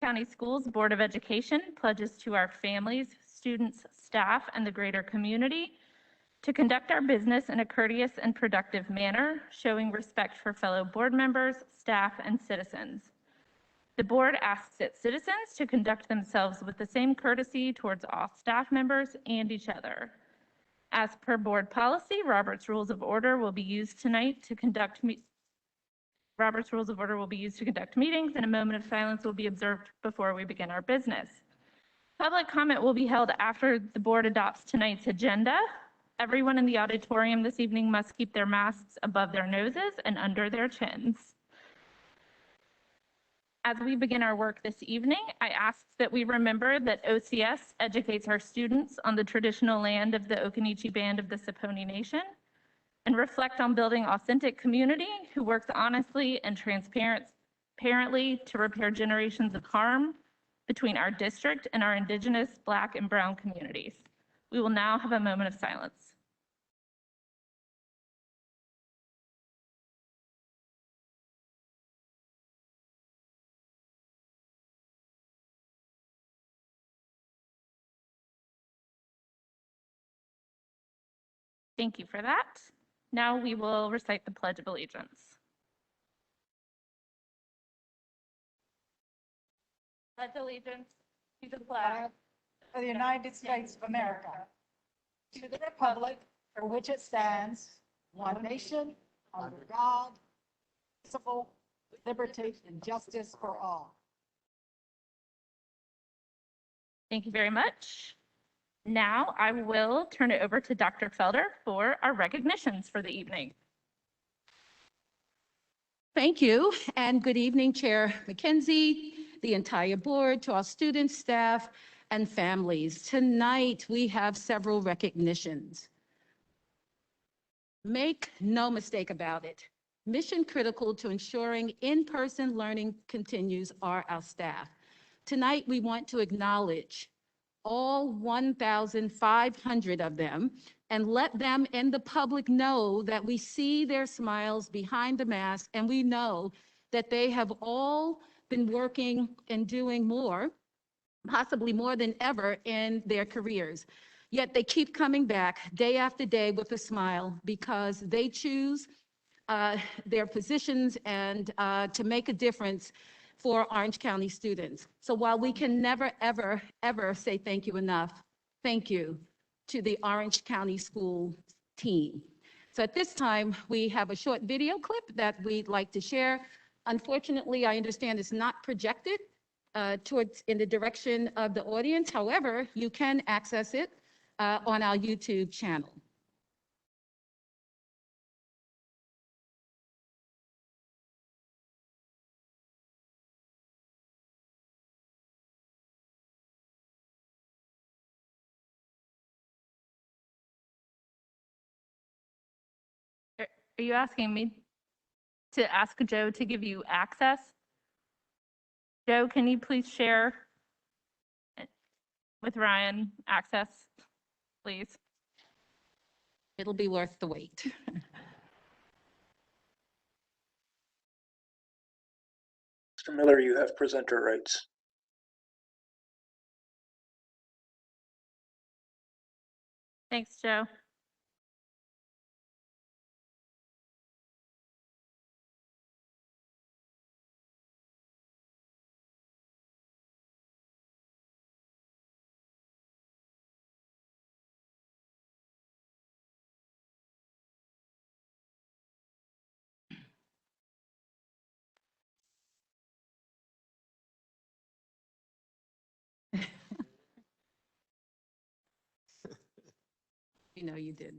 County Schools Board of Education pledges to our families, students, staff, and the greater community to conduct our business in a courteous and productive manner, showing respect for fellow board members, staff, and citizens. The board asks its citizens to conduct themselves with the same courtesy towards all staff members and each other. As per board policy, Robert's Rules of Order will be used tonight to conduct meetings, and a moment of silence will be observed before we begin our business. Public comment will be held after the board adopts tonight's agenda. Everyone in the auditorium this evening must keep their masks above their noses and under their chins. As we begin our work this evening, I ask that we remember that OCS educates our students on the traditional land of the Occaneechi Band of the Saponi Nation, and reflect on building authentic community who works honestly and transparently to repair generations of harm between our district and our Indigenous, Black, and Brown communities. We will now have a moment of silence. Thank you for that. Now we will recite the Pledge of Allegiance. Pledge allegiance to the flag of the United States of America, to the republic for which it stands, one nation, under God, indivisible, with liberty and justice for all. Thank you very much. Now I will turn it over to Dr. Felder for our recognitions for the evening. Thank you, and good evening, Chair McKenzie, the entire board, to our students, staff, and families. Tonight, we have several recognitions. Make no mistake about it, mission critical to ensuring in-person learning continues are our staff. Tonight, we want to acknowledge all 1,500 of them and let them and the public know that we see their smiles behind the mask, and we know that they have all been working and doing more, possibly more than ever in their careers. Yet they keep coming back day after day with a smile because they choose their positions and to make a difference for Orange County students. So while we can never, ever, ever say thank you enough, thank you to the Orange County School team. So at this time, we have a short video clip that we'd like to share. Unfortunately, I understand it's not projected in the direction of the audience. However, you can access it on our YouTube channel. Are you asking me to ask Joe to give you access? Joe, can you please share with Ryan access, please? It'll be worth the wait. Mr. Miller, you have presenter rights. Thanks, Joe. You know you did.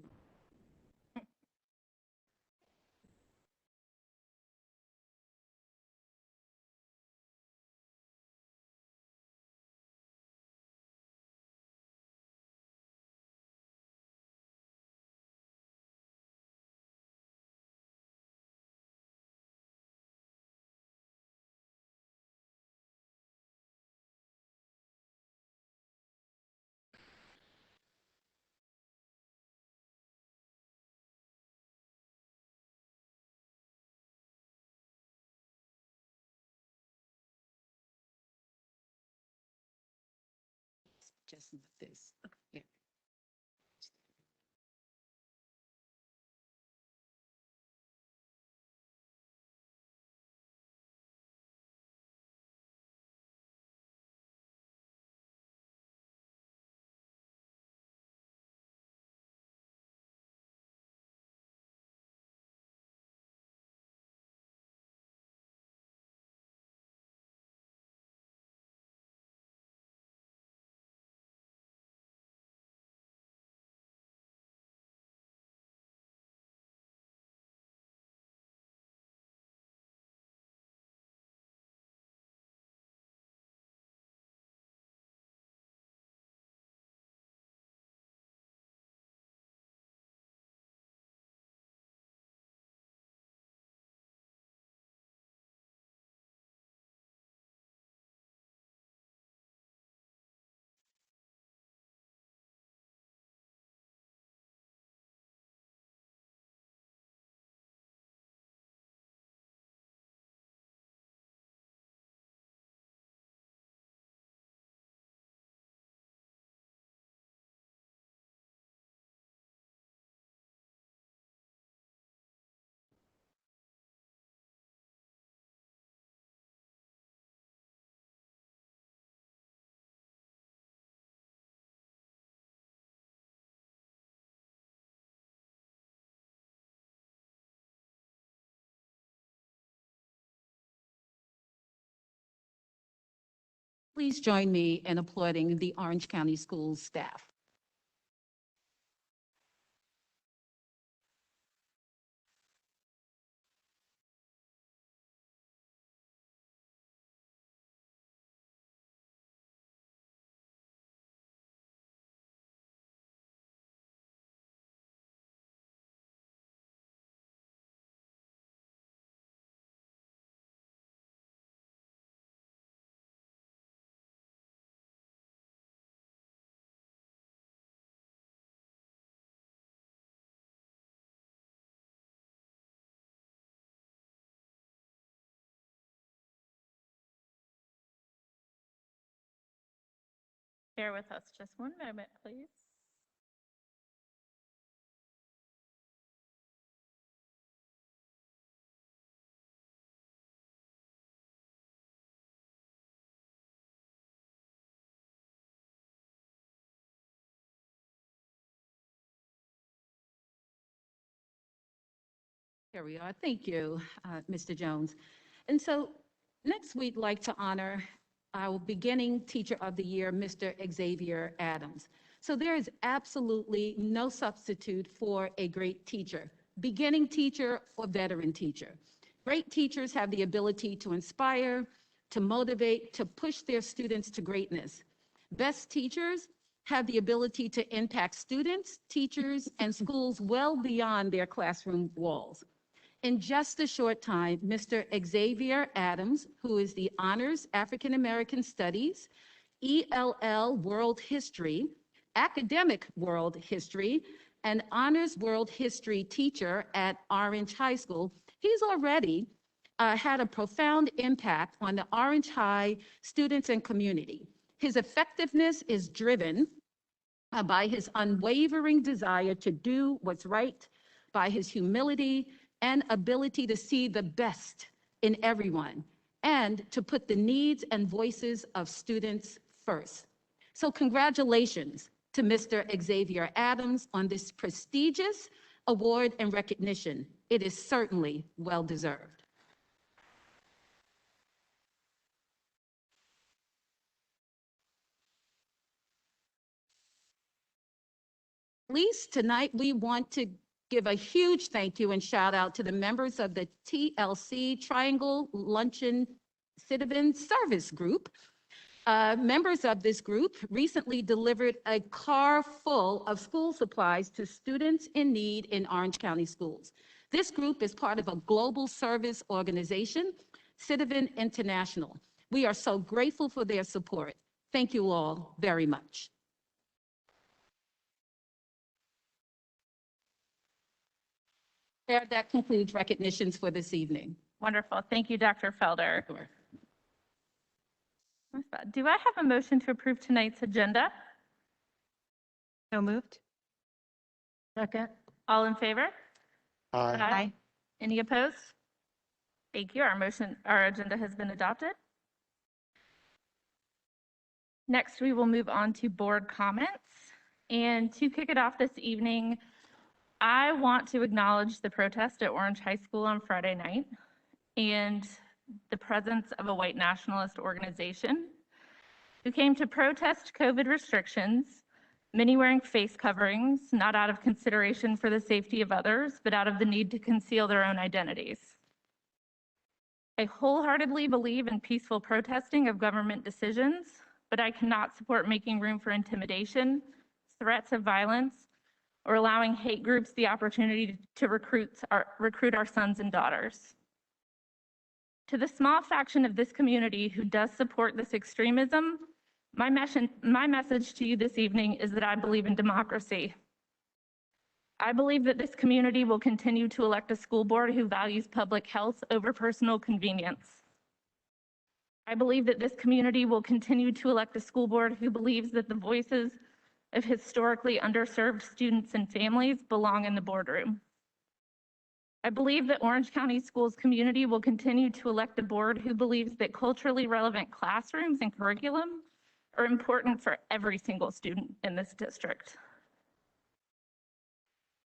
Just not this. Okay. Please join me in applauding the Orange County Schools staff. Bear with us just one moment, please. Here we are. Thank you, Mr. Jones. And so next we'd like to honor our beginning Teacher of the Year, Mr. Xavier Adams. So there is absolutely no substitute for a great teacher, beginning teacher or veteran teacher. Great teachers have the ability to inspire, to motivate, to push their students to greatness. Best teachers have the ability to impact students, teachers, and schools well beyond their classroom walls. In just a short time, Mr. Xavier Adams, who is the Honors African American Studies, ELL World History, Academic World History, and Honors World History teacher at Orange High School, he's already had a profound impact on the Orange High students and community. His effectiveness is driven by his unwavering desire to do what's right, by his humility and ability to see the best in everyone, and to put the needs and voices of students first. So congratulations to Mr. Xavier Adams on this prestigious award and recognition. It is certainly well-deserved. Least tonight, we want to give a huge thank you and shout out to the members of the TLC Triangle Luncheon Citizen Service Group. Members of this group recently delivered a car full of school supplies to students in need in Orange County schools. This group is part of a global service organization, Citizen International. We are so grateful for their support. Thank you all very much. That concludes recognitions for this evening. Wonderful. Thank you, Dr. Felder. Sure. Do I have a motion to approve tonight's agenda? So moved. Second. All in favor? Aye. Any opposed? Thank you. Our agenda has been adopted. Next, we will move on to board comments. And to kick it off this evening, I want to acknowledge the protest at Orange High School on Friday night and the presence of a white nationalist organization who came to protest COVID restrictions, many wearing face coverings, not out of consideration for the safety of others, but out of the need to conceal their own identities. I wholeheartedly believe in peaceful protesting of government decisions, but I cannot support making room for intimidation, threats of violence, or allowing hate groups the opportunity to recruit our sons and daughters. To the small faction of this community who does support this extremism, my message to you this evening is that I believe in democracy. I believe that this community will continue to elect a school board who values public health over personal convenience. I believe that this community will continue to elect a school board who believes that the voices of historically underserved students and families belong in the boardroom. I believe that Orange County Schools community will continue to elect a board who believes that culturally relevant classrooms and curriculum are important for every single student in this district.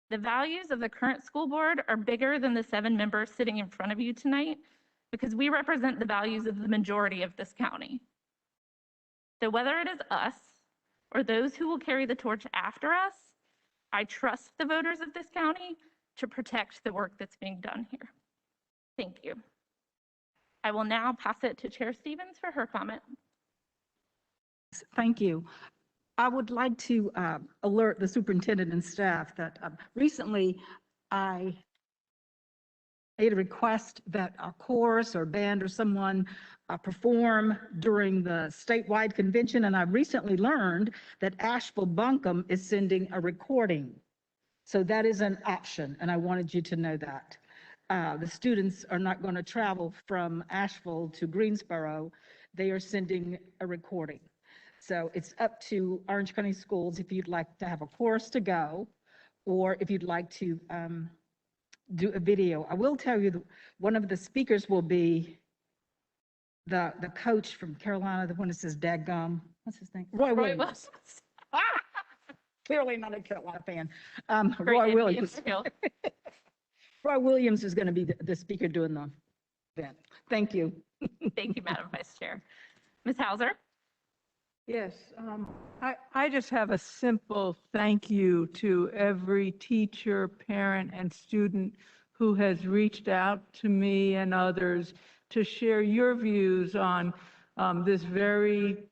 The values of the current school board are bigger than the 7 members sitting in front of you tonight because we represent the values of the majority of this county. So whether it is us or those who will carry the torch after us, I trust the voters of this county to protect the work that's being done here. Thank you. I will now pass it to Chair Stevens for her comment. Thank you. I would like to alert the superintendent and staff that recently I made a request that a chorus or band or someone perform during the statewide convention, and I recently learned that Asheville Buncombe is sending a recording. So that is an option, and I wanted you to know that. The students are not going to travel from Asheville to Greensboro. They are sending a recording. So it's up to Orange County Schools if you'd like to have a chorus to go, or if you'd like to do a video. I will tell you that one of the speakers will be the coach from Carolina, the one that says dadgum. What's his name? Roy Williams. Clearly not a Carolina fan. Roy Williams. Roy Williams is going to be the speaker doing the event. Thank you. Thank you, Madam Vice Chair. Ms. Hauser? Yes, I just have a simple thank you to every teacher, parent, and student who has reached out to me and others to share your views on this very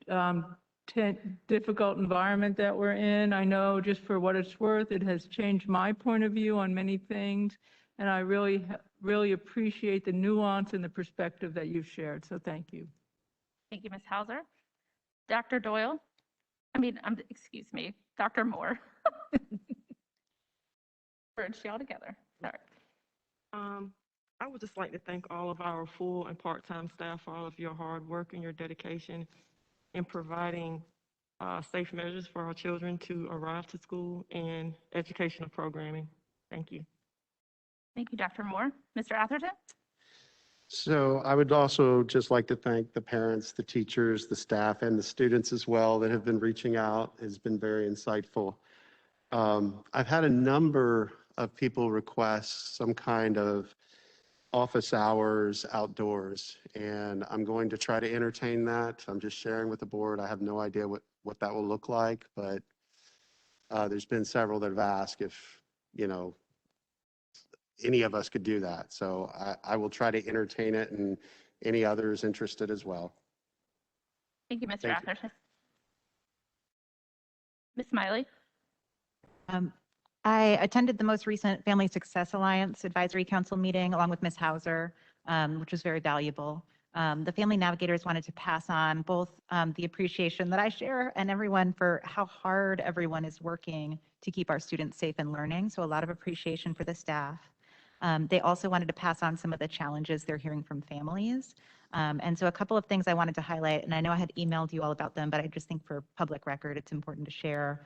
difficult environment that we're in. I know, just for what it's worth, it has changed my point of view on many things, and I really appreciate the nuance and the perspective that you've shared, so thank you. Thank you, Ms. Hauser. Dr. Doyle? Excuse me, Dr. Moore. Bridge y'all together, sorry. I would just like to thank all of our full and part-time staff for all of your hard work and your dedication in providing safe measures for our children to arrive to school and educational programming. Thank you. Thank you, Dr. Moore. Mr. Atherton? So I would also just like to thank the parents, the teachers, the staff, and the students as well that have been reaching out. It's been very insightful. I've had a number of people request some kind of office hours outdoors, and I'm going to try to entertain that. I'm just sharing with the board. I have no idea what that will look like, but there's been several that have asked if, any of us could do that. So I will try to entertain it, and any others interested as well. Thank you, Mr. Atherton. Ms. Miley? I attended the most recent Family Success Alliance Advisory Council meeting along with Ms. Hauser, which was very valuable. The family navigators wanted to pass on both the appreciation that I share and everyone for how hard everyone is working to keep our students safe and learning. So a lot of appreciation for the staff. They also wanted to pass on some of the challenges they're hearing from families. And so a couple of things I wanted to highlight, and I know I had emailed you all about them, but I just think for public record, it's important to share.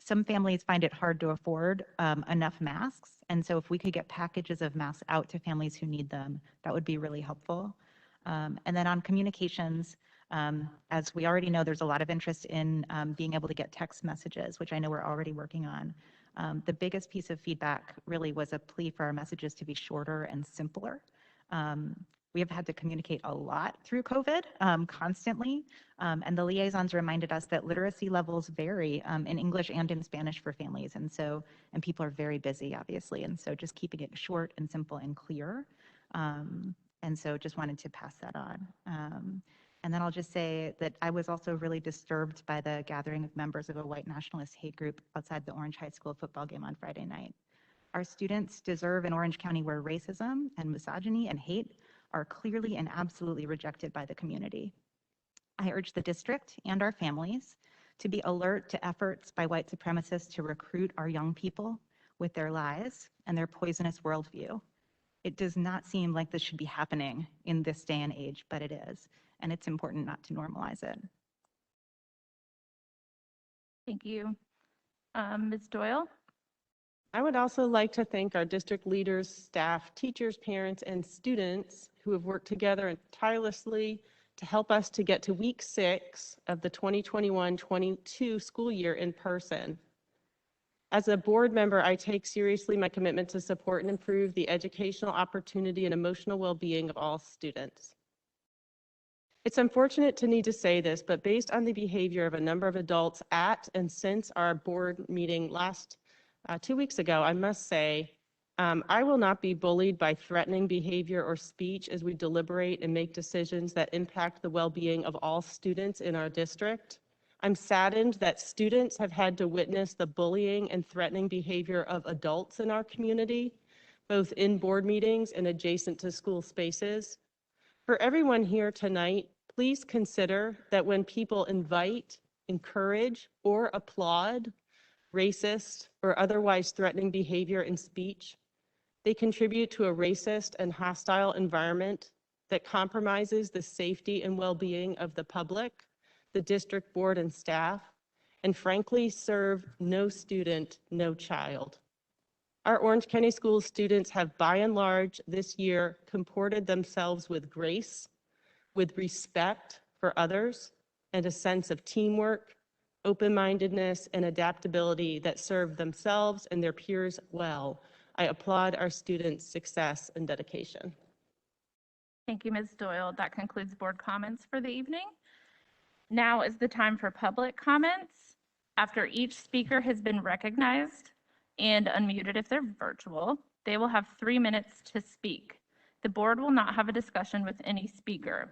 some families find it hard to afford enough masks. And so if we could get packages of masks out to families who need them, that would be really helpful. And then on communications, as we already know, there's a lot of interest in being able to get text messages, which I know we're already working on. The biggest piece of feedback really was a plea for our messages to be shorter and simpler. We have had to communicate a lot through COVID constantly, and the liaisons reminded us that literacy levels vary in English and in Spanish for families, and people are very busy, obviously, and so just keeping it short and simple and clear. And so just wanted to pass that on. And then I'll just say that I was also really disturbed by the gathering of members of a white nationalist hate group outside the Orange High School football game on Friday night. Our students deserve an Orange County where racism and misogyny and hate are clearly and absolutely rejected by the community. I urge the district and our families to be alert to efforts by white supremacists to recruit our young people with their lies and their poisonous worldview. It does not seem like this should be happening in this day and age, but it is, and it's important not to normalize it. Thank you. Ms. Doyle? I would also like to thank our district leaders, staff, teachers, parents, and students who have worked together tirelessly to help us to get to week 6 of the 2021-22 school year in person. As a board member, I take seriously my commitment to support and improve the educational opportunity and emotional well-being of all students. It's unfortunate to need to say this, but based on the behavior of a number of adults at and since our board meeting last 2 weeks ago, I must say, I will not be bullied by threatening behavior or speech as we deliberate and make decisions that impact the well-being of all students in our district. I'm saddened that students have had to witness the bullying and threatening behavior of adults in our community, both in board meetings and adjacent to school spaces. For everyone here tonight, please consider that when people invite, encourage, or applaud racist or otherwise threatening behavior and speech, they contribute to a racist and hostile environment that compromises the safety and well-being of the public, the district board and staff, and frankly serve no student, no child. Our Orange County Schools students have by and large this year comported themselves with grace, with respect for others, and a sense of teamwork, open-mindedness, and adaptability that serve themselves and their peers well. I applaud our students' success and dedication. Thank you, Ms. Doyle. That concludes board comments for the evening. Now is the time for public comments. After each speaker has been recognized and unmuted if they're virtual, they will have 3 minutes to speak. The board will not have a discussion with any speaker.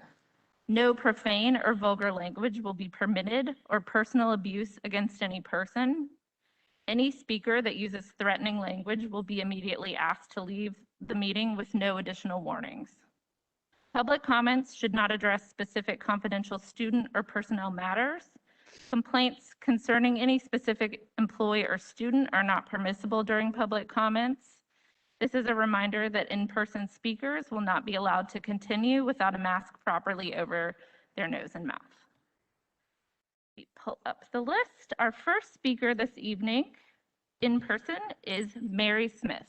No profane or vulgar language will be permitted or personal abuse against any person. Any speaker that uses threatening language will be immediately asked to leave the meeting with no additional warnings. Public comments should not address specific confidential student or personnel matters. Complaints concerning any specific employee or student are not permissible during public comments. This is a reminder that in-person speakers will not be allowed to continue without a mask properly over their nose and mouth. We pull up the list. Our first speaker this evening in person is Mary Smith.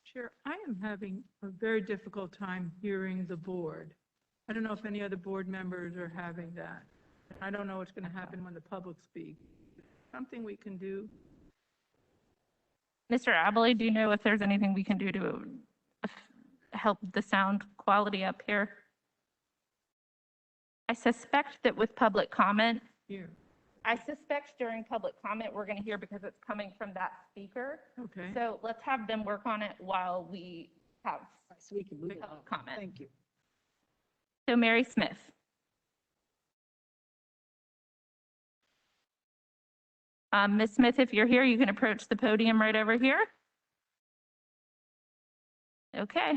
Chair, I am having a very difficult time hearing the board. I don't know if any other board members are having that. I don't know what's going to happen when the public speaks. Something we can do? Mr. Abley, do you know if there's anything we can do to help the sound quality up here? I suspect that with public comment, Here. I suspect during public comment, we're going to hear because it's coming from that speaker. Okay. So let's have them work on it while we have So we can move public on. comment. Thank you. So Mary Smith. Ms. Smith, if you're here, you can approach the podium right over here. Okay.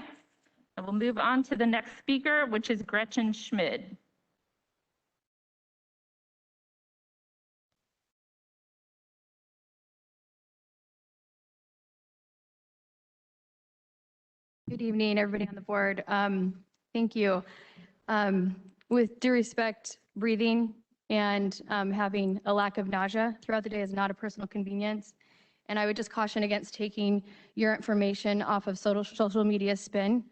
And we'll move on to the next speaker, which is Gretchen Schmid. Good evening, everybody on the board. Thank you. With due respect, breathing and having a lack of nausea throughout the day is not a personal convenience. And I would just caution against taking your information off of social media spin,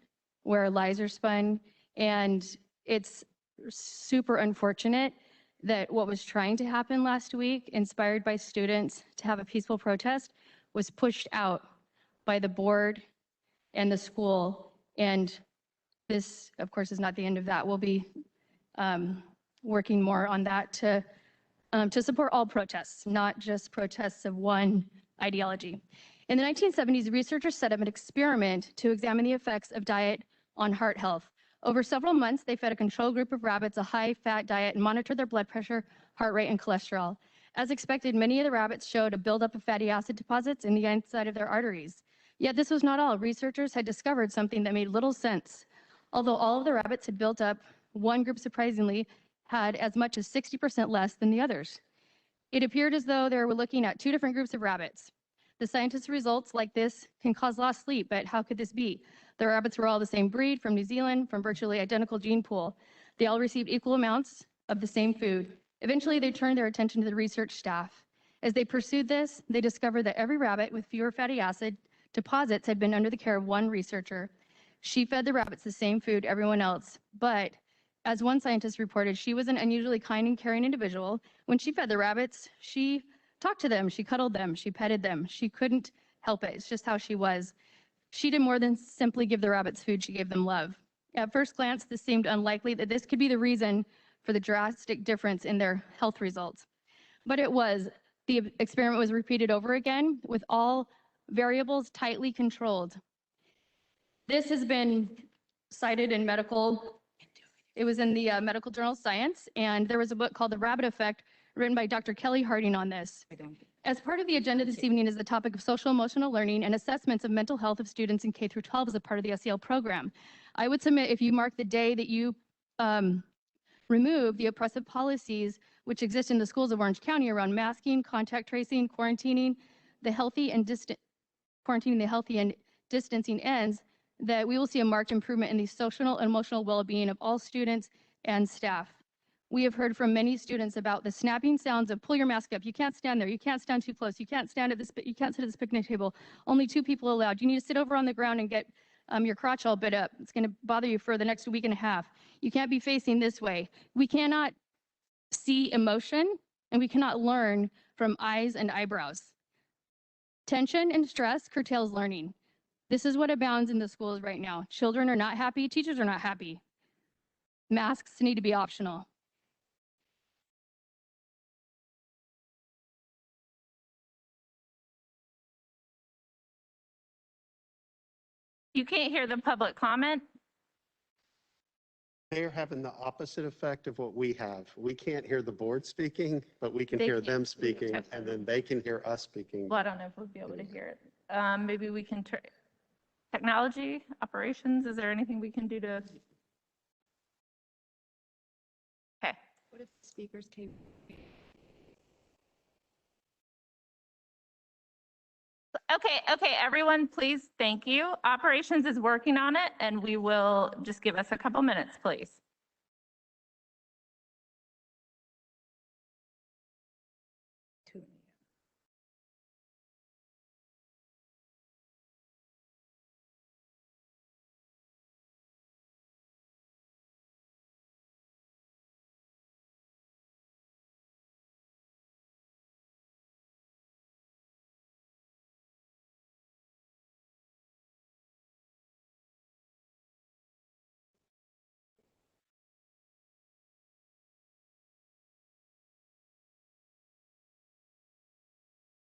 where lies are spun. And it's super unfortunate that what was trying to happen last week, inspired by students to have a peaceful protest, was pushed out by the board and the school. And this, of course, is not the end of that. We'll be working more on that to support all protests, not just protests of one ideology. In the 1970s, researchers set up an experiment to examine the effects of diet on heart health. Over several months, they fed a control group of rabbits a high-fat diet and monitored their blood pressure, heart rate, and cholesterol. As expected, many of the rabbits showed a buildup of fatty acid deposits in the inside of their arteries. Yet this was not all. Researchers had discovered something that made little sense. Although all of the rabbits had built up, one group surprisingly had as much as 60% less than the others. It appeared as though they were looking at two different groups of rabbits. The scientists' results like this can cause lost sleep, but how could this be? The rabbits were all the same breed, from New Zealand, from virtually identical gene pool. They all received equal amounts of the same food. Eventually, they turned their attention to the research staff. As they pursued this, they discovered that every rabbit with fewer fatty acid deposits had been under the care of one researcher. She fed the rabbits the same food everyone else, but as one scientist reported, she was an unusually kind and caring individual. When she fed the rabbits, she talked to them, she cuddled them, she petted them. She couldn't help it. It's just how she was. She did more than simply give the rabbits food, she gave them love. At first glance, this seemed unlikely that this could be the reason for the drastic difference in their health results. But it was. The experiment was repeated over again with all variables tightly controlled. This has been cited in medical, it was in the medical journal Science, and there was a book called The Rabbit Effect written by Dr. Kelly Harding on this. As part of the agenda this evening is the topic of social emotional learning and assessments of mental health of students in K through 12 as a part of the SEL program. I would submit if you mark the day that you remove the oppressive policies which exist in the schools of Orange County around masking, contact tracing, quarantining the healthy and distancing ends, that we will see a marked improvement in the social and emotional well-being of all students and staff. We have heard from many students about the snapping sounds of pull your mask up, you can't stand there, you can't stand too close, you can't stand at this, you can't sit at this picnic table, only 2 people allowed, you need to sit over on the ground and get your crotch all bit up, it's gonna bother you for the next week and a half. You can't be facing this way. We cannot see emotion and we cannot learn from eyes and eyebrows. Tension and stress curtails learning. This is what abounds in the schools right now. Children are not happy, teachers are not happy. Masks need to be optional. You can't hear the public comment? They're having the opposite effect of what we have. We can't hear the board speaking, but we can They hear can't. them speaking, and then they can hear us speaking. Well, I don't know if we'll be able to hear it. Maybe we can turn, technology, operations, is there anything we can do to? Okay. What if speakers came? Okay, everyone, please, thank you. Operations is working on it, and we will just give us a couple minutes, please.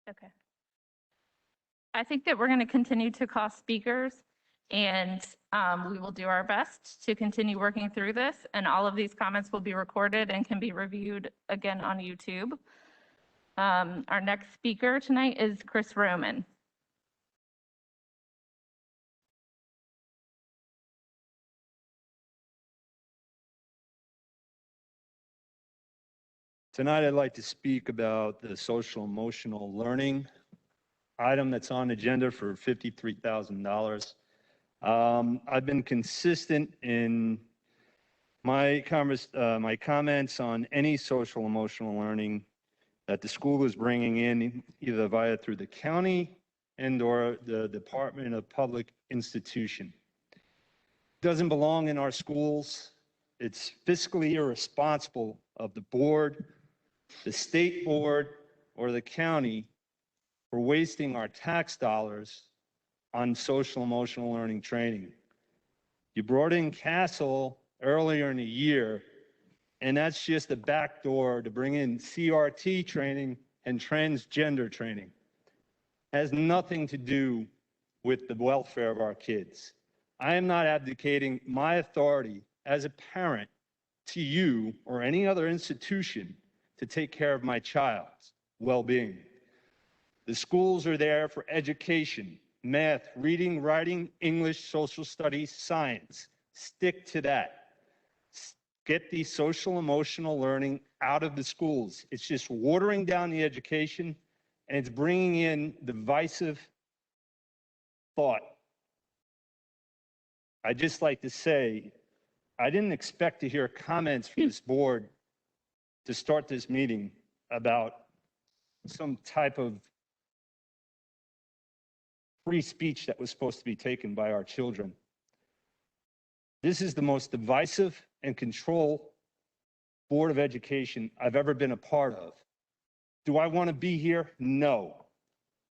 Okay. I think that we're going to continue to call speakers, and we will do our best to continue working through this, and all of these comments will be recorded and can be reviewed again on YouTube. Our next speaker tonight is Chris Roman. Tonight, I'd like to speak about the social emotional learning item that's on agenda for $53,000. I've been consistent in My comments on any social emotional learning that the school is bringing in either via through the county and or the Department of Public Institution doesn't belong in our schools. It's fiscally irresponsible of the board, the state board, or the county for wasting our tax dollars on social emotional learning training. You brought in Castle earlier in the year, and that's just a backdoor to bring in CRT training and transgender training. It has nothing to do with the welfare of our kids. I am not abdicating my authority as a parent to you or any other institution to take care of my child's well-being. The schools are there for education, math, reading, writing, English, social studies, science. Stick to that. Get the social emotional learning out of the schools. It's just watering down the education, and it's bringing in divisive thought. I'd just like to say, I didn't expect to hear comments from this board to start this meeting about some type of free speech that was supposed to be taken by our children. This is the most divisive and control Board of Education I've ever been a part of. Do I want to be here? No.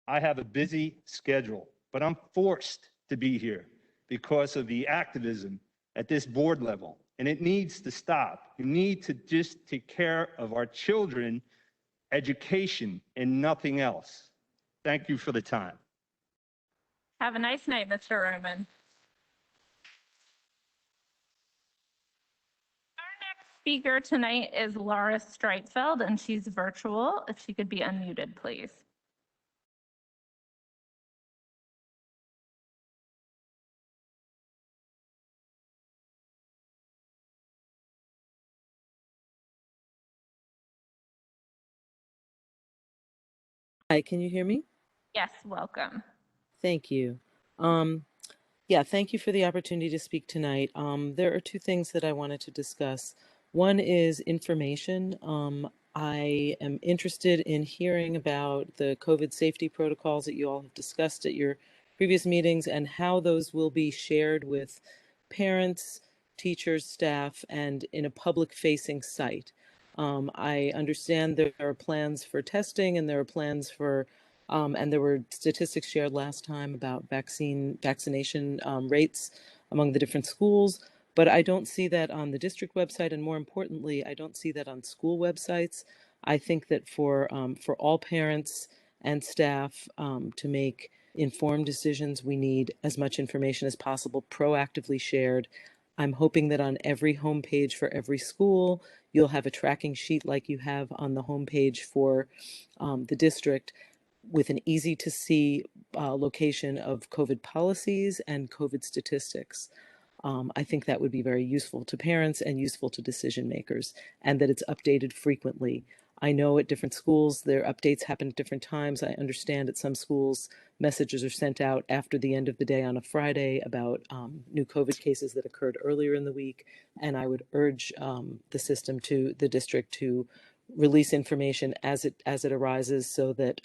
I have a busy schedule, but I'm forced to be here because of the activism at this board level, and it needs to stop. You need to just take care of our children, education, and nothing else. Thank you for the time. Have a nice night, Mr. Roman. Our next speaker tonight is Laura Streitfeld, and she's virtual. If she could be unmuted, please. Hi, can you hear me? Yes, welcome. Thank you. Yeah, thank you for the opportunity to speak tonight. There are two things that I wanted to discuss. One is information. I am interested in hearing about the COVID safety protocols that you all have discussed at your previous meetings and how those will be shared with parents, teachers, staff, and in a public-facing site. I understand there are plans for testing and there are plans for and there were statistics shared last time about vaccination rates among the different schools, but I don't see that on the district website, and more importantly, I don't see that on school websites. I think that for all parents and staff to make informed decisions, we need as much information as possible proactively shared. I'm hoping that on every homepage for every school, you'll have a tracking sheet like you have on the homepage for the district, with an easy to see location of COVID policies and COVID statistics. I think that would be very useful to parents and useful to decision makers, and that it's updated frequently. I know at different schools, their updates happen at different times. I understand at some schools, messages are sent out after the end of the day on a Friday about new COVID cases that occurred earlier in the week. And I would urge the district to release information as it arises so that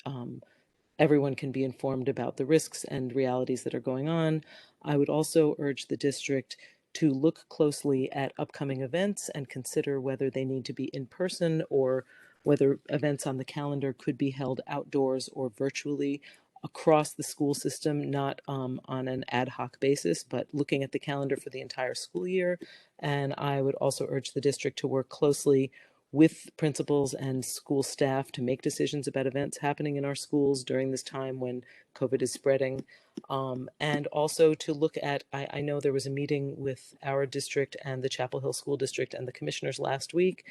everyone can be informed about the risks and realities that are going on. I would also urge the district to look closely at upcoming events and consider whether they need to be in person or whether events on the calendar could be held outdoors or virtually across the school system, not on an ad hoc basis, but looking at the calendar for the entire school year. And I would also urge the district to work closely with principals and school staff to make decisions about events happening in our schools during this time when COVID is spreading. And also to look at, I know there was a meeting with our district and the Chapel Hill School District and the commissioners last week.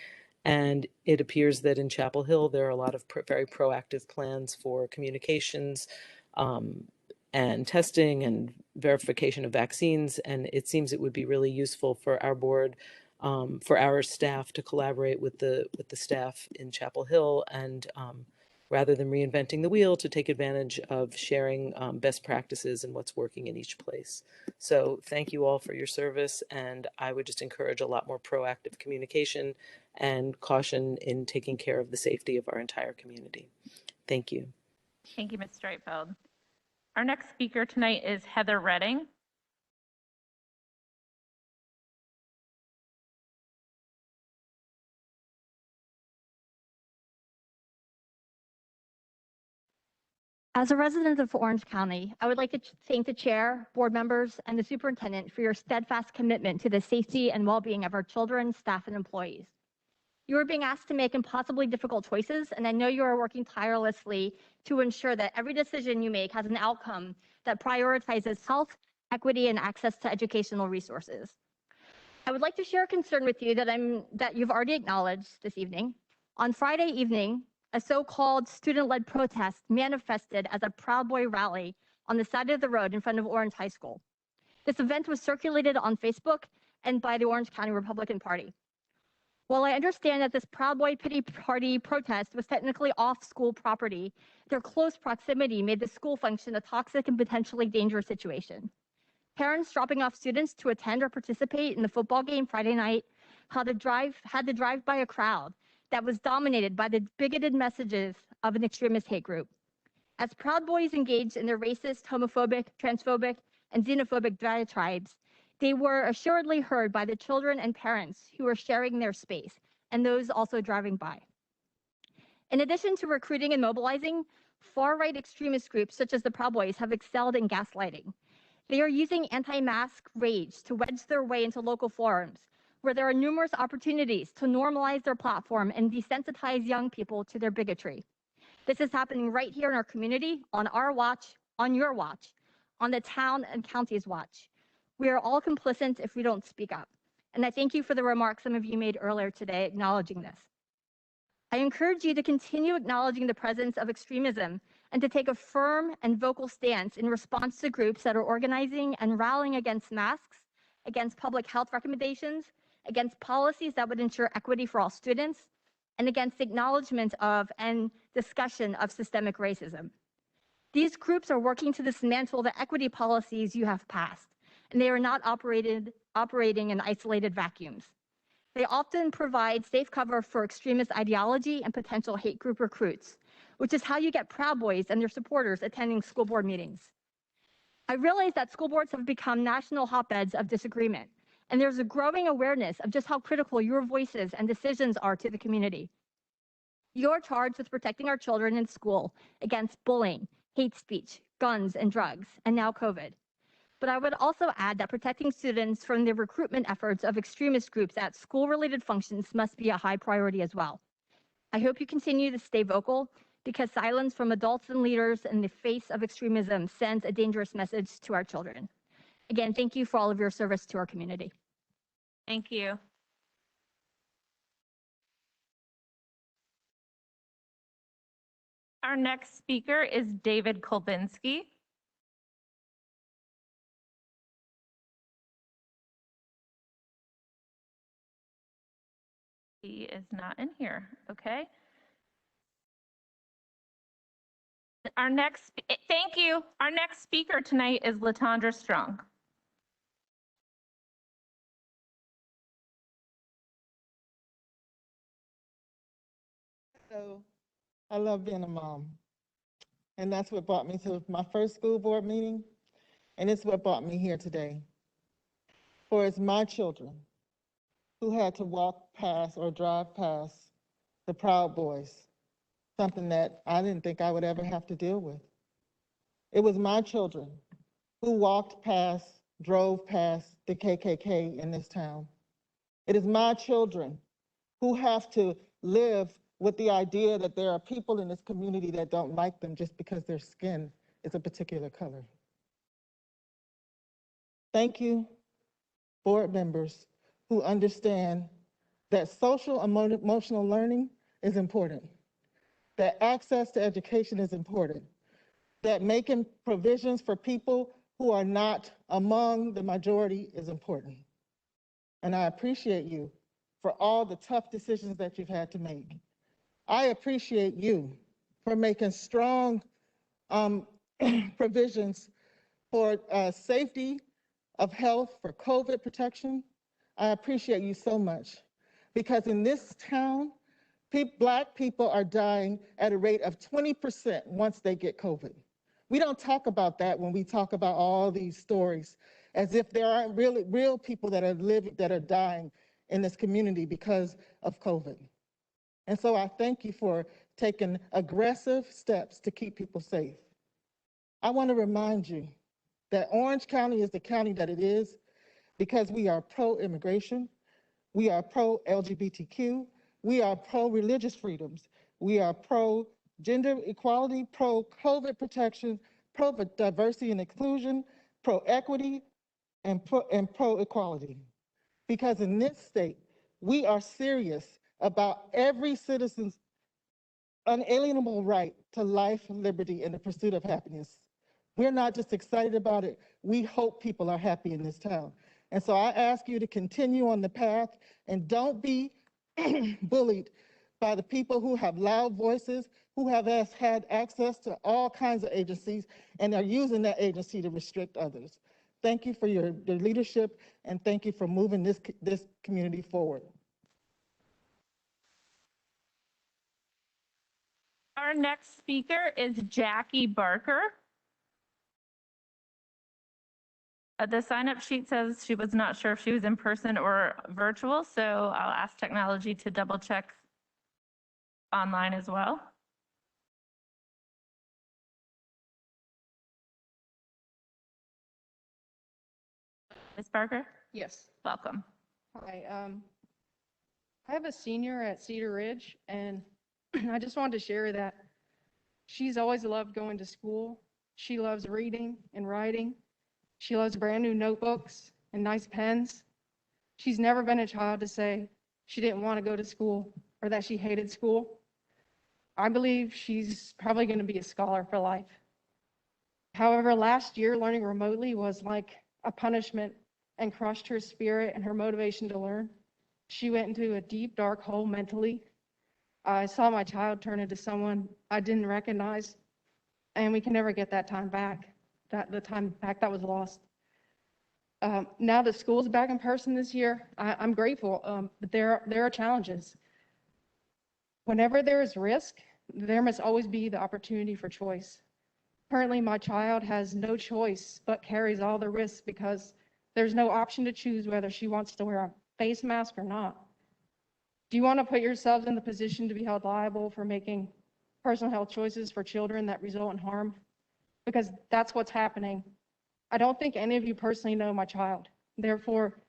And it appears that in Chapel Hill, there are a lot of very proactive plans for communications and testing and verification of vaccines. And it seems it would be really useful for our board, for our staff to collaborate with the staff in Chapel Hill and rather than reinventing the wheel, to take advantage of sharing best practices and what's working in each place. So thank you all for your service, and I would just encourage a lot more proactive communication and caution in taking care of the safety of our entire community. Thank you. Thank you, Ms. Streitfeld. Our next speaker tonight is Heather Redding. As a resident of Orange County, I would like to thank the chair, board members, and the superintendent for your steadfast commitment to the safety and well-being of our children, staff, and employees. You are being asked to make impossibly difficult choices, and I know you are working tirelessly to ensure that every decision you make has an outcome that prioritizes health, equity, and access to educational resources. I would like to share a concern with you that you've already acknowledged this evening. On Friday evening, a so-called student-led protest manifested as a Proud Boy rally on the side of the road in front of Orange High School. This event was circulated on Facebook and by the Orange County Republican Party. While I understand that this Proud Boy Pity Party protest was technically off school property, their close proximity made the school function a toxic and potentially dangerous situation. Parents dropping off students to attend or participate in the football game Friday night had to drive by a crowd that was dominated by the bigoted messages of an extremist hate group. As Proud Boys engaged in their racist, homophobic, transphobic, and xenophobic diatribes, they were assuredly heard by the children and parents who were sharing their space, and those also driving by. In addition to recruiting and mobilizing, far-right extremist groups such as the Proud Boys have excelled in gaslighting. They are using anti-mask rage to wedge their way into local forums, where there are numerous opportunities to normalize their platform and desensitize young people to their bigotry. This is happening right here in our community, on our watch, on your watch, on the town and county's watch. We are all complicit if we don't speak up. And I thank you for the remarks some of you made earlier today acknowledging this. I encourage you to continue acknowledging the presence of extremism and to take a firm and vocal stance in response to groups that are organizing and rallying against masks, against public health recommendations, against policies that would ensure equity for all students, and against acknowledgement of and discussion of systemic racism. These groups are working to dismantle the equity policies you have passed, and they are not operating in isolated vacuums. They often provide safe cover for extremist ideology and potential hate group recruits, which is how you get Proud Boys and their supporters attending school board meetings. I realize that school boards have become national hotbeds of disagreement, and there's a growing awareness of just how critical your voices and decisions are to the community. You're charged with protecting our children in school against bullying, hate speech, guns, and drugs, and now COVID. But I would also add that protecting students from the recruitment efforts of extremist groups at school-related functions must be a high priority as well. I hope you continue to stay vocal, because silence from adults and leaders in the face of extremism sends a dangerous message to our children. Again, thank you for all of your service to our community. Thank you. Our next speaker is David Kolbinski. He is not in here, okay? Thank you. Our next speaker tonight is Latondra Strong. So I love being a mom. And that's what brought me to my first school board meeting. And it's what brought me here today. For it's my children who had to walk past or drive past the Proud Boys, something that I didn't think I would ever have to deal with. It was my children who walked past, drove past the KKK in this town. It is my children who have to live with the idea that there are people in this community that don't like them just because their skin is a particular color. Thank you, board members who understand that social emotional learning is important, that access to education is important, that making provisions for people who are not among the majority is important. And I appreciate you for all the tough decisions that you've had to make. I appreciate you for making strong provisions for safety of health, for COVID protection. I appreciate you so much, because in this town, Black people are dying at a rate of 20% once they get COVID. We don't talk about that when we talk about all these stories, as if there aren't really real people that are dying in this community because of COVID. And so I thank you for taking aggressive steps to keep people safe. I want to remind you that Orange County is the county that it is because we are pro-immigration, we are pro-LGBTQ, we are pro-religious freedoms, we are pro-gender equality, pro-COVID protection, pro-diversity and inclusion, pro-equity, and pro-equality. Because in this state, we are serious about every citizen's unalienable right to life, liberty, and the pursuit of happiness. We're not just excited about it, we hope people are happy in this town. And so I ask you to continue on the path and don't be bullied by the people who have loud voices, who have had access to all kinds of agencies and are using that agency to restrict others. Thank you for your leadership, and thank you for moving this community forward. Our next speaker is Jackie Barker. The sign-up sheet says she was not sure if she was in person or virtual, so I'll ask technology to double check online as well. Ms. Barker? Yes. Welcome. Hi. I have a senior at Cedar Ridge, and I just wanted to share that she's always loved going to school. She loves reading and writing. She loves brand new notebooks and nice pens. She's never been a child to say she didn't want to go to school or that she hated school. I believe she's probably going to be a scholar for life. However, last year, learning remotely was like a punishment and crushed her spirit and her motivation to learn. She went into a deep, dark hole mentally. I saw my child turn into someone I didn't recognize, and we can never get that time back, the time back that was lost. Now that school's back in person this year, I'm grateful, but there are challenges. Whenever there is risk, there must always be the opportunity for choice. Currently, my child has no choice but carries all the risks because there's no option to choose whether she wants to wear a face mask or not. Do you want to put yourselves in the position to be held liable for making personal health choices for children that result in harm? Because that's what's happening. I don't think any of you personally know my child. Therefore,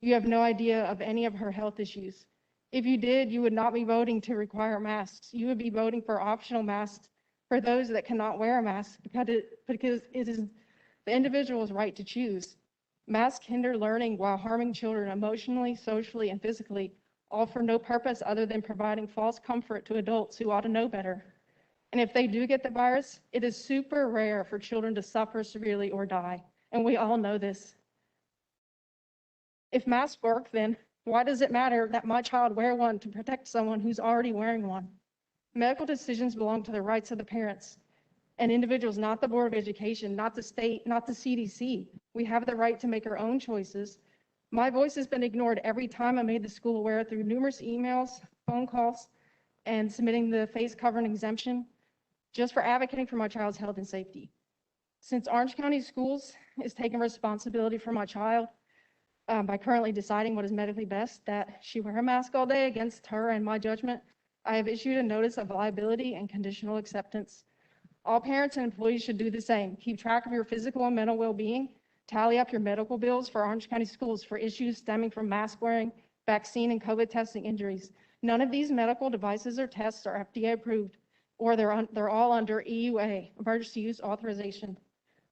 you have no idea of any of her health issues. If you did, you would not be voting to require masks. You would be voting for optional masks for those that cannot wear a mask because it is the individual's right to choose. Masks hinder learning while harming children emotionally, socially, and physically, all for no purpose other than providing false comfort to adults who ought to know better. And if they do get the virus, it is super rare for children to suffer severely or die, and we all know this. If masks work, then why does it matter that my child wear one to protect someone who's already wearing one? Medical decisions belong to the rights of the parents and individuals, not the Board of Education, not the state, not the CDC. We have the right to make our own choices. My voice has been ignored every time I made the school aware through numerous emails, phone calls, and submitting the face covering exemption just for advocating for my child's health and safety. Since Orange County Schools is taking responsibility for my child by currently deciding what is medically best, that she wear a mask all day against her and my judgment, I have issued a notice of liability and conditional acceptance. All parents and employees should do the same. Keep track of your physical and mental well-being. Tally up your medical bills for Orange County Schools for issues stemming from mask wearing, vaccine, and COVID testing injuries. None of these medical devices or tests are FDA approved, or they're all under EUA, emergency use authorization.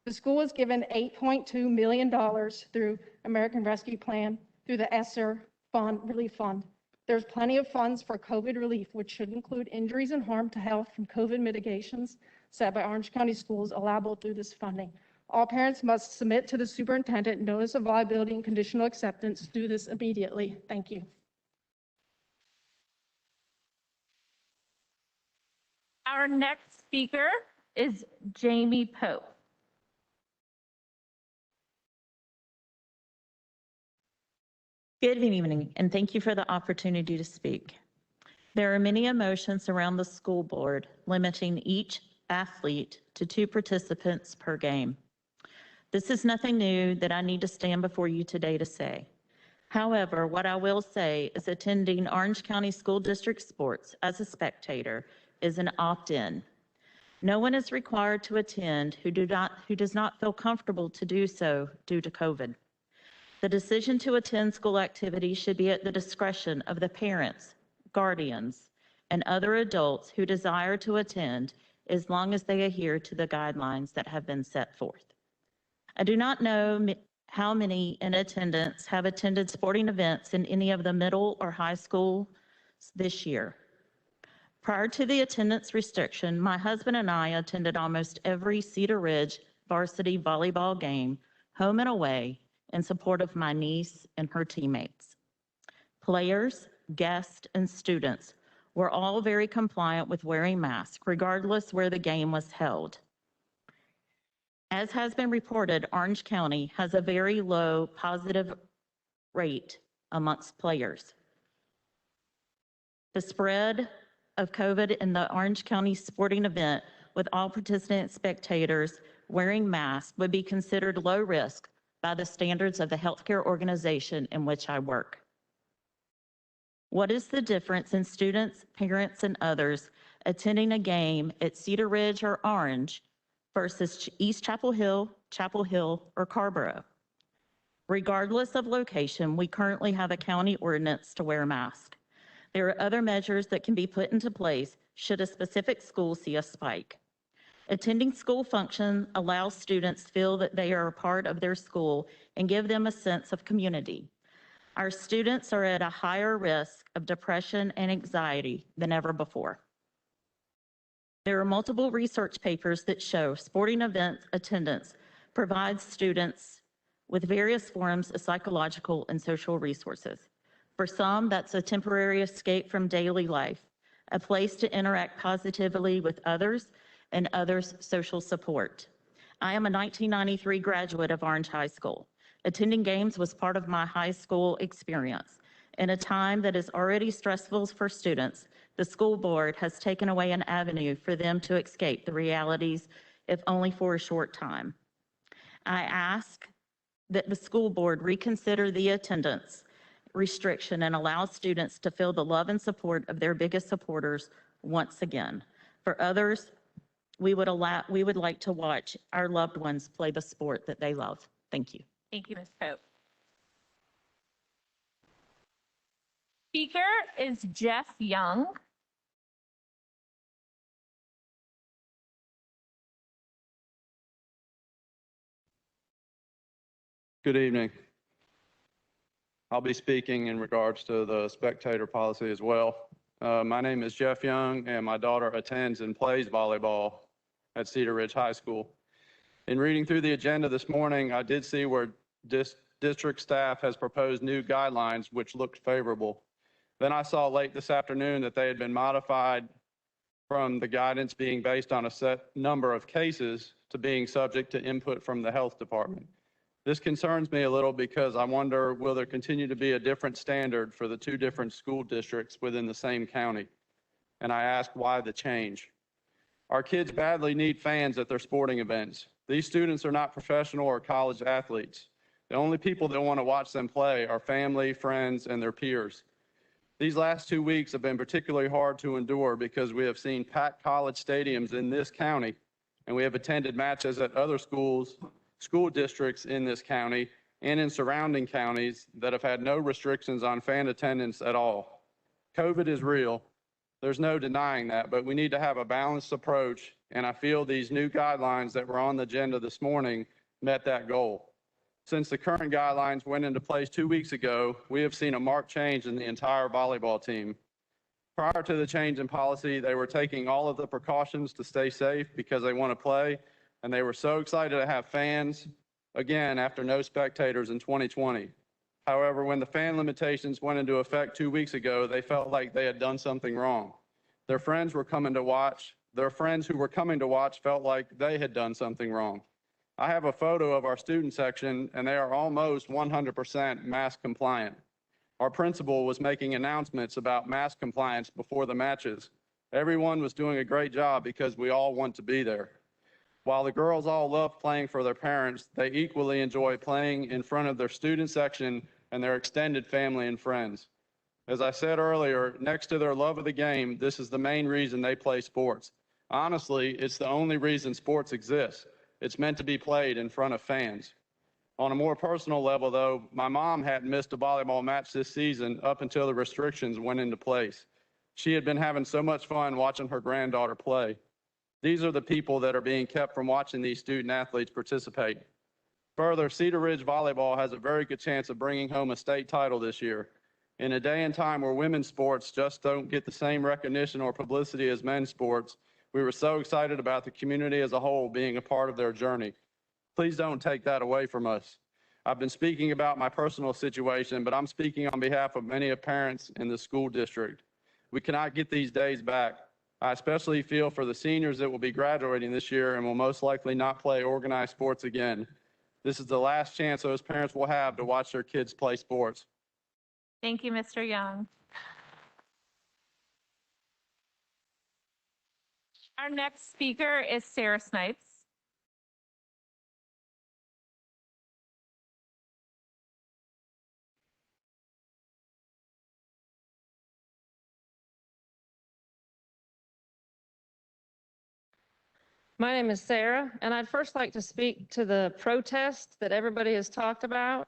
The school was given $8.2 million through American Rescue Plan through the ESSER Relief Fund. There's plenty of funds for COVID relief, which should include injuries and harm to health from COVID mitigations set by Orange County Schools allowable through this funding. All parents must submit to the superintendent notice of liability and conditional acceptance. Do this immediately. Thank you. Our next speaker is Jamie Pope. Good evening, and thank you for the opportunity to speak. There are many emotions around the school board limiting each athlete to 2 participants per game. This is nothing new that I need to stand before you today to say. However, what I will say is attending Orange County School District sports as a spectator is an opt-in. No one is required to attend who does not feel comfortable to do so due to COVID. The decision to attend school activities should be at the discretion of the parents, guardians, and other adults who desire to attend as long as they adhere to the guidelines that have been set forth. I do not know how many in attendance have attended sporting events in any of the middle or high schools this year. Prior to the attendance restriction, my husband and I attended almost every Cedar Ridge varsity volleyball game, home and away, in support of my niece and her teammates. Players, guests, and students were all very compliant with wearing masks, regardless where the game was held. As has been reported, Orange County has a very low positive rate amongst players. The spread of COVID in the Orange County sporting event with all participant spectators wearing masks would be considered low risk by the standards of the healthcare organization in which I work. What is the difference in students, parents, and others attending a game at Cedar Ridge or Orange versus East Chapel Hill, or Carborough? Regardless of location, we currently have a county ordinance to wear a mask. There are other measures that can be put into place should a specific school see a spike. Attending school functions allows students to feel that they are a part of their school and give them a sense of community. Our students are at a higher risk of depression and anxiety than ever before. There are multiple research papers that show sporting event attendance provides students with various forms of psychological and social resources. For some, that's a temporary escape from daily life, a place to interact positively with others, and others' social support. I am a 1993 graduate of Orange High School. Attending games was part of my high school experience. In a time that is already stressful for students, the school board has taken away an avenue for them to escape the realities, if only for a short time. I ask that the school board reconsider the attendance restriction and allow students to feel the love and support of their biggest supporters once again. For others, we would like to watch our loved ones play the sport that they love. Thank you. Thank you, Ms. Pope. Speaker is Jeff Young. Good evening. I'll be speaking in regards to the spectator policy as well. My name is Jeff Young, and my daughter attends and plays volleyball at Cedar Ridge High School. In reading through the agenda this morning, I did see where district staff has proposed new guidelines which looked favorable. Then I saw late this afternoon that they had been modified from the guidance being based on a set number of cases to being subject to input from the health department. This concerns me a little because I wonder, will there continue to be a different standard for the 2 different school districts within the same county? And I ask, why the change? Our kids badly need fans at their sporting events. These students are not professional or college athletes. The only people that want to watch them play are family, friends, and their peers. These last 2 weeks have been particularly hard to endure because we have seen packed college stadiums in this county, and we have attended matches at other school districts in this county and in surrounding counties that have had no restrictions on fan attendance at all. COVID is real. There's no denying that, but we need to have a balanced approach, and I feel these new guidelines that were on the agenda this morning met that goal. Since the current guidelines went into place 2 weeks ago, we have seen a marked change in the entire volleyball team. Prior to the change in policy, they were taking all of the precautions to stay safe because they want to play, and they were so excited to have fans again after no spectators in 2020. However, when the fan limitations went into effect 2 weeks ago, they felt like they had done something wrong. Their friends were coming to watch, Their friends who were coming to watch felt like they had done something wrong. I have a photo of our student section, and they are almost 100% mask compliant. Our principal was making announcements about mask compliance before the matches. Everyone was doing a great job because we all want to be there. While the girls all love playing for their parents, they equally enjoy playing in front of their student section and their extended family and friends. As I said earlier, next to their love of the game, this is the main reason they play sports. Honestly, it's the only reason sports exists. It's meant to be played in front of fans. On a more personal level, though, my mom hadn't missed a volleyball match this season up until the restrictions went into place. She had been having so much fun watching her granddaughter play. These are the people that are being kept from watching these student athletes participate. Further, Cedar Ridge Volleyball has a very good chance of bringing home a state title this year. In a day and time where women's sports just don't get the same recognition or publicity as men's sports, we were so excited about the community as a whole being a part of their journey. Please don't take that away from us. I've been speaking about my personal situation, but I'm speaking on behalf of many parents in the school district. We cannot get these days back. I especially feel for the seniors that will be graduating this year and will most likely not play organized sports again. This is the last chance those parents will have to watch their kids play sports. Thank you, Mr. Young. Our next speaker is Sarah Snipes. My name is Sarah, and I'd first like to speak to the protest that everybody has talked about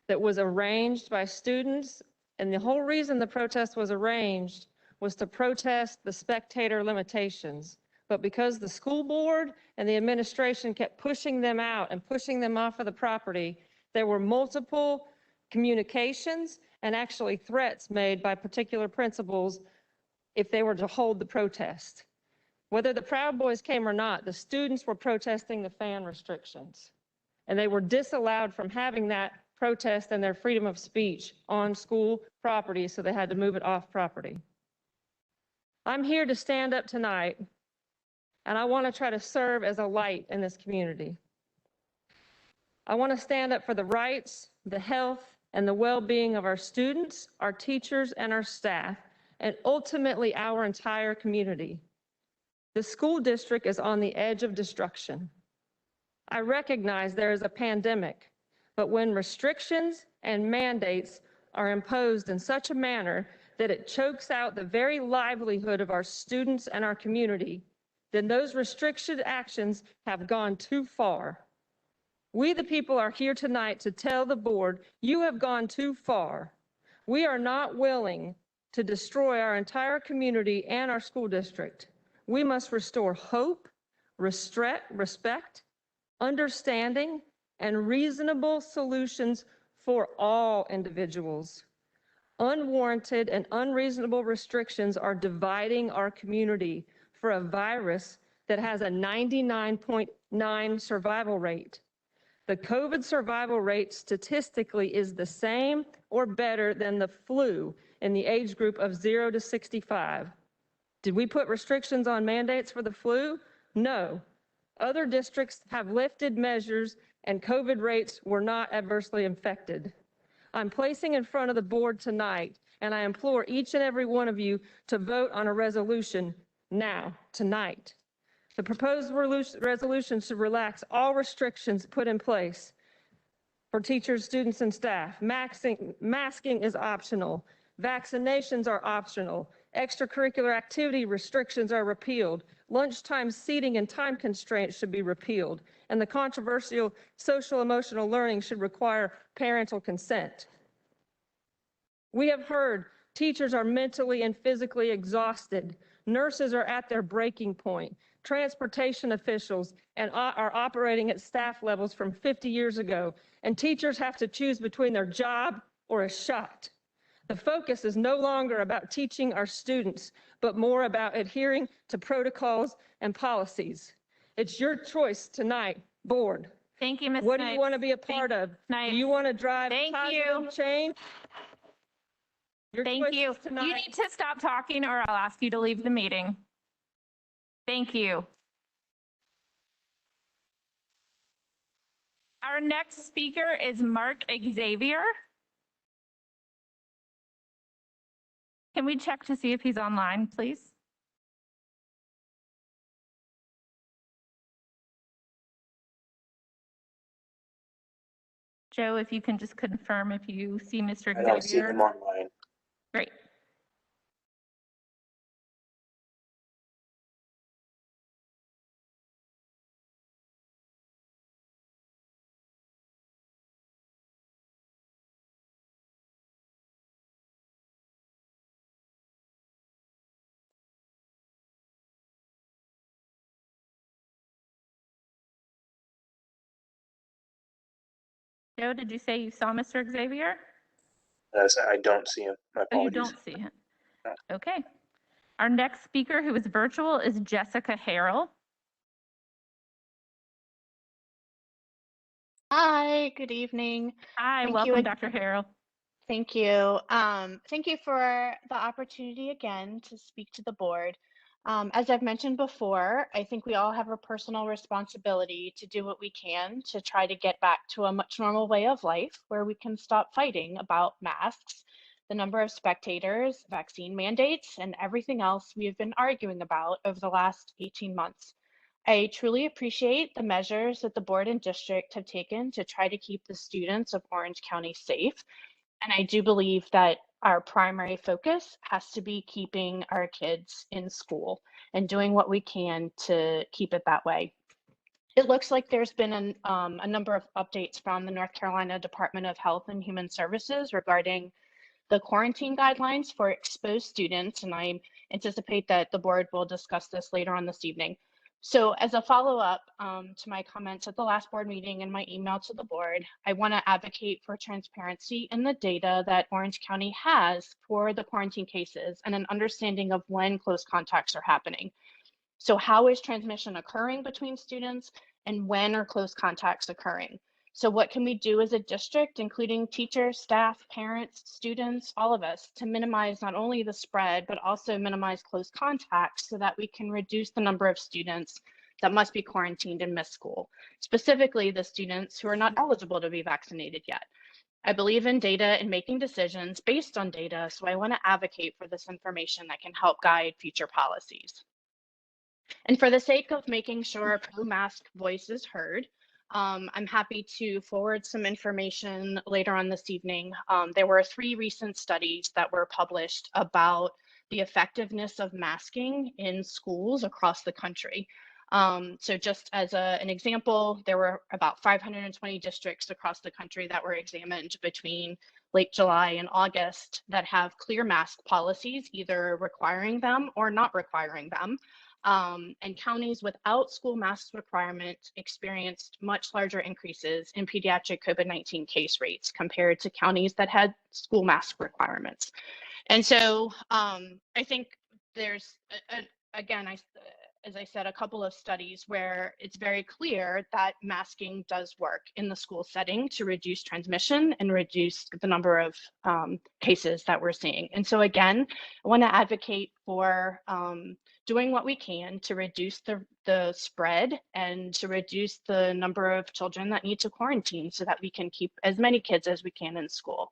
that was arranged by students. And the whole reason the protest was arranged was to protest the spectator limitations. But because the school board and the administration kept pushing them out and pushing them off of the property, there were multiple communications and actually threats made by particular principals if they were to hold the protest. Whether the Proud Boys came or not, the students were protesting the fan restrictions, and they were disallowed from having that protest and their freedom of speech on school property, so they had to move it off property. I'm here to stand up tonight, and I want to try to serve as a light in this community. I want to stand up for the rights, the health, and the well-being of our students, our teachers, and our staff, and ultimately our entire community. The school district is on the edge of destruction. I recognize there is a pandemic, but when restrictions and mandates are imposed in such a manner that it chokes out the very livelihood of our students and our community, then those restriction actions have gone too far. We, the people, are here tonight to tell the board, you have gone too far. We are not willing to destroy our entire community and our school district. We must restore hope, respect, understanding, and reasonable solutions for all individuals. Unwarranted and unreasonable restrictions are dividing our community for a virus that has a 99.9 survival rate. The COVID survival rate statistically is the same or better than the flu in the age group of 0 to 65. Did we put restrictions on mandates for the flu? No. Other districts have lifted measures and COVID rates were not adversely affected. I'm placing in front of the board tonight, and I implore each and every one of you to vote on a resolution now, tonight. The proposed resolution should relax all restrictions put in place for teachers, students, and staff. Masking is optional. Vaccinations are optional. Extracurricular activity restrictions are repealed. Lunchtime seating and time constraints should be repealed. And the controversial social emotional learning should require parental consent. We have heard teachers are mentally and physically exhausted. Nurses are at their breaking point. Transportation officials are operating at staff levels from 50 years ago. And teachers have to choose between their job or a shot. The focus is no longer about teaching our students, but more about adhering to protocols and policies. It's your choice tonight, board. Thank you, Ms. What do you want to be a part of? Do you want to drive positive change? Your Thank you. choice tonight. You need to stop talking or I'll ask you to leave the meeting. Thank you. Our next speaker is Mark Xavier. Can we check to see if he's online, please? Joe, if you can just confirm if you see Mr. Xavier. I don't see him online. Great. Joe, did you say you saw Mr. Xavier? I don't see him. My Oh, you apologies. don't see him? No. Okay. Our next speaker, who is virtual, is Jessica Harrell. Hi, good evening. Hi, Thank welcome, you. Dr. Harrell. Thank you. Thank you for the opportunity again to speak to the board. As I've mentioned before, I think we all have a personal responsibility to do what we can to try to get back to a much normal way of life where we can stop fighting about masks, the number of spectators, vaccine mandates, and everything else we have been arguing about over the last 18 months. I truly appreciate the measures that the board and district have taken to try to keep the students of Orange County safe. And I do believe that our primary focus has to be keeping our kids in school and doing what we can to keep it that way. It looks like there's been a number of updates from the North Carolina Department of Health and Human Services regarding the quarantine guidelines for exposed students, and I anticipate that the board will discuss this later on this evening. So as a follow-up to my comments at the last board meeting and my email to the board, I want to advocate for transparency in the data that Orange County has for the quarantine cases and an understanding of when close contacts are happening. So how is transmission occurring between students and when are close contacts occurring? So what can we do as a district, including teachers, staff, parents, students, all of us, to minimize not only the spread, but also minimize close contacts so that we can reduce the number of students that must be quarantined and miss school, specifically the students who are not eligible to be vaccinated yet. I believe in data and making decisions based on data, so I want to advocate for this information that can help guide future policies. And for the sake of making sure pro-mask voice is heard, I'm happy to forward some information later on this evening. There were 3 recent studies that were published about the effectiveness of masking in schools across the country. So just as an example, there were about 520 districts across the country that were examined between late July and August that have clear mask policies, either requiring them or not requiring them. And counties without school mask requirement experienced much larger increases in pediatric COVID-19 case rates compared to counties that had school mask requirements. And so I think there's, again, as I said, a couple of studies where it's very clear that masking does work in the school setting to reduce transmission and reduce the number of cases that we're seeing. And so again, I want to advocate for doing what we can to reduce the spread and to reduce the number of children that need to quarantine so that we can keep as many kids as we can in school.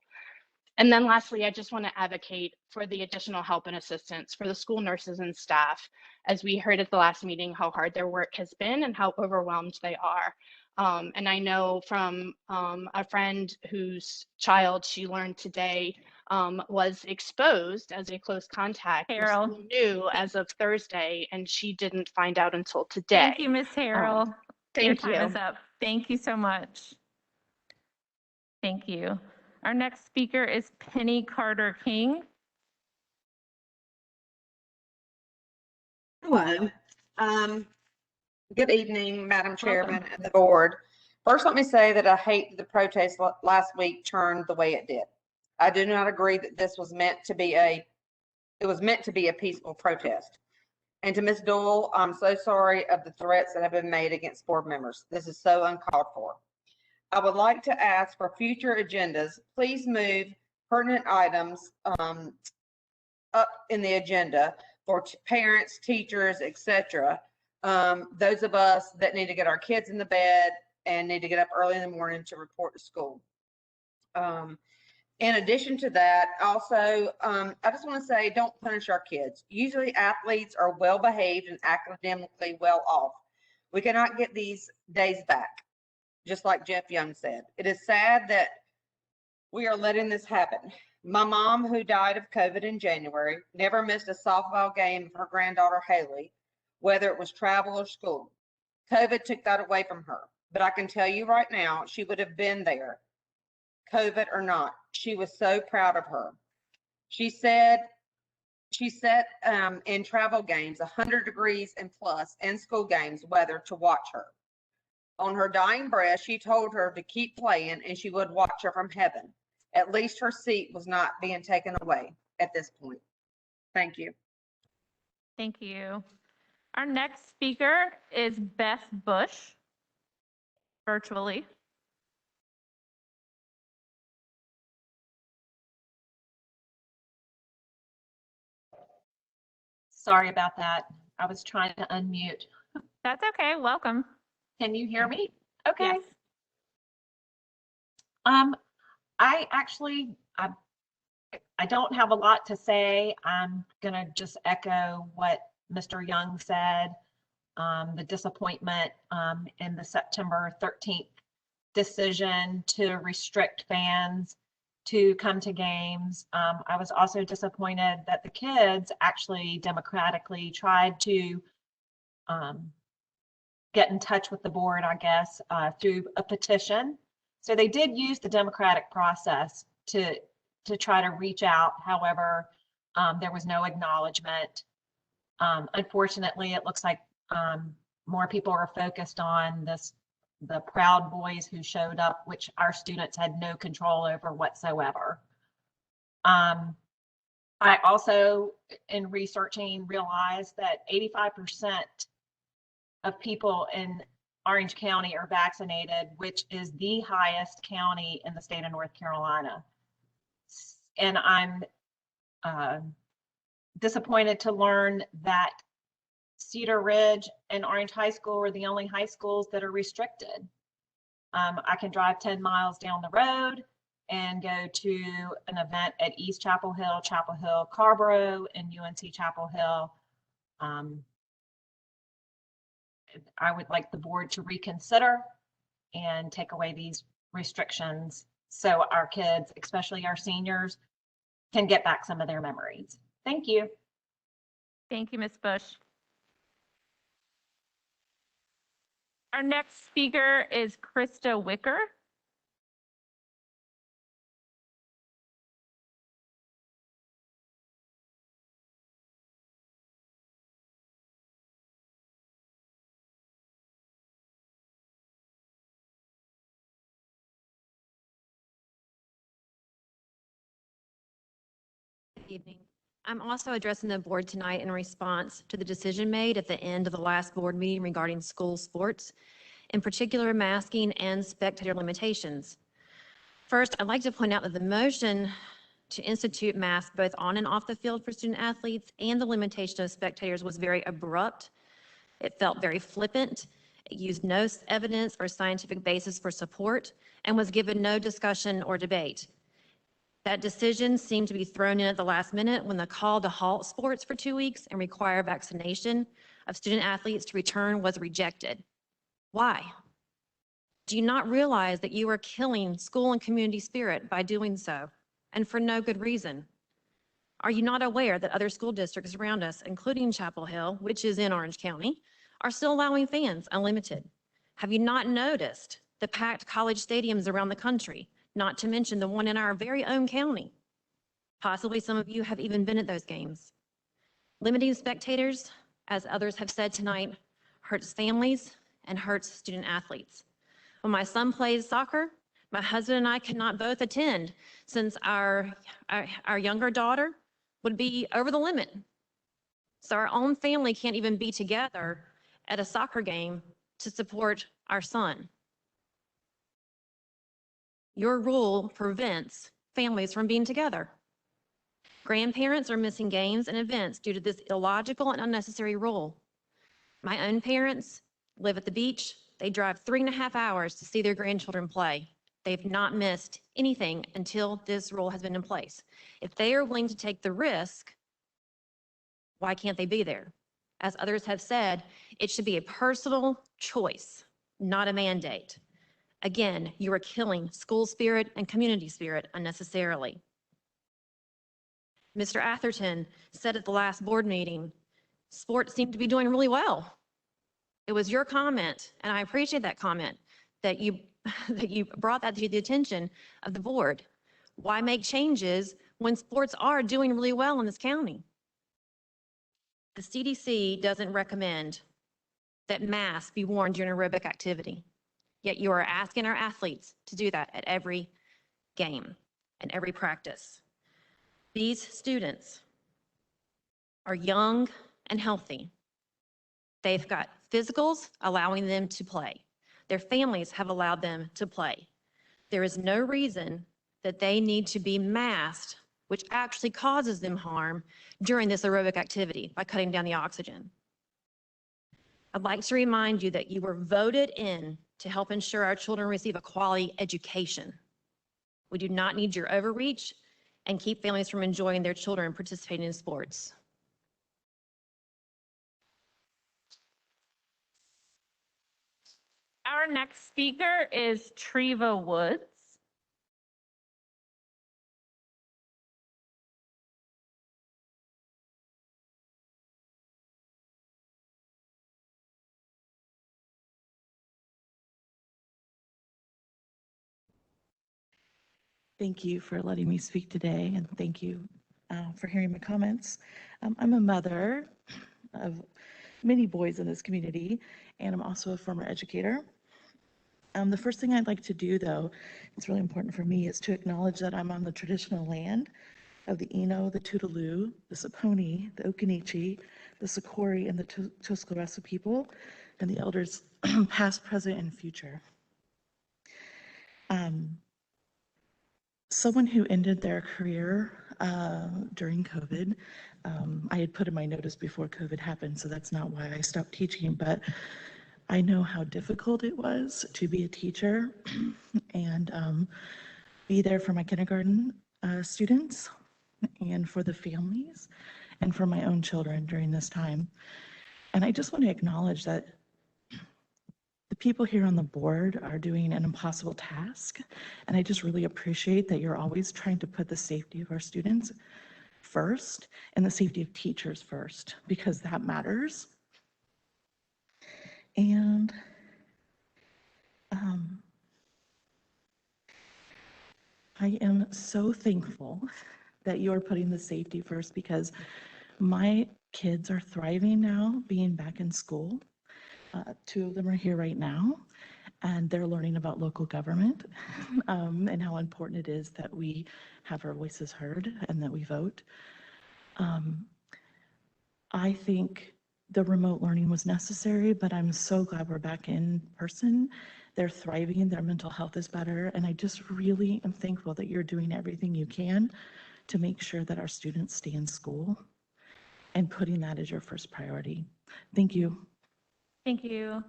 And then lastly, I just want to advocate for the additional help and assistance for the school nurses and staff, as we heard at the last meeting how hard their work has been and how overwhelmed they are. And I know from a friend whose child she learned today was exposed as a close contact. The school knew as of Thursday, and she didn't find out until today. Thank you, Ms. Harrell. Your Thank time you. is up. Thank you so much. Thank you. Our next speaker is Penny Carter King. Hello. Good evening, Madam Chairman and the board. First, let me say that I hate the protest last week turned the way it did. I do not agree that this was meant to be it was meant to be a peaceful protest. And to Ms. Doyle, I'm so sorry of the threats that have been made against board members. This is so uncalled for. I would like to ask for future agendas, please move pertinent items up in the agenda for parents, teachers, etc. Those of us that need to get our kids in the bed and need to get up early in the morning to report to school. In addition to that, also, I just want to say, don't punish our kids. Usually athletes are well behaved and academically well off. We cannot get these days back, just like Jeff Young said. It is sad that we are letting this happen. My mom, who died of COVID in January, never missed a softball game of her granddaughter Haley, whether it was travel or school. COVID took that away from her, but I can tell you right now, she would have been there, COVID or not. She was so proud of her. She said she sat in travel games 100 degrees and plus and school games weather to watch her. On her dying breath, she told her to keep playing and she would watch her from heaven. At least her seat was not being taken away at this point. Thank you. Thank you. Our next speaker is Beth Bush, virtually. Sorry about that. I was trying to unmute. That's okay. Welcome. Can you hear me? Okay. Yes. I don't have a lot to say. I'm gonna just echo what Mr. Young said. The disappointment in the September 13th decision to restrict fans to come to games. I was also disappointed that the kids actually democratically tried to get in touch with the board, I guess, through a petition. So they did use the democratic process to try to reach out. However, there was no acknowledgement. Unfortunately, it looks like more people are focused on the Proud Boys who showed up, which our students had no control over whatsoever. I also, in researching, realized that 85% of people in Orange County are vaccinated, which is the highest county in the state of North Carolina. And I'm disappointed to learn that Cedar Ridge and Orange High School are the only high schools that are restricted. I can drive 10 miles down the road and go to an event at East Chapel Hill, Carborough, and UNC Chapel Hill. I would like the board to reconsider and take away these restrictions so our kids, especially our seniors, can get back some of their memories. Thank you. Thank you, Ms. Bush. Our next speaker is Krista Wicker. Good evening. I'm also addressing the board tonight in response to the decision made at the end of the last board meeting regarding school sports, in particular masking and spectator limitations. First, I'd like to point out that the motion to institute masks both on and off the field for student athletes and the limitation of spectators was very abrupt. It felt very flippant. It used no evidence or scientific basis for support and was given no discussion or debate. That decision seemed to be thrown in at the last minute when the call to halt sports for 2 weeks and require vaccination of student athletes to return was rejected. Why? Do you not realize that you are killing school and community spirit by doing so, and for no good reason? Are you not aware that other school districts around us, including Chapel Hill, which is in Orange County, are still allowing fans unlimited? Have you not noticed the packed college stadiums around the country? Not to mention the one in our very own county. Possibly some of you have even been at those games. Limiting spectators, as others have said tonight, hurts families and hurts student athletes. When my son plays soccer, my husband and I cannot both attend since our younger daughter would be over the limit. So our own family can't even be together at a soccer game to support our son. Your rule prevents families from being together. Grandparents are missing games and events due to this illogical and unnecessary rule. My own parents live at the beach. They drive 3.5 hours to see their grandchildren play. They've not missed anything until this rule has been in place. If they are willing to take the risk, why can't they be there? As others have said, it should be a personal choice, not a mandate. Again, you are killing school spirit and community spirit unnecessarily. Mr. Atherton said at the last board meeting, sports seem to be doing really well. It was your comment, and I appreciate that comment, that you brought that to the attention of the board. Why make changes when sports are doing really well in this county? The CDC doesn't recommend that masks be worn during aerobic activity, yet you are asking our athletes to do that at every game and every practice. These students are young and healthy. They've got physicals allowing them to play. Their families have allowed them to play. There is no reason that they need to be masked, which actually causes them harm during this aerobic activity by cutting down the oxygen. I'd like to remind you that you were voted in to help ensure our children receive a quality education. We do not need your overreach and keep families from enjoying their children participating in sports. Our next speaker is Treva Woods. Thank you for letting me speak today, and thank you for hearing my comments. I'm a mother of many boys in this community, and I'm also a former educator. The first thing I'd like to do, though, it's really important for me, is to acknowledge that I'm on the traditional land of the Eno, the Tutaloo, the Saponi, the Okinichi, the Sikori, and the Tuscarora people, and the elders past, present, and future. Someone who ended their career during COVID, I had put in my notice before COVID happened, so that's not why I stopped teaching, but I know how difficult it was to be a teacher and be there for my kindergarten students and for the families and for my own children during this time. And I just want to acknowledge that the people here on the board are doing an impossible task, and I just really appreciate that you're always trying to put the safety of our students first and the safety of teachers first, because that matters. And I am so thankful that you are putting the safety first, because my kids are thriving now being back in school. 2 of them are here right now, and they're learning about local government and how important it is that we have our voices heard and that we vote. I think the remote learning was necessary, but I'm so glad we're back in person. They're thriving, their mental health is better, and I just really am thankful that you're doing everything you can to make sure that our students stay in school and putting that as your first priority. Thank you. Thank you.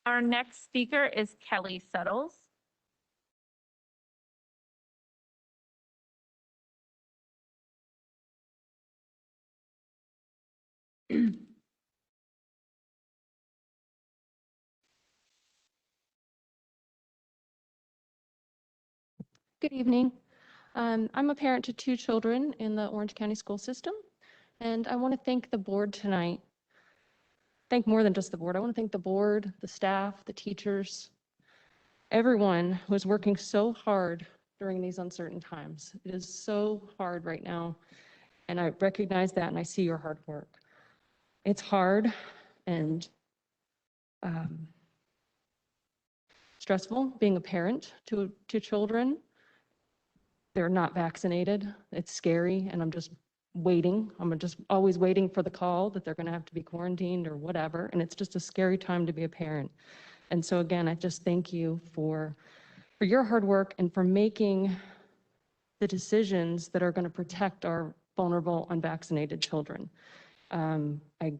Our next speaker is Kelly Settles. Good evening. I'm a parent to 2 children in the Orange County school system, and I want to thank the board tonight. Thank more than just the board. I want to thank the board, the staff, the teachers, everyone who is working so hard during these uncertain times. It is so hard right now, and I recognize that, and I see your hard work. It's hard and stressful being a parent to children. They're not vaccinated. It's scary, and I'm just waiting. I'm just always waiting for the call that they're going to have to be quarantined or whatever, and it's just a scary time to be a parent. And so again, I just thank you for your hard work and for making the decisions that are going to protect our vulnerable, unvaccinated children. I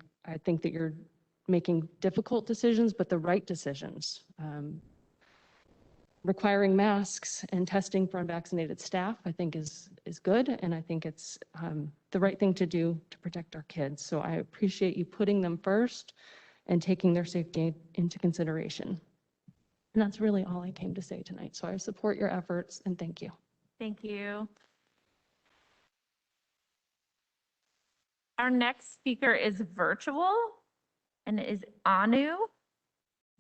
think that you're making difficult decisions, but the right decisions. Requiring masks and testing for unvaccinated staff, I think is good, and I think it's the right thing to do to protect our kids. So I appreciate you putting them first and taking their safety into consideration. And that's really all I came to say tonight. So I support your efforts and thank you. Thank you. Our next speaker is virtual and it is Anu.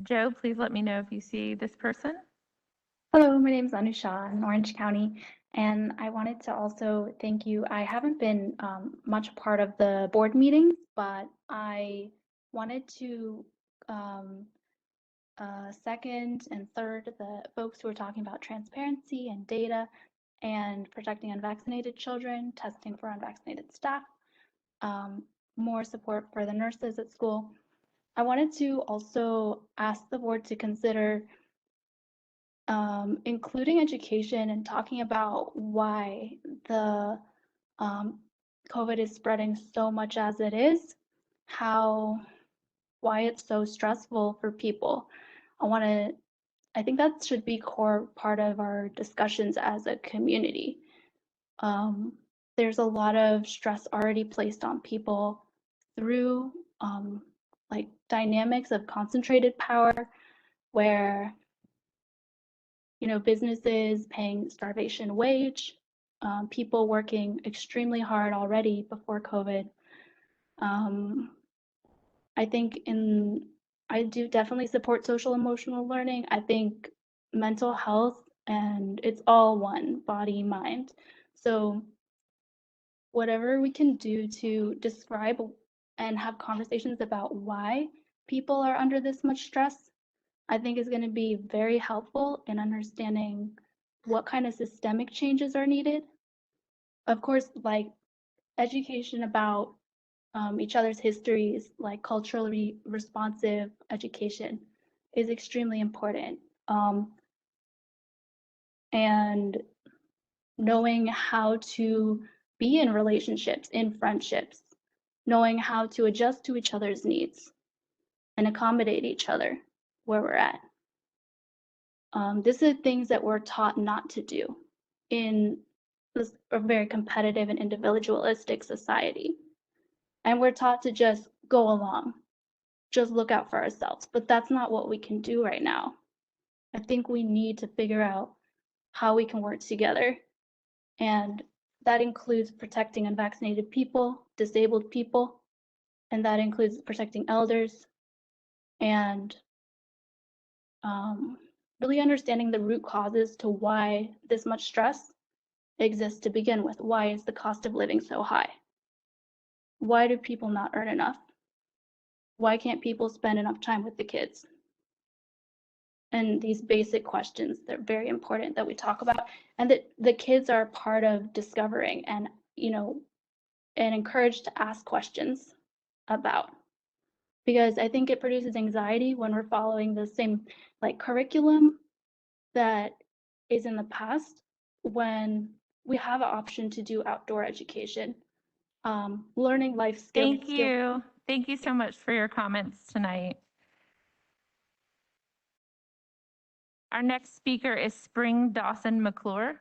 Joe, please let me know if you see this person. Hello, my name is Anusha in Orange County, and I wanted to also thank you. I haven't been much part of the board meetings, but I wanted to second and third the folks who are talking about transparency and data and protecting unvaccinated children, testing for unvaccinated staff, more support for the nurses at school. I wanted to also ask the board to consider including education and talking about why the COVID is spreading so much as it is, why it's so stressful for people. I think that should be core part of our discussions as a community. There's a lot of stress already placed on people through like dynamics of concentrated power where businesses paying starvation wage, people working extremely hard already before COVID. I do definitely support social emotional learning. I think mental health and it's all one, body, mind. So whatever we can do to describe and have conversations about why people are under this much stress, I think is going to be very helpful in understanding what kind of systemic changes are needed. Of course, like education about each other's histories, like culturally responsive education is extremely important. And knowing how to be in relationships, in friendships, knowing how to adjust to each other's needs and accommodate each other where we're at. This is things that we're taught not to do in a very competitive and individualistic society. And we're taught to just go along, just look out for ourselves. But that's not what we can do right now. I think we need to figure out how we can work together. And that includes protecting unvaccinated people, disabled people, and that includes protecting elders and really understanding the root causes to why this much stress exists to begin with. Why is the cost of living so high? Why do people not earn enough? Why can't people spend enough time with the kids? And these basic questions, they're very important that we talk about, and that the kids are part of discovering and, and encouraged to ask questions about. Because I think it produces anxiety when we're following the same curriculum that is in the past when we have an option to do outdoor education, learning life skills. Thank you. Thank you so much for your comments tonight. Our next speaker is Spring Dawson Mcclure.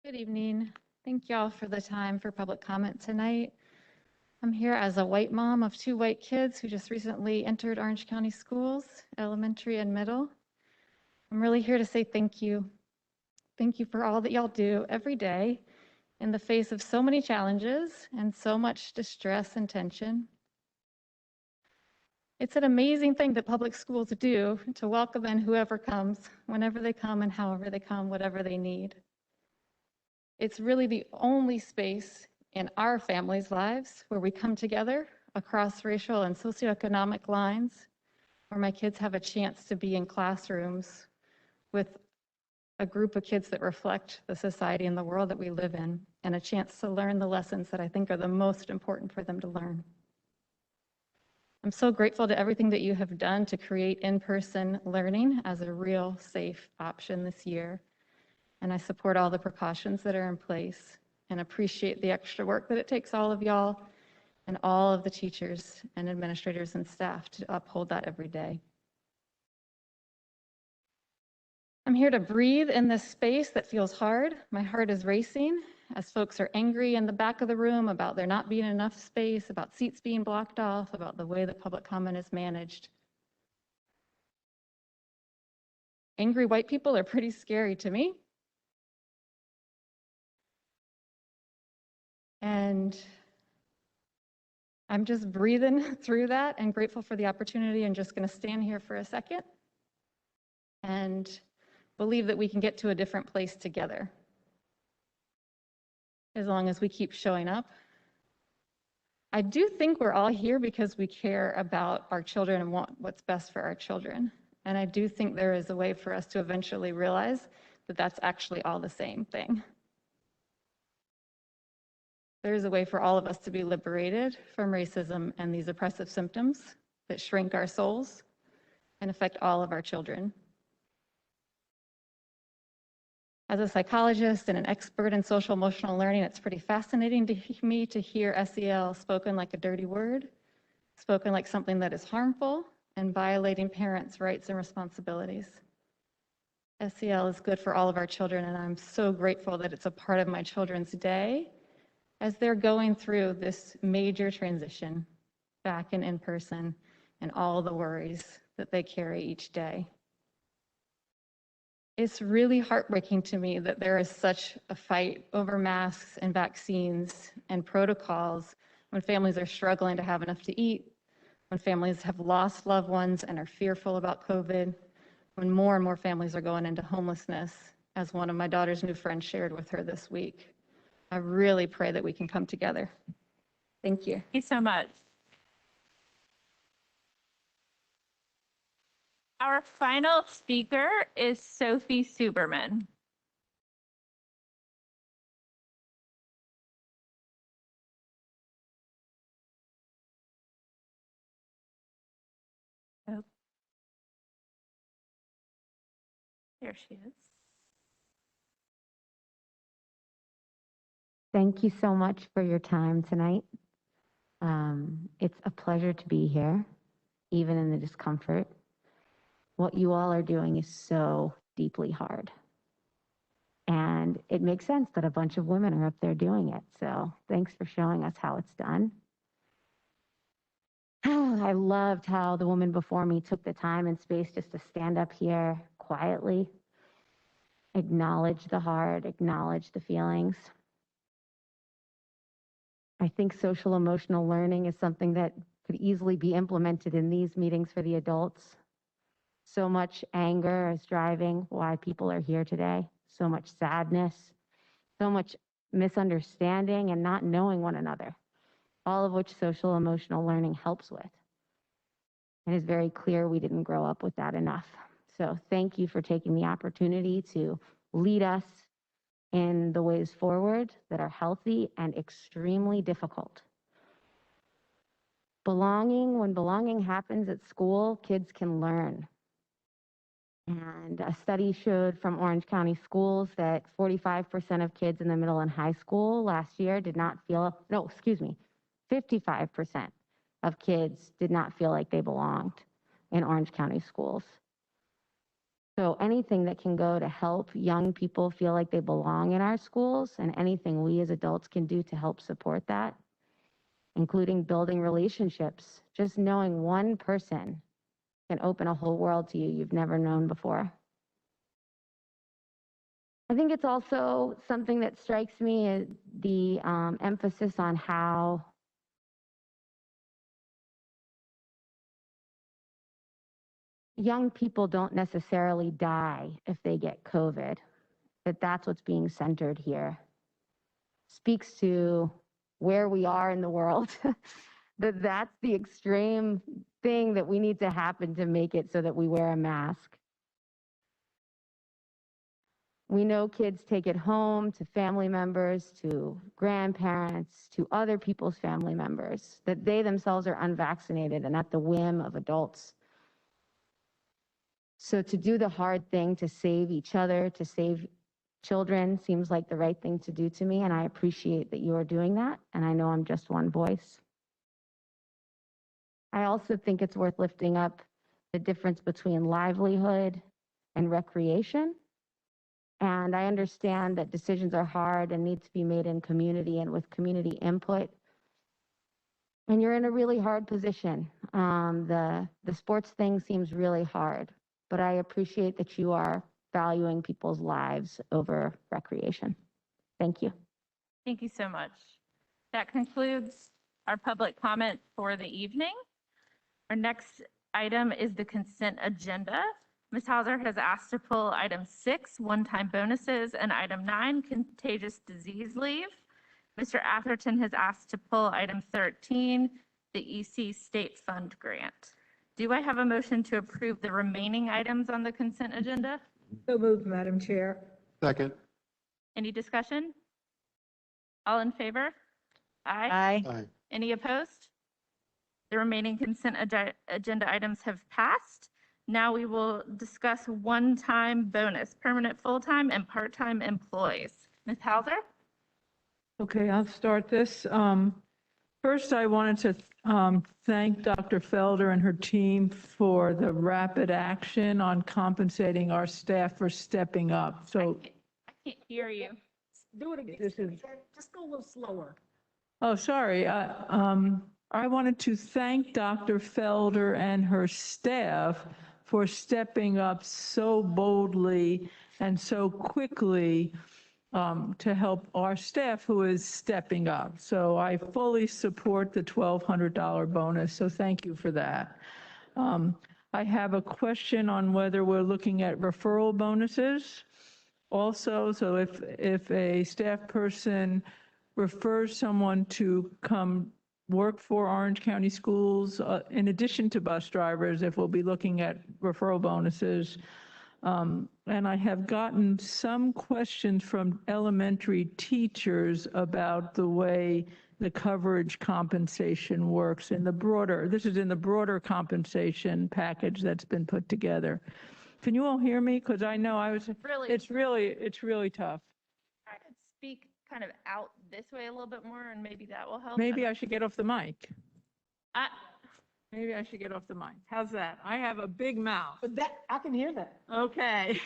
Good evening. Thank you all for the time for public comment tonight. I'm here as a white mom of 2 white kids who just recently entered Orange County schools, elementary and middle. I'm really here to say thank you. Thank you for all that y'all do every day in the face of so many challenges and so much distress and tension. It's an amazing thing that public schools do to welcome in whoever comes, whenever they come and however they come, whatever they need. It's really the only space in our families' lives where we come together across racial and socioeconomic lines, where my kids have a chance to be in classrooms with a group of kids that reflect the society and the world that we live in, and a chance to learn the lessons that I think are the most important for them to learn. I'm so grateful to everything that you have done to create in-person learning as a real safe option this year. And I support all the precautions that are in place and appreciate the extra work that it takes all of y'all and all of the teachers and administrators and staff to uphold that every day. I'm here to breathe in this space that feels hard. My heart is racing as folks are angry in the back of the room about there not being enough space, about seats being blocked off, about the way that public comment is managed. Angry white people are pretty scary to me. And I'm just breathing through that and grateful for the opportunity. I'm just going to stand here for a second and believe that we can get to a different place together as long as we keep showing up. I do think we're all here because we care about our children and want what's best for our children. And I do think there is a way for us to eventually realize that that's actually all the same thing. There is a way for all of us to be liberated from racism and these oppressive symptoms that shrink our souls and affect all of our children. As a psychologist and an expert in social emotional learning, it's pretty fascinating to me to hear SEL spoken like a dirty word, spoken like something that is harmful and violating parents' rights and responsibilities. SEL is good for all of our children, and I'm so grateful that it's a part of my children's day as they're going through this major transition back in person and all the worries that they carry each day. It's really heartbreaking to me that there is such a fight over masks and vaccines and protocols when families are struggling to have enough to eat, when families have lost loved ones and are fearful about COVID, when more and more families are going into homelessness, as one of my daughter's new friends shared with her this week. I really pray that we can come together. Thank you. Thank you so much. Our final speaker is Sophie Suberman. Oh. There she is. Thank you so much for your time tonight. It's a pleasure to be here, even in the discomfort. What you all are doing is so deeply hard. And it makes sense that a bunch of women are up there doing it. So thanks for showing us how it's done. I loved how the woman before me took the time and space just to stand up here quietly, acknowledge the hard, acknowledge the feelings. I think social emotional learning is something that could easily be implemented in these meetings for the adults. So much anger is driving why people are here today. So much sadness, so much misunderstanding and not knowing one another, all of which social emotional learning helps with. And it's very clear we didn't grow up with that enough. So thank you for taking the opportunity to lead us in the ways forward that are healthy and extremely difficult. Belonging, when belonging happens at school, kids can learn. And a study showed from Orange County schools that 45% of kids in the middle and high school last year did not feel, 55% of kids did not feel like they belonged in Orange County schools. So anything that can go to help young people feel like they belong in our schools, and anything we as adults can do to help support that, including building relationships, just knowing one person can open a whole world to you you've never known before. I think it's also something that strikes me is the emphasis on how young people don't necessarily die if they get COVID, that's what's being centered here. Speaks to where we are in the world, that's the extreme thing that we need to happen to make it so that we wear a mask. We know kids take it home to family members, to grandparents, to other people's family members, that they themselves are unvaccinated and at the whim of adults. So to do the hard thing to save each other, to save children, seems like the right thing to do to me, and I appreciate that you are doing that, and I know I'm just one voice. I also think it's worth lifting up the difference between livelihood and recreation. And I understand that decisions are hard and need to be made in community and with community input. And you're in a really hard position. The sports thing seems really hard, but I appreciate that you are valuing people's lives over recreation. Thank you. Thank you so much. That concludes our public comment for the evening. Our next item is the consent agenda. Ms. Hauser has asked to pull item 6, one-time bonuses, and item 9, contagious disease leave. Mr. Atherton has asked to pull item 13, the EC State Fund grant. Do I have a motion to approve the remaining items on the consent agenda? So moved, Madam Chair. Second. Any discussion? All in favor? Aye. Aye. Any opposed? The remaining consent agenda items have passed. Now we will discuss one-time bonus, permanent full-time and part-time employees. Ms. Hauser? Okay, I'll start this. First, I wanted to thank Dr. Felder and her team for the rapid action on compensating our staff for stepping up. So, I can't hear you. do it again. This is, just go a little slower. Oh, sorry. I wanted to thank Dr. Felder and her staff for stepping up so boldly and so quickly to help our staff who is stepping up. So I fully support the $1,200 bonus, so thank you for that. I have a question on whether we're looking at referral bonuses also. So if a staff person refers someone to come work for Orange County Schools, in addition to bus drivers, if we'll be looking at referral bonuses. And I have gotten some questions from elementary teachers about the way the coverage compensation works in the broader, this is in the broader compensation package that's been put together. Can you all hear me? Because I know it's really tough. I could speak kind of out this way a little bit more, and maybe that will help. Maybe I should get off the mic. Maybe I should get off the mic. How's that? I have a big mouth. But that, I can hear that. Okay.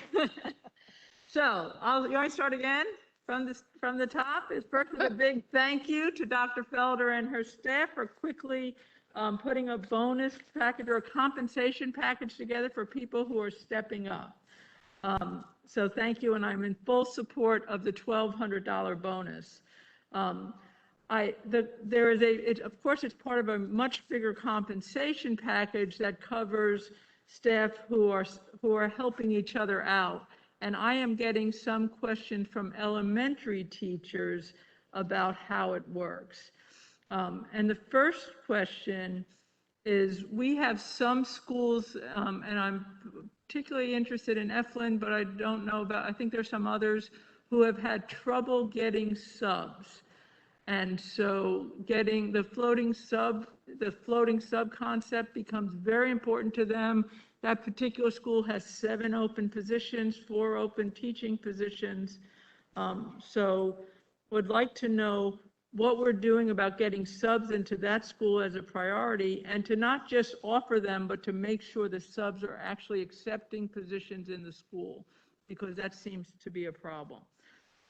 So you want to start again from the top? First with a big thank you to Dr. Felder and her staff for quickly putting a bonus package or a compensation package together for people who are stepping up. So thank you, and I'm in full support of the $1,200 bonus. There is of course, it's part of a much bigger compensation package that covers staff who are helping each other out. And I am getting some questions from elementary teachers about how it works. And the first question is, we have some schools, and I'm particularly interested in Eflin, but I don't know about, I think there's some others who have had trouble getting subs. And so getting the floating sub concept becomes very important to them. That particular school has 7 open positions, 4 open teaching positions. So would like to know what we're doing about getting subs into that school as a priority, and to not just offer them, but to make sure the subs are actually accepting positions in the school, because that seems to be a problem.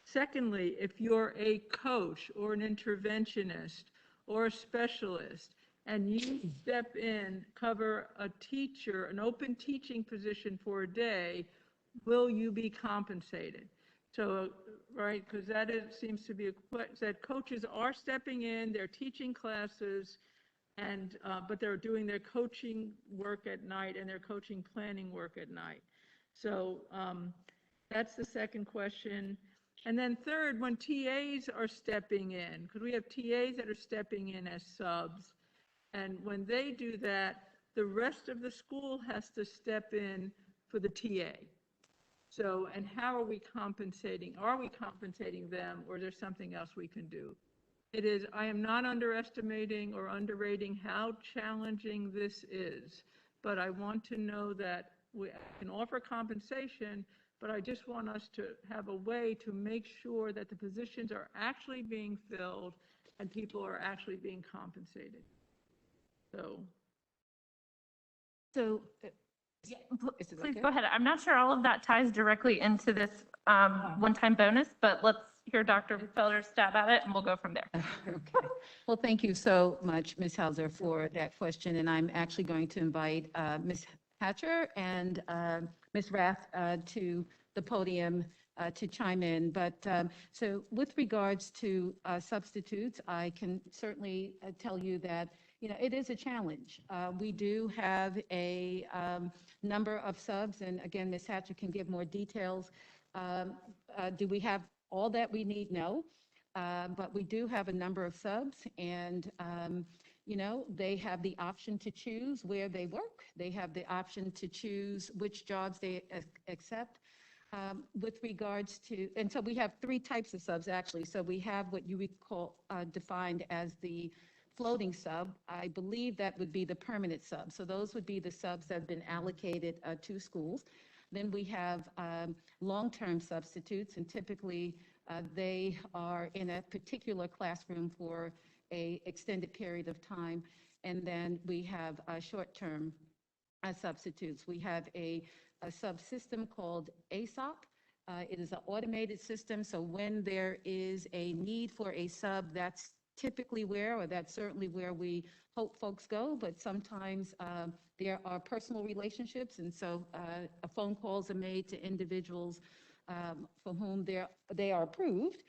Secondly, if you're a coach or an interventionist or a specialist, and you step in, cover a teacher, an open teaching position for a day, will you be compensated? So, right, because seems to be that coaches are stepping in, they're teaching classes, and but they're doing their coaching work at night and their coaching planning work at night. So that's the second question. And then third, when TAs are stepping in, because we have TAs that are stepping in as subs, and when they do that, the rest of the school has to step in for the TA. So, and how are we compensating? Are we compensating them, or is there something else we can do? I am not underestimating or underrating how challenging this is, but I want to know that we can offer compensation, but I just want us to have a way to make sure that the positions are actually being filled and people are actually being compensated. So. Yeah, please go ahead. I'm not sure all of that ties directly into this one-time bonus, but let's hear Dr. Felder's stab at it and we'll go from there. Okay. Well, thank you so much, Ms. Hauser, for that question. And I'm actually going to invite Ms. Hatcher and Ms. Rath to the podium to chime in. But so with regards to substitutes, I can certainly tell you that it is a challenge. We do have a number of subs, and again, Ms. Hatcher can give more details. Do we have all that we need? No. But we do have a number of subs, and they have the option to choose where they work. They have the option to choose which jobs they accept. With regards to, and so we have three types of subs actually. So we have what you would call defined as the floating sub. I believe that would be the permanent sub. So those would be the subs that have been allocated to schools. Then we have long-term substitutes, and typically they are in a particular classroom for an extended period of time. And then we have short-term substitutes. We have a subsystem called ASOP. It is an automated system, so when there is a need for a sub, that's typically that's certainly where we hope folks go, but sometimes there are personal relationships, and so phone calls are made to individuals for whom they are approved,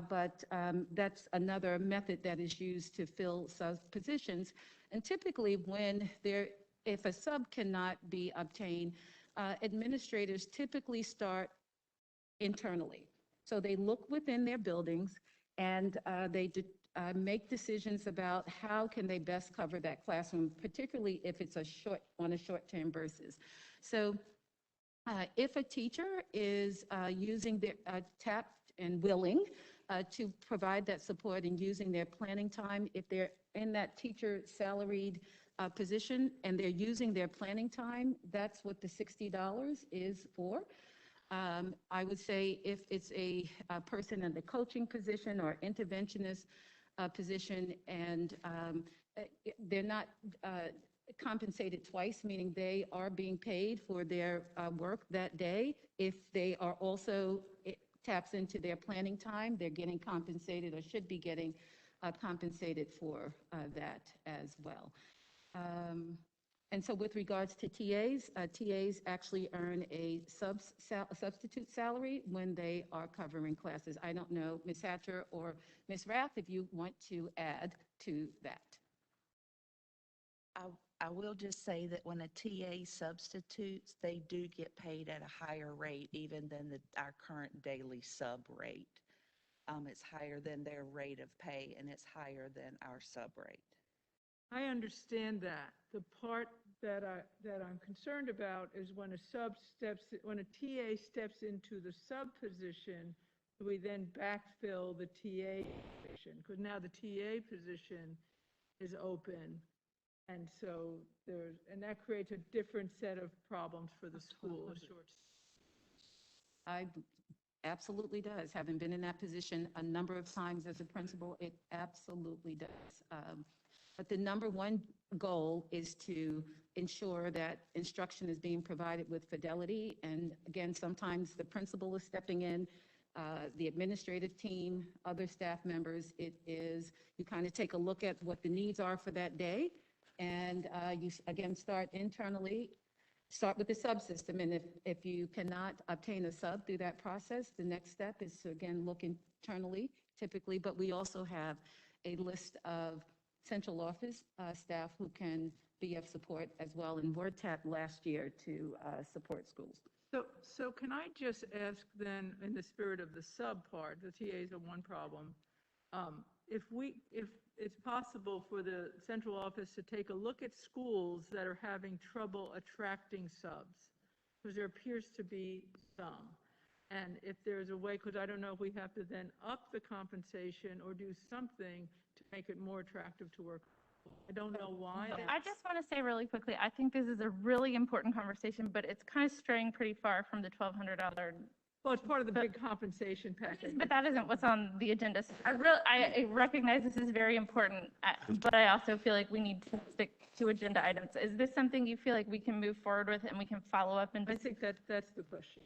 but that's another method that is used to fill sub positions. And typically if a sub cannot be obtained, administrators typically start internally. So they look within their buildings and they make decisions about how can they best cover that classroom, particularly if it's on a short-term basis. So if a teacher is using their tapped and willing to provide that support and using their planning time, if they're in that teacher salaried position and they're using their planning time, that's what the $60 is for. I would say if it's a person in the coaching position or interventionist position and they're not compensated twice, meaning they are being paid for their work that day. If they are also taps into their planning time, they're getting compensated or should be getting compensated for that as well. And so with regards to TAs, TAs actually earn a substitute salary when they are covering classes. I don't know, Ms. Hatcher or Ms. Rath, if you want to add to that. I will just say that when a TA substitutes, they do get paid at a higher rate even than our current daily sub rate. It's higher than their rate of pay, and it's higher than our sub rate. I understand that. The part that I'm concerned about is when a TA steps into the sub position, we then backfill the TA position, because now the TA position is open. And so that creates a different set of problems for the school. Absolutely does. Having been in that position a number of times as a principal, it absolutely does. But the number one goal is to ensure that instruction is being provided with fidelity. And again, sometimes the principal is stepping in, the administrative team, other staff members. You kind of take a look at what the needs are for that day. And you, again, start internally, start with the subsystem. And if you cannot obtain a sub through that process, the next step is to, again, look internally, typically. But we also have a list of central office staff who can be of support as well. And we're tapped last year to support schools. So can I just ask then, in the spirit of the sub part, the TAs are one problem. If it's possible for the central office to take a look at schools that are having trouble attracting subs, because there appears to be some. And if there's a way, because I don't know if we have to then up the compensation or do something to make it more attractive to work. I don't know why. I just want to say really quickly, I think this is a really important conversation, but it's kind of straying pretty far from the $1,200. Well, it's part of the big compensation package. But that isn't what's on the agenda. So I recognize this is very important, but I also feel like we need to stick to agenda items. Is this something you feel like we can move forward with and we can follow up? And I think that's the question.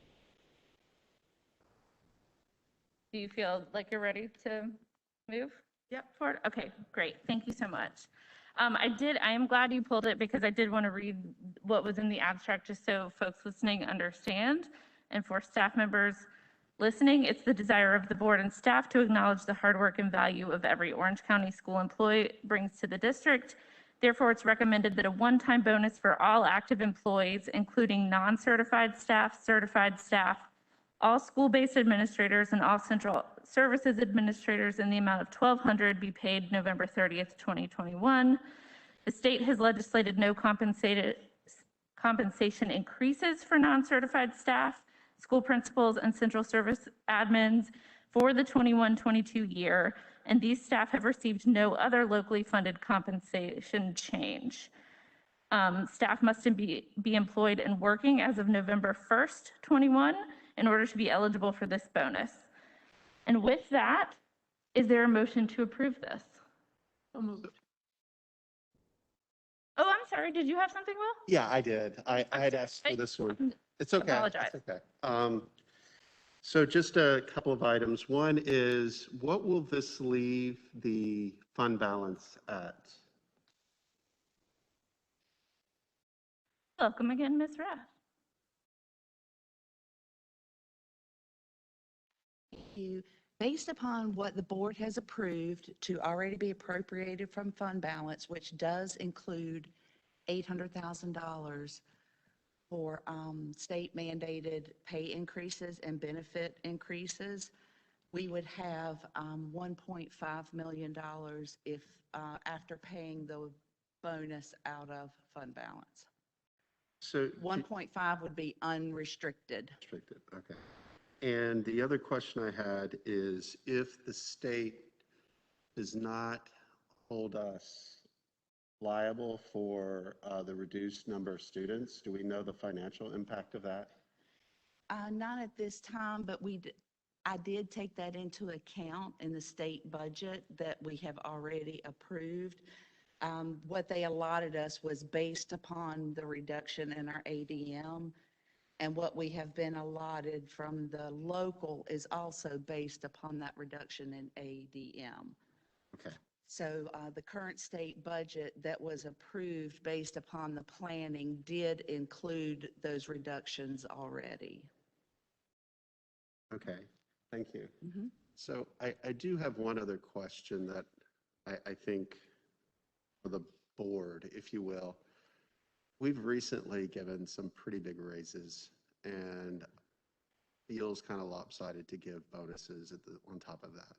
Do you feel like you're ready to move? Yep. Forward? Okay, great. Thank you so much. I am glad you pulled it because I did want to read what was in the abstract just so folks listening understand. And for staff members listening, it's the desire of the board and staff to acknowledge the hard work and value of every Orange County school employee brings to the district. Therefore, it's recommended that a one-time bonus for all active employees, including non-certified staff, certified staff, all school-based administrators, and all central services administrators in the amount of $1,200 be paid November 30th, 2021. The state has legislated no compensation increases for non-certified staff, school principals, and central service admins for the 21-22 year, and these staff have received no other locally funded compensation change. Staff must be employed and working as of November 1st, 21 in order to be eligible for this bonus. And with that, is there a motion to approve this? Oh, I'm sorry. Did you have something, Will? Yeah, I did. I had asked for this one. It's okay. Apologize. It's okay. So just a couple of items. One is, what will this leave the fund balance at? Welcome again, Ms. Rath. Based upon what the board has approved to already be appropriated from fund balance, which does include $800,000 for state mandated pay increases and benefit increases, we would have $1.5 million if after paying the bonus out of fund balance. So 1.5 would be unrestricted. Restricted, okay. And the other question I had is, if the state does not hold us liable for the reduced number of students, do we know the financial impact of that? Not at this time, but I did take that into account in the state budget that we have already approved. What they allotted us was based upon the reduction in our ADM. And what we have been allotted from the local is also based upon that reduction in ADM. Okay. So the current state budget that was approved based upon the planning did include those reductions already. Okay, thank you. Mm-hmm. So I do have one other question that I think for the board, if you will. We've recently given some pretty big raises and feels kind of lopsided to give bonuses on top of that.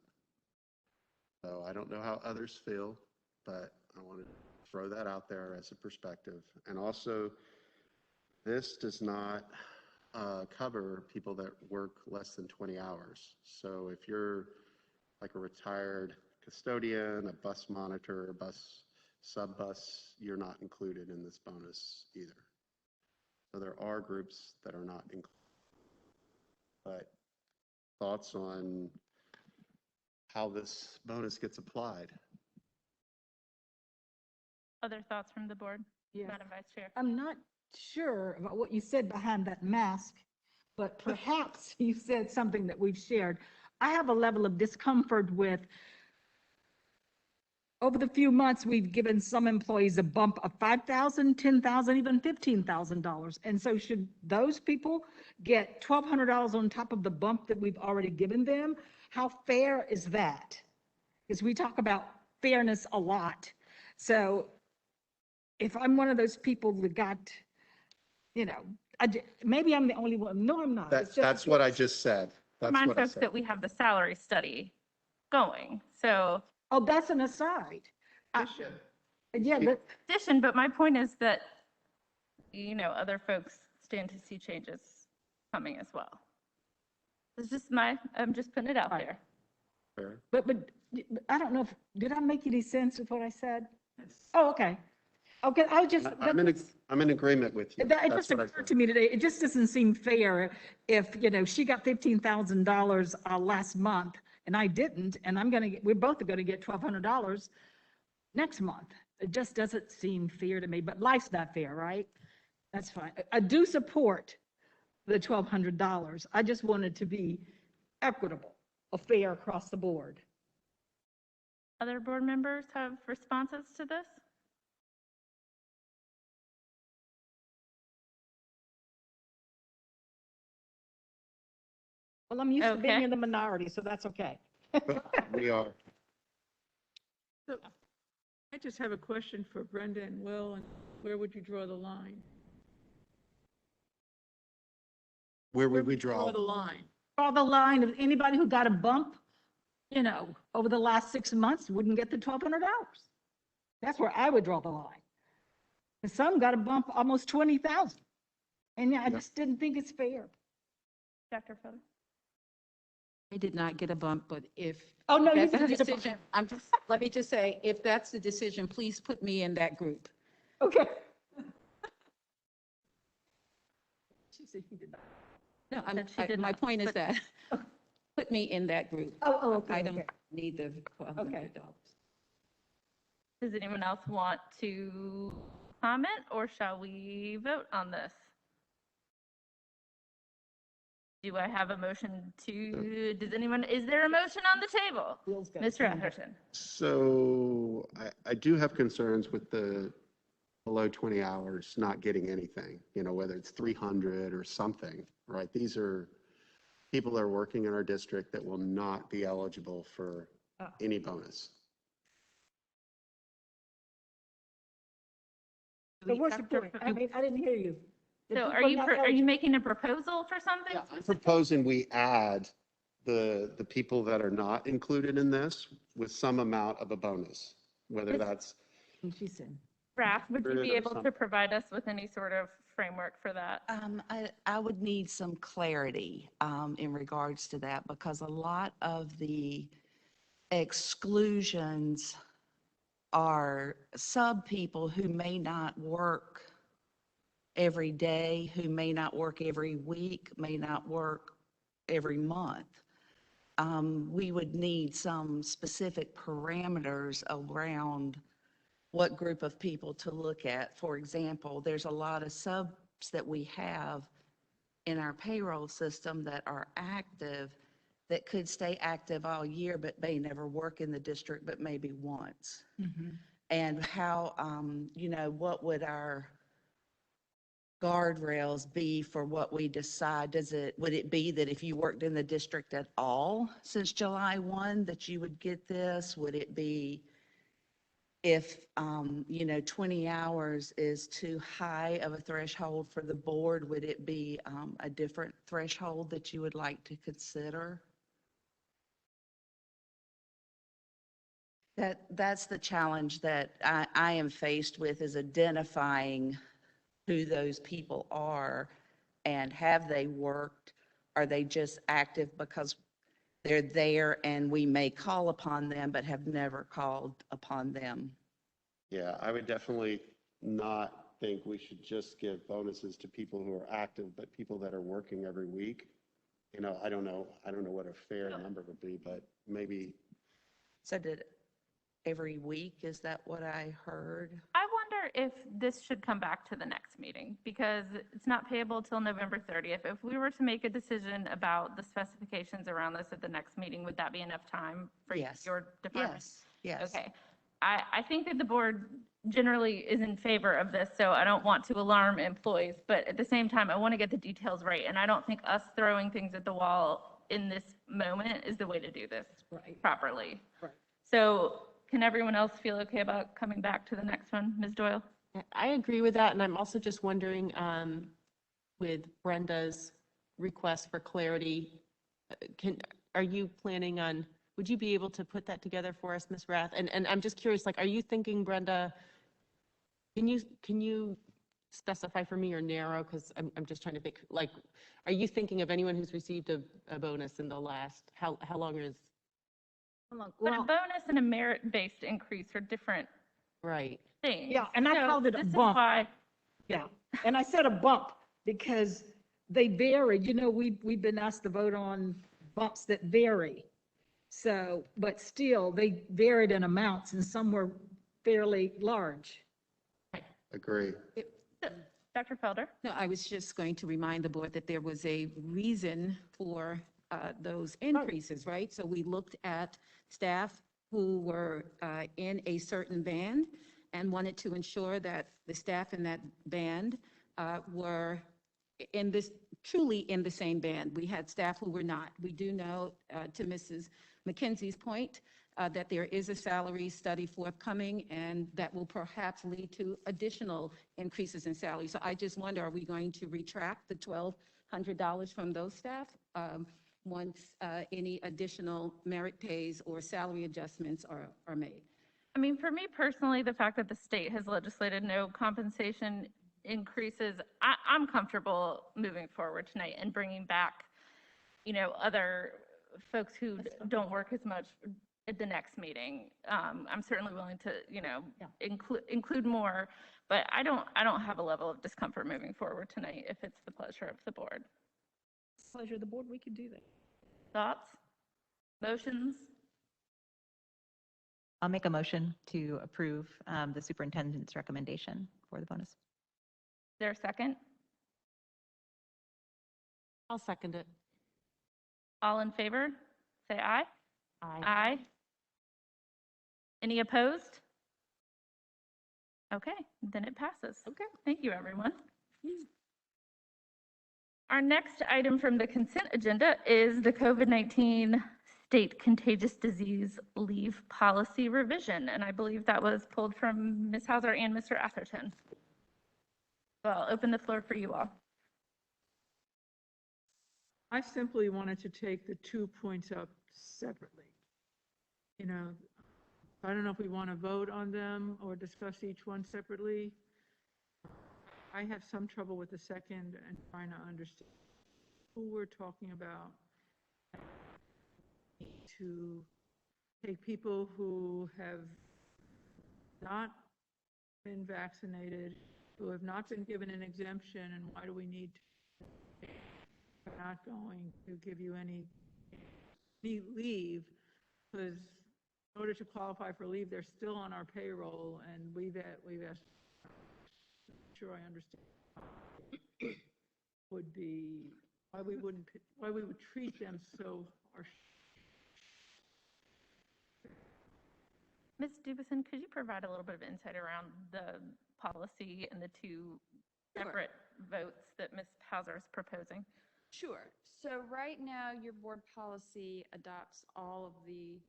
So I don't know how others feel, but I want to throw that out there as a perspective. And also, this does not cover people that work less than 20 hours. So if you're like a retired custodian, a bus monitor, a sub-bus, you're not included in this bonus either. So there are groups that are not included. But thoughts on how this bonus gets applied? Other thoughts from the board? Yes. Madam Vice Chair. I'm not sure about what you said behind that mask, but perhaps you said something that we've shared. I have a level of discomfort with, over the few months, we've given some employees a bump of $5,000, $10,000, even $15,000. And so should those people get $1,200 on top of the bump that we've already given them? How fair is that? Because we talk about fairness a lot. So if I'm one of those people that got, maybe I'm the only one. No, I'm not. That's what I just said. That's Remind what I folks said. that we have the salary study going. So. Oh, that's an aside. Addition, but my point is that, other folks stand to see changes coming as well. It's just I'm just putting it out there. Fair. But I don't know if, did I make any sense with what I said? Oh, okay. Okay, I just. I'm in agreement with you. It That's just what I occurred said. to me today, it just doesn't seem fair if, she got $15,000 last month and I didn't, and we're both gonna get $1,200 next month. It just doesn't seem fair to me, but life's not fair, right? That's fine. I do support the $1,200. I just want it to be equitable, or fair across the board. Other board members have responses to this? Well, I'm used to being Okay. in the minority, so that's okay. We are. So I just have a question for Brenda and Will, and where would you draw the line? Where would we Draw draw? the line. Draw the line of anybody who got a bump, over the last 6 months wouldn't get the $1,200. That's where I would draw the line. And some got a bump almost 20,000. And I just didn't think it's fair. Dr. Feather? I did not get a bump, but if. Oh, no, you that's the didn't get a bump. decision, let me just say, if that's the decision, please put me in that group. Okay. She said she did not. No, my point is that, put me in that group. Okay. I don't need the $1,200. Does anyone else want to comment, or shall we vote on this? Do I have a motion is there a motion on the table? Mr. Anderson? So I do have concerns with the below 20 hours not getting anything, whether it's 300 or something, right? These are people that are working in our district that will not be eligible for any bonus. So what's your point? I mean, I didn't hear you. So are you making a proposal for something? Yeah, I'm proposing we add the people that are not included in this with some amount of a bonus, whether that's. She said. Raph, would you be Or able to something. provide us with any sort of framework for that? I would need some clarity in regards to that, because a lot of the exclusions are sub people who may not work every day, who may not work every week, may not work every month. We would need some specific parameters around what group of people to look at. For example, there's a lot of subs that we have in our payroll system that are active, that could stay active all year, but may never work in the district, but maybe once. And how, what would our guardrails be for what we decide? Would it be that if you worked in the district at all since July 1, that you would get this? Would it be if, 20 hours is too high of a threshold for the board? Would it be a different threshold that you would like to consider? That's the challenge that I am faced with, is identifying who those people are, and have they worked? Are they just active because they're there and we may call upon them but have never called upon them? Yeah, I would definitely not think we should just give bonuses to people who are active, but people that are working every week. I don't know what a fair number would be, but maybe. So every week, is that what I heard? I wonder if this should come back to the next meeting, because it's not payable till November 30th. If we were to make a decision about the specifications around this at the next meeting, would that be enough time for your department? Yes. Okay. I think that the board generally is in favor of this, so I don't want to alarm employees, but at the same time, I want to get the details right, and I don't think us throwing things at the wall in this moment is the way to do this properly. Right. So can everyone else feel okay about coming back to the next one? Ms. Doyle? I agree with that, and I'm also just wondering, with Brenda's request for clarity, are you planning on, would you be able to put that together for us, Ms. Rath? And I'm just curious, are you thinking, Brenda, can you specify for me or narrow? Because I'm just trying to think, like, are you thinking of anyone who's received a bonus in the last, how long is? But a bonus and a merit-based increase are different Right. things. Yeah, and I So called it a this is bump. why- Yeah, and I said a bump because they vary. You know, we've been asked to vote on bumps that vary. So, but still, they varied in amounts and some were fairly large. Agree. Dr. Felder? No, I was just going to remind the board that there was a reason for those increases, right? So we looked at staff who were in a certain band and wanted to ensure that the staff in that band were truly in the same band. We had staff who were not. We do know, to Mrs. McKenzie's point, that there is a salary study forthcoming, and that will perhaps lead to additional increases in salary. So I just wonder, are we going to retract the $1,200 from those staff once any additional merit pays or salary adjustments are made? I mean, for me personally, the fact that the state has legislated no compensation increases, I'm comfortable moving forward tonight and bringing back, other folks who don't work as much at the next meeting. I'm certainly willing to, include more, but I don't have a level of discomfort moving forward tonight if it's the pleasure of the board. Pleasure of the board, we can do that. Thoughts? Motions? I'll make a motion to approve the superintendent's recommendation for the bonus. Is there a second? I'll second it. All in favor, say aye. Aye. Aye. Any opposed? Okay, then it passes. Okay. Thank you, everyone. Our next item from the consent agenda is the COVID-19 state contagious disease leave policy revision, and I believe that was pulled from Ms. Hauser and Mr. Atherton. So I'll open the floor for you all. I simply wanted to take the 2 points up separately. I don't know if we want to vote on them or discuss each one separately. I have some trouble with the second and trying to understand who we're talking about. To take people who have not been vaccinated, who have not been given an exemption, and why do we need to? We're not going to give you any leave, because in order to qualify for leave, they're still on our payroll, and we've asked, I'm sure I understand, would be why we would treat them so harshly. Ms. Dubison, could you provide a little bit of insight around the policy and the two separate votes that Ms. Hauser is proposing? Sure. So right now, your board policy adopts all of the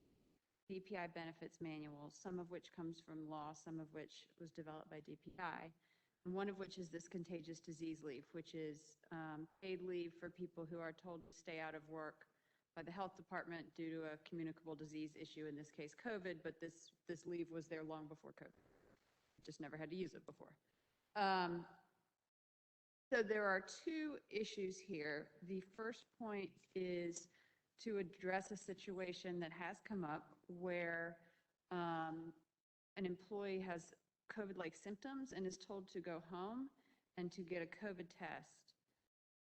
DPI benefits manuals, some of which comes from law, some of which was developed by DPI, and one of which is this contagious disease leave, which is paid leave for people who are told to stay out of work by the health department due to a communicable disease issue, in this case COVID, but this leave was there long before COVID. Just never had to use it before. So there are two issues here. The first point is to address a situation that has come up where an employee has COVID-like symptoms and is told to go home and to get a COVID test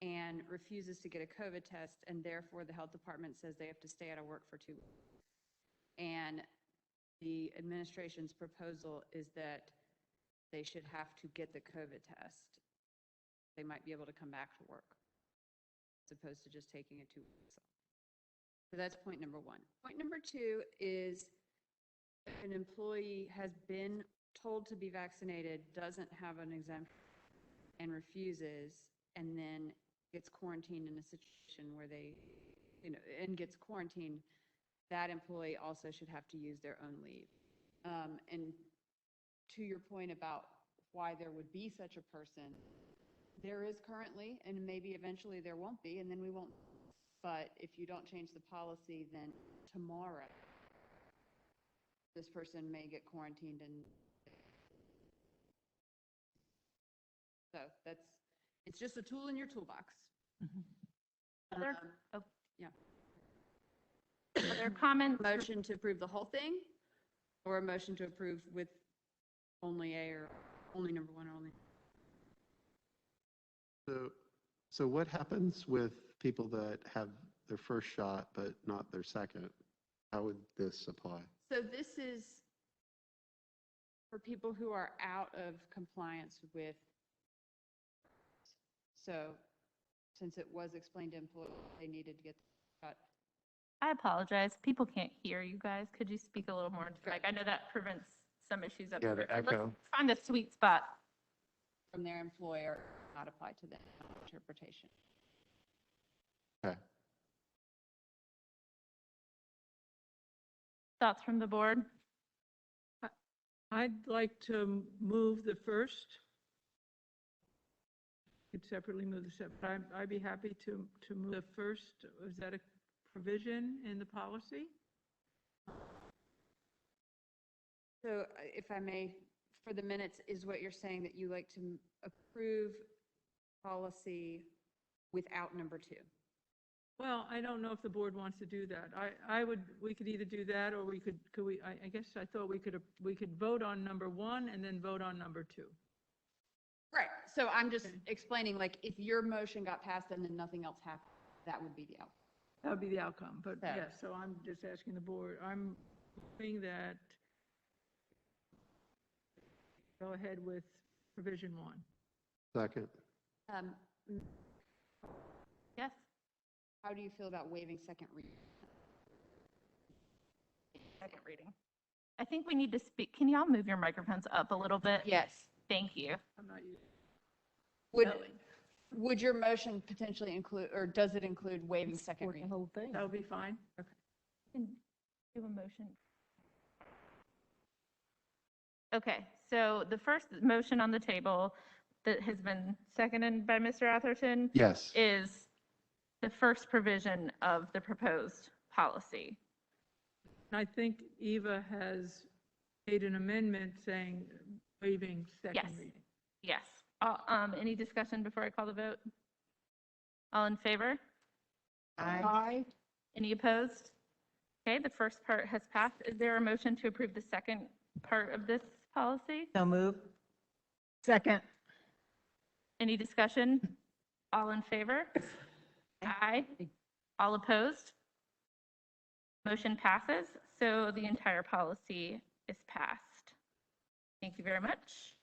and refuses to get a COVID test, and therefore the health department says they have to stay out of work for 2 weeks. And the administration's proposal is that they should have to get the COVID test. They might be able to come back to work as opposed to just taking a 2 weeks off. So that's point number one. Point number two is if an employee has been told to be vaccinated, doesn't have an exemption, and refuses, and then gets quarantined in a situation where they, and gets quarantined, that employee also should have to use their own leave. And to your point about why there would be such a person, there is currently, and maybe eventually there won't be, and then we won't. But if you don't change the policy, then tomorrow, this person may get quarantined and So it's just a tool in your toolbox. Other- Um, Yeah. Other comments? Motion to approve the whole thing, or a motion to approve with only A or only number one only? So what happens with people that have their first shot but not their second? How would this apply? So this is for people who are out of compliance with, so since it was explained to employees, they needed to get the shot. I apologize. People can't hear you guys. Could you speak a little more into the mic? I know that prevents some issues up Yeah, here. the echo. Let's find a sweet spot. From their employer, not apply to them, interpretation. Okay. Thoughts from the board? I'd like to move the first. Could separately move the second. I'd be happy to move the first. Is that a provision in the policy? So if I may, for the minutes, is what you're saying that you like to approve policy without number 2? Well, I don't know if the board wants to do that. We could either do that, or I guess I thought we could vote on number 1 and then vote on number 2. Right. So I'm just explaining, like, if your motion got passed and then nothing else happened, that would be the outcome. That would be the outcome, but So- yes, so I'm just asking the board, I'm hoping that go ahead with provision 1. Second. Yes. How do you feel about waiving second reading? Second reading. I think we need to speak. Can y'all move your microphones up a little bit? Yes. Thank you. I'm not using. Would your motion potentially include, or does it include waiving second reading? The whole thing. That would be fine. Okay. Can do a motion. Okay, so the first motion on the table that has been seconded by Mr. Atherton. Yes. Is the first provision of the proposed policy. I think Eva has made an amendment saying waiving second Yes. reading. Yes. Any discussion before I call the vote? All in favor? Aye. Any opposed? Okay, the first part has passed. Is there a motion to approve the second part of this policy? So move. Second. Any discussion? All in favor? Aye. All opposed? Motion passes, so the entire policy is passed. Thank you very much.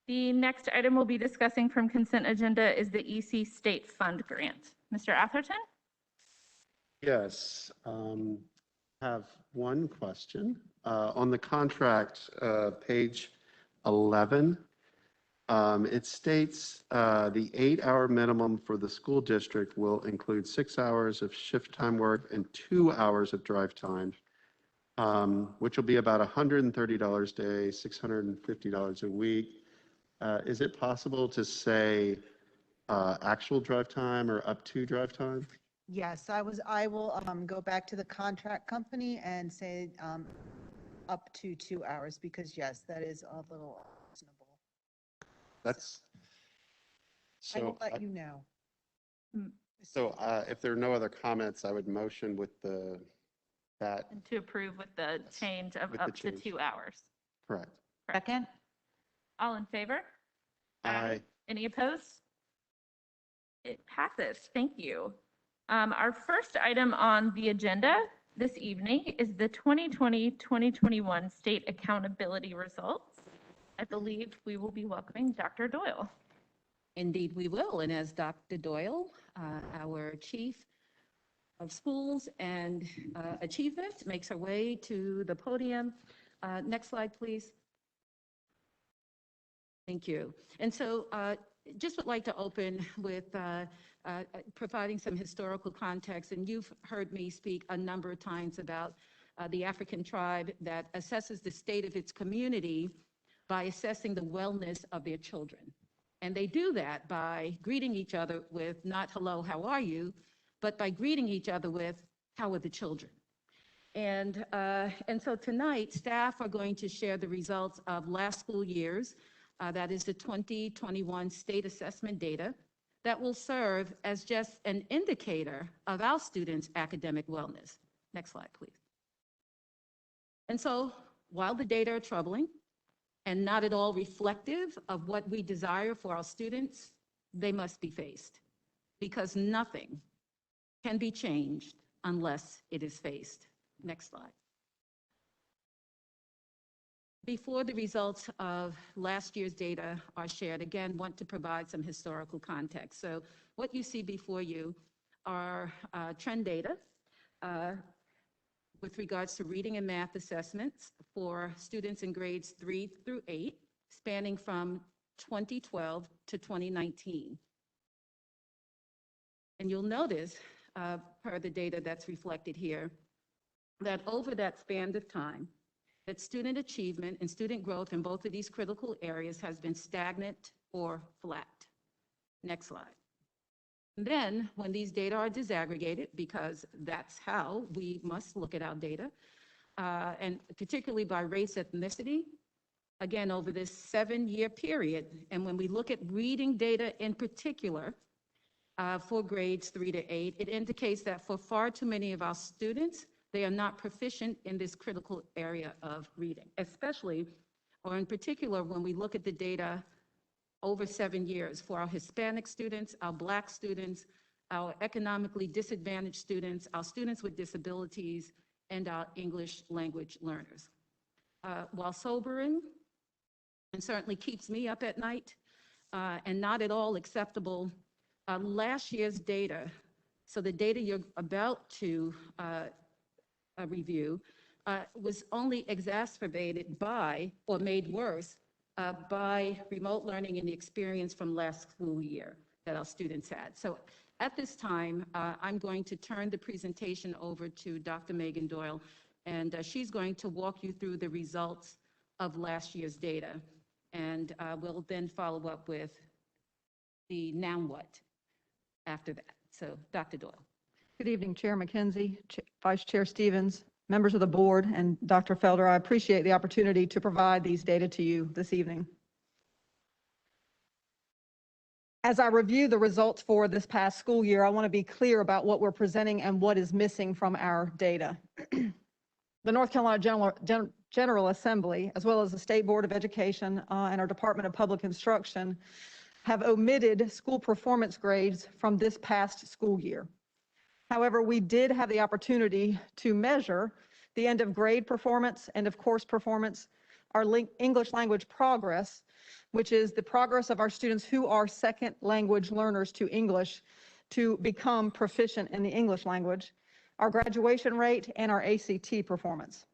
The next item we'll be discussing from consent agenda is the EC State Fund Grant. Mr. Atherton? Yes. Have one question. On the contract, page 11, it states the 8-hour minimum for the school district will include 6 hours of shift time work and 2 hours of drive time, which will be about $130 a day, $650 a week. Is it possible to say actual drive time or up to drive time? Yes, I will go back to the contract company and say up to 2 hours, because yes, that is a little reasonable. That's, I will so, let you know. so if there are no other comments, I would motion with that, And to approve with the change of with the up to change. 2 hours. correct. Second. All in favor? Aye. Any opposed? It passes. Thank you. Our first item on the agenda this evening is the 2020-2021 state accountability results. I believe we will be welcoming Dr. Doyle. Indeed, we will. And as Dr. Doyle, our chief of schools and achievement, makes her way to the podium. Next slide, please. Thank you. And so just would like to open with providing some historical context. And you've heard me speak a number of times about the African tribe that assesses the state of its community by assessing the wellness of their children. And they do that by greeting each other with not hello, how are you, but by greeting each other with how are the children. And so tonight, staff are going to share the results of last school year's that is the 2021 state assessment data, that will serve as just an indicator of our students' academic wellness. Next slide, please. And so while the data are troubling and not at all reflective of what we desire for our students, they must be faced, because nothing can be changed unless it is faced. Next slide. Before the results of last year's data are shared, again, want to provide some historical context. So what you see before you are trend data with regards to reading and math assessments for students in grades 3 through 8, spanning from 2012 to 2019. And you'll notice, per the data that's reflected here, that over that span of time, that student achievement and student growth in both of these critical areas has been stagnant or flat. Next slide. Then, when these data are disaggregated, because that's how we must look at our data, and particularly by race, ethnicity, again, over this 7-year period, and when we look at reading data in particular, for grades 3 to 8, it indicates that for far too many of our students, they are not proficient in this critical area of reading, especially, or in particular, when we look at the data over 7 years for our Hispanic students, our Black students, our economically disadvantaged students, our students with disabilities, and our English language learners. While sobering, and certainly keeps me up at night, and not at all acceptable, last year's data, so the data you're about to review, was only exacerbated by, or made worse, by remote learning and the experience from last school year that our students had. So at this time, I'm going to turn the presentation over to Dr. Megan Doyle, and she's going to walk you through the results of last year's data. And we'll then follow up with the now what after that. So Dr. Doyle. Good evening, Chair McKenzie, Vice Chair Stevens, members of the board, and Dr. Felder. I appreciate the opportunity to provide these data to you this evening. As I review the results for this past school year, I want to be clear about what we're presenting and what is missing from our data. The North Carolina General Assembly, as well as the State Board of Education and our Department of Public Instruction, have omitted school performance grades from this past school year. However, we did have the opportunity to measure the end of grade performance, end of course performance, our English language progress, which is the progress of our students who are second language learners to English to become proficient in the English language, our graduation rate, and our ACT performance.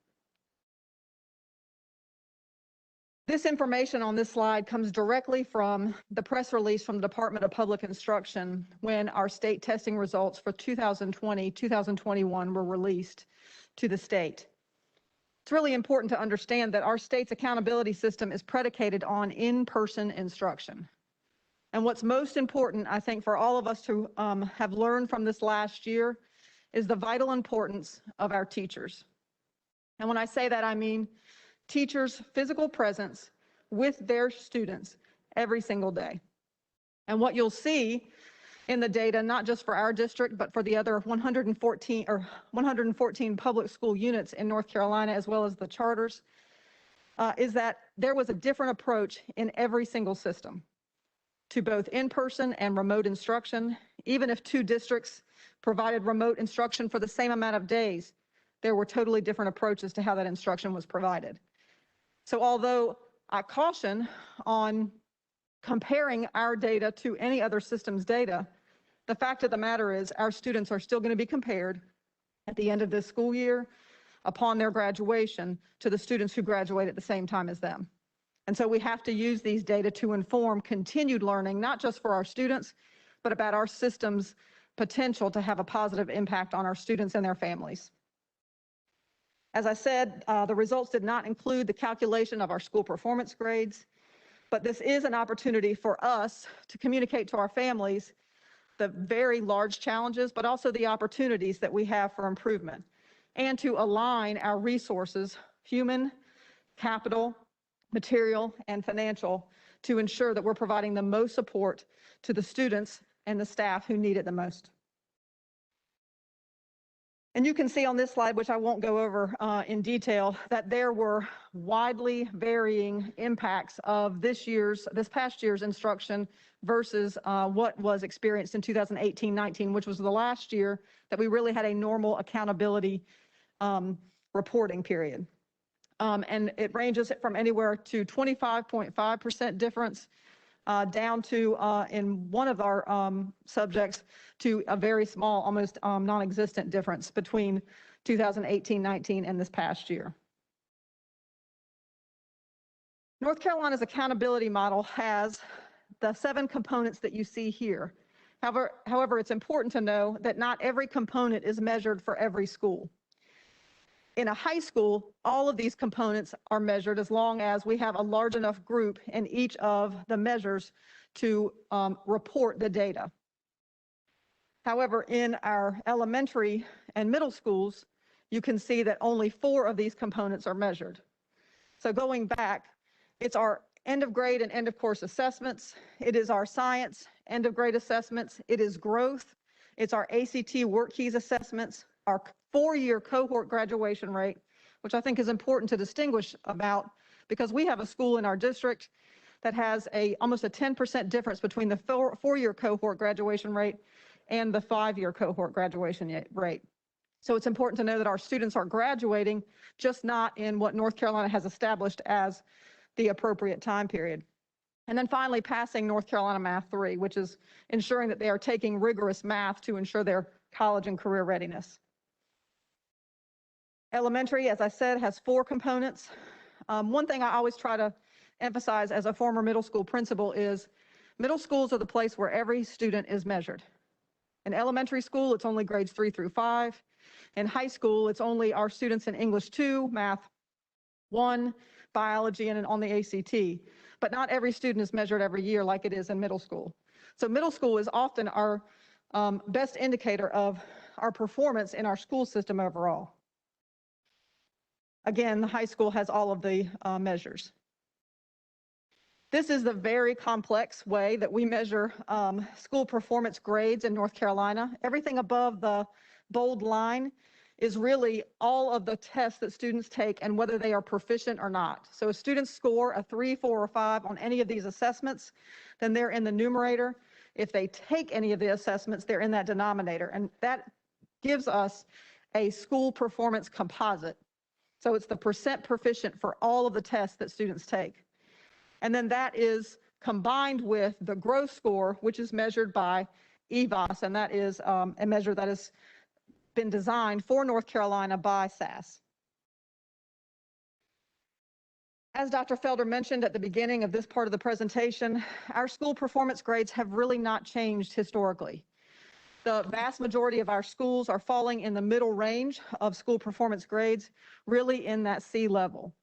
This information on this slide comes directly from the press release from the Department of Public Instruction when our state testing results for 2020-2021 were released to the state. It's really important to understand that our state's accountability system is predicated on in-person instruction. And what's most important, I think, for all of us to have learned from this last year is the vital importance of our teachers. And when I say that, I mean teachers' physical presence with their students every single day. And what you'll see in the data, not just for our district, but for the other 114 public school units in North Carolina, as well as the charters, is that there was a different approach in every single system to both in-person and remote instruction. Even if 2 districts provided remote instruction for the same amount of days, there were totally different approaches to how that instruction was provided. So although I caution on comparing our data to any other system's data, the fact of the matter is our students are still going to be compared at the end of this school year upon their graduation to the students who graduate at the same time as them. And so we have to use these data to inform continued learning, not just for our students, but about our system's potential to have a positive impact on our students and their families. As I said, the results did not include the calculation of our school performance grades, but this is an opportunity for us to communicate to our families the very large challenges, but also the opportunities that we have for improvement, and to align our resources, human, capital, material, and financial, to ensure that we're providing the most support to the students and the staff who need it the most. And you can see on this slide, which I won't go over in detail, that there were widely varying impacts of this past year's instruction versus what was experienced in 2018-19, which was the last year that we really had a normal accountability reporting period. And it ranges from anywhere to 25.5% difference down to, in one of our subjects, to a very small, almost non-existent difference between 2018-19 and this past year. North Carolina's accountability model has the 7 components that you see here. However, it's important to know that not every component is measured for every school. In a high school, all of these components are measured as long as we have a large enough group in each of the measures to report the data. However, in our elementary and middle schools, you can see that only 4 of these components are measured. So going back, it's our end of grade and end of course assessments. It is our science end of grade assessments. It is growth. It's our ACT work keys assessments, our 4-year cohort graduation rate, which I think is important to distinguish about, because we have a school in our district that has almost a 10% difference between the 4-year cohort graduation rate and the 5-year cohort graduation rate. So it's important to know that our students are graduating, just not in what North Carolina has established as the appropriate time period. And then finally, passing North Carolina Math 3, which is ensuring that they are taking rigorous math to ensure their college and career readiness. Elementary, as I said, has 4 components. One thing I always try to emphasize as a former middle school principal is middle schools are the place where every student is measured. In elementary school, it's only grades 3 through 5. In high school, it's only our students in English 2, Math 1, biology, and on the ACT. But not every student is measured every year like it is in middle school. So middle school is often our best indicator of our performance in our school system overall. Again, the high school has all of the measures. This is the very complex way that we measure school performance grades in North Carolina. Everything above the bold line is really all of the tests that students take and whether they are proficient or not. So if students score a 3, 4, or 5 on any of these assessments, then they're in the numerator. If they take any of the assessments, they're in that denominator. And that gives us a school performance composite. So it's the percent proficient for all of the tests that students take. And then that is combined with the growth score, which is measured by EVOS, and that is a measure that has been designed for North Carolina by SAS. As Dr. Felder mentioned at the beginning of this part of the presentation, our school performance grades have really not changed historically. The vast majority of our schools are falling in the middle range of school performance grades, really in that C level.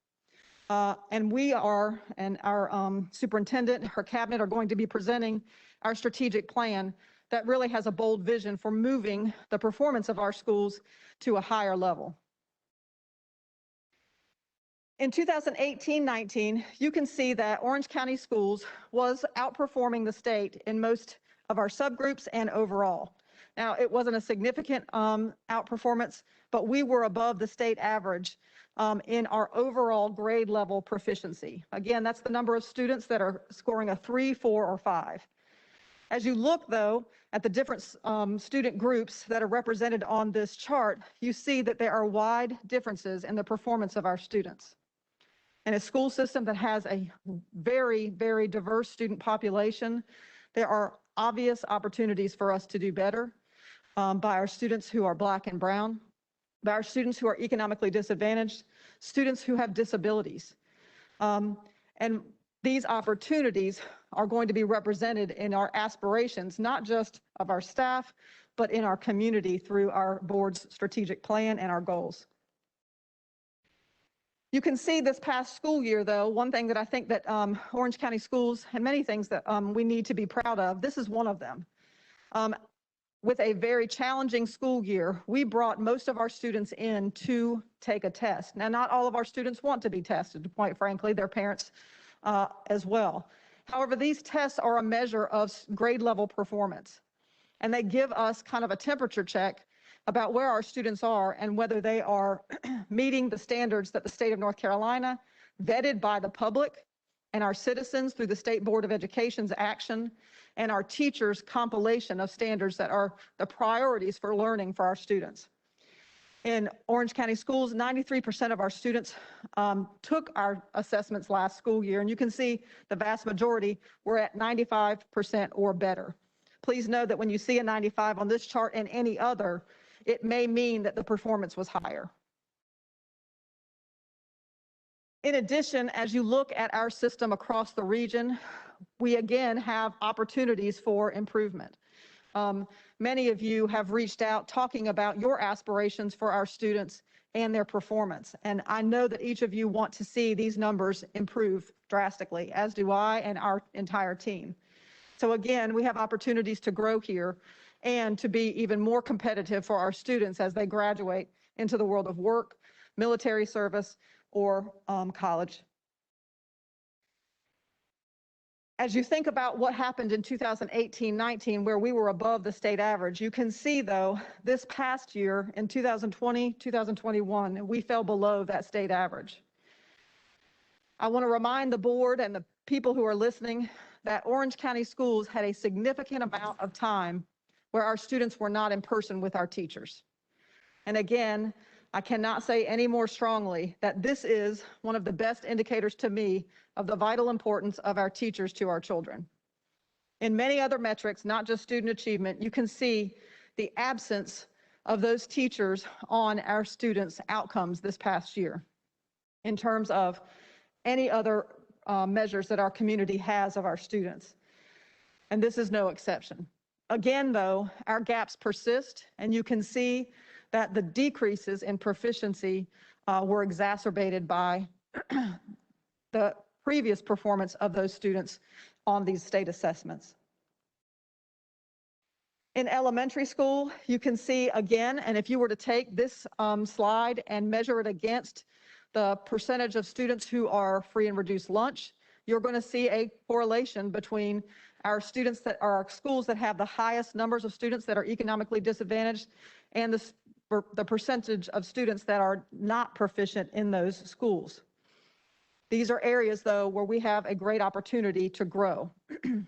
And we are, and our superintendent, her cabinet are going to be presenting our strategic plan that really has a bold vision for moving the performance of our schools to a higher level. In 2018-19, you can see that Orange County Schools was outperforming the state in most of our subgroups and overall. Now, it wasn't a significant outperformance, but we were above the state average in our overall grade level proficiency. Again, that's the number of students that are scoring a 3, 4, or 5. As you look, though, at the different student groups that are represented on this chart, you see that there are wide differences in the performance of our students. In a school system that has a very, very diverse student population, there are obvious opportunities for us to do better by our students who are Black and brown, by our students who are economically disadvantaged, students who have disabilities. And these opportunities are going to be represented in our aspirations, not just of our staff, but in our community through our board's strategic plan and our goals. You can see this past school year, though, one thing that I think that Orange County Schools, and many things that we need to be proud of, this is one of them. With a very challenging school year, we brought most of our students in to take a test. Now, not all of our students want to be tested, quite frankly, their parents as well. However, these tests are a measure of grade level performance, and they give us kind of a temperature check about where our students are and whether they are meeting the standards that the state of North Carolina, vetted by the public and our citizens through the State Board of Education's action, and our teachers' compilation of standards that are the priorities for learning for our students. In Orange County schools, 93% of our students took our assessments last school year, and you can see the vast majority were at 95% or better. Please know that when you see a 95 on this chart and any other, it may mean that the performance was higher. In addition, as you look at our system across the region, we again have opportunities for improvement. Many of you have reached out talking about your aspirations for our students and their performance. And I know that each of you want to see these numbers improve drastically, as do I and our entire team. So again, we have opportunities to grow here and to be even more competitive for our students as they graduate into the world of work, military service, or college. As you think about what happened in 2018-19, where we were above the state average, you can see, though, this past year in 2020, 2021, we fell below that state average. I want to remind the board and the people who are listening that Orange County schools had a significant amount of time where our students were not in person with our teachers. And again, I cannot say any more strongly that this is one of the best indicators to me of the vital importance of our teachers to our children. In many other metrics, not just student achievement, you can see the absence of those teachers on our students' outcomes this past year in terms of any other measures that our community has of our students. And this is no exception. Again, though, our gaps persist, and you can see that the decreases in proficiency were exacerbated by the previous performance of those students on these state assessments. In elementary school, you can see again, and if you were to take this slide and measure it against the percentage of students who are free and reduced lunch, you're going to see a correlation between our students that are our schools that have the highest numbers of students that are economically disadvantaged and the percentage of students that are not proficient in those schools. These are areas, though, where we have a great opportunity to grow.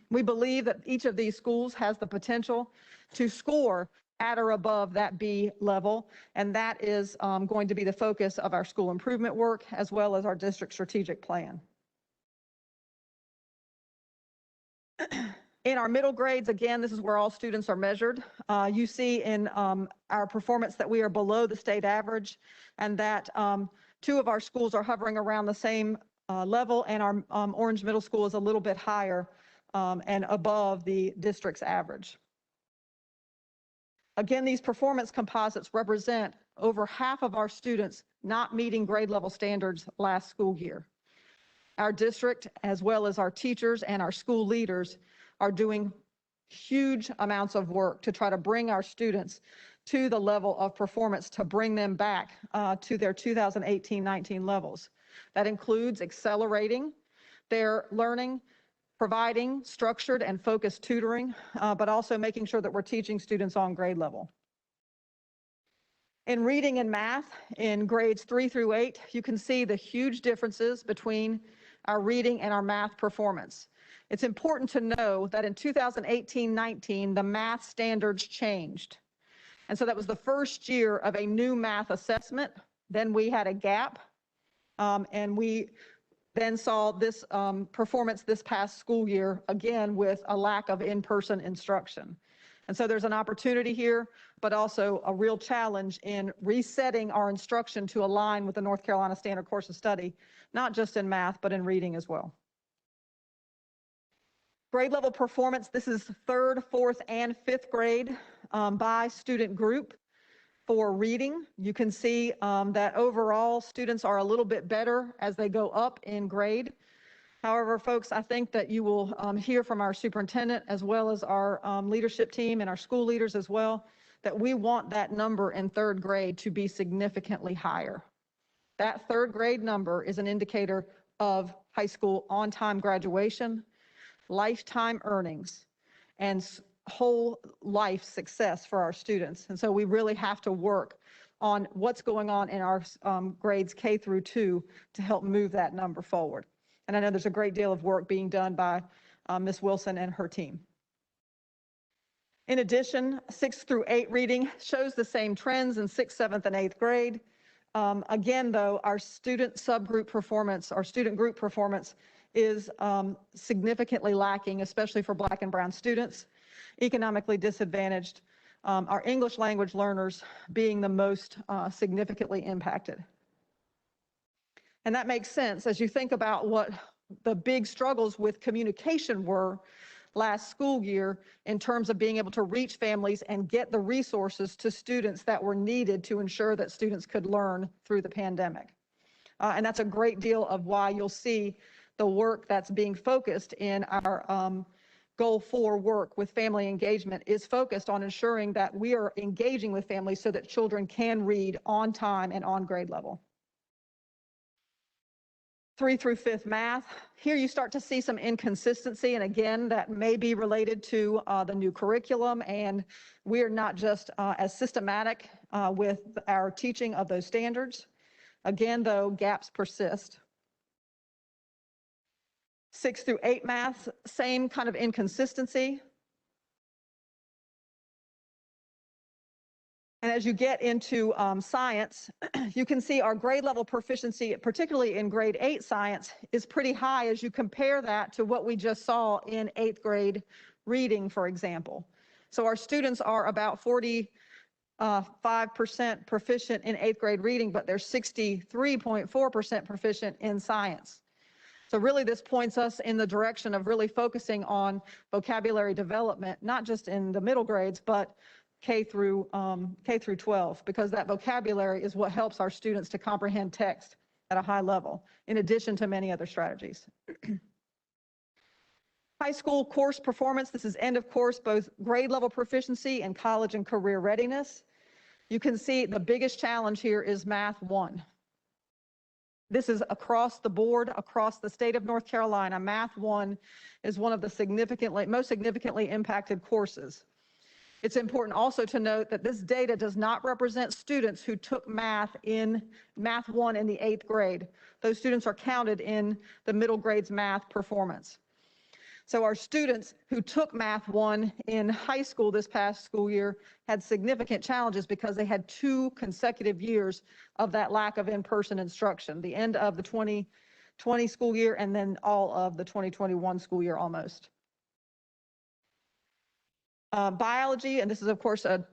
We believe that each of these schools has the potential to score at or above that B level, and that is going to be the focus of our school improvement work as well as our district strategic plan. In our middle grades, again, this is where all students are measured. You see in our performance that we are below the state average, and that two of our schools are hovering around the same level, and our Orange Middle School is a little bit higher and above the district's average. Again, these performance composites represent over half of our students not meeting grade level standards last school year. Our district, as well as our teachers and our school leaders, are doing huge amounts of work to try to bring our students to the level of performance to bring them back to their 2018-19 levels. That includes accelerating their learning, providing structured and focused tutoring, but also making sure that we're teaching students on grade level. In reading and math, in grades 3 through 8, you can see the huge differences between our reading and our math performance. It's important to know that in 2018-19, the math standards changed. And so that was the first year of a new math assessment. Then we had a gap, and we then saw this performance this past school year, again, with a lack of in-person instruction. And so there's an opportunity here, but also a real challenge in resetting our instruction to align with the North Carolina Standard Course of Study, not just in math, but in reading as well. Grade level performance, this is 3rd, 4th, and 5th grade by student group. For reading, you can see that overall students are a little bit better as they go up in grade. However, folks, I think that you will hear from our superintendent as well as our leadership team and our school leaders as well, that we want that number in 3rd grade to be significantly higher. That 3rd grade number is an indicator of high school on-time graduation. lifetime earnings and whole life success for our students. And so we really have to work on what's going on in our grades K through 2 to help move that number forward. And I know there's a great deal of work being done by Ms. Wilson and her team. In addition, 6th through 8 reading shows the same trends in 6th, 7th, and 8th grade. Again, though, our student subgroup performance, our student group performance is significantly lacking, especially for Black and Brown students, economically disadvantaged, our English language learners being the most significantly impacted. And that makes sense as you think about what the big struggles with communication were last school year in terms of being able to reach families and get the resources to students that were needed to ensure that students could learn through the pandemic. And that's a great deal of why you'll see the work that's being focused in our Goal 4 work with family engagement is focused on ensuring that we are engaging with families so that children can read on time and on grade level. 3 through 5th math. Here you start to see some inconsistency, and again, that may be related to the new curriculum, and we are not just as systematic with our teaching of those standards. Again, though, gaps persist. 6 through 8 math, same kind of inconsistency. And as you get into science, you can see our grade level proficiency, particularly in grade 8 science, is pretty high as you compare that to what we just saw in 8th grade reading, for example. So our students are about 45% proficient in 8th grade reading, but they're 63.4% proficient in science. So really this points us in the direction of really focusing on vocabulary development, not just in the middle grades, but K through 12, because that vocabulary is what helps our students to comprehend text at a high level, in addition to many other strategies. High school course performance, this is end of course, both grade level proficiency and college and career readiness. You can see the biggest challenge here is Math 1. This is across the board, across the state of North Carolina. Math 1 is one of the most significantly impacted courses. It's important also to note that this data does not represent students who took Math 1 in the 8th grade. Those students are counted in the middle grades math performance. So our students who took Math 1 in high school this past school year had significant challenges because they had 2 consecutive years of that lack of in-person instruction, the end of the 2020 school year and then all of the 2021 school year almost. Biology, and this is of course a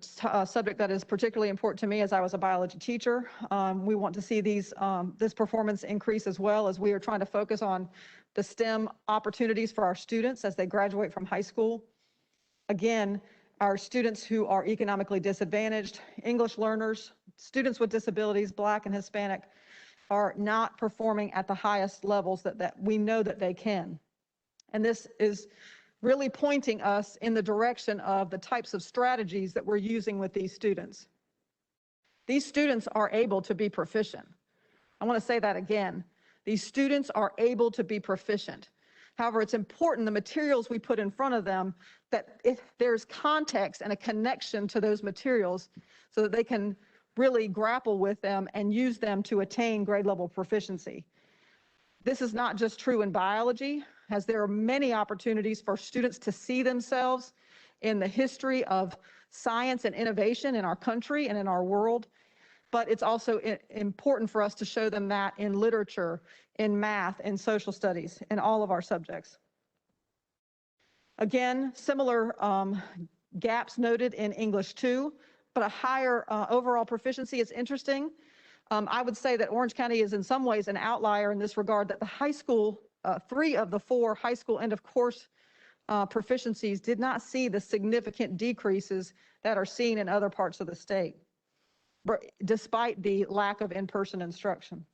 subject that is particularly important to me as I was a biology teacher. We want to see this performance increase as well as we are trying to focus on the STEM opportunities for our students as they graduate from high school. Again, our students who are economically disadvantaged, English learners, students with disabilities, Black and Hispanic, are not performing at the highest levels that we know that they can. And this is really pointing us in the direction of the types of strategies that we're using with these students. These students are able to be proficient. I want to say that again. These students are able to be proficient. However, it's important the materials we put in front of them, that if there's context and a connection to those materials so that they can really grapple with them and use them to attain grade level proficiency. This is not just true in biology, as there are many opportunities for students to see themselves in the history of science and innovation in our country and in our world, but it's also important for us to show them that in literature, in math, in social studies, in all of our subjects. Again, similar gaps noted in English 2, but a higher overall proficiency. Is interesting. I would say that Orange County is in some ways an outlier in this regard, that the high school, 3 of the 4 high school end of course proficiencies did not see the significant decreases that are seen in other parts of the state, despite the lack of in-person instruction.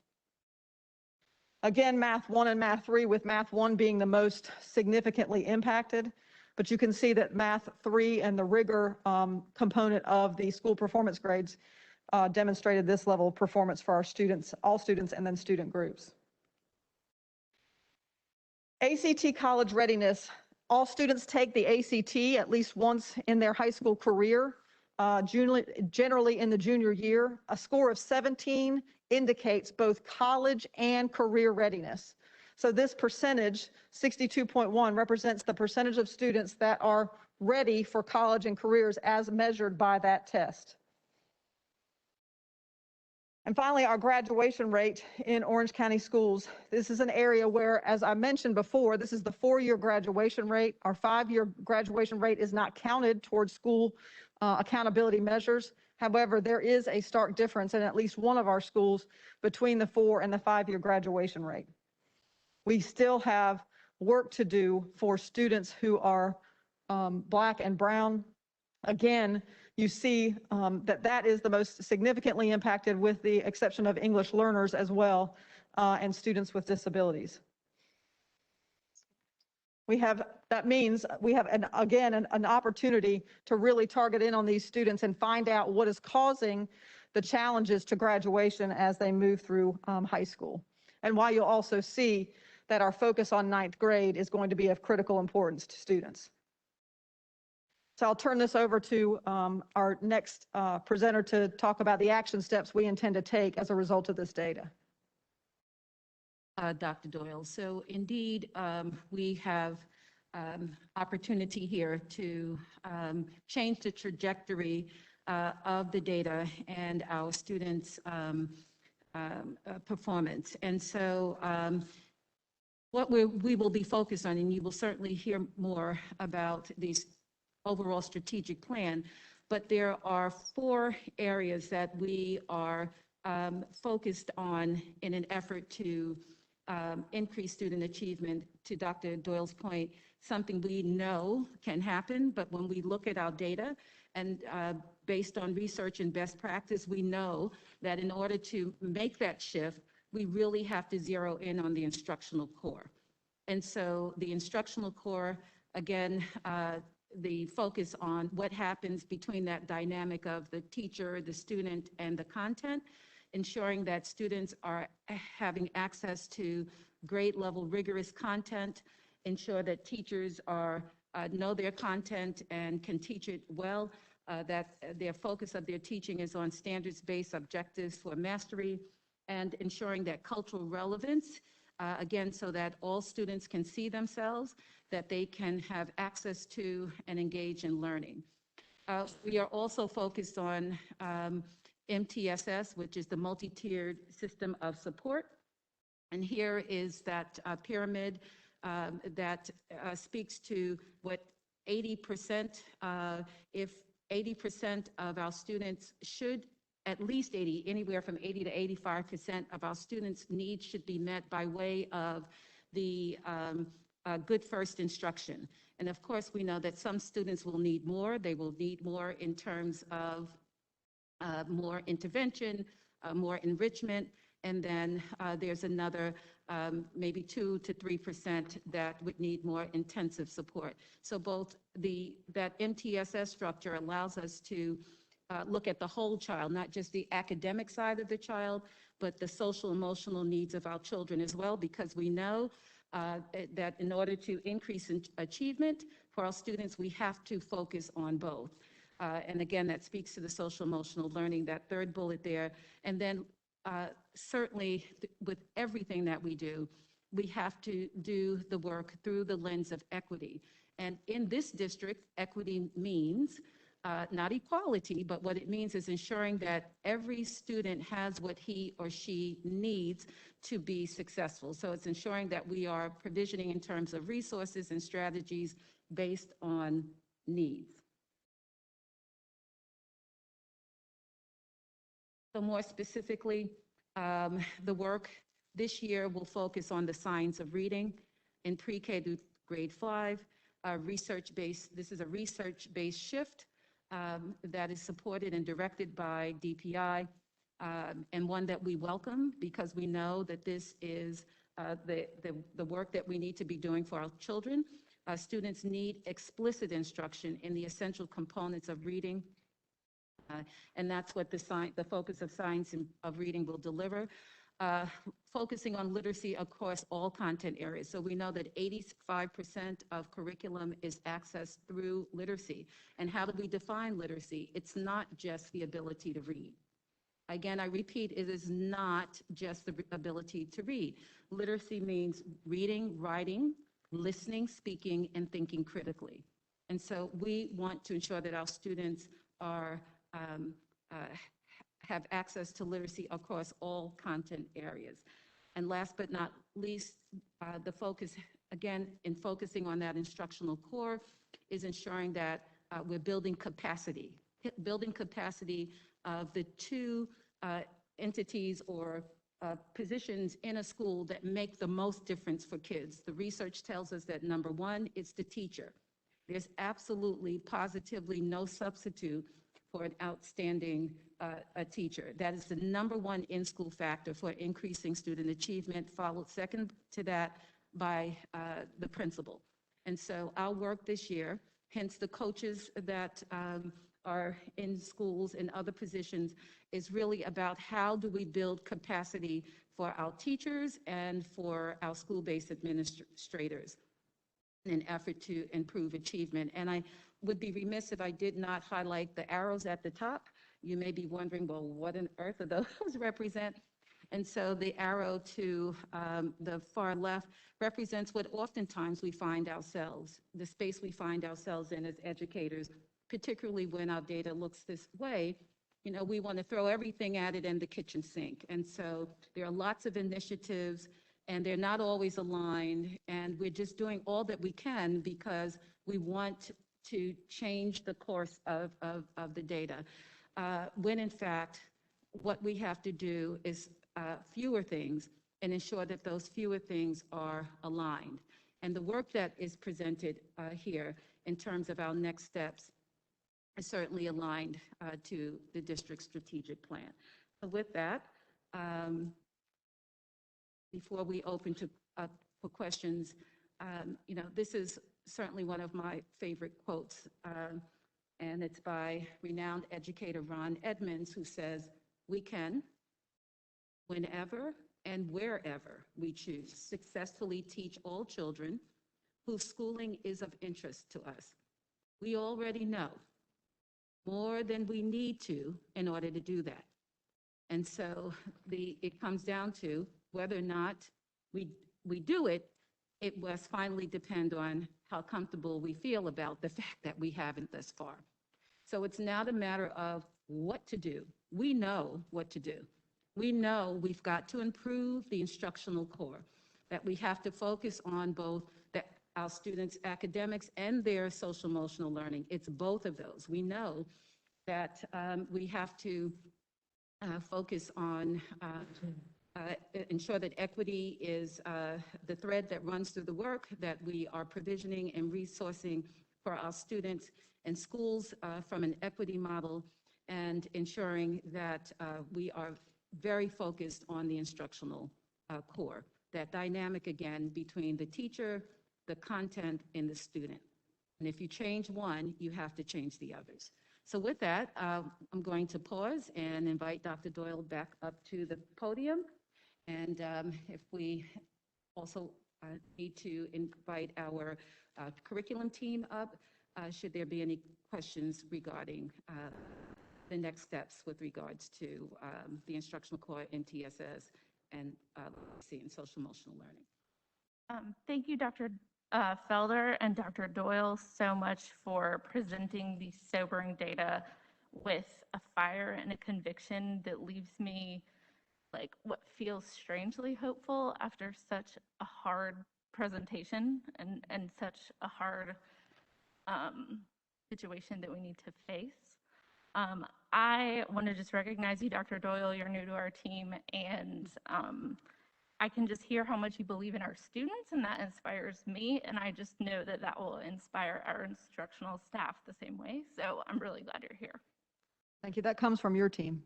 Again, Math 1 and Math 3, with Math 1 being the most significantly impacted, but you can see that Math 3 and the rigor component of the school performance grades demonstrated this level of performance for our students, all students, and then student groups. ACT college readiness All students take the ACT at least once in their high school career, generally in the junior year. A score of 17 indicates both college and career readiness. So this percentage, 62.1, represents the percentage of students that are ready for college and careers as measured by that test. And finally, our graduation rate in Orange County schools. This is an area where, as I mentioned before, this is the 4-year graduation rate. Our 5-year graduation rate is not counted towards school accountability measures. However, there is a stark difference in at least one of our schools between the 4 and the 5-year graduation rate. We still have work to do for students who are Black and brown. Again, you see that is the most significantly impacted, with the exception of English learners as well, and students with disabilities. That means we have an opportunity to really target in on these students and find out what is causing the challenges to graduation as they move through high school. And why you'll also see that our focus on 9th grade is going to be of critical importance to students. So I'll turn this over to our next presenter to talk about the action steps we intend to take as a result of this data. Dr. Doyle. So indeed, we have opportunity here to change the trajectory of the data and our students' performance. And so what we will be focused on, and you will certainly hear more about these overall strategic plan, but there are 4 areas that we are focused on in an effort to increase student achievement. To Dr. Doyle's point, something we know can happen, but when we look at our data and based on research and best practice, we know that in order to make that shift, we really have to zero in on the instructional core. And so the instructional core, again, the focus on what happens between that dynamic of the teacher, the student, and the content, ensuring that students are having access to grade level rigorous content, ensure that teachers know their content and can teach it well, that their focus of their teaching is on standards-based objectives for mastery, and ensuring that cultural relevance, again, so that all students can see themselves, that they can have access to and engage in learning. We are also focused on MTSS, which is the multi-tiered system of support. And here is that pyramid that speaks to what 80%, if 80% of our students should, at least 80, anywhere from 80 to 85% of our students' needs should be met by way of the good first instruction. And of course, we know that some students will need more. They will need more in terms of more intervention, more enrichment, and then there's another maybe 2 to 3% that would need more intensive support. So both that MTSS structure allows us to look at the whole child, not just the academic side of the child, but the social emotional needs of our children as well, because we know that in order to increase in achievement for our students, we have to focus on both. And again, that speaks to the social emotional learning, that third bullet there. And then certainly with everything that we do, we have to do the work through the lens of equity. And in this district, equity means not equality, but what it means is ensuring that every student has what he or she needs to be successful. So it's ensuring that we are provisioning in terms of resources and strategies based on needs. So more specifically, the work this year will focus on the science of reading in pre-K through grade 5, research-based. This is a research-based shift that is supported and directed by DPI, and one that we welcome because we know that this is the work that we need to be doing for our children. Students need explicit instruction in the essential components of reading, and that's what the focus of science of reading will deliver. focusing on literacy across all content areas. So we know that 85% of curriculum is accessed through literacy. And how do we define literacy? It's not just the ability to read. Again, I repeat, it is not just the ability to read. Literacy means reading, writing, listening, speaking, and thinking critically. And so we want to ensure that our students are have access to literacy across all content areas. And last but not least, the focus, again, in focusing on that instructional core, is ensuring that we're building capacity of the two entities or positions in a school that make the most difference for kids. The research tells us that number one, it's the teacher. There's absolutely, positively no substitute for an outstanding a teacher. That is the number one in-school factor for increasing student achievement, followed second to that by the principal. And so our work this year, hence the coaches that are in schools and other positions, is really about how do we build capacity for our teachers and for our school-based administrators in an effort to improve achievement. And I would be remiss if I did not highlight the arrows at the top. You may be wondering, well, what on earth do those represent? And so the arrow to the far left represents what oftentimes we find ourselves, the space we find ourselves in as educators, particularly when our data looks this way. You know, we want to throw everything at it in the kitchen sink. And so there are lots of initiatives, and they're not always aligned, and we're just doing all that we can because we want to change the course of the data. When in fact, what we have to do is fewer things and ensure that those fewer things are aligned. And the work that is presented here in terms of our next steps is certainly aligned to the district's strategic plan. So with that, before we open to for questions, you know, this is certainly one of my favorite quotes, and it's by renowned educator Ron Edmonds, who says, "We can, whenever and wherever we choose, successfully teach all children whose schooling is of interest to us. We already know more than we need to in order to do that." And so it comes down to whether or not we do it. It must finally depend on how comfortable we feel about the fact that we haven't thus far. So it's now a matter of what to do. We know what to do. We know we've got to improve the instructional core, that we have to focus on both our students' academics and their social emotional learning. It's both of those. We know that we have to focus on ensure that equity is the thread that runs through the work, that we are provisioning and resourcing for our students and schools from an equity model, and ensuring that we are very focused on the instructional core, that dynamic again between the teacher, the content, and the student. And if you change one, you have to change the others. So with that, I'm going to pause and invite Dr. Doyle back up to the podium. And if we also need to invite our curriculum team up, should there be any questions regarding the next steps with regards to the instructional core, NTSS, and literacy and social emotional learning. Thank you, Dr. Felder and Dr. Doyle, so much for presenting these sobering data with a fire and a conviction that leaves me like what feels strangely hopeful after such a hard presentation and such a hard situation that we need to face. I want to just recognize you, Dr. Doyle. You're new to our team, and I can just hear how much you believe in our students, and that inspires me, and I just know that that will inspire our instructional staff the same way. So I'm really glad you're here. Thank you. That comes from your team.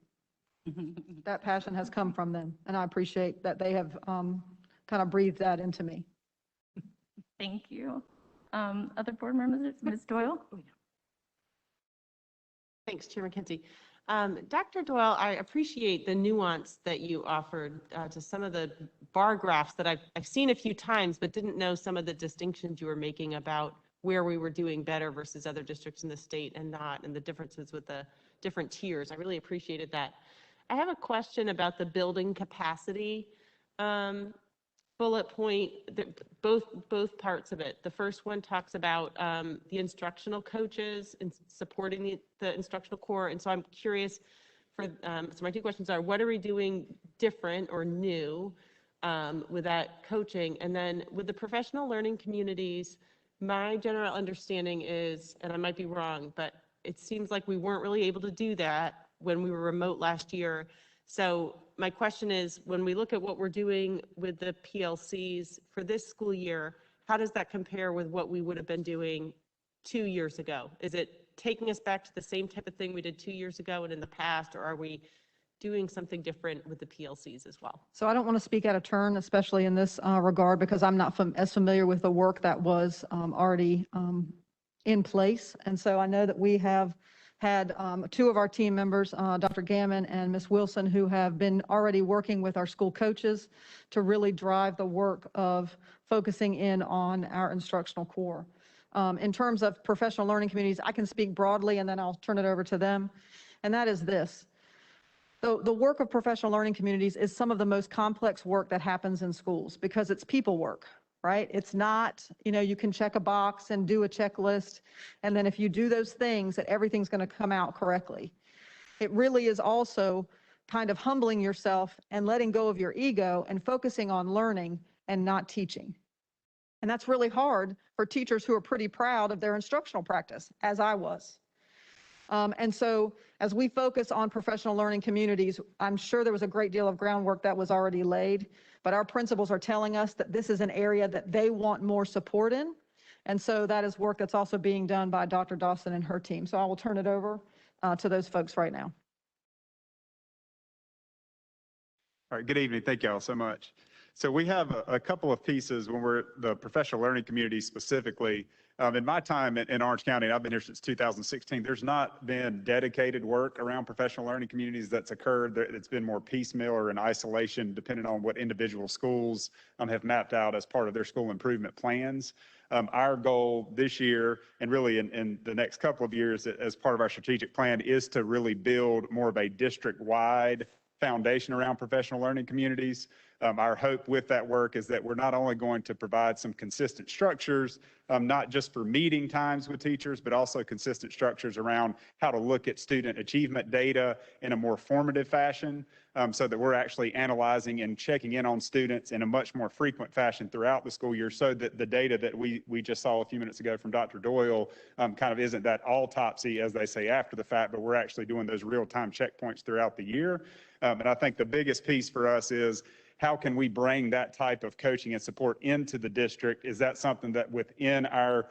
That passion has come from them, and I appreciate that they have kind of breathed that into me. Thank you. Other board members, Ms. Doyle? Thanks, Chairman Kinsey. Dr. Doyle, I appreciate the nuance that you offered to some of the bar graphs that I've seen a few times, but didn't know some of the distinctions you were making about where we were doing better versus other districts in the state and not, and the differences with the different tiers. I really appreciated that. I have a question about the building capacity bullet point, both parts of it. The first one talks about the instructional coaches and supporting the instructional core. And so I'm curious so my two questions are, what are we doing different or new with that coaching? And then with the professional learning communities, my general understanding is, and I might be wrong, but it seems like we weren't really able to do that when we were remote last year. So my question is, when we look at what we're doing with the PLCs for this school year, how does that compare with what we would have been doing 2 years ago? Is it taking us back to the same type of thing we did 2 years ago and in the past, or are we doing something different with the PLCs as well? So I don't want to speak out of turn, especially in this regard, because I'm not as familiar with the work that was already in place. And so I know that we have had two of our team members, Dr. Gammon and Ms. Wilson, who have been already working with our school coaches to really drive the work of focusing in on our instructional core. In terms of professional learning communities, I can speak broadly and then I'll turn it over to them. And that is this. The work of professional learning communities is some of the most complex work that happens in schools because it's people work, right? It's not, you can check a box and do a checklist. And then if you do those things, that everything's going to come out correctly. It really is also kind of humbling yourself and letting go of your ego and focusing on learning and not teaching. And that's really hard for teachers who are pretty proud of their instructional practice, as I was. And so as we focus on professional learning communities, I'm sure there was a great deal of groundwork that was already laid, but our principals are telling us that this is an area that they want more support in. And so that is work that's also being done by Dr. Dawson and her team. So I will turn it over to those folks right now. All right, good evening. Thank you all so much. So we have a couple of pieces when we're the professional learning community specifically. In my time in Orange County, and I've been here since 2016, there's not been dedicated work around professional learning communities that's occurred. It's been more piecemeal or in isolation, depending on what individual schools have mapped out as part of their school improvement plans. Our goal this year, and really in the next couple of years as part of our strategic plan, is to really build more of a district-wide foundation around professional learning communities. Our hope with that work is that we're not only going to provide some consistent structures, not just for meeting times with teachers, but also consistent structures around how to look at student achievement data in a more formative fashion, so that we're actually analyzing and checking in on students in a much more frequent fashion throughout the school year, so that the data that we just saw a few minutes ago from Dr. Doyle kind of isn't that autopsy, as they say, after the fact, but we're actually doing those real-time checkpoints throughout the year. And I think the biggest piece for us is, how can we bring that type of coaching and support into the district? Is that something that within our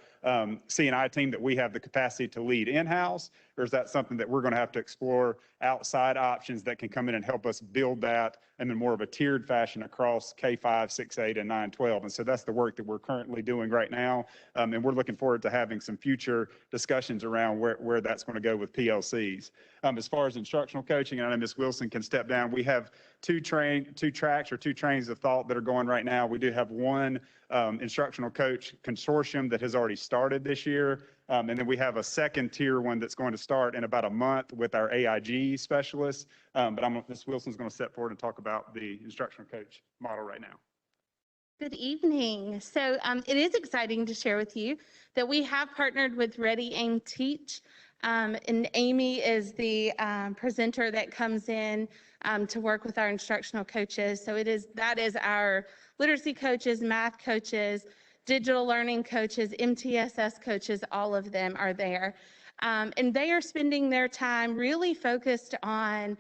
C&I team that we have the capacity to lead in-house? Or is that something that we're going to have to explore outside options that can come in and help us build that in a more of a tiered fashion across K-5, 6, 8, and 9, 12? And so that's the work that we're currently doing right now. And we're looking forward to having some future discussions around where that's going to go with PLCs. As far as instructional coaching, and I know Ms. Wilson can step down, we have two tracks or two trains of thought that are going right now. We do have one instructional coach consortium that has already started this year. And then we have a second tier one that's going to start in about a month with our AIG specialists. But Ms. Wilson's going to step forward and talk about the instructional coach model right now. Good evening. So it is exciting to share with you that we have partnered with Ready, Aim, Teach. And Amy is the presenter that comes in to work with our instructional coaches. So that is our literacy coaches, math coaches, digital learning coaches, MTSS coaches, all of them are there. And they are spending their time really focused on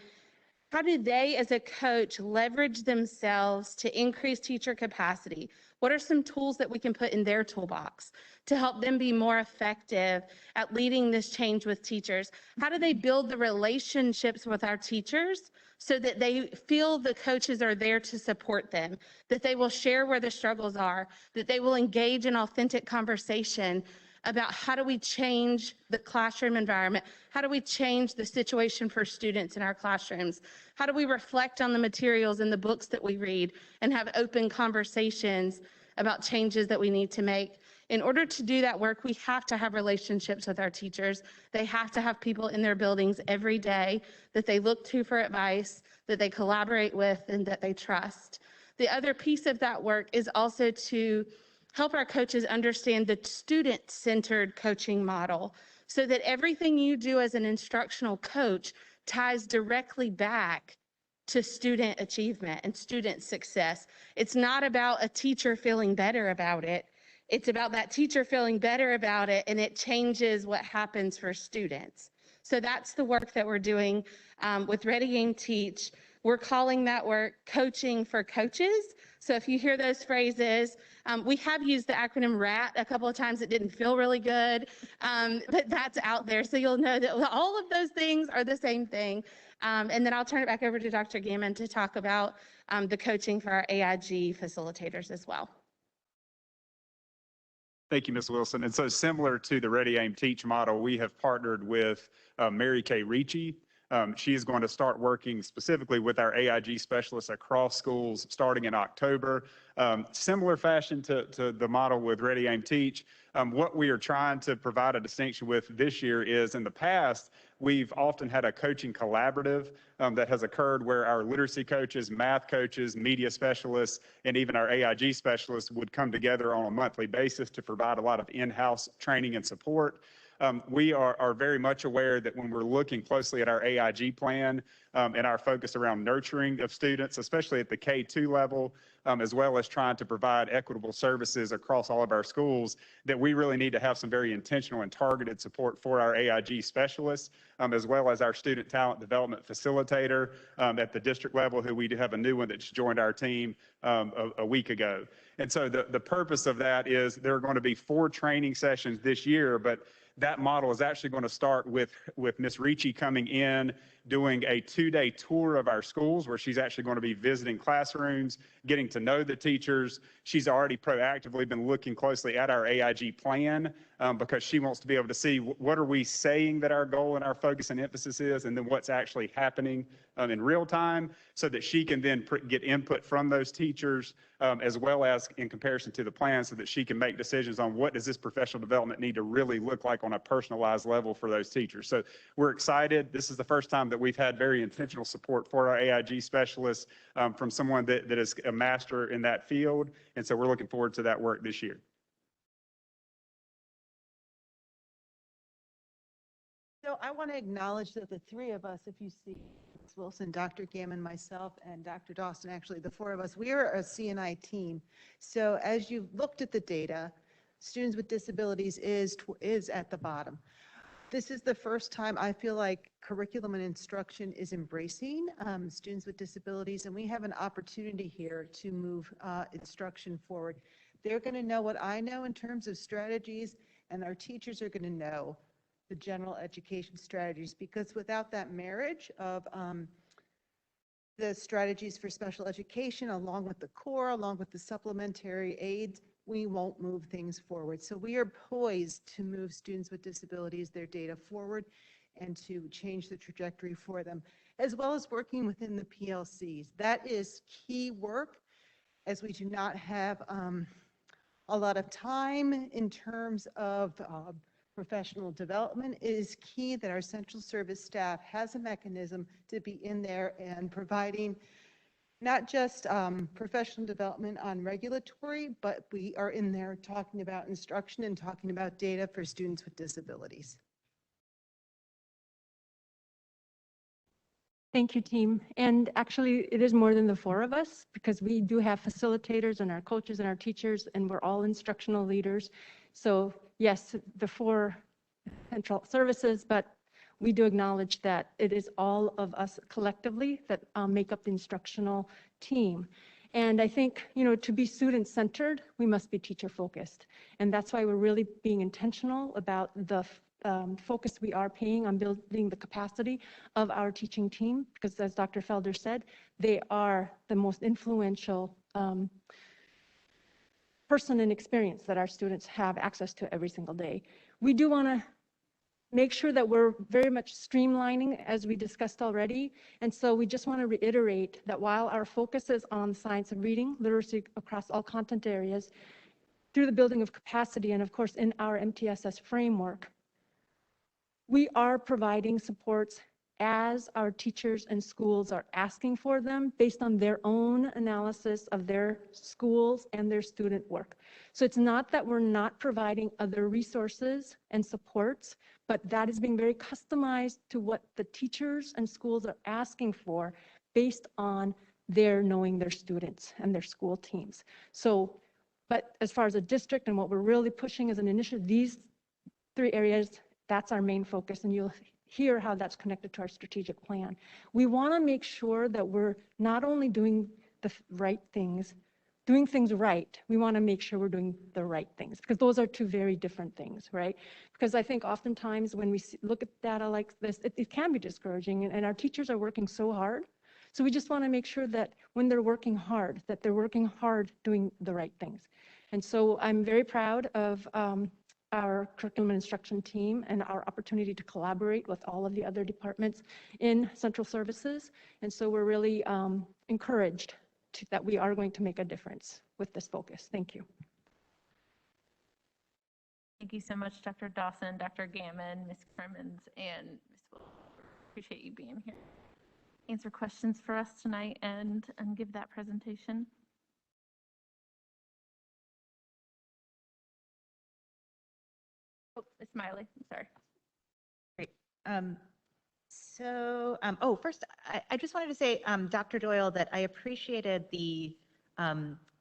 how do they as a coach leverage themselves to increase teacher capacity? What are some tools that we can put in their toolbox to help them be more effective at leading this change with teachers? How do they build the relationships with our teachers so that they feel the coaches are there to support them, that they will share where the struggles are, that they will engage in authentic conversation, about how do we change the classroom environment? How do we change the situation for students in our classrooms? How do we reflect on the materials and the books that we read and have open conversations about changes that we need to make? In order to do that work, we have to have relationships with our teachers. They have to have people in their buildings every day that they look to for advice, that they collaborate with, and that they trust. The other piece of that work is also to help our coaches understand the student-centered coaching model so that everything you do as an instructional coach ties directly back to student achievement and student success. It's not about a teacher feeling better about it. It's about that teacher feeling better about it, and it changes what happens for students. So that's the work that we're doing with Ready, Aim, Teach. We're calling that work Coaching for Coaches. So if you hear those phrases, we have used the acronym RAT a couple of times. It didn't feel really good, but that's out there. So you'll know that all of those things are the same thing. And then I'll turn it back over to Dr. Gammon to talk about the coaching for our AIG facilitators as well. Thank you, Ms. Wilson. And so similar to the Ready, Aim, Teach model, we have partnered with Mary Kay Ricci. She is going to start working specifically with our AIG specialists across schools starting in October. Similar fashion to the model with Ready, Aim, Teach. What we are trying to provide a distinction with this year is in the past, we've often had a coaching collaborative that has occurred where our literacy coaches, math coaches, media specialists, and even our AIG specialists would come together on a monthly basis to provide a lot of in-house training and support. We are very much aware that when we're looking closely at our AIG plan and our focus around nurturing of students, especially at the K-2 level, as well as trying to provide equitable services across all of our schools, that we really need to have some very intentional and targeted support for our AIG specialists, as well as our student talent development facilitator at the district level, who we do have a new one that just joined our team a week ago. And so the purpose of that is there are going to be 4 training sessions this year, but that model is actually going to start with Ms. Ricci coming in, doing a 2-day tour of our schools where she's actually going to be visiting classrooms, getting to know the teachers. She's already proactively been looking closely at our AIG plan because she wants to be able to see what are we saying that our goal and our focus and emphasis is, and then what's actually happening in real time, so that she can then get input from those teachers as well as in comparison to the plan, so that she can make decisions on what does this professional development need to really look like on a personalized level for those teachers. So we're excited. This is the first time that we've had very intentional support for our AIG specialists from someone that is a master in that field. And so we're looking forward to that work this year. So I want to acknowledge that the 3 of us, if you see Ms. Wilson, Dr. Gammon, myself, and Dr. Dawson, actually the 4 of us, we are a CNI team. So as you've looked at the data, students with disabilities is at the bottom. This is the first time I feel like curriculum and instruction is embracing students with disabilities, and we have an opportunity here to move instruction forward. They're going to know what I know in terms of strategies, and our teachers are going to know the general education strategies, because without that marriage of the strategies for special education, along with the core, along with the supplementary aids, we won't move things forward. So we are poised to move students with disabilities, their data forward, and to change the trajectory for them, as well as working within the PLCs. That is key work, as we do not have a lot of time in terms of professional development. It is key that our central service staff has a mechanism to be in there and providing not just professional development on regulatory, but we are in there talking about instruction and talking about data for students with disabilities. Thank you, team. And actually, it is more than the 4 of us, because we do have facilitators and our coaches and our teachers, and we're all instructional leaders. So yes, the 4 central services, but we do acknowledge that it is all of us collectively that make up the instructional team. And I think, to be student-centered, we must be teacher-focused. And that's why we're really being intentional about the focus we are paying on building the capacity of our teaching team, because as Dr. Felder said, they are the most influential person and experience that our students have access to every single day. We do want to make sure that we're very much streamlining, as we discussed already. And so we just want to reiterate that while our focus is on science and reading, literacy across all content areas, through the building of capacity and of course in our MTSS framework, we are providing supports as our teachers and schools are asking for them based on their own analysis of their schools and their student work. So it's not that we're not providing other resources and supports, but that is being very customized to what the teachers and schools are asking for based on their knowing their students and their school teams. So, but as far as a district and what we're really pushing as an initiative, these 3 areas, that's our main focus, and you'll hear how that's connected to our strategic plan. We want to make sure that we're not only doing the right things, doing things right, we want to make sure we're doing the right things, because those are 2 very different things, right? Because I think oftentimes when we look at data like this, it can be discouraging, and our teachers are working so hard. So we just want to make sure that when they're working hard, that they're working hard doing the right things. And so I'm very proud of our curriculum and instruction team and our opportunity to collaborate with all of the other departments in central services. And so we're really encouraged that we are going to make a difference with this focus. Thank you. Thank you so much, Dr. Dawson, Dr. Gammon, Ms. Crimmins, and Ms. Wilson. Appreciate you being here. Answer questions for us tonight and give that presentation. Oh, Ms. Miley, I'm sorry. Great. First, I just wanted to say, Dr. Doyle, that I appreciated the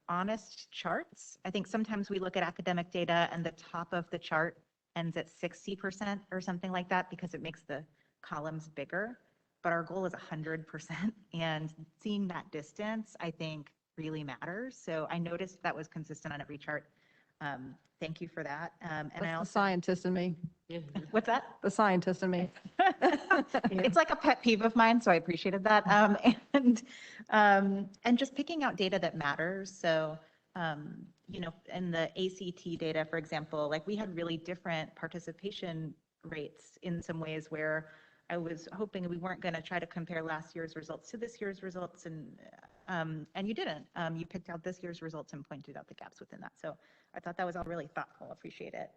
honest charts. I think sometimes we look at academic data and the top of the chart ends at 60% or something like that because it makes the columns bigger, but our goal is 100%. And seeing that distance, I think, really matters. So I noticed that was consistent on every chart. Thank you for that. And That's I also, the scientist in me. What's that? The scientist in me. It's like a pet peeve of mine, so I appreciated that. And just picking out data that matters. So, you know, in the ACT data, for example, like we had really different participation rates in some ways where I was hoping we weren't going to try to compare last year's results to this year's results, and you didn't. You picked out this year's results and pointed out the gaps within that. So I thought that was all really thoughtful. Appreciate it.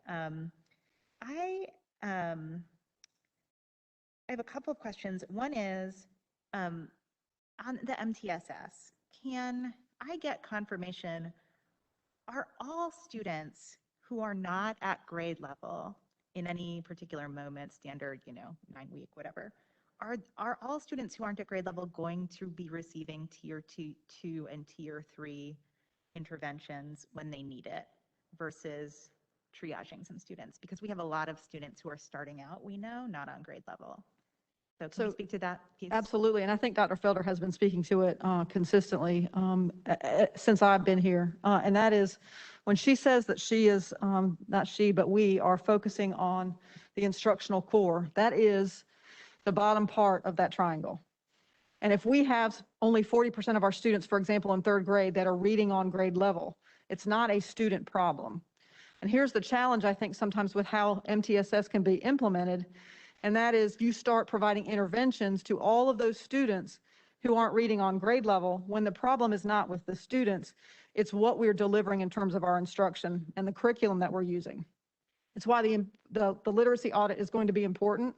I have a couple of questions. One is on the MTSS. Can I get confirmation? Are all students who are not at grade level in any particular moment, standard, 9-week, whatever, are all students who aren't at grade level going to be receiving tier 2 and tier 3 interventions when they need it versus triaging some students? Because we have a lot of students who are starting out, we know, not on grade level. So can you speak to that piece? Absolutely, and I think Dr. Felder has been speaking to it consistently since I've been here. And that is when she says that she is, not she, but we are focusing on the instructional core. That is the bottom part of that triangle. And if we have only 40% of our students, for example, in 3rd grade that are reading on grade level, it's not a student problem. And here's the challenge, I think, sometimes with how MTSS can be implemented. And that is you start providing interventions to all of those students who aren't reading on grade level when the problem is not with the students, it's what we're delivering in terms of our instruction and the curriculum that we're using. It's why the literacy audit is going to be important,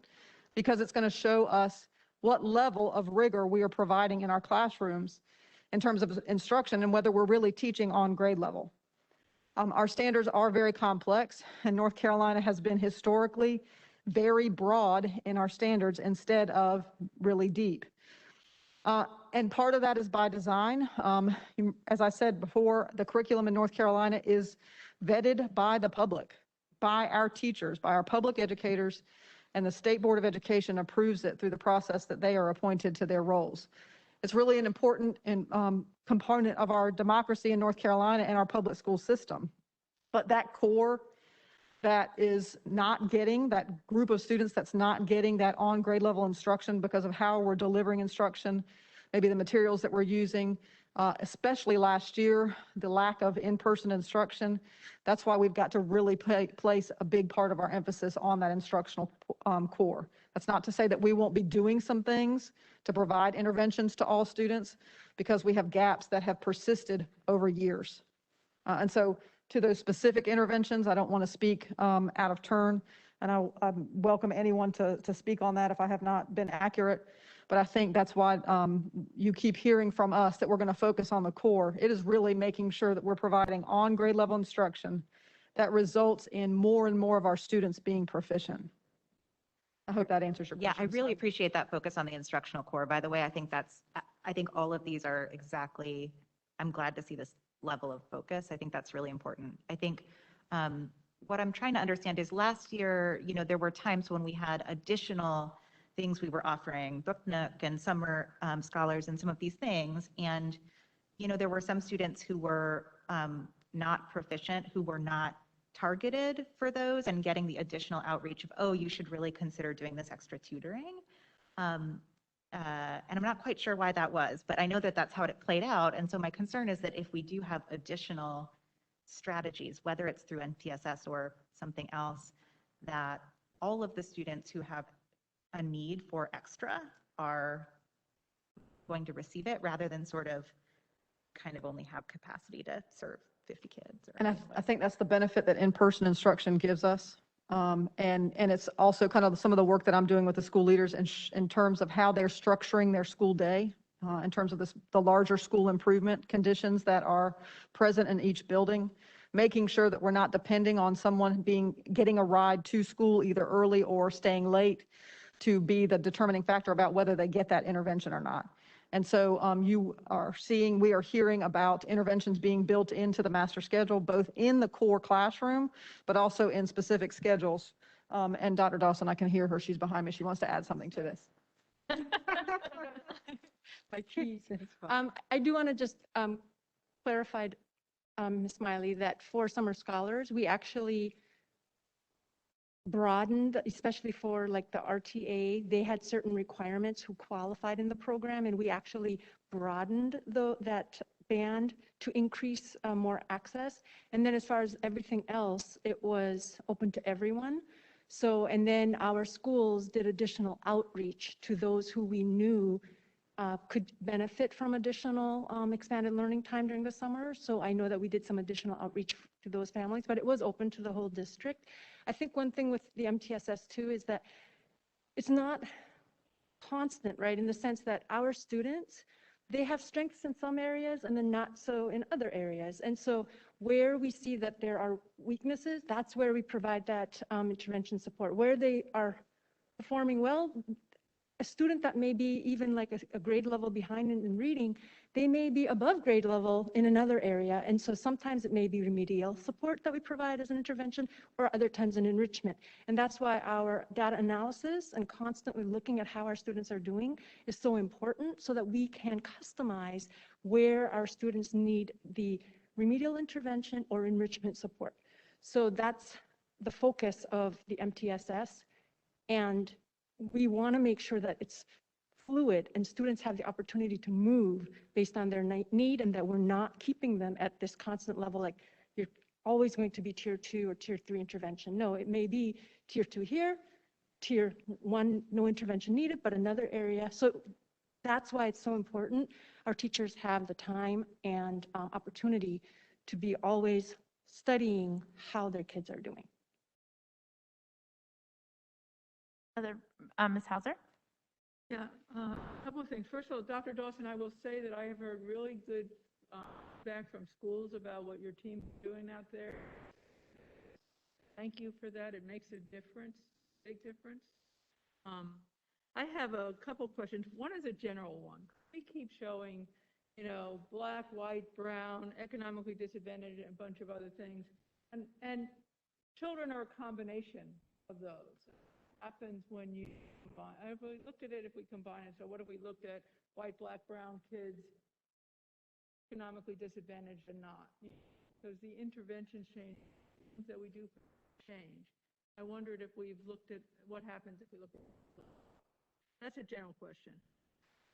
because it's going to show us what level of rigor we are providing in our classrooms in terms of instruction and whether we're really teaching on grade level. Our standards are very complex, and North Carolina has been historically very broad in our standards instead of really deep. And part of that is by design. As I said before, the curriculum in North Carolina is vetted by the public, by our teachers, by our public educators, and the State Board of Education approves it through the process that they are appointed to their roles. It's really an important component of our democracy in North Carolina and our public school system. But that core that is not getting, that group of students that's not getting that on grade level instruction because of how we're delivering instruction, maybe the materials that we're using, especially last year, the lack of in-person instruction. That's why we've got to really place a big part of our emphasis on that instructional core. That's not to say that we won't be doing some things to provide interventions to all students, because we have gaps that have persisted over years. And so to those specific interventions, I don't want to speak out of turn, and I welcome anyone to speak on that if I have not been accurate. But I think that's why you keep hearing from us that we're going to focus on the core. It is really making sure that we're providing on grade level instruction that results in more and more of our students being proficient. I hope that answers your question. Yeah, I really appreciate that focus on the instructional core. By the way, I think all of these are exactly, I'm glad to see this level of focus. I think that's really important. I think what I'm trying to understand is last year, there were times when we had additional things we were offering, Book Nook and summer scholars and some of these things. And, there were some students who were not proficient, who were not targeted for those and getting the additional outreach of, oh, you should really consider doing this extra tutoring. And I'm not quite sure why that was, but I know that that's how it played out. And so my concern is that if we do have additional strategies, whether it's through NPSS or something else, that all of the students who have a need for extra are going to receive it, rather than sort of kind of only have capacity to serve 50 kids. And I think that's the benefit that in-person instruction gives us. And it's also kind of some of the work that I'm doing with the school leaders in terms of how they're structuring their school day, in terms of the larger school improvement conditions that are present in each building, making sure that we're not depending on someone getting a ride to school either early or staying late to be the determining factor about whether they get that intervention or not. And so we are hearing about interventions being built into the master schedule, both in the core classroom, but also in specific schedules. And Dr. Dawson, I can hear her, she's behind me. She wants to add something to this. I do want to just clarify, Ms. Smiley, that for summer scholars, we actually broadened, especially for like the RTA, they had certain requirements who qualified in the program, and we actually broadened that band to increase more access. And then as far as everything else, it was open to everyone. So, and then our schools did additional outreach to those who we knew could benefit from additional expanded learning time during the summer. So I know that we did some additional outreach to those families, but it was open to the whole district. I think one thing with the MTSS too is that it's not constant, right? In the sense that our students, they have strengths in some areas and then not so in other areas. And so where we see that there are weaknesses, that's where we provide that intervention support. Where they are performing well, a student that may be even like a grade level behind in reading, they may be above grade level in another area. And so sometimes it may be remedial support that we provide as an intervention, or other times an enrichment. And that's why our data analysis and constantly looking at how our students are doing is so important, so that we can customize where our students need the remedial intervention or enrichment support. So that's the focus of the MTSS. And we want to make sure that it's fluid and students have the opportunity to move based on their need, and that we're not keeping them at this constant level, like you're always going to be tier 2 or tier 3 intervention. No, it may be tier 2 here, tier 1, no intervention needed, but another area. So that's why it's so important. Our teachers have the time and opportunity to be always studying how their kids are doing. Ms. Hauser? Yeah, a couple of things. First of all, Dr. Dawson, I will say that I have heard really good feedback from schools about what your team is doing out there. Thank you for that. It makes a difference, big difference. I have a couple questions. One is a general one. We keep showing, black, white, brown, economically disadvantaged, and a bunch of other things. And children are a combination of those. Happens when you combine. If we looked at it, if we combine it, so what if we looked at white, black, brown kids, economically disadvantaged and not? Because the interventions change, things that we do change. I wondered if we've looked at what happens if we look at. That's a general question.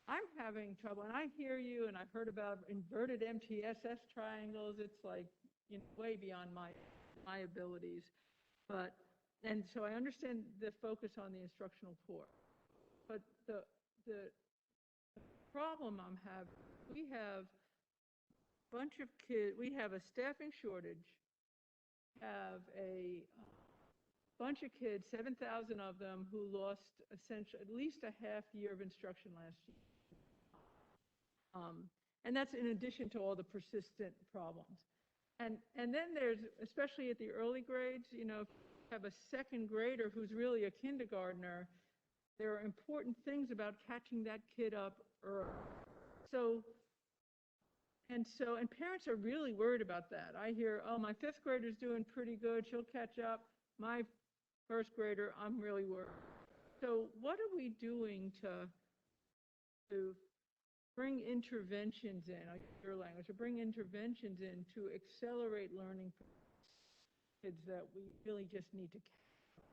I'm having trouble, and I hear you, and I've heard about inverted MTSS triangles. It's like, you know, way beyond my abilities. But, and so I understand the focus on the instructional core. But the problem I'm having, we have a bunch of kids, we have a staffing shortage, have a bunch of kids, 7,000 of them, who lost essentially at least a half year of instruction last year. And that's in addition to all the persistent problems. And then there's, especially at the early grades, you know, if you have a second grader who's really a kindergartner, there are important things about catching that kid up early. And parents are really worried about that. I hear, oh, my fifth grader's doing pretty good, she'll catch up. My first grader, I'm really worried. So what are we doing to bring interventions in, I use your language, to bring interventions in to accelerate learning for kids that we really just need to catch?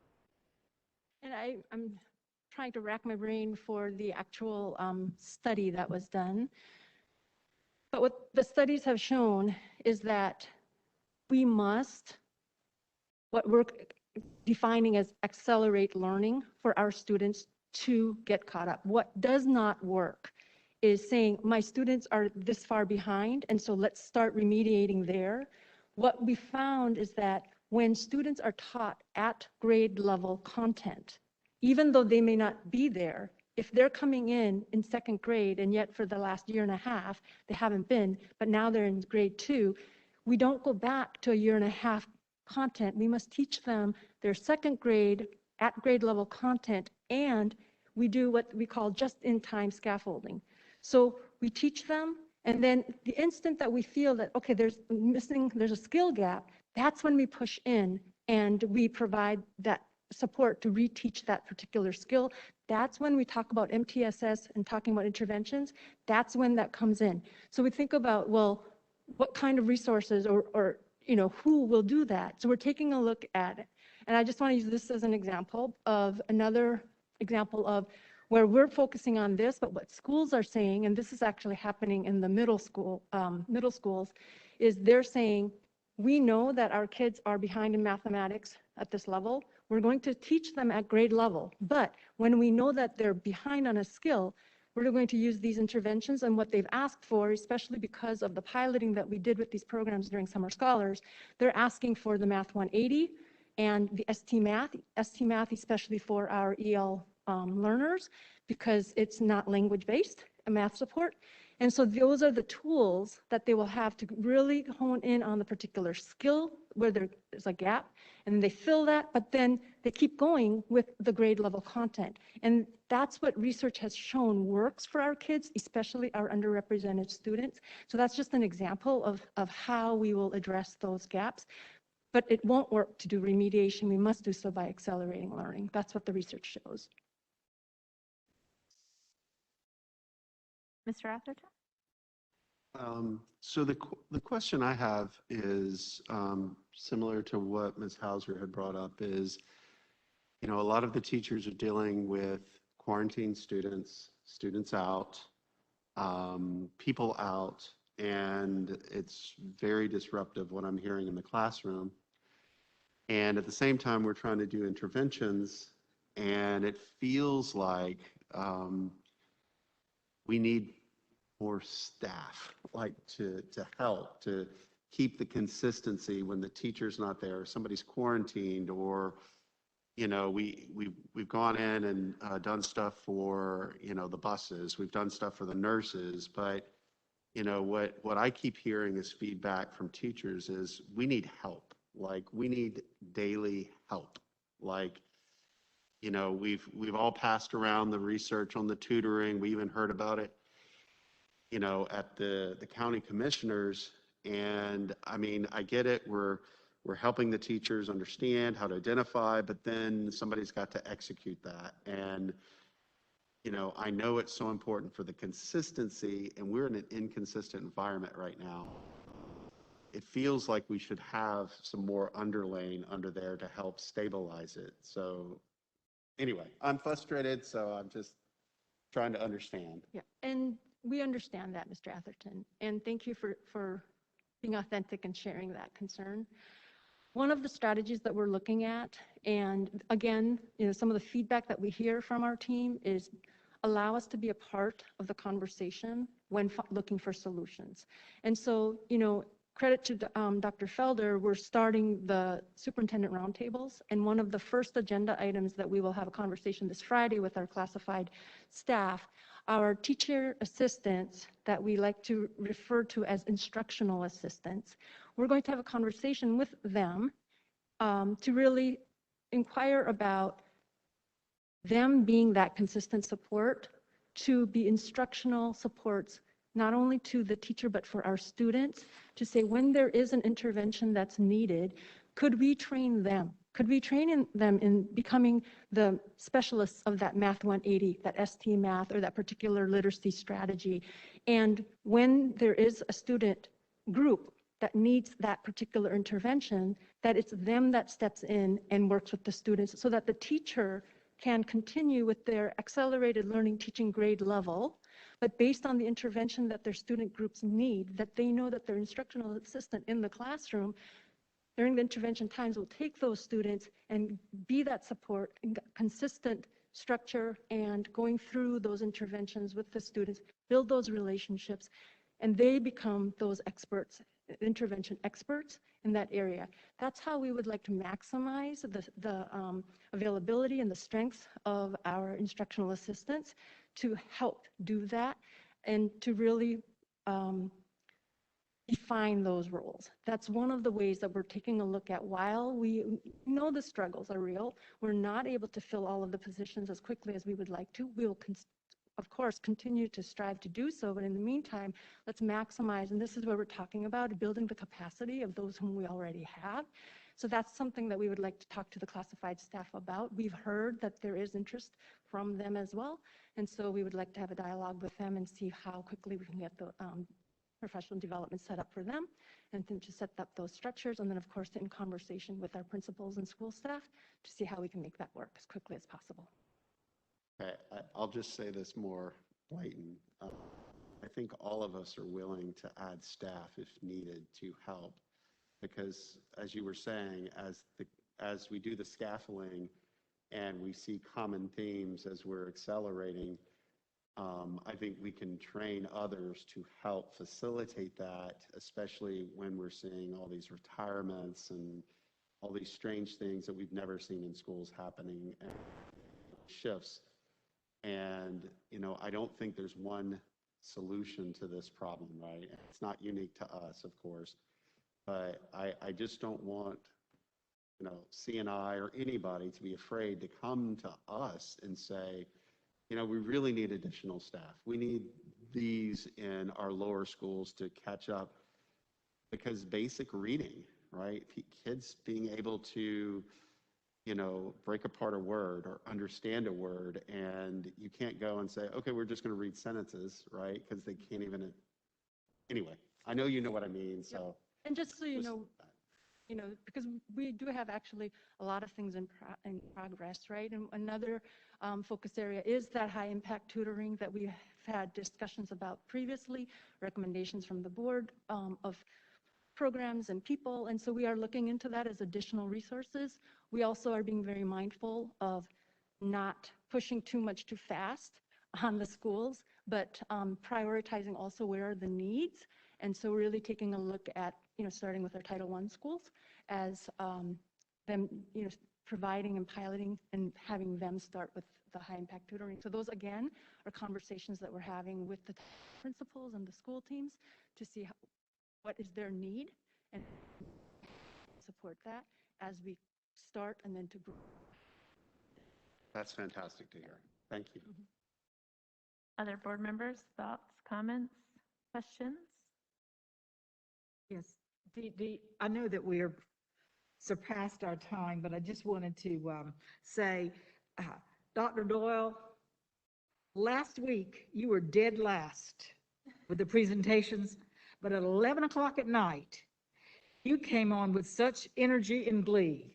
And I'm trying to rack my brain for the actual study that was done. But what the studies have shown is that we must, what we're defining as accelerate learning for our students to get caught up. What does not work is saying, my students are this far behind, and so let's start remediating there. What we found is that when students are taught at grade level content, even though they may not be there, if they're coming in second grade, and yet for the last year and a half, they haven't been, but now they're in grade 2, we don't go back to a year and a half content. We must teach them their second grade at grade level content, and we do what we call just-in-time scaffolding. So we teach them, and then the instant that we feel that, okay, there's a skill gap, that's when we push in and we provide that support to reteach that particular skill. That's when we talk about MTSS and talking about interventions. That's when that comes in. So we think about, well, what kind of resources or you know, who will do that? So we're taking a look at it. And I just want to use this as an example of another example of where we're focusing on this, but what schools are saying, and this is actually happening in the middle schools, is they're saying, we know that our kids are behind in mathematics at this level. We're going to teach them at grade level, but when we know that they're behind on a skill, we're going to use these interventions, and what they've asked for, especially because of the piloting that we did with these programs during Summer Scholars, they're asking for the Math 180 and the ST Math especially for our EL learners, because it's not language-based math support. And so those are the tools that they will have to really hone in on the particular skill where there's a gap, and they fill that, but then they keep going with the grade level content. And that's what research has shown works for our kids, especially our underrepresented students. So that's just an example of how we will address those gaps. But it won't work to do remediation. We must do so by accelerating learning. That's what the research shows. Mr. Atherton? So the question I have is similar to what Ms. Hauser had brought up is, you know, a lot of the teachers are dealing with quarantine students, students out, people out, and it's very disruptive what I'm hearing in the classroom. And at the same time, we're trying to do interventions, and it feels like we need more staff, like to help, to keep the consistency when the teacher's not there, or somebody's quarantined, or, you know, we've gone in and done stuff for, you know, the buses, we've done stuff for the nurses, but, you know, what I keep hearing as feedback from teachers is we need help. Like, we need daily help. Like, you know, we've all passed around the research on the tutoring. We even heard about it, you know, at the county commissioners. And I mean, I get it. We're helping the teachers understand how to identify, but then somebody's got to execute that. And, you know, I know it's so important for the consistency, and we're in an inconsistent environment right now. It feels like we should have some more underlaying under there to help stabilize it. So anyway, I'm frustrated, so I'm just trying to understand. Yeah, and we understand that, Mr. Atherton, and thank you for being authentic and sharing that concern. One of the strategies that we're looking at, and again, some of the feedback that we hear from our team is allow us to be a part of the conversation when looking for solutions. And so, credit to Dr. Felder, we're starting the superintendent roundtables, and one of the first agenda items that we will have a conversation this Friday with our classified staff, our teacher assistants that we like to refer to as instructional assistants, we're going to have a conversation with them to really inquire about them being that consistent support to be instructional supports, not only to the teacher, but for our students, to say when there is an intervention that's needed, could we train them? Could we train them in becoming the specialists of that Math 180, that ST Math, or that particular literacy strategy? And when there is a student group that needs that particular intervention, that it's them that steps in and works with the students so that the teacher can continue with their accelerated learning teaching grade level, but based on the intervention that their student groups need, that they know that their instructional assistant in the classroom during the intervention times will take those students and be that support and consistent structure and going through those interventions with the students, build those relationships, and they become those experts, intervention experts in that area. That's how we would like to maximize the availability and the strengths of our instructional assistants to help do that and to really define those roles. That's one of the ways that we're taking a look at. While we know the struggles are real, we're not able to fill all of the positions as quickly as we would like to. We'll of course, continue to strive to do so, but in the meantime, let's maximize, and this is what we're talking about, building the capacity of those whom we already have. So that's something that we would like to talk to the classified staff about. We've heard that there is interest from them as well, and so we would like to have a dialogue with them and see how quickly we can get the professional development set up for them, and then to set up those structures, and then of course in conversation with our principals and school staff to see how we can make that work as quickly as possible. Okay, I'll just say this more blatant. I think all of us are willing to add staff if needed to help, because as you were saying, as we do the scaffolding and we see common themes as we're accelerating, I think we can train others to help facilitate that, especially when we're seeing all these retirements and all these strange things that we've never seen in schools happening and shifts. And, I don't think there's one solution to this problem, right? It's not unique to us, of course, but I just don't want, CNI or anybody to be afraid to come to us and say, we really need additional staff. We need these in our lower schools to catch up, because basic reading, right? Kids being able to break apart a word or understand a word, and you can't go and say, okay, we're just going to read sentences, right? Because they can't even, anyway, I know you know what I mean, so. Yep. And just so you know, because we do have actually a lot of things in progress, right? And another focus area is that high impact tutoring that we have had discussions about previously, recommendations from the board of programs and people, and so we are looking into that as additional resources. We also are being very mindful of not pushing too much too fast on the schools, but prioritizing also where are the needs, and so really taking a look at, starting with our Title I schools as them, providing and piloting and having them start with the high impact tutoring. So those again are conversations that we're having with the principals and the school teams to see what is their need and support that as we start and then to grow. That's fantastic to hear. Thank you. Other board members, thoughts, comments, questions? Yes, I know that we are surpassed our time, but I just wanted to say, Dr. Doyle, last week you were dead last with the presentations, but at 11 o'clock at night, you came on with such energy and glee.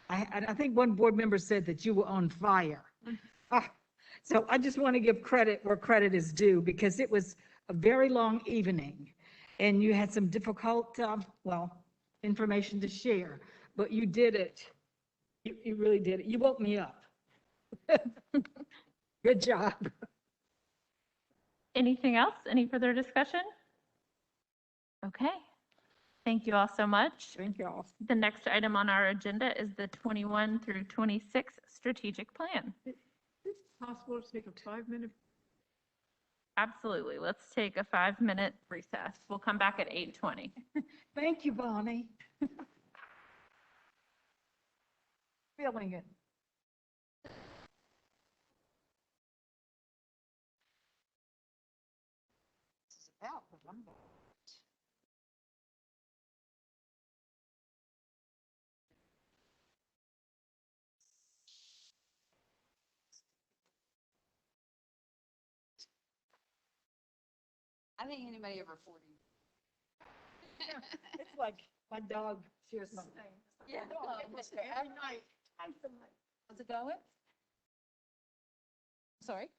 I think one board member said that you were on fire. So I just want to give credit where credit is due because it was a very long evening and you had some difficult, information to share, but you did it. You really did it. You woke me up. Good job. Anything else? Any further discussion? Okay. Thank you all so much. Thank you all. The next item on our agenda is the 21 through 26 strategic plan. Is it possible to take a 5-minute? Absolutely. Let's take a 5-minute recess. We'll come back at 8:20. Thank you, Bonnie. Feeling it. This is about what I'm about. I think anybody over 40. It's like my dog shares my thing. Yeah. Every night. How's it going? Sorry?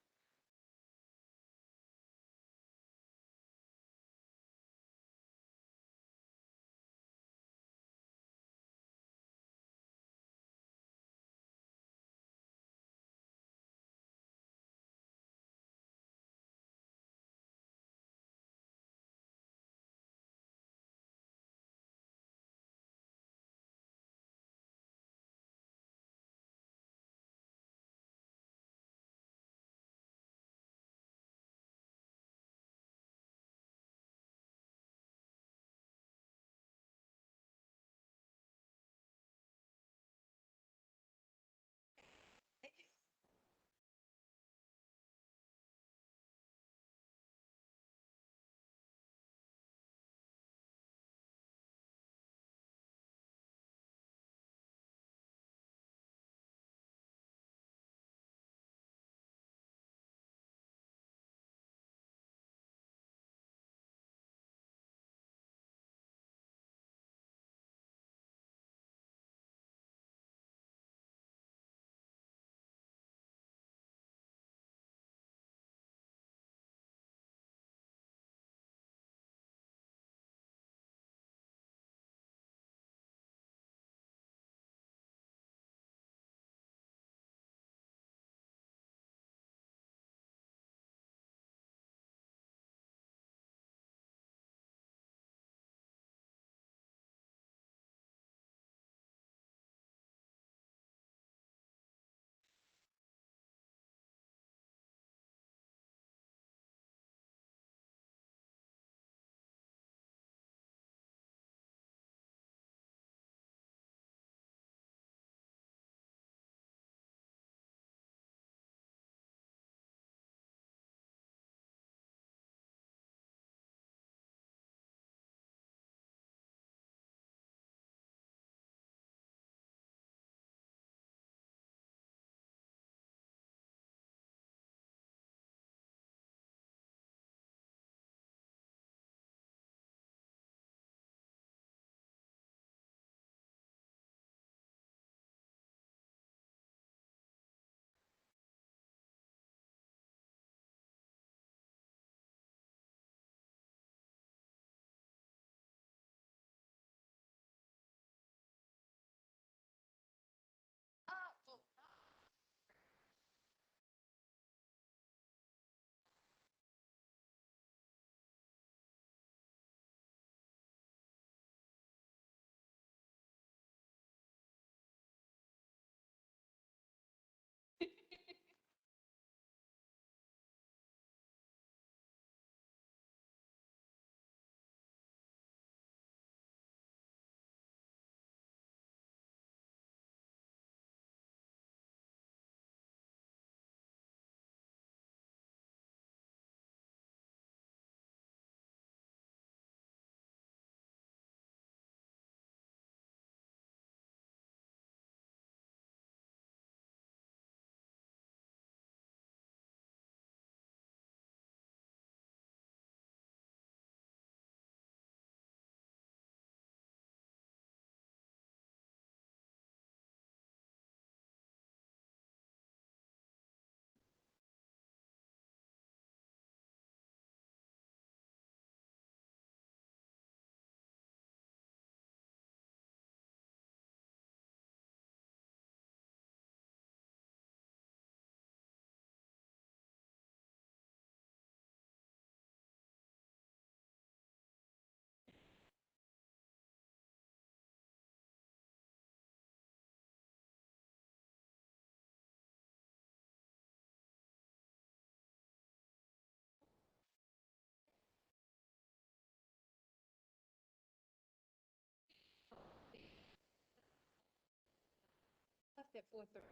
left at 4:30.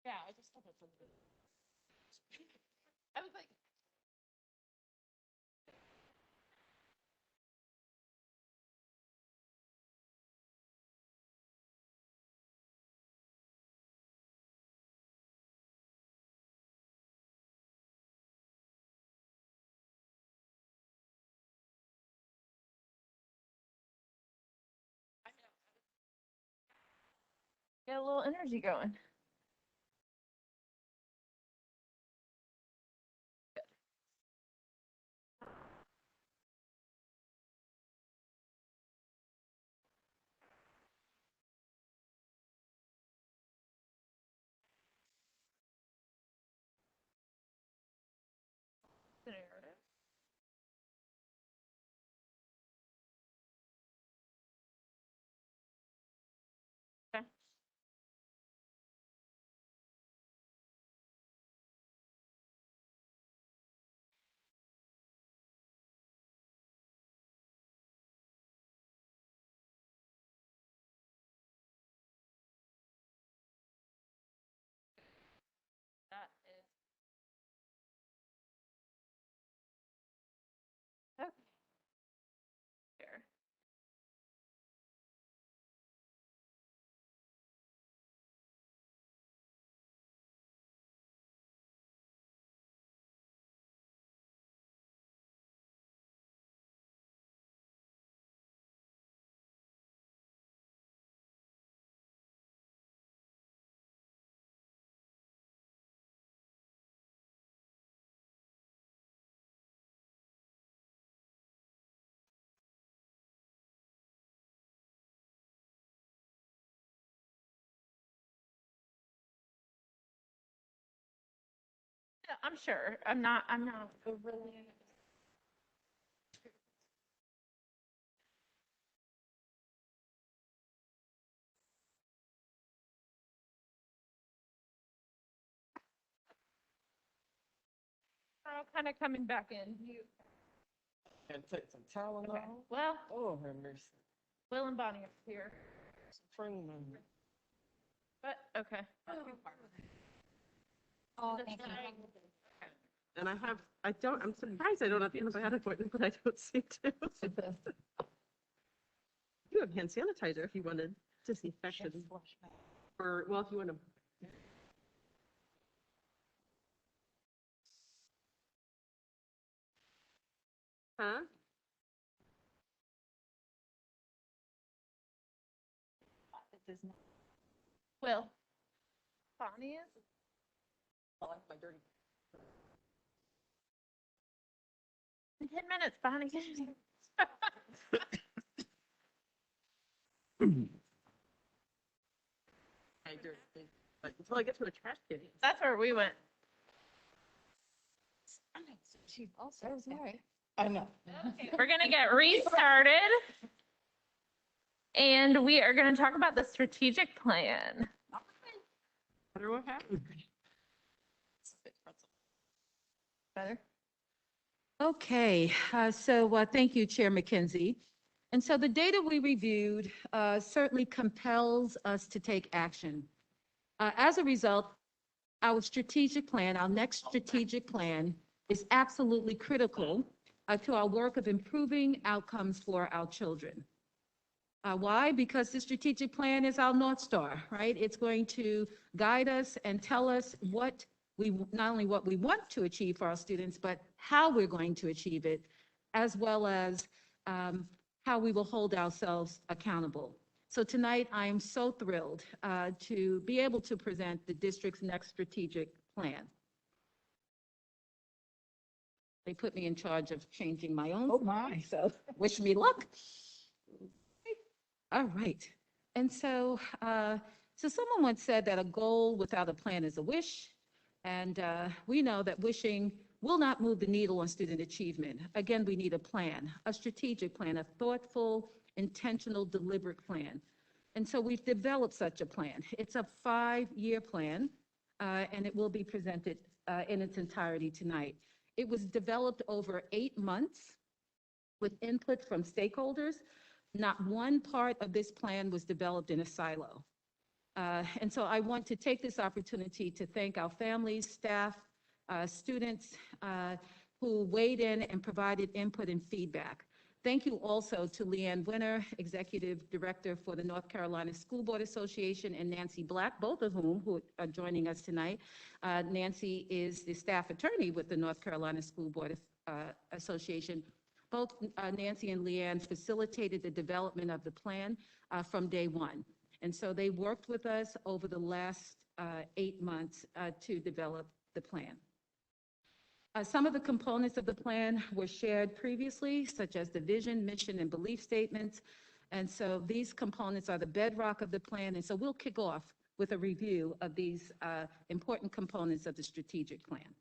Yeah, I just thought that's something. I was like, get a little energy going. The narrative. Okay. That is okay. Here. Yeah, I'm sure. I'm not overly. We're all kind of coming back in. You. And take some Tylenol. Okay. Well, Oh, have mercy. Will and Bonnie are here. Training. But okay. Oh, thank you. And I'm surprised I don't have the antibiotic appointment, but I don't seem to. You have hand sanitizer if you wanted disinfection. Or, well, if you want to. Huh? Will. Bonnie is? I like my dirty. In 10 minutes, Bonnie. But until I get to a trash can. That's where we went. She also was married. I know. Okay, we're going to get restarted. And we are going to talk about the strategic plan. Wonder what happened. Better? Okay, thank you, Chair McKenzie. And so the data we reviewed certainly compels us to take action. As a result, our strategic plan, our next strategic plan is absolutely critical to our work of improving outcomes for our children. Why? Because the strategic plan is our North Star, right? It's going to guide us and tell us not only what we want to achieve for our students, but how we're going to achieve it, as well as how we will hold ourselves accountable. So tonight, I am so thrilled to be able to present the district's next strategic plan. They put me in charge of changing my own. Oh, my. So wish me luck. All right. And so, so someone once said that a goal without a plan is a wish. And we know that wishing will not move the needle on student achievement. Again, we need a plan, a strategic plan, a thoughtful, intentional, deliberate plan. And so we've developed such a plan. It's a 5-year plan, and it will be presented in its entirety tonight. It was developed over 8 months with input from stakeholders. Not one part of this plan was developed in a silo. And so I want to take this opportunity to thank our families, staff, students who weighed in and provided input and feedback. Thank you also to Leanne Winter, Executive Director for the North Carolina School Board Association, and Nancy Black, both of whom who are joining us tonight. Nancy is the staff attorney with the North Carolina School Board Association. Both Nancy and Leanne facilitated the development of the plan from day one. And so they worked with us over the last 8 months to develop the plan. Some of the components of the plan were shared previously, such as the vision, mission, and belief statements. And so these components are the bedrock of the plan. And so we'll kick off with a review of these important components of the strategic plan.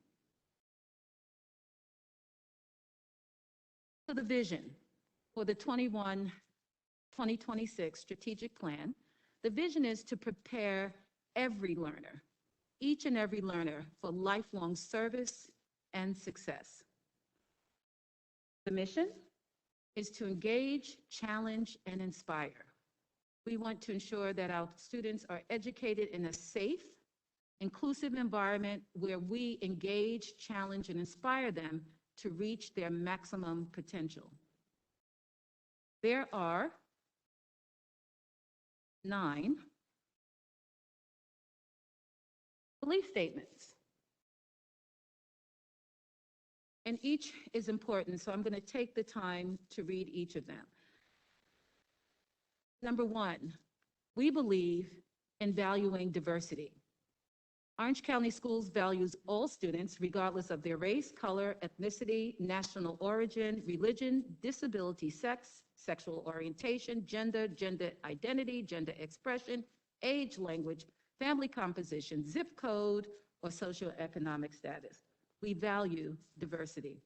So the vision for the 2026 strategic plan, the vision is to prepare every learner, each and every learner, for lifelong service and success. The mission is to engage, challenge, and inspire. We want to ensure that our students are educated in a safe, inclusive environment where we engage, challenge, and inspire them to reach their maximum potential. There are 9 belief statements. And each is important, so I'm going to take the time to read each of them. Number 1, we believe in valuing diversity. Orange County Schools values all students, regardless of their race, color, ethnicity, national origin, religion, disability, sex, sexual orientation, gender, gender identity, gender expression, age, language, family composition, zip code, or socioeconomic status. We value diversity.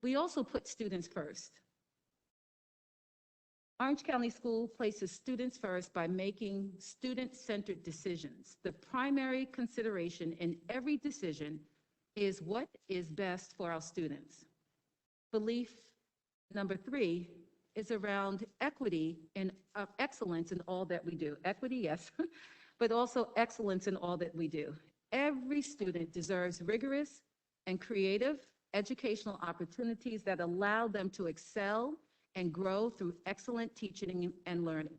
We also put students first. Orange County School places students first by making student-centered decisions. The primary consideration in every decision is what is best for our students. Belief number 3 is around equity and excellence in all that we do. Equity, yes, but also excellence in all that we do. Every student deserves rigorous and creative educational opportunities that allow them to excel and grow through excellent teaching and learning.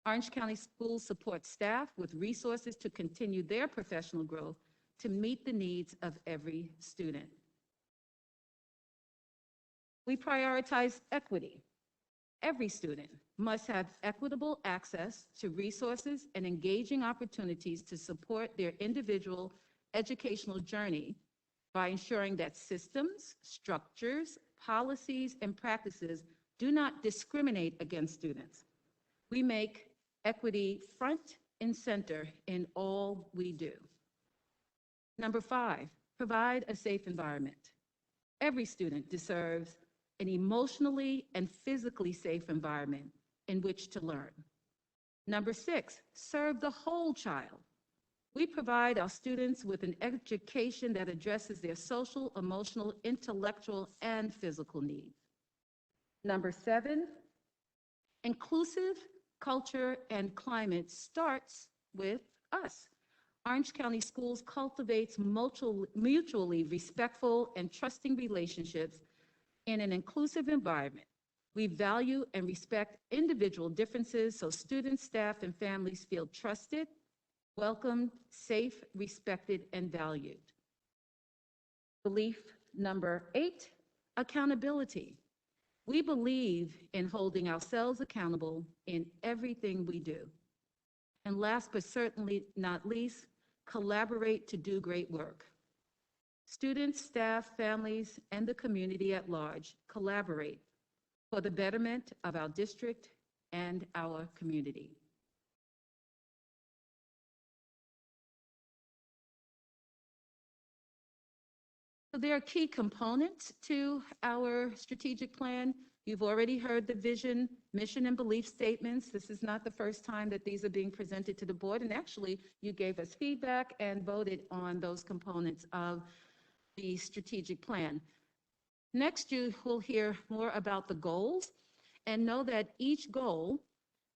Orange County Schools support staff with resources to continue their professional growth to meet the needs of every student. We prioritize equity. Every student must have equitable access to resources and engaging opportunities to support their individual educational journey by ensuring that systems, structures, policies, and practices do not discriminate against students. We make equity front and center in all we do. Number 5, provide a safe environment. Every student deserves an emotionally and physically safe environment in which to learn. Number 6, serve the whole child. We provide our students with an education that addresses their social, emotional, intellectual, and physical needs. Number 7, inclusive culture and climate starts with us. Orange County Schools cultivates mutually respectful and trusting relationships in an inclusive environment. We value and respect individual differences so students, staff, and families feel trusted, welcomed, safe, respected, and valued. Belief number 8, accountability. We believe in holding ourselves accountable in everything we do. And last but certainly not least, collaborate to do great work. Students, staff, families, and the community at large collaborate for the betterment of our district and our community. So there are key components to our strategic plan. You've already heard the vision, mission, and belief statements. This is not the first time that these are being presented to the board, and actually you gave us feedback and voted on those components of the strategic plan. Next, you will hear more about the goals and know that each goal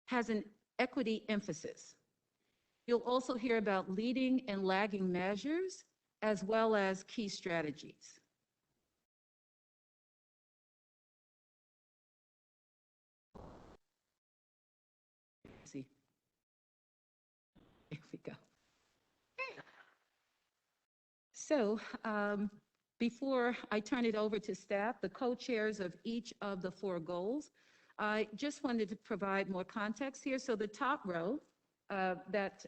has an equity emphasis. You'll also hear about leading and lagging measures as well as key strategies. See, here we go. So before I turn it over to staff, the co-chairs of each of the 4 goals, I just wanted to provide more context here. So the top row, that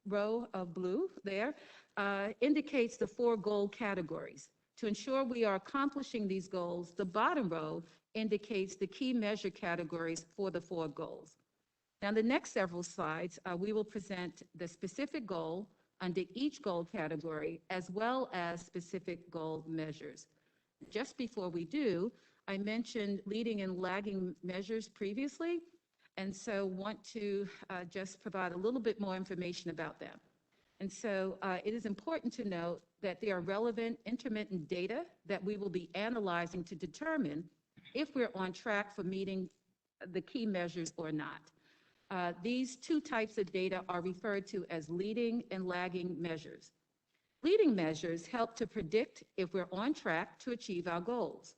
row of blue there, indicates the 4 goal categories. To ensure we are accomplishing these goals, the bottom row indicates the key measure categories for the 4 goals. Now, the next several slides, we will present the specific goal under each goal category, as well as specific goal measures. Just before we do, I mentioned leading and lagging measures previously, and so want to just provide a little bit more information about them. And so it is important to note that there are relevant intermittent data that we will be analyzing to determine if we're on track for meeting the key measures or not. These 2 types of data are referred to as leading and lagging measures. Leading measures help to predict if we're on track to achieve our goals.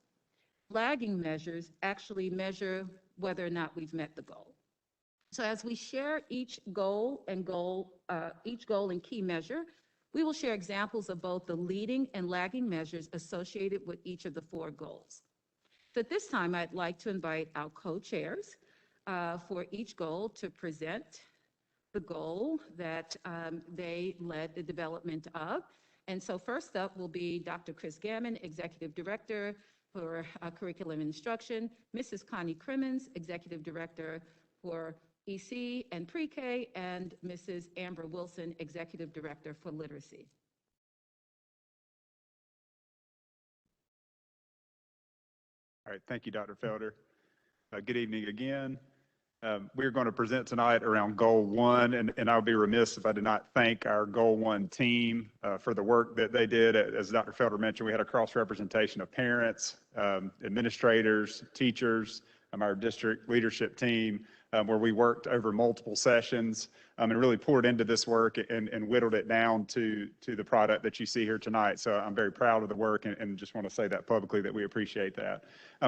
Lagging measures actually measure whether or not we've met the goal. So as we share each goal and key measure, we will share examples of both the leading and lagging measures associated with each of the 4 goals. So at this time, I'd like to invite our co-chairs for each goal to present the goal that they led the development of. And so first up will be Dr. Chris Gammon, Executive Director for Curriculum Instruction, Mrs. Connie Crimmins, Executive Director for EC and Pre-K, and Mrs. Amber Wilson, Executive Director for Literacy. All right, thank you, Dr. Felder. Good evening again. We're going to present tonight around Goal 1, and I would be remiss if I did not thank our Goal 1 team for the work that they did. As Dr. Felder mentioned, we had a cross-representation of parents, administrators, teachers, our district leadership team, where we worked over multiple sessions and really poured into this work and whittled it down to the product that you see here tonight. So I'm very proud of the work and just want to say that publicly that we appreciate that.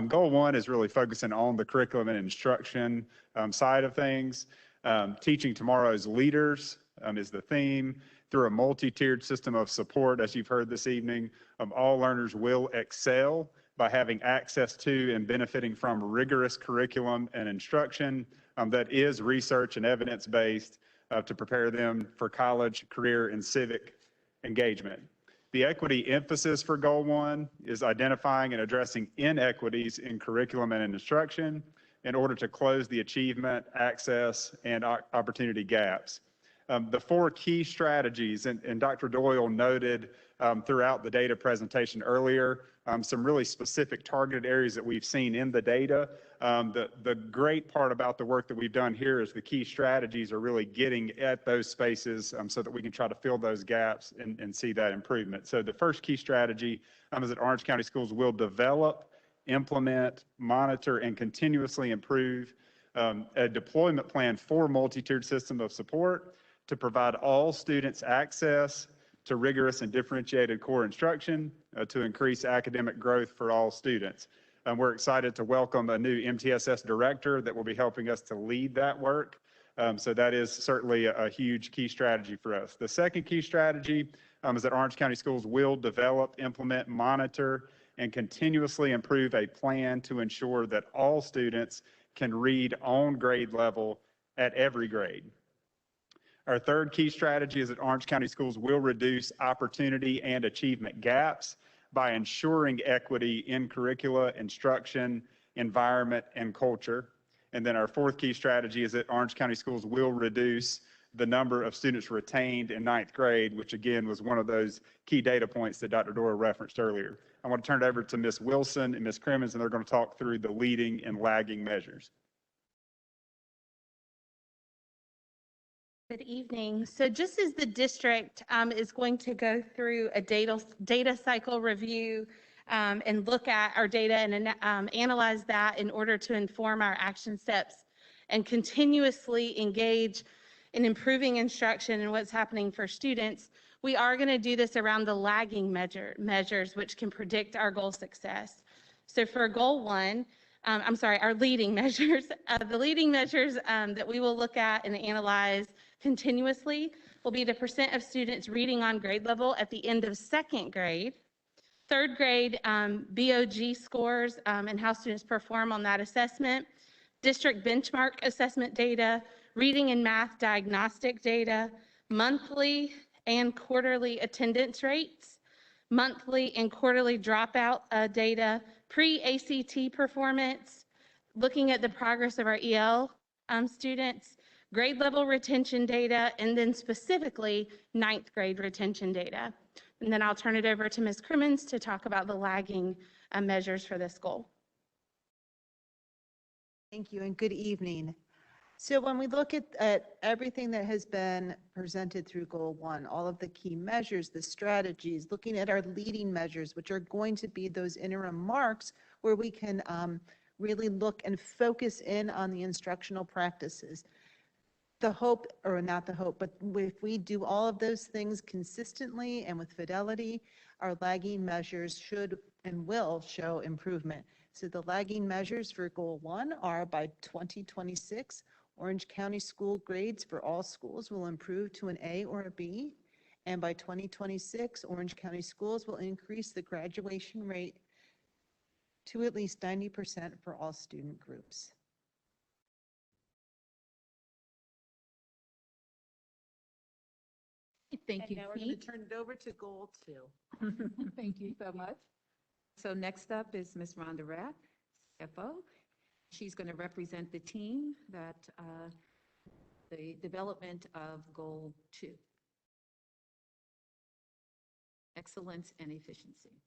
Goal 1 is really focusing on the curriculum and instruction side of things. Teaching tomorrow's leaders is the theme. Through a multi-tiered system of support, as you've heard this evening, all learners will excel by having access to and benefiting from rigorous curriculum and instruction that is research and evidence-based to prepare them for college, career, and civic engagement. The equity emphasis for Goal 1 is identifying and addressing inequities in curriculum and instruction in order to close the achievement, access, and opportunity gaps. The 4 key strategies, and Dr. Doyle noted throughout the data presentation earlier, some really specific targeted areas that we've seen in the data. The great part about the work that we've done here is the key strategies are really getting at those spaces so that we can try to fill those gaps and see that improvement. So the first key strategy is that Orange County Schools will develop, implement, monitor, and continuously improve a deployment plan for multi-tiered system of support to provide all students access to rigorous and differentiated core instruction to increase academic growth for all students. We're excited to welcome a new MTSS director that will be helping us to lead that work. So that is certainly a huge key strategy for us. The second key strategy is that Orange County Schools will develop, implement, monitor, and continuously improve a plan to ensure that all students can read on grade level at every grade. Our third key strategy is that Orange County Schools will reduce opportunity and achievement gaps by ensuring equity in curricula, instruction, environment, and culture. And then our fourth key strategy is that Orange County Schools will reduce the number of students retained in ninth grade, which again was one of those key data points that Dr. Dora referenced earlier. I want to turn it over to Ms. Wilson and Ms. Crimmins, and they're going to talk through the leading and lagging measures. Good evening. So just as the district is going to go through a data cycle review and look at our data and analyze that in order to inform our action steps and continuously engage in improving instruction and what's happening for students, we are going to do this around the lagging measures, which can predict our goal success. So for goal one, our leading measures, the leading measures that we will look at and analyze continuously will be the percent of students reading on grade level at the end of second grade, third grade BOG scores and how students perform on that assessment, district benchmark assessment data, reading and math diagnostic data, monthly and quarterly attendance rates, monthly and quarterly dropout data, pre-ACT performance, looking at the progress of our EL students, grade level retention data, and then specifically ninth grade retention data. And then I'll turn it over to Ms. Crimmins to talk about the lagging measures for this goal. Thank you and good evening. So when we look at everything that has been presented through goal one, all of the key measures, the strategies, looking at our leading measures, which are going to be those interim marks where we can really look and focus in on the instructional practices. The hope, or not the hope, but if we do all of those things consistently and with fidelity, our lagging measures should and will show improvement. So the lagging measures for goal one are by 2026, Orange County school grades for all schools will improve to an A or a B. And by 2026, Orange County schools will increase the graduation rate to at least 90% for all student groups. Thank you, Now we're going Pete. to turn it over to goal two. Thank you so much. So next up is Ms. Rhonda Rath, CFO. She's going to represent the team that the development of goal two, excellence and efficiency.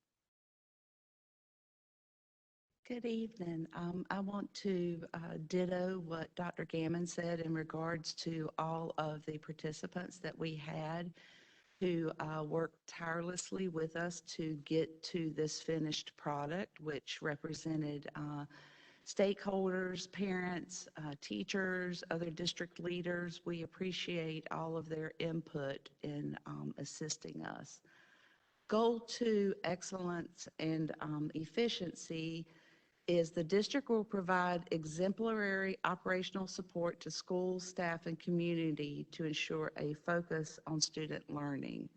Good evening. I want to ditto what Dr. Gammon said in regards to all of the participants that we had who worked tirelessly with us to get to this finished product, which represented stakeholders, parents, teachers, other district leaders. We appreciate all of their input in assisting us. Goal two, excellence and efficiency, is the district will provide exemplary operational support to schools, staff, and community to ensure a focus on student learning.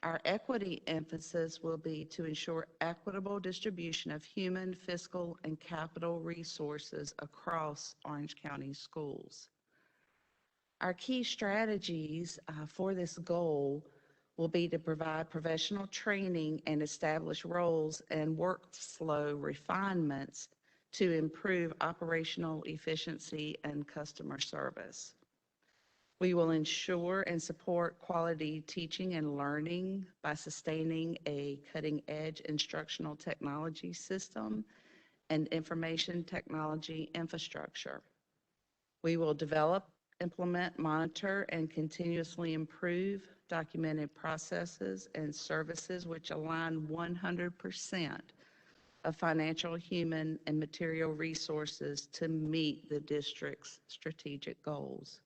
Our equity emphasis will be to ensure equitable distribution of human, fiscal, and capital resources across Orange County schools. Our key strategies for this goal will be to provide professional training and establish roles and workflow refinements to improve operational efficiency and customer service. We will ensure and support quality teaching and learning by sustaining a cutting-edge instructional technology system and information technology infrastructure. We will develop, implement, monitor, and continuously improve documented processes and services which align 100% of financial, human, and material resources to meet the district's strategic goals.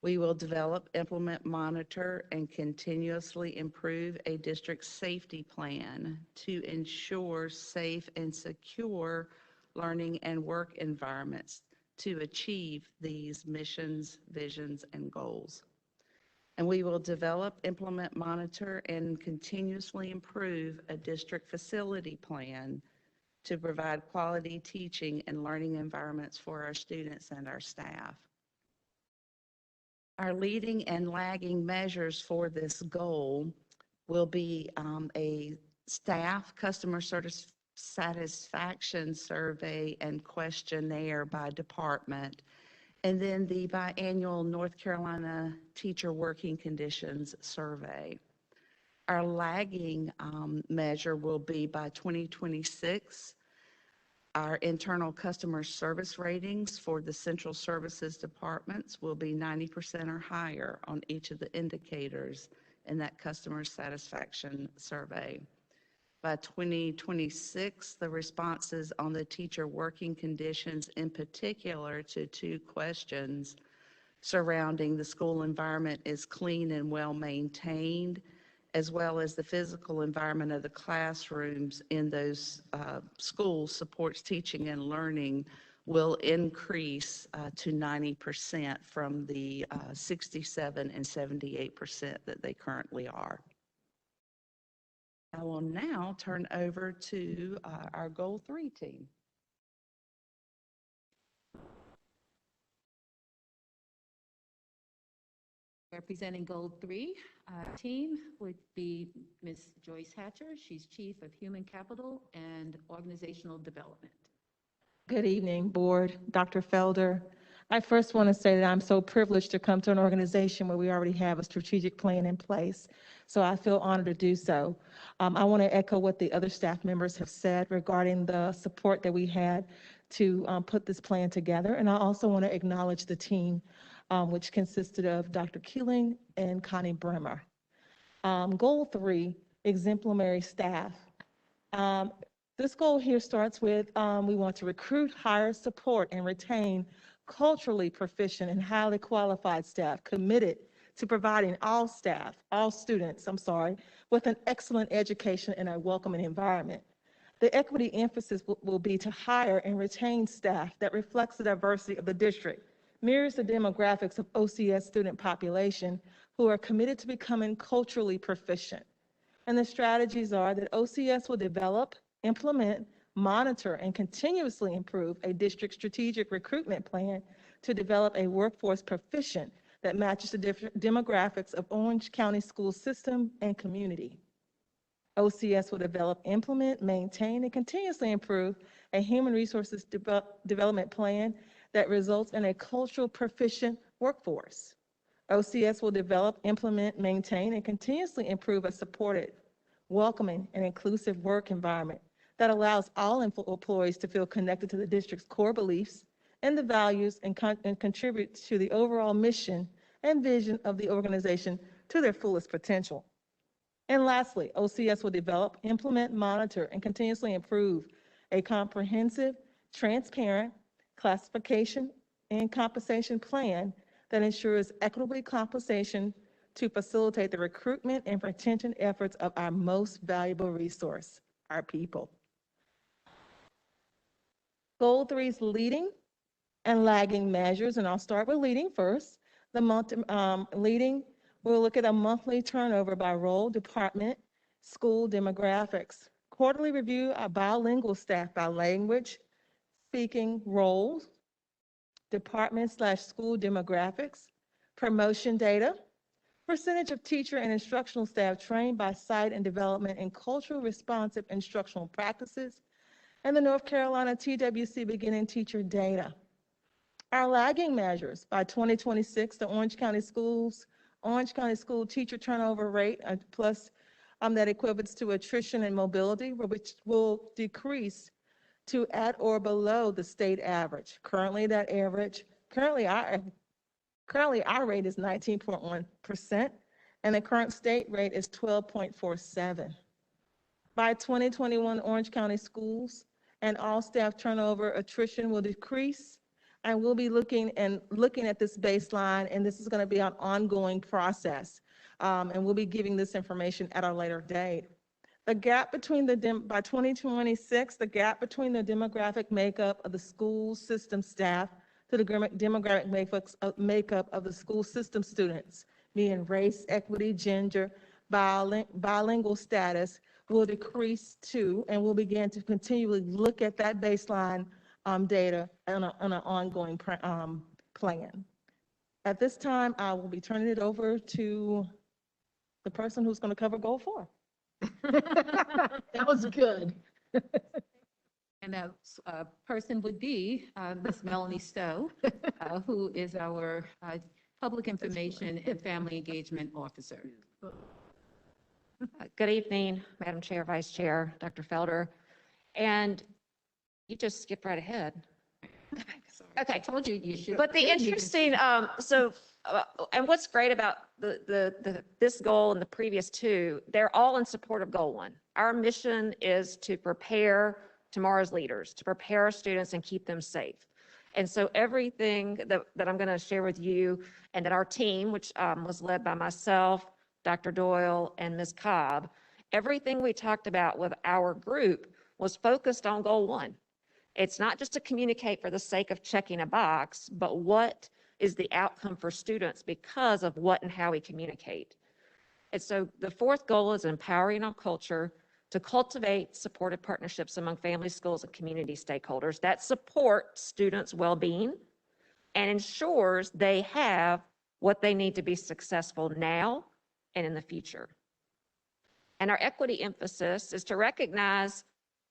We will develop, implement, monitor, and continuously improve a district safety plan to ensure safe and secure learning and work environments to achieve these missions, visions, and goals. And we will develop, implement, monitor, and continuously improve a district facility plan to provide quality teaching and learning environments for our students and our staff. Our leading and lagging measures for this goal will be a staff customer satisfaction survey and questionnaire by department, and then the biannual North Carolina Teacher Working Conditions Survey. Our lagging measure will be by 2026. Our internal customer service ratings for the central services departments will be 90% or higher on each of the indicators in that customer satisfaction survey. By 2026, the responses on the teacher working conditions, in particular to 2 questions surrounding the school environment, is clean and well maintained, as well as the physical environment of the classrooms in those schools supports teaching and learning, will increase to 90% from the 67 and 78% that they currently are. I will now turn over to our Goal 3 team. Representing Goal 3, our team would be Ms. Joyce Hatcher. She's Chief of Human Capital and Organizational Development. Good evening, Board, Dr. Felder. I first want to say that I'm so privileged to come to an organization where we already have a strategic plan in place, so I feel honored to do so. I want to echo what the other staff members have said regarding the support that we had to put this plan together, and I also want to acknowledge the team, which consisted of Dr. Keeling and Connie Bremer. Goal 3, exemplary staff. This goal here starts with we want to recruit, hire, support, and retain culturally proficient and highly qualified staff committed to providing all staff, all students, with an excellent education and a welcoming environment. The equity emphasis will be to hire and retain staff that reflects the diversity of the district, mirrors the demographics of OCS student population who are committed to becoming culturally proficient. And the strategies are that OCS will develop, implement, monitor, and continuously improve a district strategic recruitment plan to develop a workforce proficient that matches the different demographics of Orange County school system and community. OCS will develop, implement, maintain, and continuously improve a human resources development plan that results in a cultural proficient workforce. OCS will develop, implement, maintain, and continuously improve a supported, welcoming, and inclusive work environment that allows all employees to feel connected to the district's core beliefs and the values and contribute to the overall mission and vision of the organization to their fullest potential. And lastly, OCS will develop, implement, monitor, and continuously improve a comprehensive, transparent classification and compensation plan that ensures equitable compensation to facilitate the recruitment and retention efforts of our most valuable resource, our people. Goal 3's leading and lagging measures, and I'll start with leading first. The leading, we'll look at a monthly turnover by role, department, school demographics. Quarterly review our bilingual staff by language, speaking roles, department/school demographics, promotion data, percentage of teacher and instructional staff trained by site and development in cultural responsive instructional practices, and the North Carolina TWC beginning teacher data. Our lagging measures by 2026, the Orange County School teacher turnover rate plus that equates to attrition and mobility, which will decrease to at or below the state average. Currently our rate is 19.1%, and the current state rate is 12.47. By 2021, Orange County schools and all staff turnover attrition will decrease And we'll be looking at this baseline, and this is going to be an ongoing process. And we'll be giving this information at a later date. The gap between by 2026, the gap between the demographic makeup of the school system staff to the demographic makeup of the school system students, meaning race, equity, gender, bilingual status, will decrease too, and we'll begin to continually look at that baseline data on an ongoing plan. At this time, I will be turning it over to the person who's going to cover Goal 4. That was good. And that person would be Ms. Melanie Stowe, who is our Public Information and Family Engagement Officer. Good evening, Madam Chair, Vice Chair, Dr. Felder. And you just skipped right ahead. Okay. I told you you should. But the interesting, and what's great about this goal and the previous two, they're all in support of Goal 1. Our mission is to prepare tomorrow's leaders, to prepare our students and keep them safe. And so everything that I'm going to share with you and that our team, which was led by myself, Dr. Doyle, and Ms. Cobb, everything we talked about with our group was focused on Goal 1. It's not just to communicate for the sake of checking a box, but what is the outcome for students because of what and how we communicate. And so the fourth goal is empowering our culture to cultivate supportive partnerships among families, schools, and community stakeholders that support students' well-being and ensures they have what they need to be successful now and in the future. And our equity emphasis is to recognize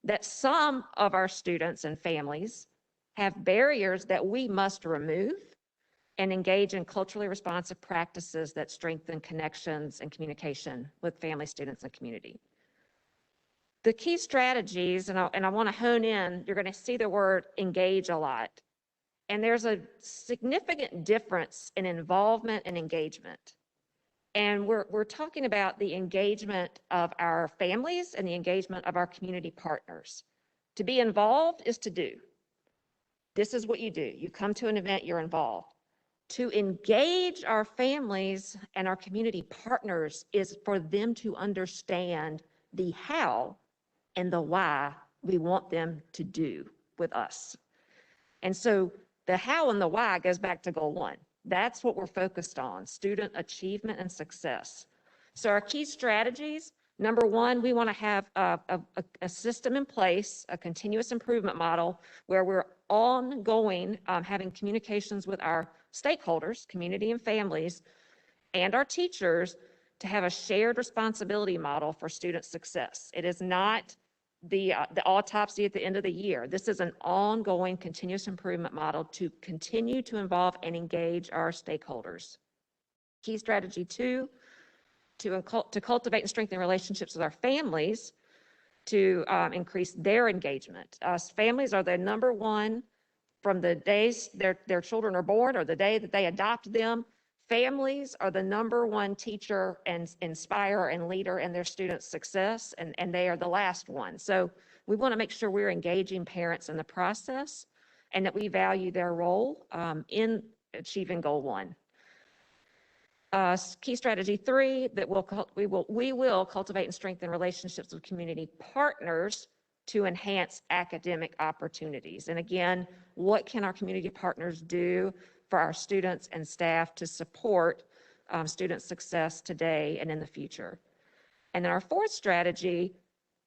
that some of our students and families have barriers that we must remove and engage in culturally responsive practices that strengthen connections and communication with family, students, and community. The key strategies, and I want to hone in, you're going to see the word engage a lot. And there's a significant difference in involvement and engagement. And we're talking about the engagement of our families and the engagement of our community partners. To be involved is to do. This is what you do. You come to an event, you're involved. To engage our families and our community partners is for them to understand the how and the why we want them to do with us. And so the how and the why goes back to Goal 1. That's what we're focused on, student achievement and success. So our key strategies, number one, we want to have a system in place, a continuous improvement model where we're ongoing having communications with our stakeholders, community and families, and our teachers to have a shared responsibility model for student success. It is not the autopsy at the end of the year. This is an ongoing continuous improvement model to continue to involve and engage our stakeholders. Key strategy 2, to cultivate and strengthen relationships with our families to increase their engagement. Families are the number one from the days their children are born or the day that they adopt them. Families are the number one teacher and inspire and leader in their students' success, and they are the last one. So we want to make sure we're engaging parents in the process and that we value their role in achieving Goal 1. Key strategy 3, that we will cultivate and strengthen relationships with community partners to enhance academic opportunities. And again, what can our community partners do for our students and staff to support student success today and in the future? And then our fourth strategy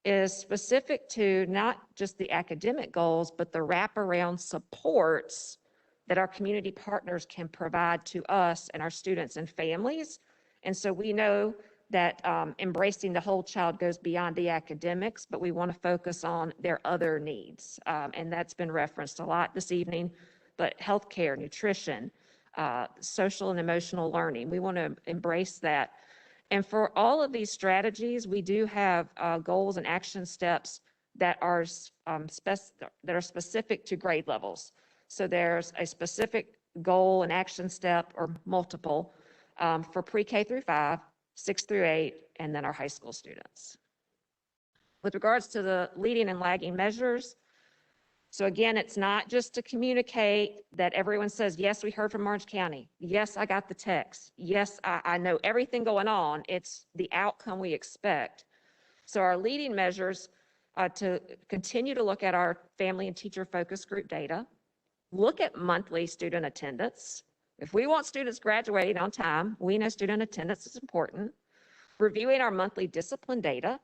is specific to not just the academic goals, but the wraparound supports that our community partners can provide to us and our students and families. And so we know that embracing the whole child goes beyond the academics, but we want to focus on their other needs. And that's been referenced a lot this evening, but healthcare, nutrition, social and emotional learning, we want to embrace that. And for all of these strategies, we do have goals and action steps that are specific to grade levels. So there's a specific goal and action step or multiple for pre-K through 5, 6 through 8, and then our high school students. With regards to the leading and lagging measures, So again, it's not just to communicate that everyone says, yes, we heard from Orange County. Yes, I got the text. Yes, I know everything going on. It's the outcome we expect. So our leading measures to continue to look at our family and teacher focus group data, look at monthly student attendance. If we want students graduating on time, we know student attendance is important. Reviewing our monthly discipline data,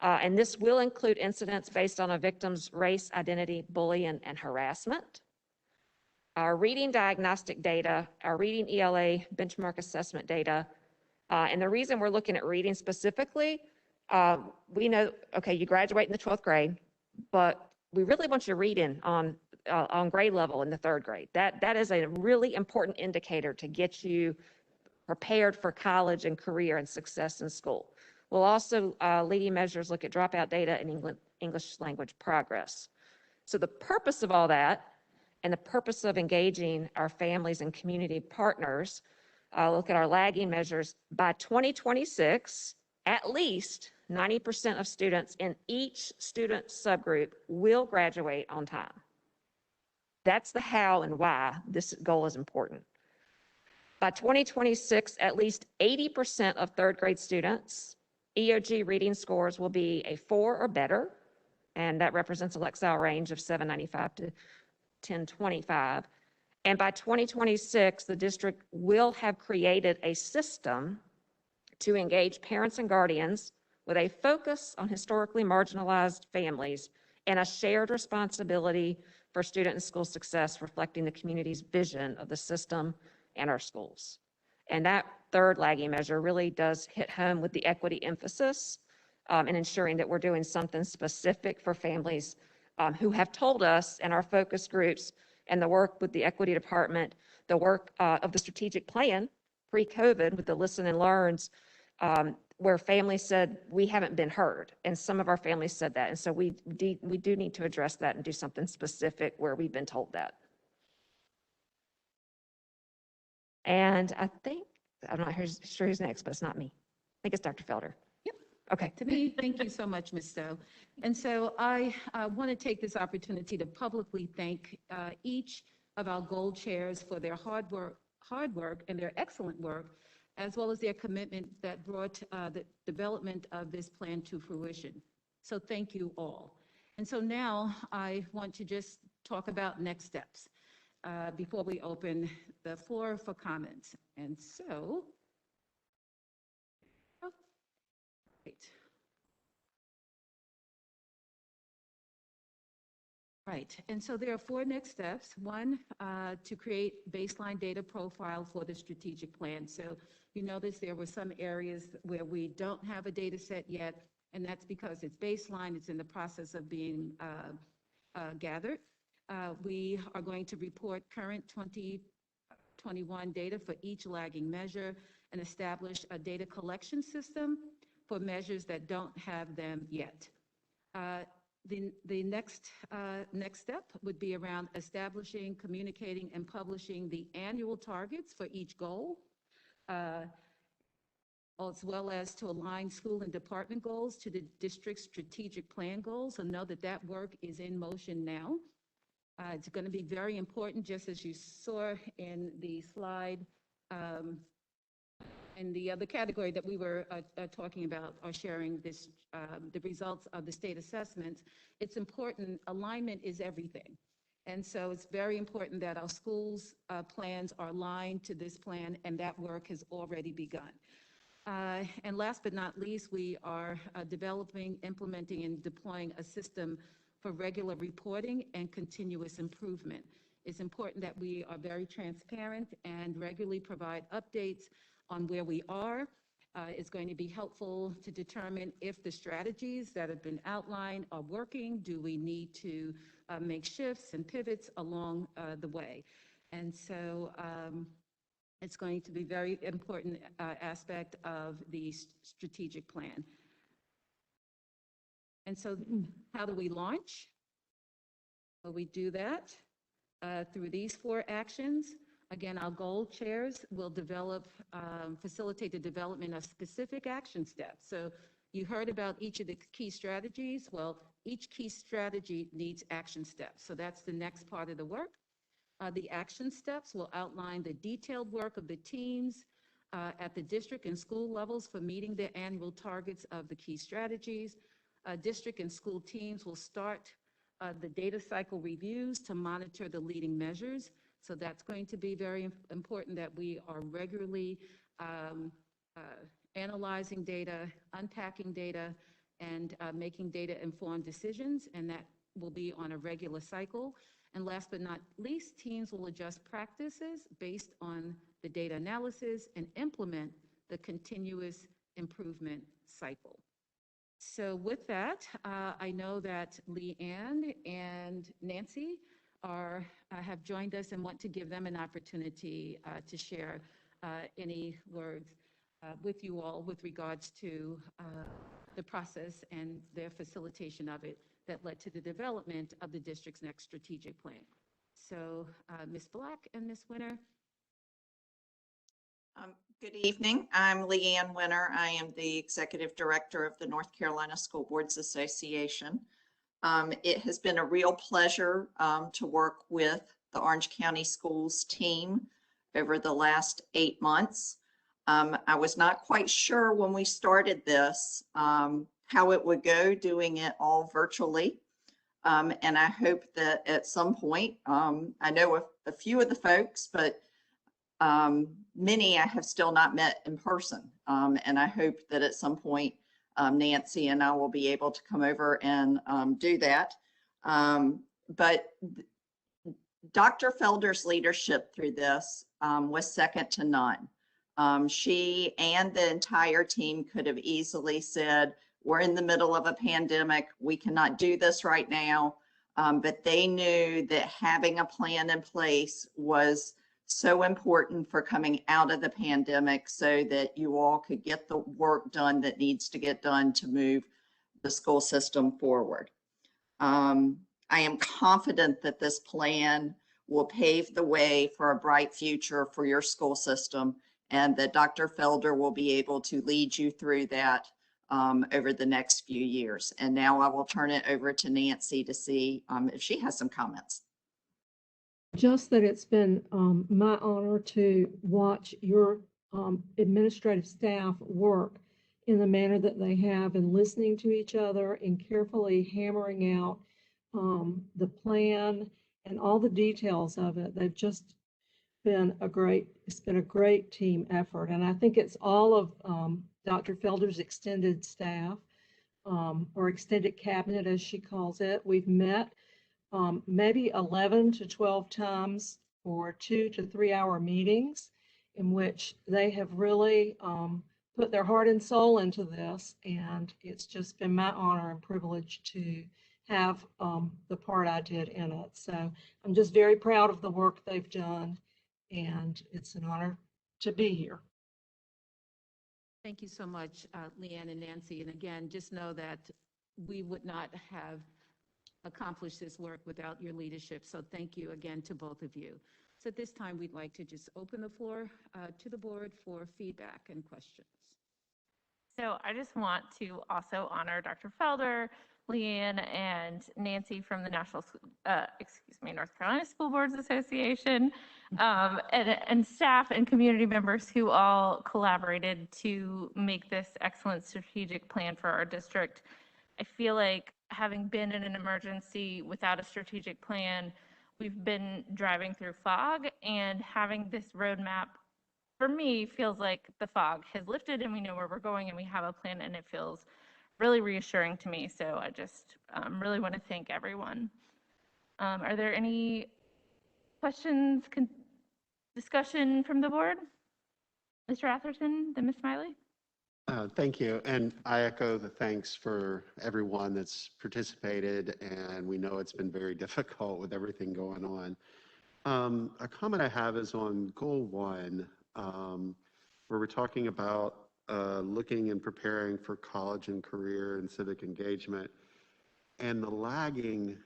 and this will include incidents based on a victim's race, identity, bullying, and harassment. Our reading diagnostic data, our reading ELA benchmark assessment data, and the reason we're looking at reading specifically, we know, okay, you graduate in the 12th grade, but we really want you reading on grade level in the 3rd grade. That is a really important indicator to get you prepared for college and career and success in school. We'll also, leading measures look at dropout data and English language progress. So the purpose of all that and the purpose of engaging our families and community partners, look at our lagging measures. By 2026, at least 90% of students in each student subgroup will graduate on time. That's the how and why this goal is important. By 2026, at least 80% of 3rd grade students EOG reading scores will be a 4 or better, and that represents a Lexile range of 795 to 1025. And by 2026, the district will have created a system to engage parents and guardians with a focus on historically marginalized families and a shared responsibility for student and school success, reflecting the community's vision of the system and our schools. And that 3rd lagging measure really does hit home with the equity emphasis and ensuring that we're doing something specific for families who have told us in our focus groups and the work with the equity department, the work of the strategic plan pre-COVID with the listen and learns, where families said, we haven't been heard. And some of our families said that. And so we do need to address that and do something specific where we've been told that. And I think, I'm not sure who's next, but it's not me. I think it's Dr. Felder. Yep. Okay. To me, thank you so much, Ms. Stowe. And so I want to take this opportunity to publicly thank each of our gold chairs for their hard work and their excellent work, as well as their commitment that brought the development of this plan to fruition. So thank you all. And so now I want to just talk about next steps before we open the floor for comments. And so, Right, and so there are 4 next steps. One, to create baseline data profile for the strategic plan. So you notice there were some areas where we don't have a data set yet, and that's because it's baseline, it's in the process of being gathered. We are going to report current 2021 data for each lagging measure and establish a data collection system for measures that don't have them yet. The next step would be around establishing, communicating, and publishing the annual targets for each goal, as well as to align school and department goals to the district's strategic plan goals. So know that that work is in motion now. It's going to be very important, just as you saw in the slide, and the other category that we were talking about or sharing this, the results of the state assessments. It's important, alignment is everything. And so it's very important that our schools' plans are aligned to this plan, and that work has already begun. And last but not least, we are developing, implementing, and deploying a system for regular reporting and continuous improvement. It's important that we are very transparent and regularly provide updates on where we are. It's going to be helpful to determine if the strategies that have been outlined are working. Do we need to make shifts and pivots along the way? And so it's going to be a very important aspect of the strategic plan. And so how do we launch? Well, we do that through these 4 actions. Again, our goal chairs will develop, facilitate the development of specific action steps. So You heard about each of the key strategies. Well, each key strategy needs action steps. So that's the next part of the work. The action steps will outline the detailed work of the teams at the district and school levels for meeting their annual targets of the key strategies. District and school teams will start the data cycle reviews to monitor the leading measures. So that's going to be very important that we are regularly analyzing data, unpacking data, and making data-informed decisions, and that will be on a regular cycle. And last but not least, teams will adjust practices based on the data analysis and implement the continuous improvement cycle. So with that, I know that Leanne and Nancy have joined us and want to give them an opportunity to share any words with you all with regards to the process and their facilitation of it that led to the development of the district's next strategic plan. So Ms. Black and Ms. Winter. Good evening. I'm Leanne Winter. I am the Executive Director of the North Carolina School Boards Association. It has been a real pleasure to work with the Orange County Schools team over the last 8 months. I was not quite sure when we started this how it would go doing it all virtually. And I hope that at some point, I know a few of the folks, but many I have still not met in person. And I hope that at some point, Nancy and I will be able to come over and do that. But Dr. Felder's leadership through this was second to none. She and the entire team could have easily said, we're in the middle of a pandemic, we cannot do this right now. But they knew that having a plan in place was so important for coming out of the pandemic so that you all could get the work done that needs to get done to move the school system forward. I am confident that this plan will pave the way for a bright future for your school system, and that Dr. Felder will be able to lead you through that over the next few years. And now I will turn it over to Nancy to see if she has some comments. Just that it's been my honor to watch your administrative staff work in the manner that they have, and listening to each other and carefully hammering out the plan and all the details of it. They've just been it's been a great team effort. And I think it's all of Dr. Felder's extended staff, or extended cabinet, as she calls it. We've met maybe 11 to 12 times for 2 to 3 hour meetings in which they have really put their heart and soul into this. And it's just been my honor and privilege to have the part I did in it. So I'm just very proud of the work they've done, and it's an honor to be here. Thank you so much, Leanne and Nancy. And again, just know that we would not have accomplished this work without your leadership. So thank you again to both of you. So at this time, we'd like to just open the floor to the board for feedback and questions. So I just want to also honor Dr. Felder, Leanne, and Nancy from the North Carolina School Boards Association, and staff and community members who all collaborated to make this excellent strategic plan for our district. I feel like, having been in an emergency without a strategic plan, we've been driving through fog, and having this roadmap, for me, feels like the fog has lifted and we know where we're going and we have a plan, and it feels really reassuring to me. So I just really want to thank everyone. Are there any questions, discussion from the board? Mr. Atherton, then Ms. Smiley? Thank you. And I echo the thanks for everyone that's participated. And we know it's been very difficult with everything going on. A comment I have is on goal 1, where we're talking about looking and preparing for college and career and civic engagement, and the lagging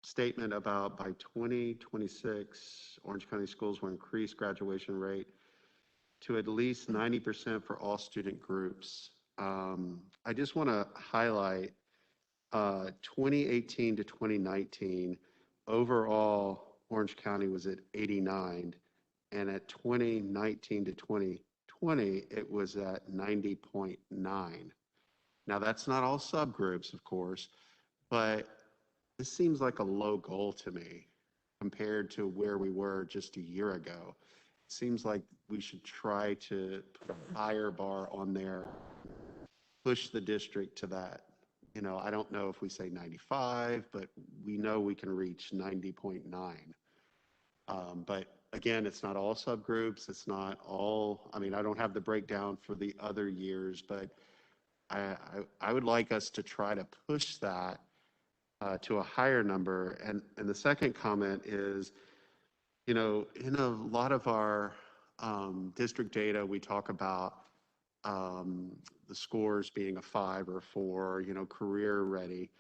statement about by 2026, Orange County Schools will increase graduation rate to at least 90% for all student groups. I just want to highlight 2018 to 2019, overall, Orange County was at 89, and at 2019 to 2020, it was at 90.9. Now, that's not all subgroups, of course, but this seems like a low goal to me compared to where we were just a year ago. It seems like we should try to put a higher bar on there, push the district to that. You know, I don't know if we say 95, but we know we can reach 90.9. But again, it's not all subgroups. It's not all, I mean, I don't have the breakdown for the other years, but I would like us to try to push that to a higher number. And the second comment is, you know, in a lot of our district data, we talk about the scores being a 5 or a 4, you know, career ready.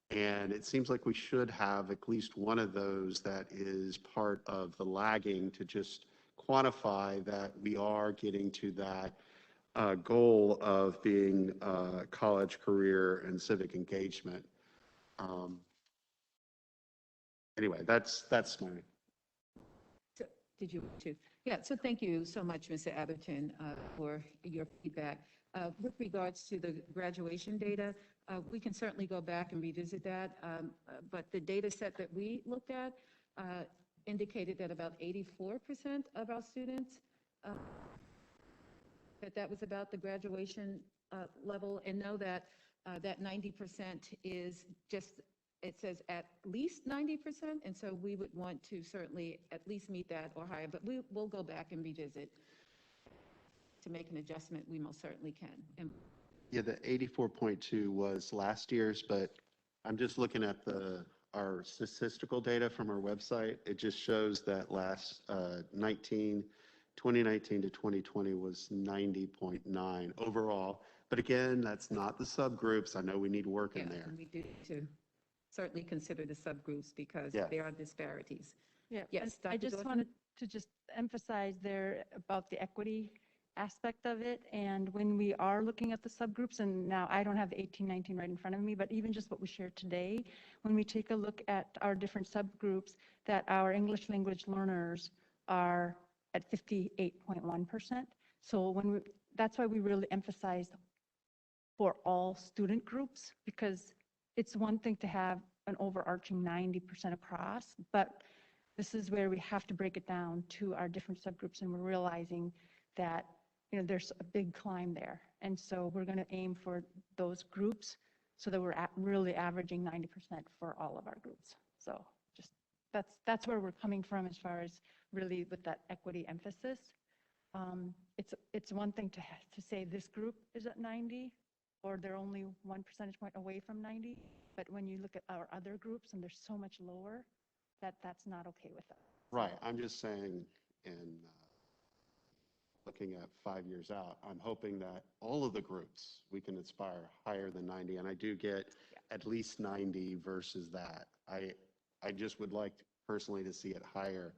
And it seems like we should have at least one of those that is part of the lagging to just quantify that we are getting to that goal of being college, career, and civic engagement. Anyway, that's my. So, did you want to? Yeah, so thank you so much, Mr. Atherton, for your feedback. With regards to the graduation data, we can certainly go back and revisit that, but the data set that we looked at indicated that about 84% of our students, that was about the graduation level, and know that that 90% is just, it says at least 90%, and so we would want to certainly at least meet that or higher, but we'll go back and revisit. To make an adjustment, we most certainly can. And Yeah, the 84.2 was last year's, but I'm just looking at our statistical data from our website. It just shows that last 2019 to 2020 was 90.9 overall. But again, that's not the subgroups. I know we need work in there. And we do to certainly consider the subgroups because Yeah. there are disparities. Yeah, Yes, and I Dr. just Dawson? wanted to just emphasize there about the equity aspect of it. And when we are looking at the subgroups, and now I don't have the 1819 right in front of me, but even just what we shared today, when we take a look at our different subgroups, that our English language learners are at 58.1%. So that's why we really emphasize for all student groups, because it's one thing to have an overarching 90% across, but this is where we have to break it down to our different subgroups, and we're realizing that, you know, there's a big climb there. And so we're going to aim for those groups so that we're really averaging 90% for all of our groups. So just that's where we're coming from as far as really with that equity emphasis. It's one thing to say this group is at 90 or they're only 1 percentage point away from 90, but when you look at our other groups and they're so much lower, that's not okay with us. Right. I'm just saying, in looking at 5 years out, I'm hoping that all of the groups we can aspire higher than 90, and I do get at least 90 versus that. I just would like personally to see it higher.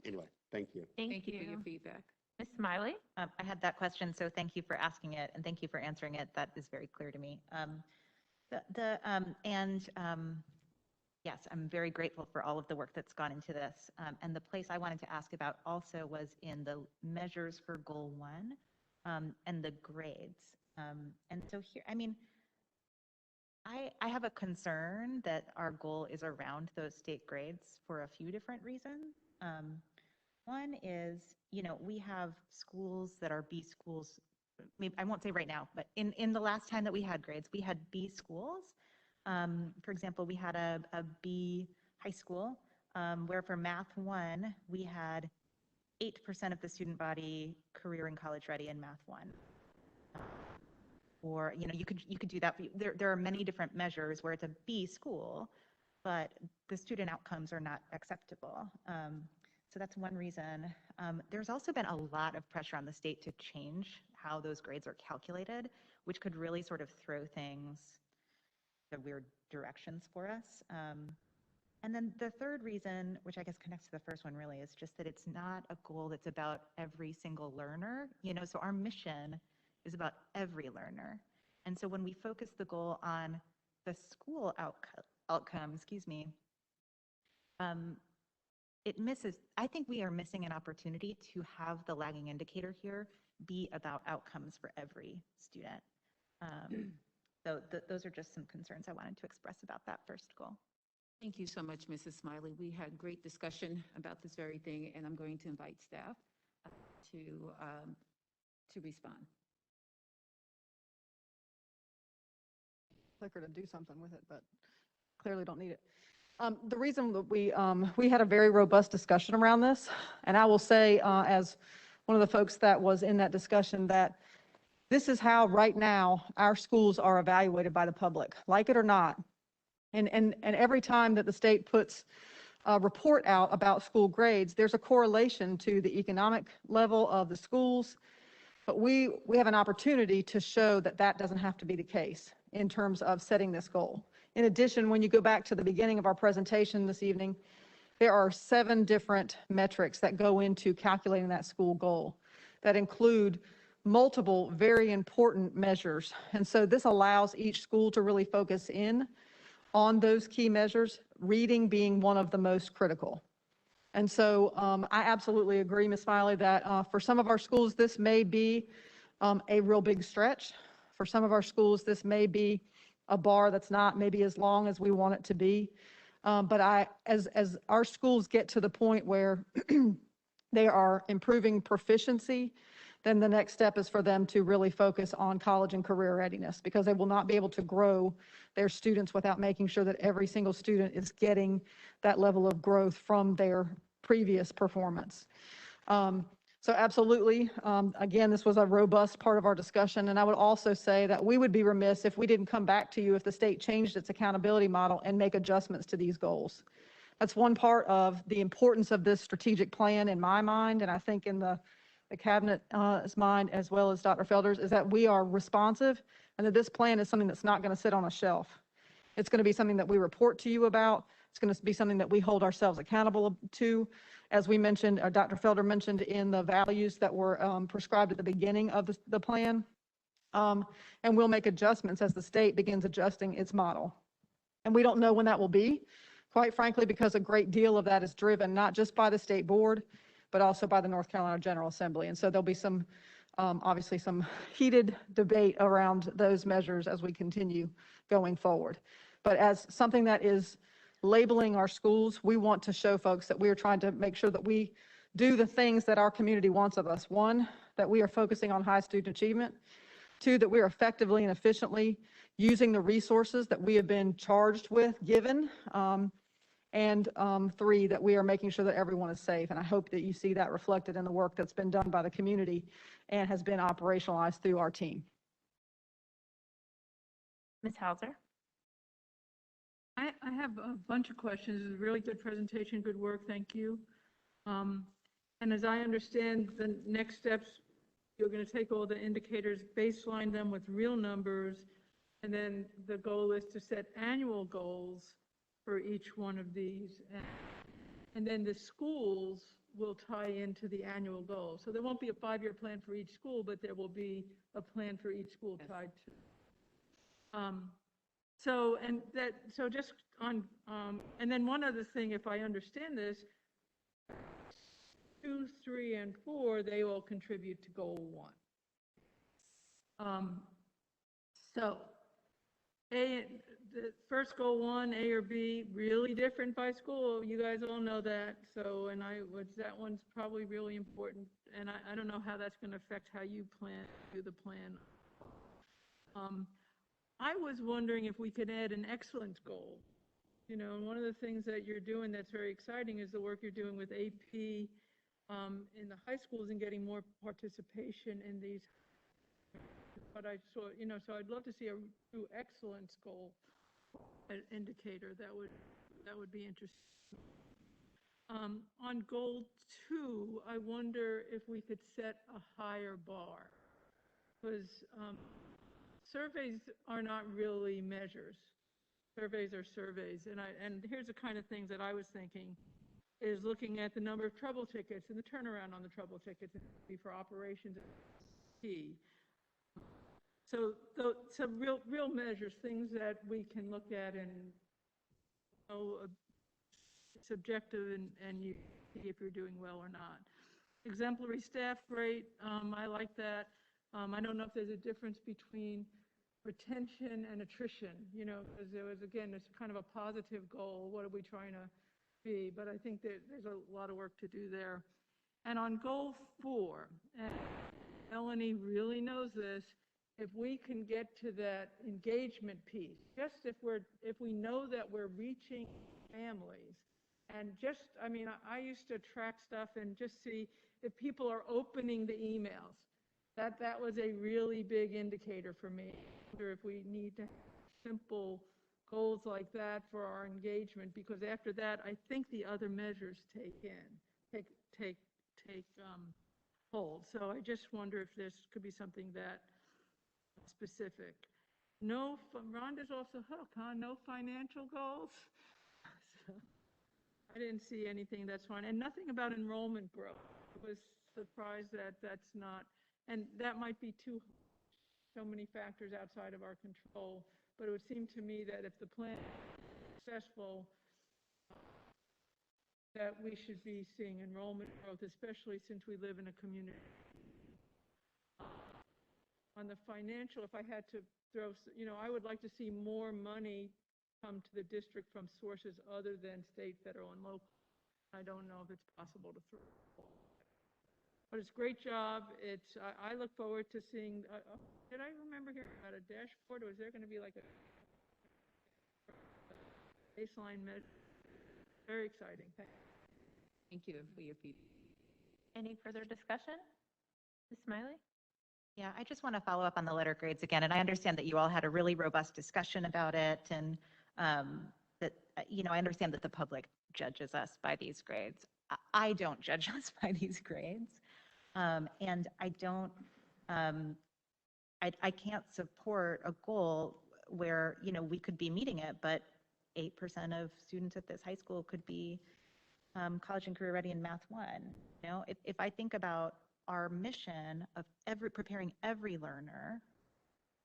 Anyway, thank you. Thank you for your feedback. Ms. Smiley? I had that question, so thank you for asking it, and thank you for answering it. That is very clear to me. Yes, I'm very grateful for all of the work that's gone into this. And the place I wanted to ask about also was in the measures for Goal 1 and the grades. And so here, I mean, I have a concern that our goal is around those state grades for a few different reasons. One is, you know, we have schools that are B schools. Maybe, I won't say right now, but in the last time that we had grades, we had B schools. For example, we had a B high school where for Math 1, we had 8% of the student body career and college ready in Math 1. Or, you know, you could do that. There are many different measures where it's a B school, but the student outcomes are not acceptable. So that's one reason. There's also been a lot of pressure on the state to change how those grades are calculated, which could really sort of throw things in weird directions for us. And then the third reason, which I guess connects to the first one really, is just that it's not a goal that's about every single learner. You know, so our mission is about every learner. And so when we focus the goal on the school outcome, it misses, I think we are missing an opportunity to have the lagging indicator here be about outcomes for every student. So those are just some concerns I wanted to express about that first goal. Thank you so much, Mrs. Smiley. We had great discussion about this very thing, and I'm going to invite staff to respond. Clicker to do something with it, but clearly don't need it. The reason that we had a very robust discussion around this, and I will say as one of the folks that was in that discussion that this is how right now our schools are evaluated by the public, like it or not. And every time that the state puts a report out about school grades, there's a correlation to the economic level of the schools. But we have an opportunity to show that that doesn't have to be the case in terms of setting this goal. In addition, when you go back to the beginning of our presentation this evening, there are 7 different metrics that go into calculating that school goal that include multiple very important measures. And so this allows each school to really focus in on those key measures, reading being one of the most critical. And so I absolutely agree, Ms. Smiley, that for some of our schools, this may be a real big stretch. For some of our schools, this may be a bar that's not maybe as long as we want it to be. But as our schools get to the point where they are improving proficiency, then the next step is for them to really focus on college and career readiness, because they will not be able to grow their students without making sure that every single student is getting that level of growth from their previous performance. So absolutely, again, this was a robust part of our discussion. And I would also say that we would be remiss if we didn't come back to you if the state changed its accountability model and make adjustments to these goals. That's one part of the importance of this strategic plan in my mind, and I think in the cabinet's mind as well as Dr. Felder's, is that we are responsive and that this plan is something that's not going to sit on a shelf. It's going to be something that we report to you about. It's going to be something that we hold ourselves accountable to. As we mentioned, Dr. Felder mentioned in the values that were prescribed at the beginning of the plan. And we'll make adjustments as the state begins adjusting its model. And we don't know when that will be, quite frankly, because a great deal of that is driven not just by the state board, but also by the North Carolina General Assembly. And so there'll be some, obviously some heated debate around those measures as we continue going forward. But as something that is labeling our schools, we want to show folks that we are trying to make sure that we do the things that our community wants of us. 1, that we are focusing on high student achievement. 2, that we are effectively and efficiently using the resources that we have been charged with, given. And 3, that we are making sure that everyone is safe. And I hope that you see that reflected in the work that's been done by the community and has been operationalized through our team. Ms. Hauser? I have a bunch of questions. It was a really good presentation, good work, thank you. And as I understand the next steps, you're going to take all the indicators, baseline them with real numbers, and then the goal is to set annual goals for each one of these. And then the schools will tie into the annual goal. So there won't be a 5-year plan for each school, but there will be a plan for each school tied to. So just on, and then one other thing, if I understand this, 2, 3, and 4, they all contribute to goal 1. So the first goal 1, A or B, really different by school. You guys all know that. So, and that one's probably really important. And I don't know how that's going to affect how you do the plan. I was wondering if we could add an excellence goal. You know, and one of the things that you're doing that's very exciting is the work you're doing with AP in the high schools and getting more participation in these. But I saw, you know, so I'd love to see a true excellence goal indicator. That would be interesting. On goal 2, I wonder if we could set a higher bar, because surveys are not really measures. Surveys are surveys, and here's the kind of things that I was thinking is looking at the number of trouble tickets and the turnaround on the trouble tickets for operations key. some real measures, things that we can look at and know it's objective and you see if you're doing well or not. Exemplary staff rate, I like that. I don't know if there's a difference between retention and attrition, you know, because there was, again, it's kind of a positive goal. What are we trying to be? But I think that there's a lot of work to do there. And on goal 4, and Melanie really knows this, if we can get to that engagement piece, just if we know that we're reaching families, and just, I mean, I used to track stuff and just see if people are opening the emails. That was a really big indicator for me. Or if we need to have simple goals like that for our engagement, because after that, I think the other measures take hold. So I just wonder if this could be something that specific. No, Rhonda's off the hook, huh? No financial goals. So, I didn't see anything, that's fine. And nothing about enrollment growth. I was surprised that that's not, and that might be so many factors outside of our control, but it would seem to me that if the plan is successful, that we should be seeing enrollment growth, especially since we live in a community. On the financial, if I had to throw, you know, I would like to see more money come to the district from sources other than state, federal, and local. I don't know if it's possible to throw. But it's a great job. I look forward to seeing, did I remember hearing about a dashboard, or is there going to be like a baseline measure? Very exciting. Thank you for your feedback. Any further discussion? Ms. Smiley? Yeah, I just want to follow up on the letter grades again, and I understand that you all had a really robust discussion about it, and that, you know, I understand that the public judges us by these grades. I don't judge us by these grades, and I don't, I can't support a goal where, you know, we could be meeting it, but 8% of students at this high school could be college and career ready in Math 1. You know, if I think about our mission of preparing every learner,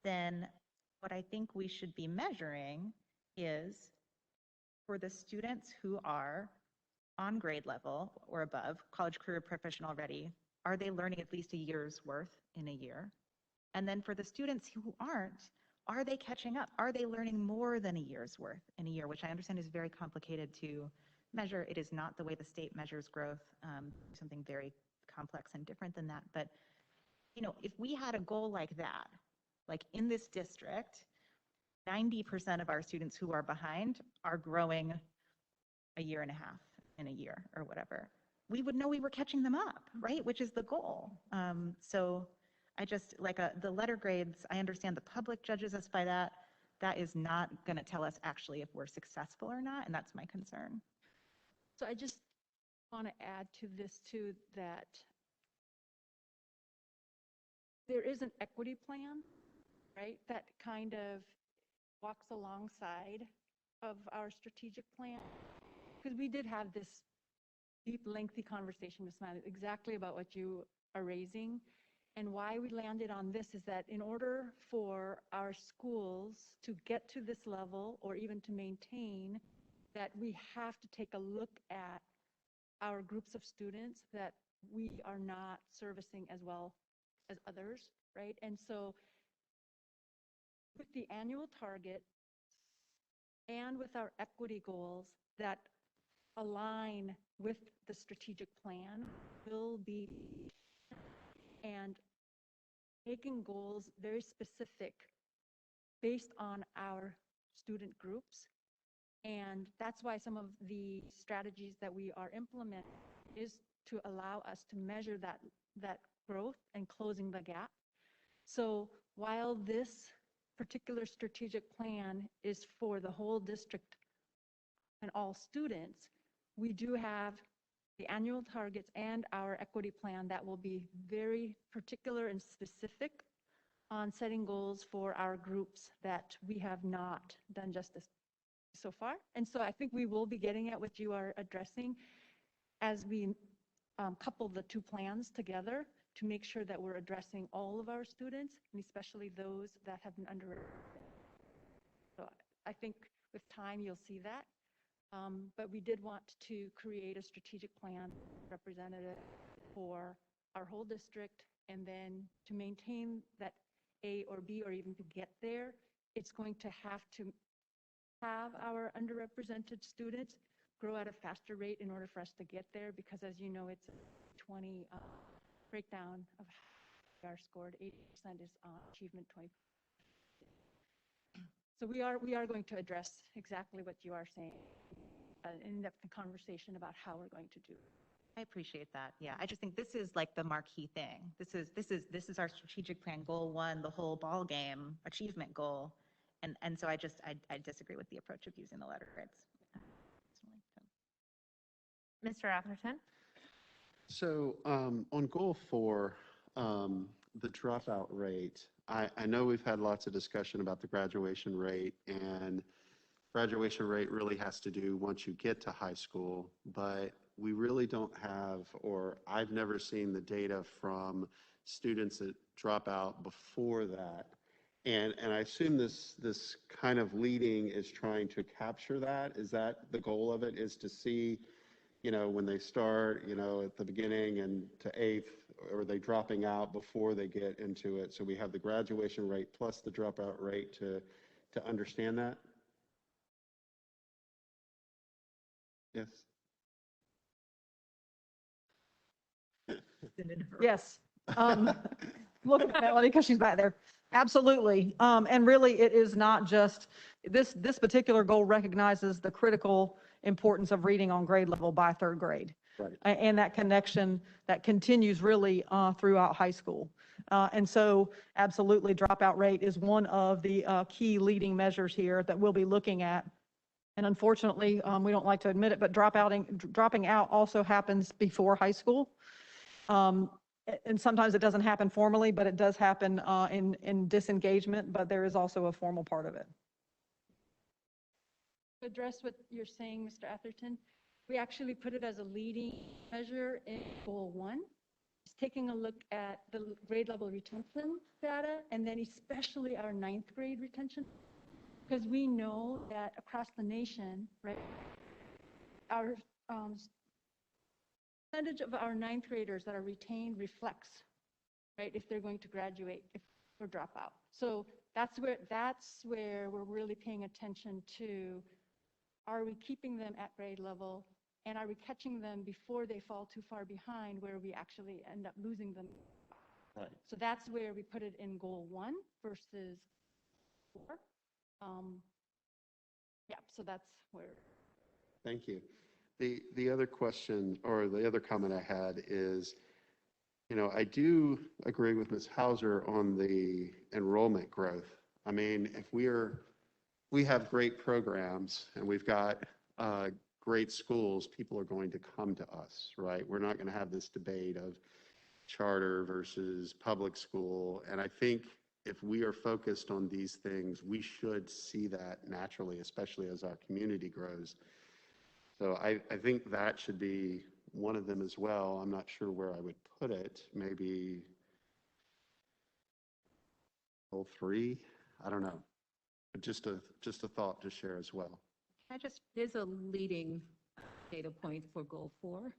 then what I think we should be measuring is for the students who are on grade level or above, college, career, professional ready, are they learning at least a year's worth in a year? And then for the students who aren't, are they catching up? Are they learning more than a year's worth in a year, which I understand is very complicated to measure. It is not the way the state measures growth, something very complex and different than that. But, you know, if we had a goal like that, like in this district, 90% of our students who are behind are growing a year and a half in a year or whatever, we would know we were catching them up, right? Which is the goal. So I just, like the letter grades, I understand the public judges us by that. That is not going to tell us actually if we're successful or not, and that's my concern. So I just want to add to this too, that there is an equity plan, right, that kind of walks alongside of our strategic plan. Because we did have this deep, lengthy conversation with Smiley exactly about what you are raising. And why we landed on this is that in order for our schools to get to this level or even to maintain, that we have to take a look at our groups of students that we are not servicing as well as others, right? And so with the annual target and with our equity goals that align with the strategic plan will be, and making goals very specific based on our student groups. And that's why some of the strategies that we are implementing is to allow us to measure that growth and closing the gap. So while this particular strategic plan is for the whole district and all students, we do have the annual targets and our equity plan that will be very particular and specific on setting goals for our groups that we have not done justice so far. And so I think we will be getting at what you are addressing as we couple the two plans together to make sure that we're addressing all of our students, and especially those that have been underrepresented. So I think with time, you'll see that. But we did want to create a strategic plan representative for our whole district, and then to maintain that A or B, or even to get there, it's going to have our underrepresented students grow at a faster rate in order for us to get there, because as you know, it's a 20 breakdown of how we are scored. 80% is achievement, 20. So we are going to address exactly what you are saying, an in-depth conversation about how we're going to do it. I appreciate that. Yeah, I just think this is like the marquee thing. This is our strategic plan, goal one, the whole ball game, achievement goal. And so I disagree with the approach of using the letter grades. Mr. Atherton? So on goal 4, the dropout rate, I know we've had lots of discussion about the graduation rate, and graduation rate really has to do once you get to high school, but we really don't have, or I've never seen the data from students that drop out before that. And I assume this kind of leading is trying to capture that. Is that the goal of it, is to see, when they start, at the beginning and to 8th, are they dropping out before they get into it? So we have the graduation rate plus the dropout rate to understand that? Yes. Yes. Look at Melanie because she's back there. Absolutely. And really, it is not just, this particular goal recognizes the critical importance of reading on grade level by 3rd grade. Right. And that connection that continues really throughout high school. And so absolutely, dropout rate is one of the key leading measures here that we'll be looking at. And unfortunately, we don't like to admit it, but dropping out also happens before high school. And sometimes it doesn't happen formally, but it does happen in disengagement, but there is also a formal part of it. To address what you're saying, Mr. Atherton, we actually put it as a leading measure in goal 1. It's taking a look at the grade level retention data, and then especially our 9th grade retention, because we know that across the nation, right, our percentage of our 9th graders that are retained reflects, right, if they're going to graduate or drop out. So that's where we're really paying attention to, are we keeping them at grade level, and are we catching them before they fall too far behind where we actually end up losing them? Right. So that's where we put it in goal 1 versus 4. Yeah, so that's where. Thank you. The other question, or the other comment I had is, I do agree with Ms. Hauser on the enrollment growth. I mean, if we have great programs and we've got great schools, people are going to come to us, right? We're not going to have this debate of charter versus public school. And I think if we are focused on these things, we should see that naturally, especially as our community grows. So I think that should be one of them as well. I'm not sure where I would put it. Maybe goal 3. I don't know. But just a thought to share as well. There's a leading data point for goal 4.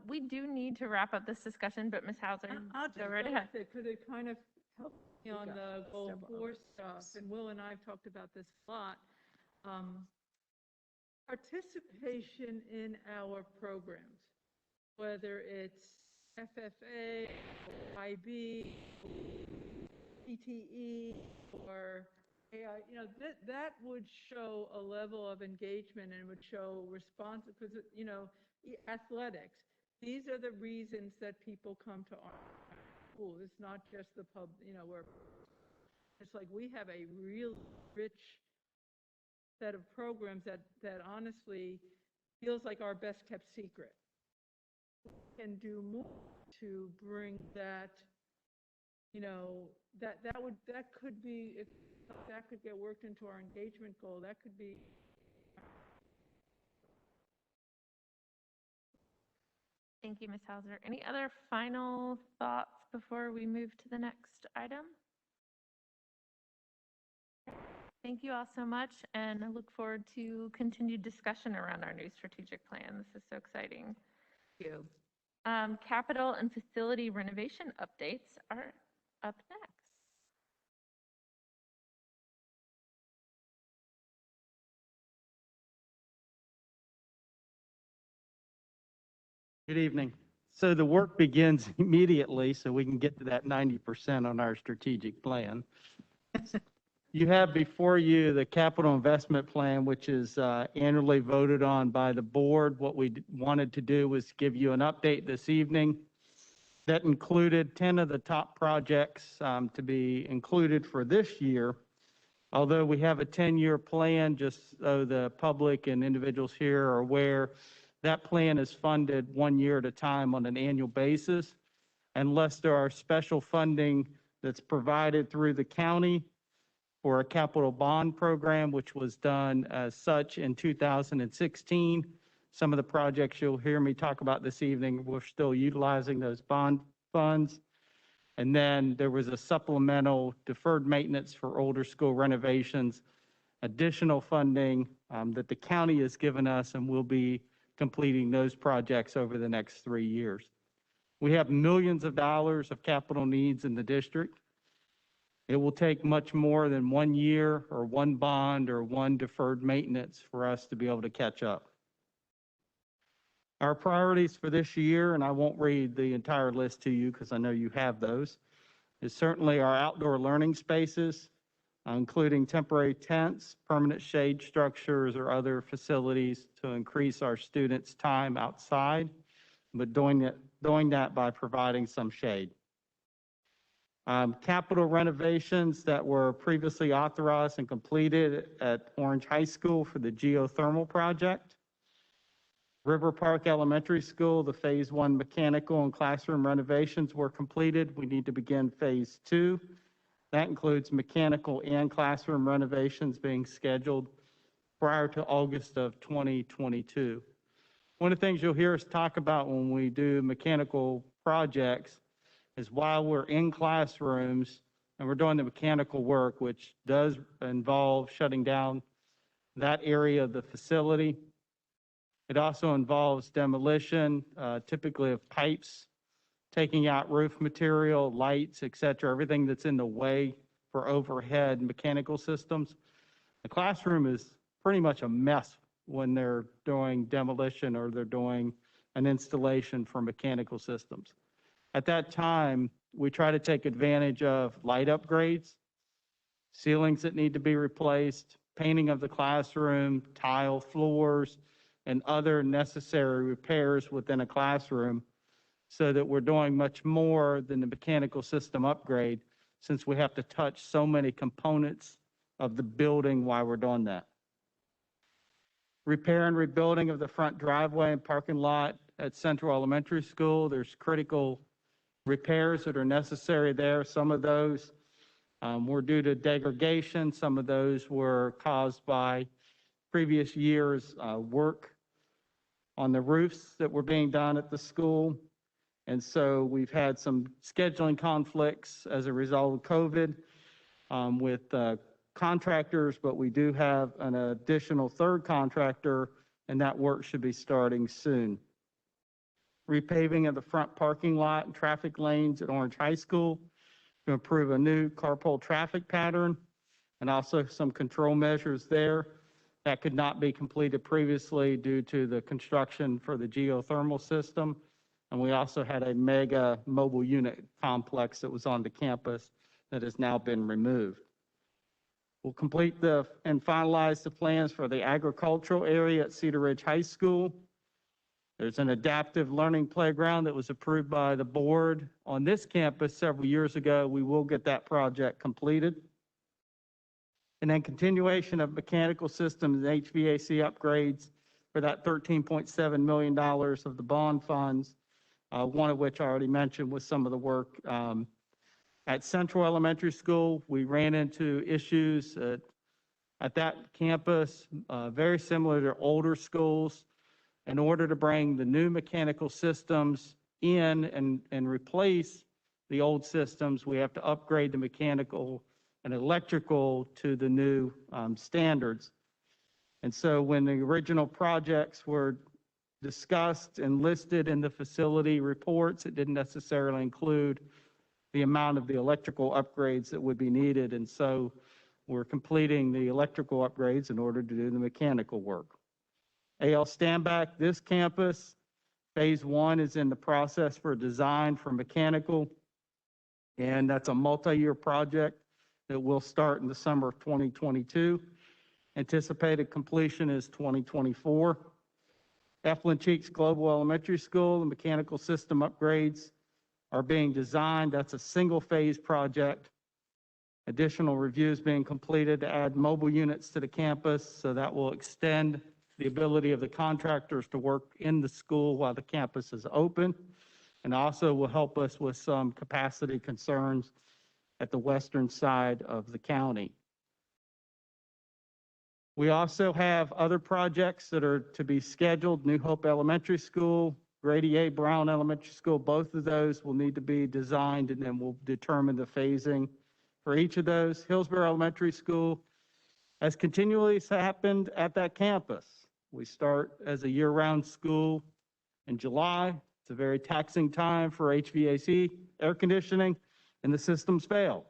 We do need to wrap up this discussion, but Ms. Hauser, I'll just go right ahead. because it kind of helped me on the goal 4 stuff, and Will and I have talked about this a lot. Participation in our programs, whether it's FFA, or IB, PTE, or AI, that would show a level of engagement and would show response, because, athletics. These are the reasons that people come to our school. It's not just the where it's like we have a real rich set of programs that honestly feels like our best kept secret. We can do more to bring that, that could be, if that could get worked into our engagement goal, that could be. Thank you, Ms. Hauser. Any other final thoughts before we move to the next item? Thank you all so much, and I look forward to continued discussion around our new strategic plan. This is so exciting. Thank you. Capital and facility renovation updates are up next. Good evening. So the work begins immediately so we can get to that 90% on our strategic plan. You have before you the capital investment plan, which is annually voted on by the board. What we wanted to do was give you an update this evening. That included 10 of the top projects to be included for this year. Although we have a 10-year plan, just so the public and individuals here are aware, that plan is funded 1 year at a time on an annual basis, unless there are special funding that's provided through the county for a capital bond program, which was done as such in 2016. Some of the projects you'll hear me talk about this evening, we're still utilizing those bond funds. And then there was a supplemental deferred maintenance for older school renovations, additional funding that the county has given us, and we'll be completing those projects over the next 3 years. We have millions of dollars of capital needs in the district. It will take much more than 1 year or one bond or one deferred maintenance for us to be able to catch up. Our priorities for this year, and I won't read the entire list to you because I know you have those, is certainly our outdoor learning spaces, including temporary tents, permanent shade structures, or other facilities to increase our students' time outside, but doing that by providing some shade. Capital renovations that were previously authorized and completed at Orange High School for the geothermal project. River Park Elementary School, the Phase 1 mechanical and classroom renovations were completed. We need to begin Phase 2. That includes mechanical and classroom renovations being scheduled prior to August of 2022. One of the things you'll hear us talk about when we do mechanical projects is while we're in classrooms and we're doing the mechanical work, which does involve shutting down that area of the facility. It also involves demolition, typically of pipes, taking out roof material, lights, et cetera, everything that's in the way for overhead mechanical systems. The classroom is pretty much a mess when they're doing demolition or they're doing an installation for mechanical systems. At that time, we try to take advantage of light upgrades, ceilings that need to be replaced, painting of the classroom, tile floors, and other necessary repairs within a classroom, so that we're doing much more than the mechanical system upgrade, since we have to touch so many components of the building while we're doing that. Repair and rebuilding of the front driveway and parking lot at Central Elementary School. There's critical repairs that are necessary there. Some of those were due to degradation. Some of those were caused by previous years' work on the roofs that were being done at the school. And so we've had some scheduling conflicts as a result of COVID with contractors, but we do have an additional third contractor, and that work should be starting soon. Repaving of the front parking lot and traffic lanes at Orange High School to improve a new carpool traffic pattern, and also some control measures there that could not be completed previously due to the construction for the geothermal system. And we also had a mega mobile unit complex that was on the campus that has now been removed. We'll complete and finalize the plans for the agricultural area at Cedar Ridge High School. There's an adaptive learning playground that was approved by the board on this campus several years ago. We will get that project completed. And then continuation of mechanical systems and HVAC upgrades for that $13.7 million of the bond funds, one of which I already mentioned was some of the work at Central Elementary School. We ran into issues at that campus, very similar to older schools. In order to bring the new mechanical systems in and replace the old systems, we have to upgrade the mechanical and electrical to the new standards. And so when the original projects were discussed and listed in the facility reports, it didn't necessarily include the amount of the electrical upgrades that would be needed. And so we're completing the electrical upgrades in order to do the mechanical work. AL Standback, this campus, phase 1 is in the process for design for mechanical, and that's a multi-year project that will start in the summer of 2022. Anticipated completion is 2024. Eflin Cheeks Global Elementary School, the mechanical system upgrades are being designed. That's a single-phase project. Additional reviews being completed to add mobile units to the campus, so that will extend the ability of the contractors to work in the school while the campus is open, and also will help us with some capacity concerns at the western side of the county. We also have other projects that are to be scheduled. New Hope Elementary School, Grady A. Brown Elementary School, both of those will need to be designed, and then we'll determine the phasing for each of those. Hillsborough Elementary School has continually happened at that campus. We start as a year-round school in July. It's a very taxing time for HVAC, air conditioning, and the systems fail.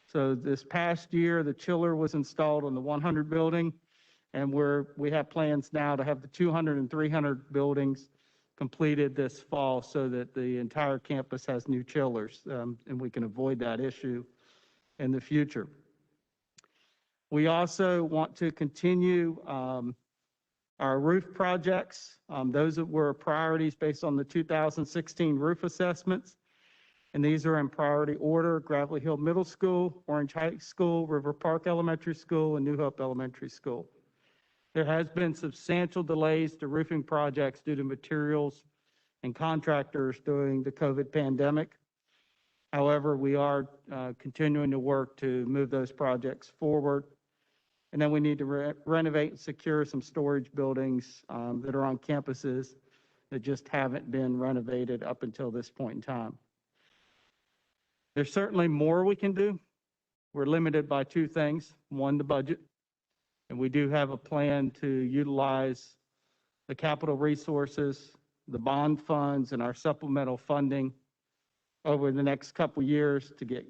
So this past year, the chiller was installed on the 100 building, and we have plans now to have the 200 and 300 buildings completed this fall so that the entire campus has new chillers, and we can avoid that issue in the future. We also want to continue our roof projects. Those that were priorities based on the 2016 roof assessments. And these are in priority order: Gravelly Hill Middle School, Orange Heights School, River Park Elementary School, and New Hope Elementary School. There has been substantial delays to roofing projects due to materials and contractors during the COVID pandemic. However, we are continuing to work to move those projects forward. And then we need to renovate and secure some storage buildings that are on campuses that just haven't been renovated up until this point in time. There's certainly more we can do. We're limited by two things. One, the budget. And we do have a plan to utilize the capital resources, the bond funds, and our supplemental funding over the next couple years to get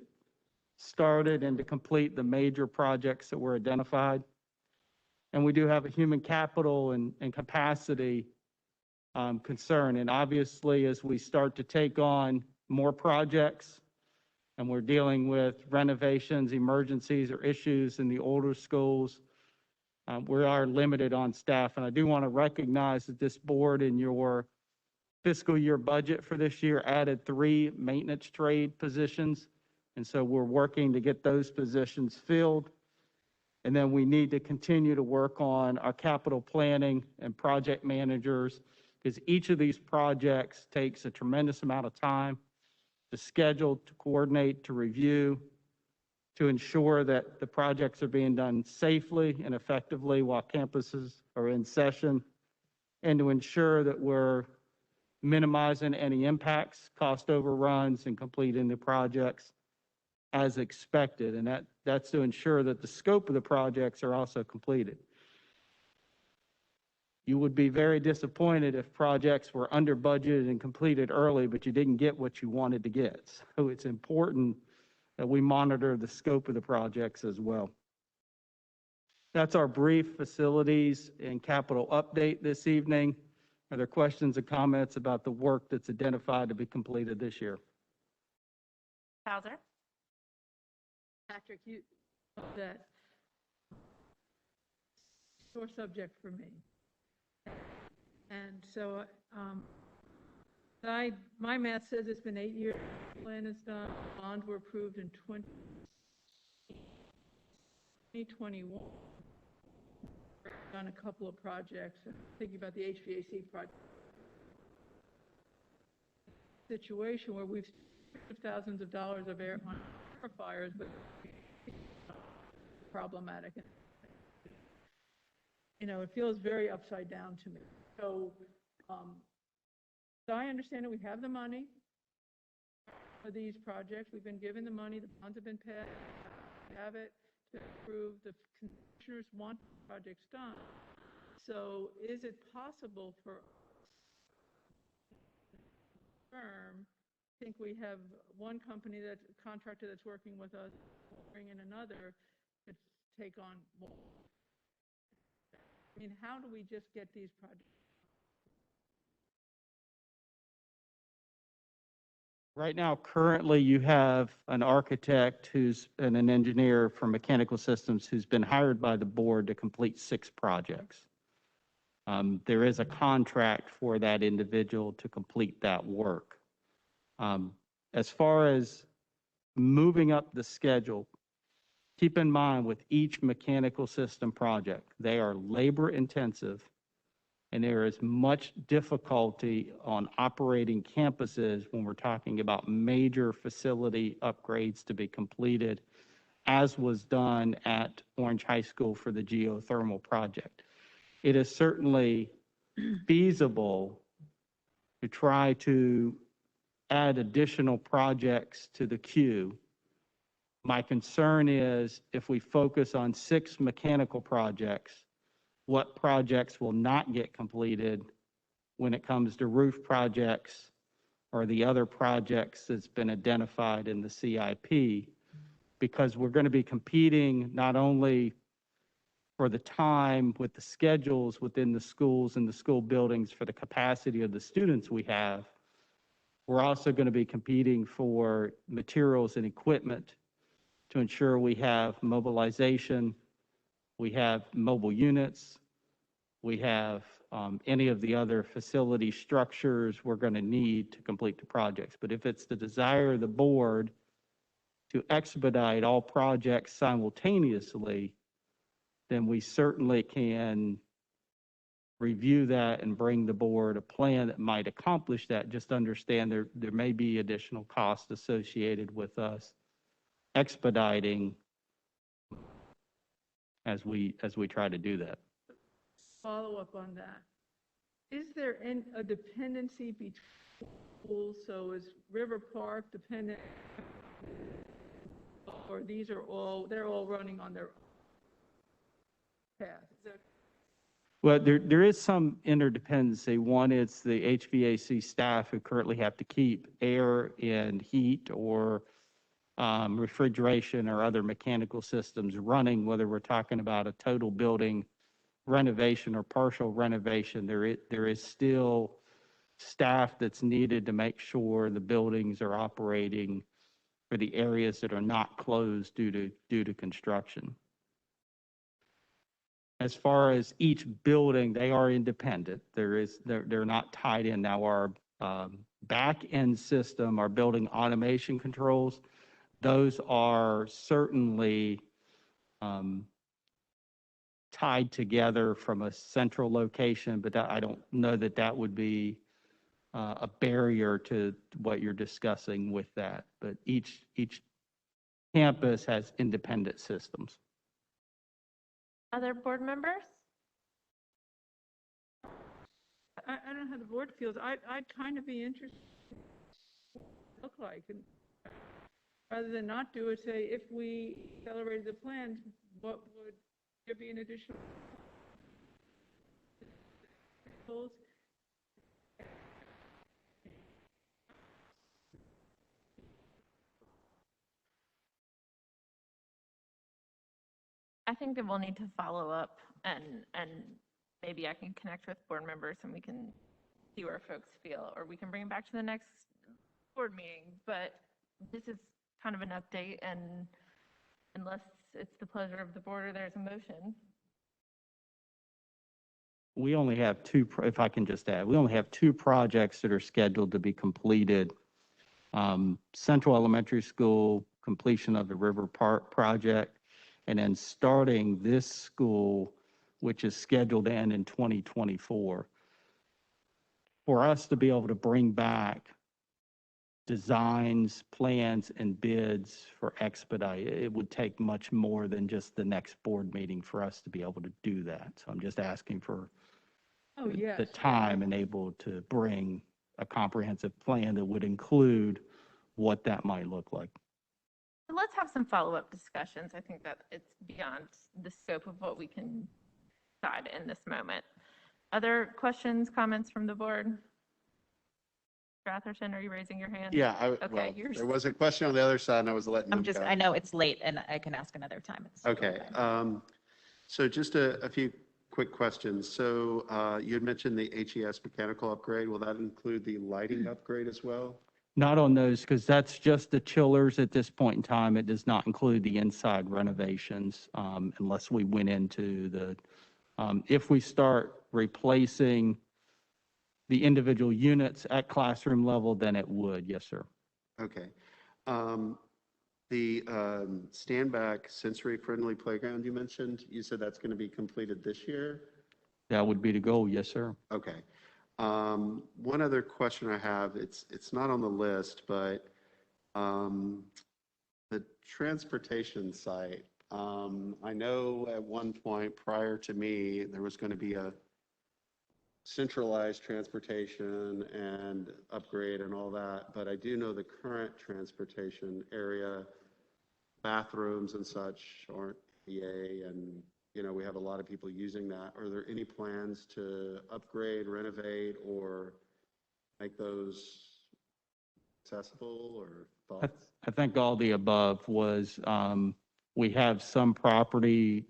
started and to complete the major projects that were identified. And we do have a human capital and capacity concern. And obviously, as we start to take on more projects, and we're dealing with renovations, emergencies, or issues in the older schools, we are limited on staff. And I do want to recognize that this board in your fiscal year budget for this year added 3 maintenance trade positions. And so we're working to get those positions filled. And then we need to continue to work on our capital planning and project managers, because each of these projects takes a tremendous amount of time to schedule, to coordinate, to review, to ensure that the projects are being done safely and effectively while campuses are in session, and to ensure that we're minimizing any impacts, cost overruns, and completing the projects as expected. And that's to ensure that the scope of the projects are also completed. You would be very disappointed if projects were under budgeted and completed early, but you didn't get what you wanted to get. So it's important that we monitor the scope of the projects as well. That's our brief facilities and capital update this evening. Are there questions or comments about the work that's identified to be completed this year? Hauser? Patrick, you know that sore subject for me. And so my math says it's been 8 years. The plan is done. Bonds were approved in 2021. On a couple of projects. Thinking about the HVAC project. Situation where we've spent thousands of dollars of air purifiers, but problematic. You know, it feels very upside down to me. So, so I understand that we have the money for these projects. We've been given the money, the funds have been passed, we have it to approve. The commissioners want projects done. So is it possible for firm, I think we have one company that's a contractor that's working with us, bring in another to take on more. I mean, how do we just get these projects? Right now, currently, you have an architect and an engineer from Mechanical Systems who's been hired by the board to complete 6 projects. There is a contract for that individual to complete that work. As far as moving up the schedule, keep in mind with each mechanical system project, they are labor intensive, and there is much difficulty on operating campuses when we're talking about major facility upgrades to be completed, as was done at Orange High School for the geothermal project. It is certainly feasible to try to add additional projects to the queue. My concern is if we focus on 6 mechanical projects, what projects will not get completed when it comes to roof projects or the other projects that's been identified in the CIP, because we're going to be competing not only for the time with the schedules within the schools and the school buildings for the capacity of the students we have, we're also going to be competing for materials and equipment to ensure we have mobilization, we have mobile units, we have any of the other facility structures we're going to need to complete the projects. But if it's the desire of the board to expedite all projects simultaneously, then we certainly can review that and bring the board a plan that might accomplish that. Just understand there may be additional costs associated with us expediting as we try to do that. Follow up on that. Is there a dependency between schools? So is River Park dependent, or they're all running on their own path? Well, there is some interdependency. One is the HVAC staff who currently have to keep air and heat or refrigeration or other mechanical systems running, whether we're talking about a total building renovation or partial renovation. There is still staff that's needed to make sure the buildings are operating for the areas that are not closed due to construction. As far as each building, they are independent. They're not tied in. Now, our back end system, our building automation controls, those are certainly tied together from a central location, but I don't know that that would be a barrier to what you're discussing with that. But each campus has independent systems. Other board members? I don't know how the board feels. I'd kind of be interested in what it look like. And rather than not do it, say, if we accelerated the plans, what would there be an additional goals? I think that we'll need to follow up and maybe I can connect with board members and we can see where folks feel, or we can bring it back to the next board meeting. But this is kind of an update, and unless it's the pleasure of the board or there's a motion. We only have if I can just add, we only have 2 projects that are scheduled to be completed. Central Elementary School, completion of the River Park project, and then starting this school, which is scheduled to end in 2024. For us to be able to bring back designs, plans, and bids for expedite, it would take much more than just the next board meeting for us to be able to do that. So I'm just asking for Oh, yes. the time and able to bring a comprehensive plan that would include what that might look like. So let's have some follow-up discussions. I think that it's beyond the scope of what we can decide in this moment. Other questions, comments from the board? Atherton, are you raising your hand? Yeah, Okay, you're. there was a question on the other side and I was letting them go. I know it's late and I can ask another time. Okay. So just a few quick questions. So you had mentioned the HES mechanical upgrade. Will that include the lighting upgrade as well? Not on those, because that's just the chillers at this point in time. It does not include the inside renovations, unless we went into the, if we start replacing the individual units at classroom level, then it would, yes, sir. Okay. The stand-back sensory-friendly playground you mentioned, you said that's going to be completed this year? That would be the goal, yes, sir. Okay. One other question I have, it's not on the list, but the transportation site, I know at one point prior to me, there was going to be a centralized transportation and upgrade and all that, but I do know the current transportation area, bathrooms and such aren't PA, and we have a lot of people using that. Are there any plans to upgrade, renovate, or make those accessible, or thoughts? I think all the above was, we have some property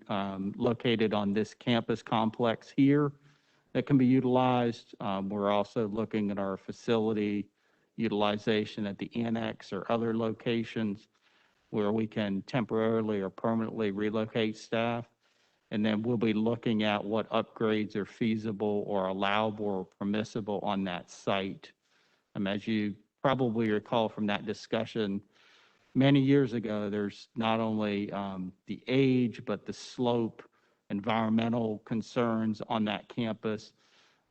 located on this campus complex here that can be utilized. We're also looking at our facility utilization at the annex or other locations where we can temporarily or permanently relocate staff. And then we'll be looking at what upgrades are feasible or allowable or permissible on that site. As you probably recall from that discussion many years ago, there's not only the age, but the slope, environmental concerns on that campus.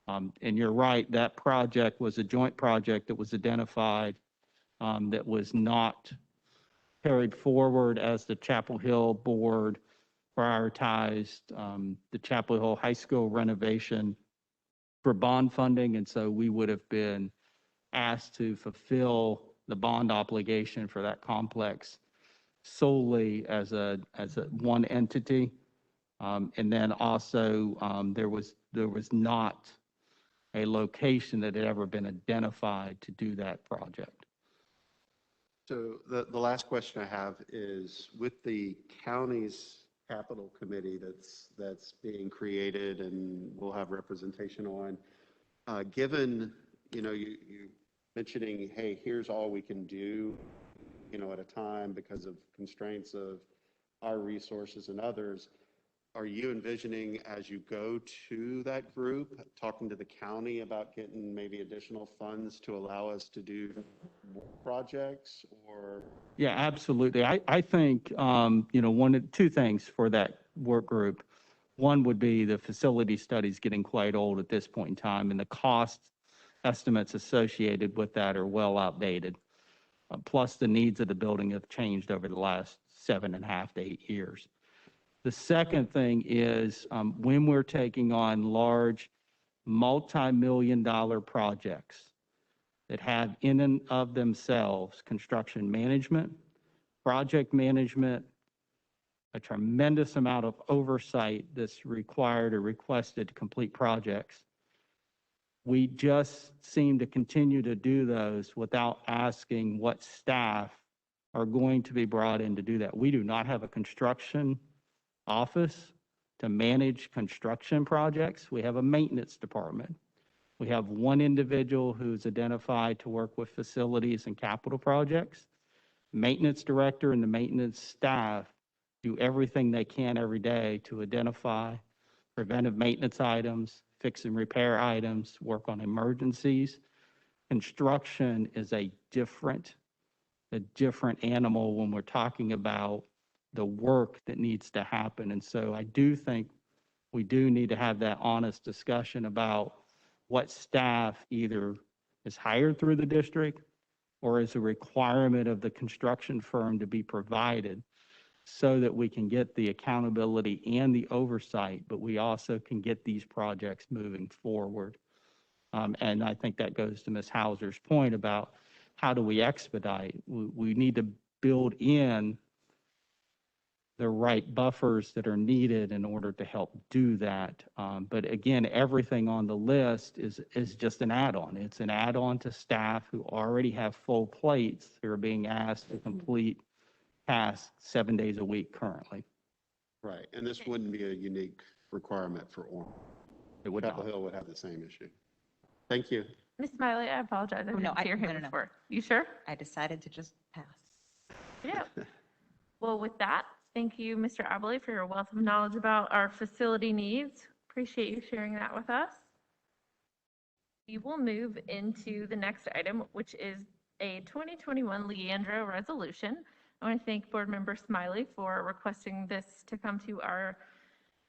And you're right, that project was a joint project that was identified that was not carried forward as the Chapel Hill board prioritized the Chapel Hill High School renovation for bond funding. And so we would have been asked to fulfill the bond obligation for that complex solely as a one entity. And then also there was not a location that had ever been identified to do that project. So the last question I have is, with the county's capital committee that's being created and we'll have representation on, given, you mentioning, hey, here's all we can do, at a time because of constraints of our resources and others, are you envisioning as you go to that group, talking to the county about getting maybe additional funds to allow us to do more projects, or? Yeah, absolutely. I think, two things for that work group. One would be the facility studies getting quite old at this point in time, and the cost estimates associated with that are well outdated. Plus, the needs of the building have changed over the last 7.5 to 8 years. The second thing is when we're taking on large multi-million-dollar projects that have in and of themselves construction management, project management, a tremendous amount of oversight that's required or requested to complete projects. We just seem to continue to do those without asking what staff are going to be brought in to do that. We do not have a construction office to manage construction projects. We have a maintenance department. We have one individual who's identified to work with facilities and capital projects. Maintenance director and the maintenance staff do everything they can every day to identify preventive maintenance items, fix and repair items, work on emergencies. Construction is a different animal when we're talking about the work that needs to happen. And so I do think we do need to have that honest discussion about what staff either is hired through the district or is a requirement of the construction firm to be provided so that we can get the accountability and the oversight, but we also can get these projects moving forward. And I think that goes to Ms. Hauser's point about how do we expedite? We need to build in the right buffers that are needed in order to help do that. But again, everything on the list is just an add-on. It's an add-on to staff who already have full plates who are being asked to complete tasks 7 days a week currently. Right, and this wouldn't be a unique requirement for Orange. It would Chapel not. Hill would have the same issue. Thank you. Ms. Smiley, I apologize. I Oh, no, didn't see your hand no. before. You sure? I decided to just pass. Yeah. Well, with that, thank you, Mr. Abley, for your wealth of knowledge about our facility needs. Appreciate you sharing that with us. We will move into the next item, which is a 2021 Leandro resolution. I want to thank Board Member Smiley for requesting this to come to our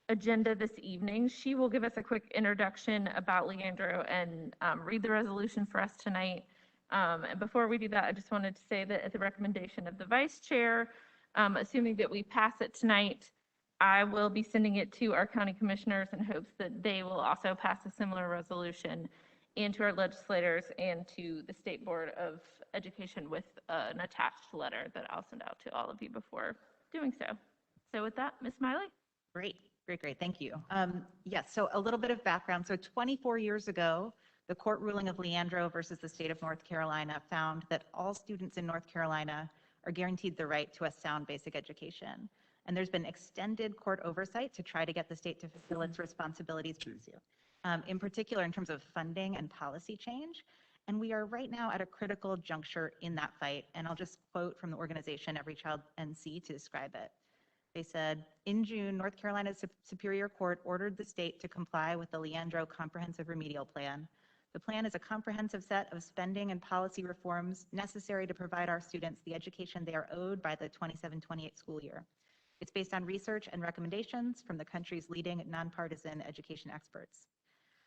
agenda this evening. She will give us a quick introduction about Leandro and read the resolution for us tonight. And before we do that, I just wanted to say that at the recommendation of the Vice Chair, assuming that we pass it tonight, I will be sending it to our county commissioners in hopes that they will also pass a similar resolution, and to our legislators and to the State Board of Education with an attached letter that I'll send out to all of you before doing so. So with that, Ms. Smiley? Great. Thank you. Yes, so a little bit of background. So 24 years ago, the court ruling of Leandro versus the state of North Carolina found that all students in North Carolina are guaranteed the right to a sound basic education. And there's been extended court oversight to try to get the state to fulfill its responsibilities, in particular in terms of funding and policy change. And we are right now at a critical juncture in that fight. And I'll just quote from the organization Every Child NC to describe it. They said, in June, North Carolina's Superior Court ordered the state to comply with the Leandro Comprehensive Remedial Plan. The plan is a comprehensive set of spending and policy reforms necessary to provide our students the education they are owed by the 27-28 school year. It's based on research and recommendations from the country's leading nonpartisan education experts.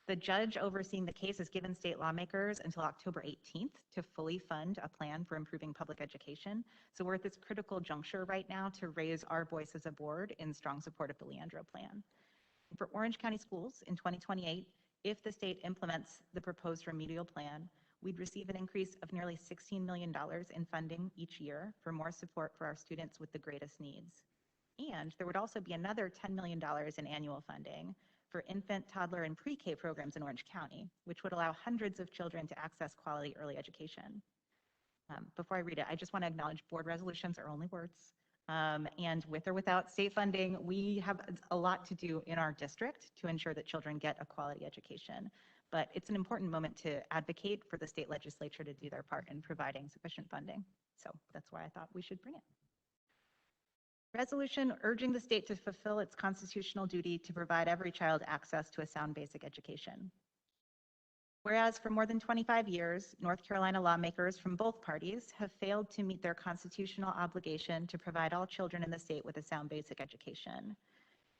The judge overseeing the case has given state lawmakers until October 18th to fully fund a plan for improving public education. So we're at this critical juncture right now to raise our voice as a board in strong support of the Leandro plan. For Orange County schools in 2028, if the state implements the proposed remedial plan, we'd receive an increase of nearly $16 million in funding each year for more support for our students with the greatest needs. And there would also be another $10 million in annual funding for infant, toddler, and pre-K programs in Orange County, which would allow hundreds of children to access quality early education. Before I read it, I just want to acknowledge board resolutions are only words. And with or without state funding, we have a lot to do in our district to ensure that children get a quality education. But it's an important moment to advocate for the state legislature to do their part in providing sufficient funding. So that's why I thought we should bring it. Resolution urging the state to fulfill its constitutional duty to provide every child access to a sound basic education. Whereas for more than 25 years, North Carolina lawmakers from both parties have failed to meet their constitutional obligation to provide all children in the state with a sound basic education.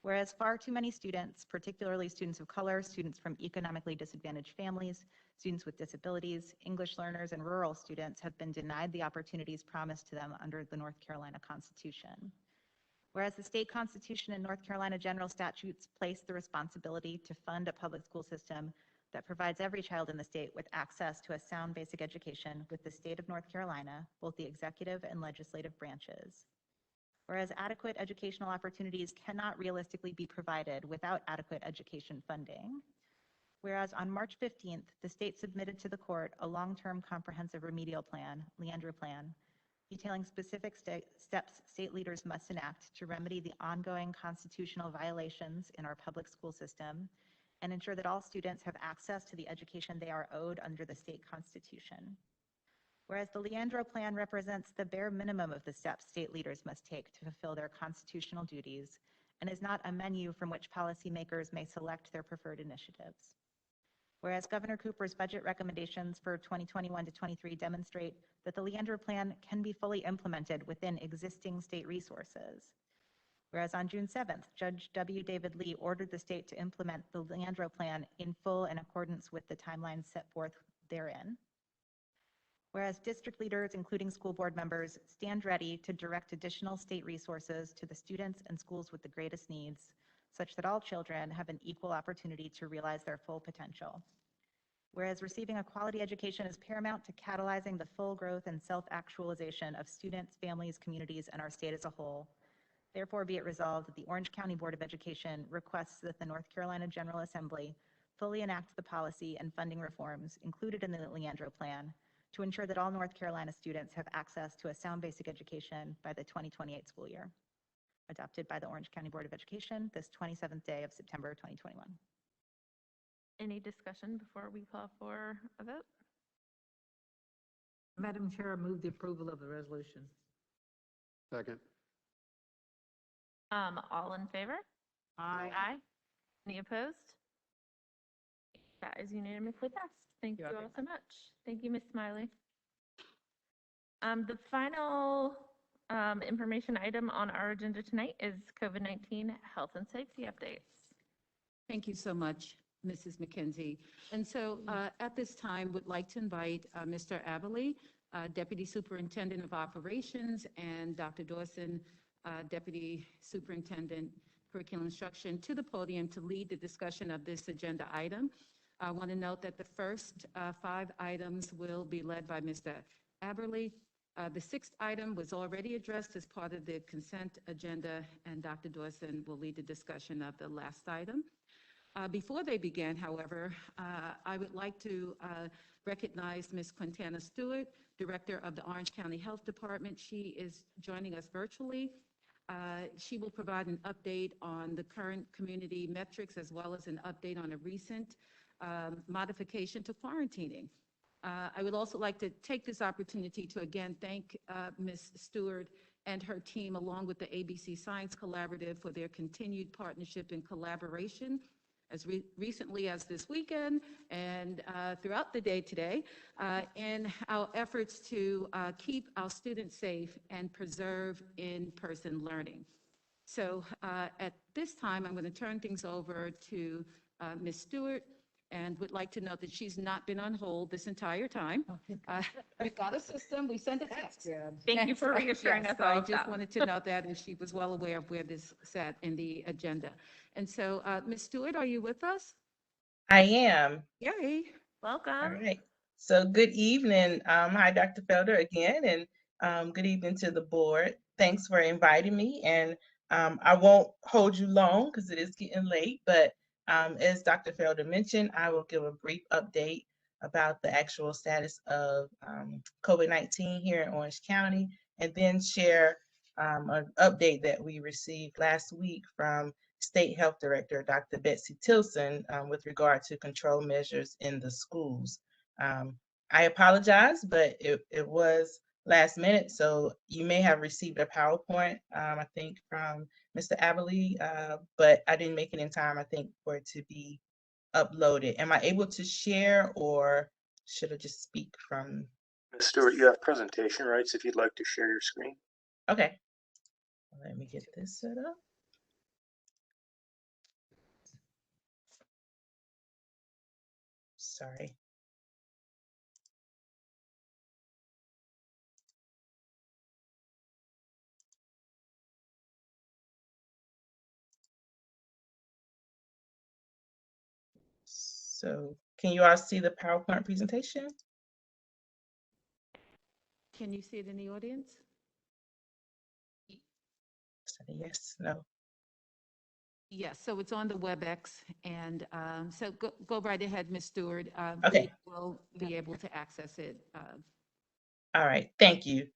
Whereas far too many students, particularly students of color, students from economically disadvantaged families, students with disabilities, English learners, and rural students have been denied the opportunities promised to them under the North Carolina Constitution. Whereas the state constitution and North Carolina general statutes place the responsibility to fund a public school system that provides every child in the state with access to a sound basic education with the state of North Carolina, both the executive and legislative branches. Whereas adequate educational opportunities cannot realistically be provided without adequate education funding. Whereas on March 15th, the state submitted to the court a long-term comprehensive remedial plan, Leandro Plan, detailing specific steps state leaders must enact to remedy the ongoing constitutional violations in our public school system and ensure that all students have access to the education they are owed under the state constitution. Whereas the Leandro Plan represents the bare minimum of the steps state leaders must take to fulfill their constitutional duties and is not a menu from which policymakers may select their preferred initiatives. Whereas Governor Cooper's budget recommendations for 2021 to 23 demonstrate that the Leandro Plan can be fully implemented within existing state resources. Whereas on June 7th, Judge W. David Lee ordered the state to implement the Leandro Plan in full in accordance with the timelines set forth therein. Whereas district leaders, including school board members, stand ready to direct additional state resources to the students and schools with the greatest needs, such that all children have an equal opportunity to realize their full potential. Whereas receiving a quality education is paramount to catalyzing the full growth and self-actualization of students, families, communities, and our state as a whole. Therefore, be it resolved that the Orange County Board of Education requests that the North Carolina General Assembly fully enact the policy and funding reforms included in the Leandro Plan to ensure that all North Carolina students have access to a sound basic education by the 2028 school year. Adopted by the Orange County Board of Education this 27th day of September 2021. Any discussion before we call for a vote? Madam Chair, I move the approval of the resolution. Second. All in favor? Aye. Aye. Any opposed? That is unanimously passed. Thank you all so much. Thank you, Ms. Smiley. The final information item on our agenda tonight is COVID-19 health and safety updates. Thank you so much, Mrs. McKenzie. And so at this time, would like to invite Mr. Aberley, Deputy Superintendent of Operations, and Dr. Dawson, Deputy Superintendent Curriculum Instruction, to the podium to lead the discussion of this agenda item. I want to note that the first 5 items will be led by Mr. Aberley. The 6th item was already addressed as part of the consent agenda, and Dr. Dawson will lead the discussion of the last item. Before they begin, however, I would like to recognize Ms. Quintana Stewart, Director of the Orange County Health Department. She is joining us virtually. She will provide an update on the current community metrics as well as an update on a recent modification to quarantining. I would also like to take this opportunity to again thank Ms. Stewart and her team, along with the ABC Science Collaborative, for their continued partnership and collaboration as recently as this weekend and throughout the day today in our efforts to keep our students safe and preserve in-person learning. So at this time, I'm going to turn things over to Ms. Stewart, and would like to note that she's not been on hold this entire time. We've got a system, we sent a text. Thank you for reassuring us all I of just that. wanted to note that, and she was well aware of where this sat in the agenda. And so, Ms. Stewart, are you with us? I am. Yay. Welcome. All right. So good evening. Hi, Dr. Felder again, and good evening to the board. Thanks for inviting me. And I won't hold you long because it is getting late, but as Dr. Felder mentioned, I will give a brief update about the actual status of COVID-19 here in Orange County, and then share an update that we received last week from State Health Director, Dr. Betsy Tilson, with regard to control measures in the schools. I apologize, but it was last minute, so you may have received a PowerPoint, I think, from Mr. Aberley, but I didn't make it in time, I think, for it to be uploaded. Am I able to share, or should I just speak from? Ms. Stewart, you have presentation rights if you'd like to share your screen. Okay. Let me get this set up. Sorry. So can you all see the PowerPoint presentation? Can you see it in the audience? Yes, no. Yes, so it's on the WebEx, and so go right ahead, Ms. Stewart. Okay. We'll be able to access it. All right, thank you.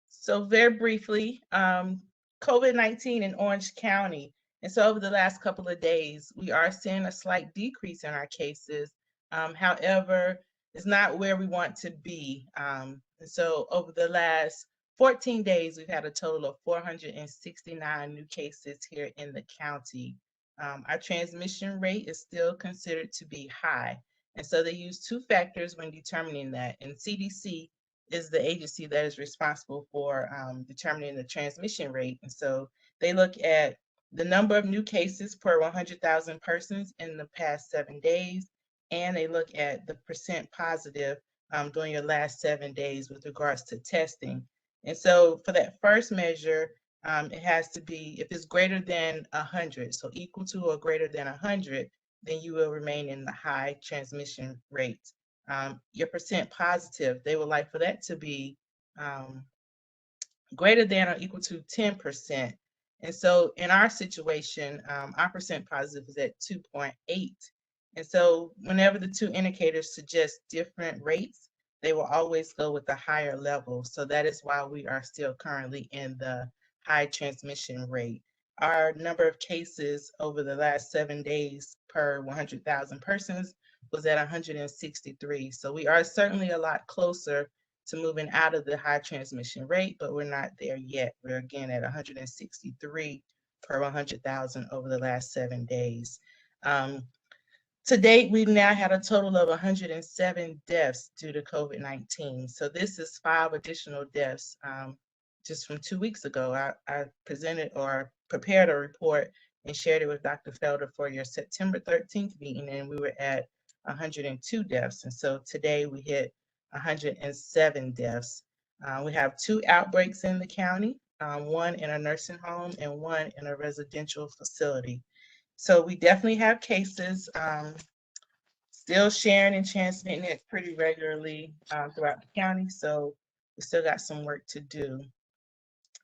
So very briefly, COVID-19 in Orange County. And so over the last couple of days, we are seeing a slight decrease in our cases. However, it's not where we want to be. And so over the last 14 days, we've had a total of 469 new cases here in the county. Our transmission rate is still considered to be high. And so they use 2 factors when determining that. And CDC is the agency that is responsible for determining the transmission rate. And so they look at the number of new cases per 100,000 persons in the past 7 days, and they look at the percent positive during your last 7 days with regards to testing. And so for that first measure, it has to be, if it's greater than 100, so equal to or greater than 100, then you will remain in the high transmission rate. Your percent positive, they would like for that to be greater than or equal to 10%. And so in our situation, our percent positive is at 2.8. And so whenever the two indicators suggest different rates, they will always go with the higher level. So that is why we are still currently in the high transmission rate. Our number of cases over the last 7 days per 100,000 persons was at 163. So we are certainly a lot closer to moving out of the high transmission rate, but we're not there yet. We're again at 163 per 100,000 over the last 7 days. To date, we've now had a total of 107 deaths due to COVID-19. So this is 5 additional deaths. Just from 2 weeks ago, I presented or prepared a report and shared it with Dr. Felder for your September 13th meeting, and we were at 102 deaths. And so today we hit 107 deaths. We have 2 outbreaks in the county, one in a nursing home and one in a residential facility. So we definitely have cases, still sharing and transmitting it pretty regularly throughout the county. So we still got some work to do.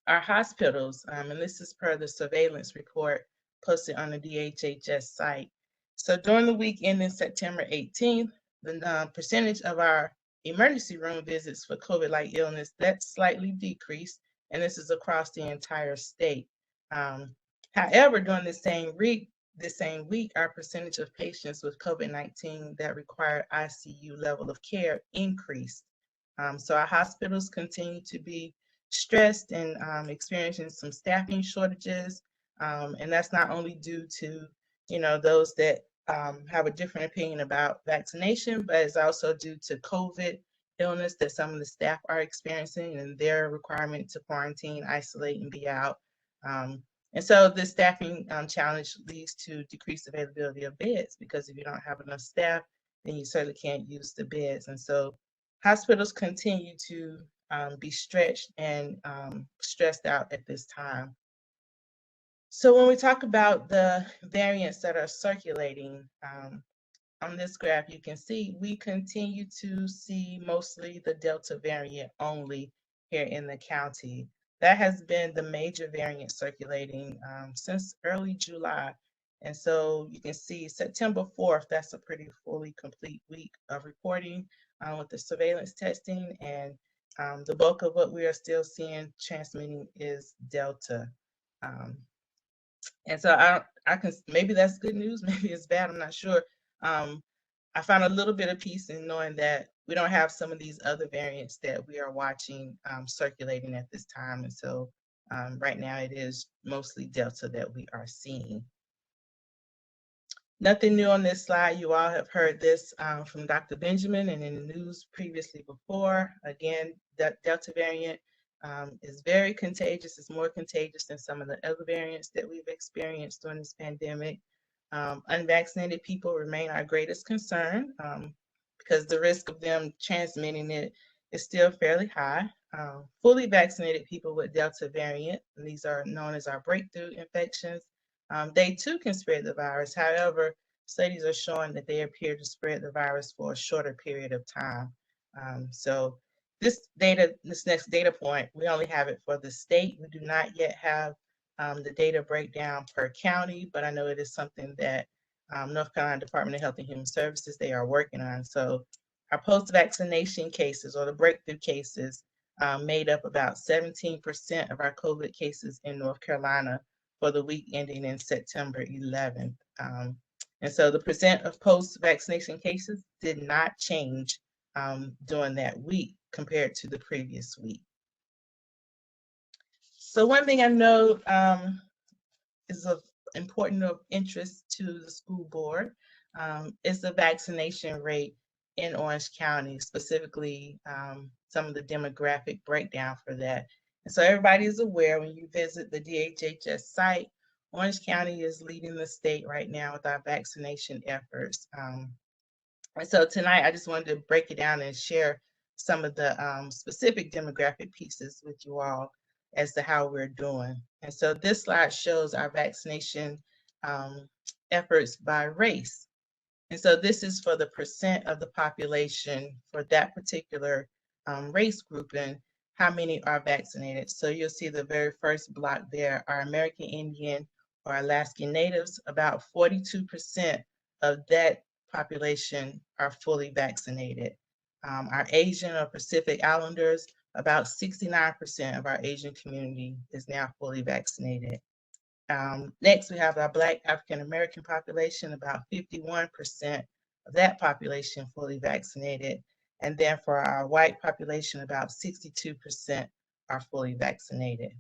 Our hospitals, and this is per the surveillance report posted on the DHHS site. So during the week ending September 18th, the percentage of our emergency room visits for COVID-like illness, that slightly decreased, and this is across the entire state. However, during the same week, our percentage of patients with COVID-19 that require ICU level of care increased. So our hospitals continue to be stressed and experiencing some staffing shortages. And that's not only due to, those that have a different opinion about vaccination, but it's also due to COVID illness that some of the staff are experiencing and their requirement to quarantine, isolate, and be out. And so this staffing challenge leads to decreased availability of beds, because if you don't have enough staff, then you certainly can't use the beds. And so hospitals continue to be stretched and stressed out at this time. So when we talk about the variants that are circulating, on this graph, you can see we continue to see mostly the Delta variant only here in the county. That has been the major variant circulating since early July. And so you can see September 4th, that's a pretty fully complete week of reporting with the surveillance testing. And the bulk of what we are still seeing transmitting is Delta. And so I can, maybe that's good news, maybe it's bad, I'm not sure. I found a little bit of peace in knowing that we don't have some of these other variants that we are watching circulating at this time. And so right now it is mostly Delta that we are seeing. Nothing new on this slide. You all have heard this from Dr. Benjamin and in the news previously before. Again, that Delta variant is very contagious. It's more contagious than some of the other variants that we've experienced during this pandemic. Unvaccinated people remain our greatest concern because the risk of them transmitting it is still fairly high. Fully vaccinated people with Delta variant, and these are known as our breakthrough infections, they too can spread the virus. However, studies are showing that they appear to spread the virus for a shorter period of time. So this next data point, we only have it for the state. We do not yet have the data breakdown per county, but I know it is something that North Carolina Department of Health and Human Services, they are working on. So our post-vaccination cases, or the breakthrough cases, made up about 17% of our COVID cases in North Carolina for the week ending in September 11th. And so the percent of post-vaccination cases did not change during that week compared to the previous week. So one thing I know is of important of interest to the school board is the vaccination rate in Orange County, specifically some of the demographic breakdown for that. And so everybody is aware when you visit the DHHS site, Orange County is leading the state right now with our vaccination efforts. And so tonight, I just wanted to break it down and share some of the specific demographic pieces with you all as to how we're doing. And so this slide shows our vaccination efforts by race. And so this is for the percent of the population for that particular race group and how many are vaccinated. So you'll see the very first block there are American Indian or Alaskan Natives. About 42% of that population are fully vaccinated. Our Asian or Pacific Islanders, about 69% of our Asian community is now fully vaccinated. Next, we have our Black African American population, about 51% of that population fully vaccinated. And then for our white population, about 62% are fully vaccinated.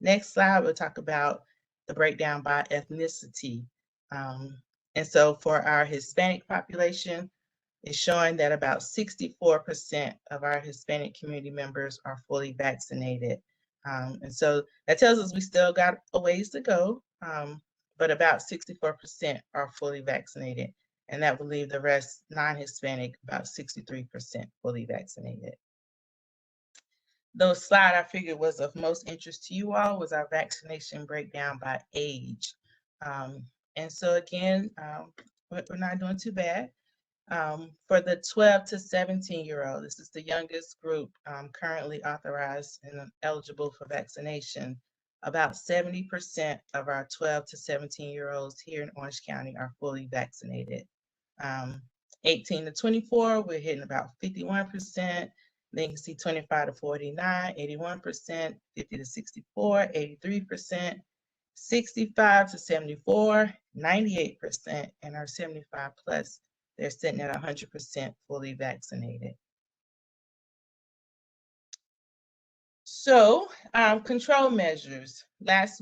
Next slide, we'll talk about the breakdown by ethnicity. And so for our Hispanic population, it's showing that about 64% of our Hispanic community members are fully vaccinated. And so that tells us we still got a ways to go, but about 64% are fully vaccinated. And that will leave the rest non-Hispanic, about 63% fully vaccinated. The slide I figured was of most interest to you all was our vaccination breakdown by age. And so again, we're not doing too bad. For the 12 to 17-year-old, this is the youngest group currently authorized and eligible for vaccination. About 70% of our 12 to 17-year-olds here in Orange County are fully vaccinated. 18 to 24, we're hitting about 51%. Then you can see 25 to 49, 81%, 50 to 64, 83%, 65 to 74, 98%, and our 75 plus, they're sitting at 100% fully vaccinated. So control measures. Last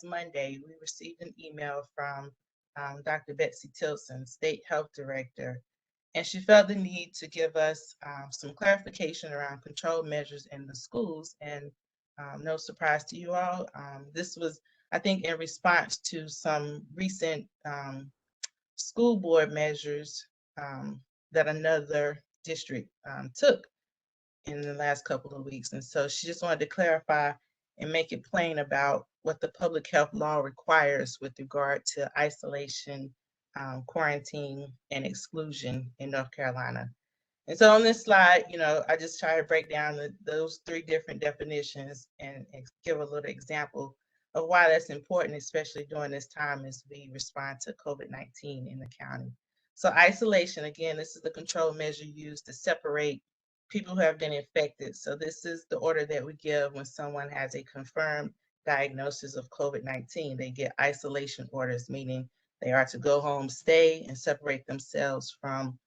Monday, we received an email from Dr. Betsy Tilson, State Health Director, and she felt the need to give us some clarification around control measures in the schools. And no surprise to you all, this was, I think, in response to some recent school board measures that another district took in the last couple of weeks. And so she just wanted to clarify and make it plain about what the public health law requires with regard to isolation, quarantine, and exclusion in North Carolina. And so on this slide, I just try to break down those three different definitions and give a little example of why that's important, especially during this time as we respond to COVID-19 in the county. So isolation, again, this is the control measure used to separate people who have been infected. So this is the order that we give when someone has a confirmed diagnosis of COVID-19. They get isolation orders, meaning they are to go home, stay, and separate themselves from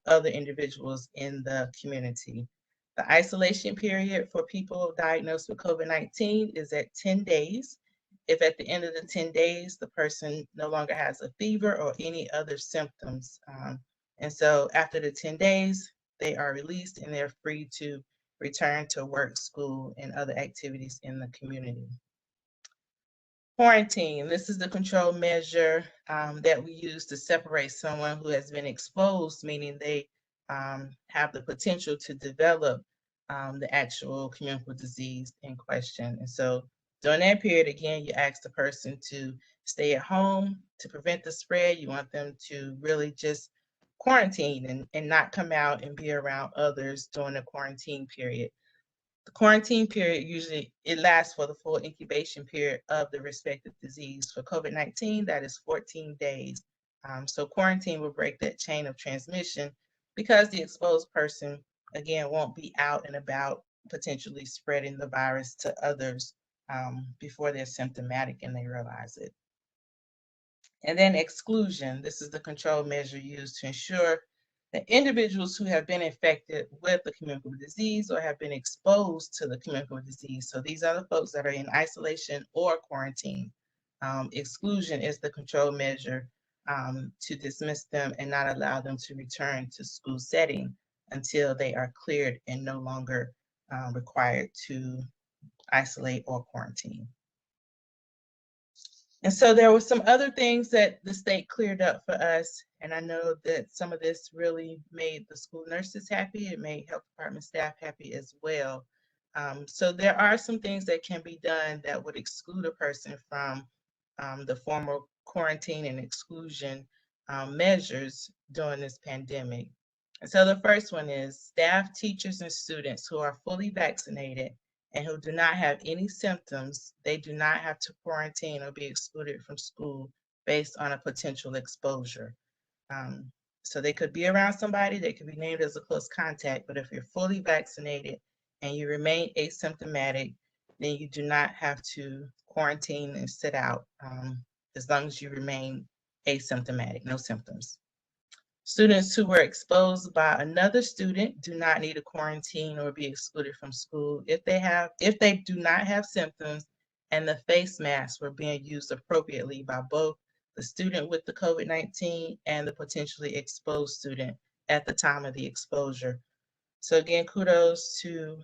other individuals in the community. The isolation period for people diagnosed with COVID-19 is at 10 days. If at the end of the 10 days, the person no longer has a fever or any other symptoms. And so after the 10 days, they are released and they're free to return to work, school, and other activities in the community. Quarantine, this is the control measure that we use to separate someone who has been exposed, meaning they have the potential to develop the actual communicable disease in question. And so during that period, again, you ask the person to stay at home to prevent the spread. You want them to really just quarantine and not come out and be around others during the quarantine period. The quarantine period usually, it lasts for the full incubation period of the respective disease. For COVID-19, that is 14 days. So quarantine will break that chain of transmission because the exposed person, again, won't be out and about potentially spreading the virus to others before they're symptomatic and they realize it. And then exclusion, this is the control measure used to ensure that individuals who have been infected with the communicable disease or have been exposed to the communicable disease. So these are the folks that are in isolation or quarantine. Exclusion is the control measure to dismiss them and not allow them to return to school setting until they are cleared and no longer required to isolate or quarantine. And so there were some other things that the state cleared up for us And I know that some of this really made the school nurses happy. It made health department staff happy as well. So there are some things that can be done that would exclude a person from the formal quarantine and exclusion measures during this pandemic. And so the first one is staff, teachers, and students who are fully vaccinated and who do not have any symptoms, they do not have to quarantine or be excluded from school based on a potential exposure. So they could be around somebody, they could be named as a close contact, but if you're fully vaccinated and you remain asymptomatic, then you do not have to quarantine and sit out as long as you remain asymptomatic, no symptoms. Students who were exposed by another student do not need a quarantine or be excluded from school if they do not have symptoms and the face masks were being used appropriately by both the student with the COVID-19 and the potentially exposed student at the time of the exposure. So again, kudos to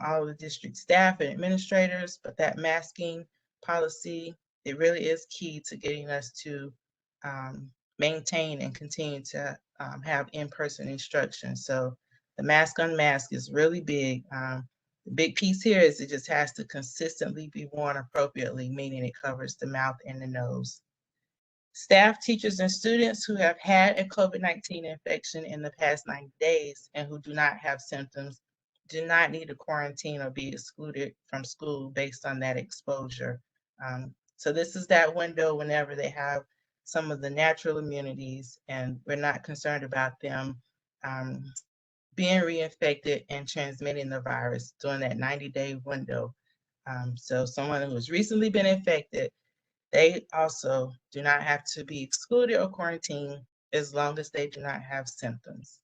all of the district staff and administrators, but that masking policy, it really is key to getting us to maintain and continue to have in-person instruction. So the mask unmask is really big. The big piece here is it just has to consistently be worn appropriately, meaning it covers the mouth and the nose. Staff, teachers, and students who have had a COVID-19 infection in the past 90 days and who do not have symptoms do not need a quarantine or be excluded from school based on that exposure. So this is that window whenever they have some of the natural immunities and we're not concerned about them being reinfected and transmitting the virus during that 90-day window. So someone who has recently been infected, they also do not have to be excluded or quarantined as long as they do not have symptoms.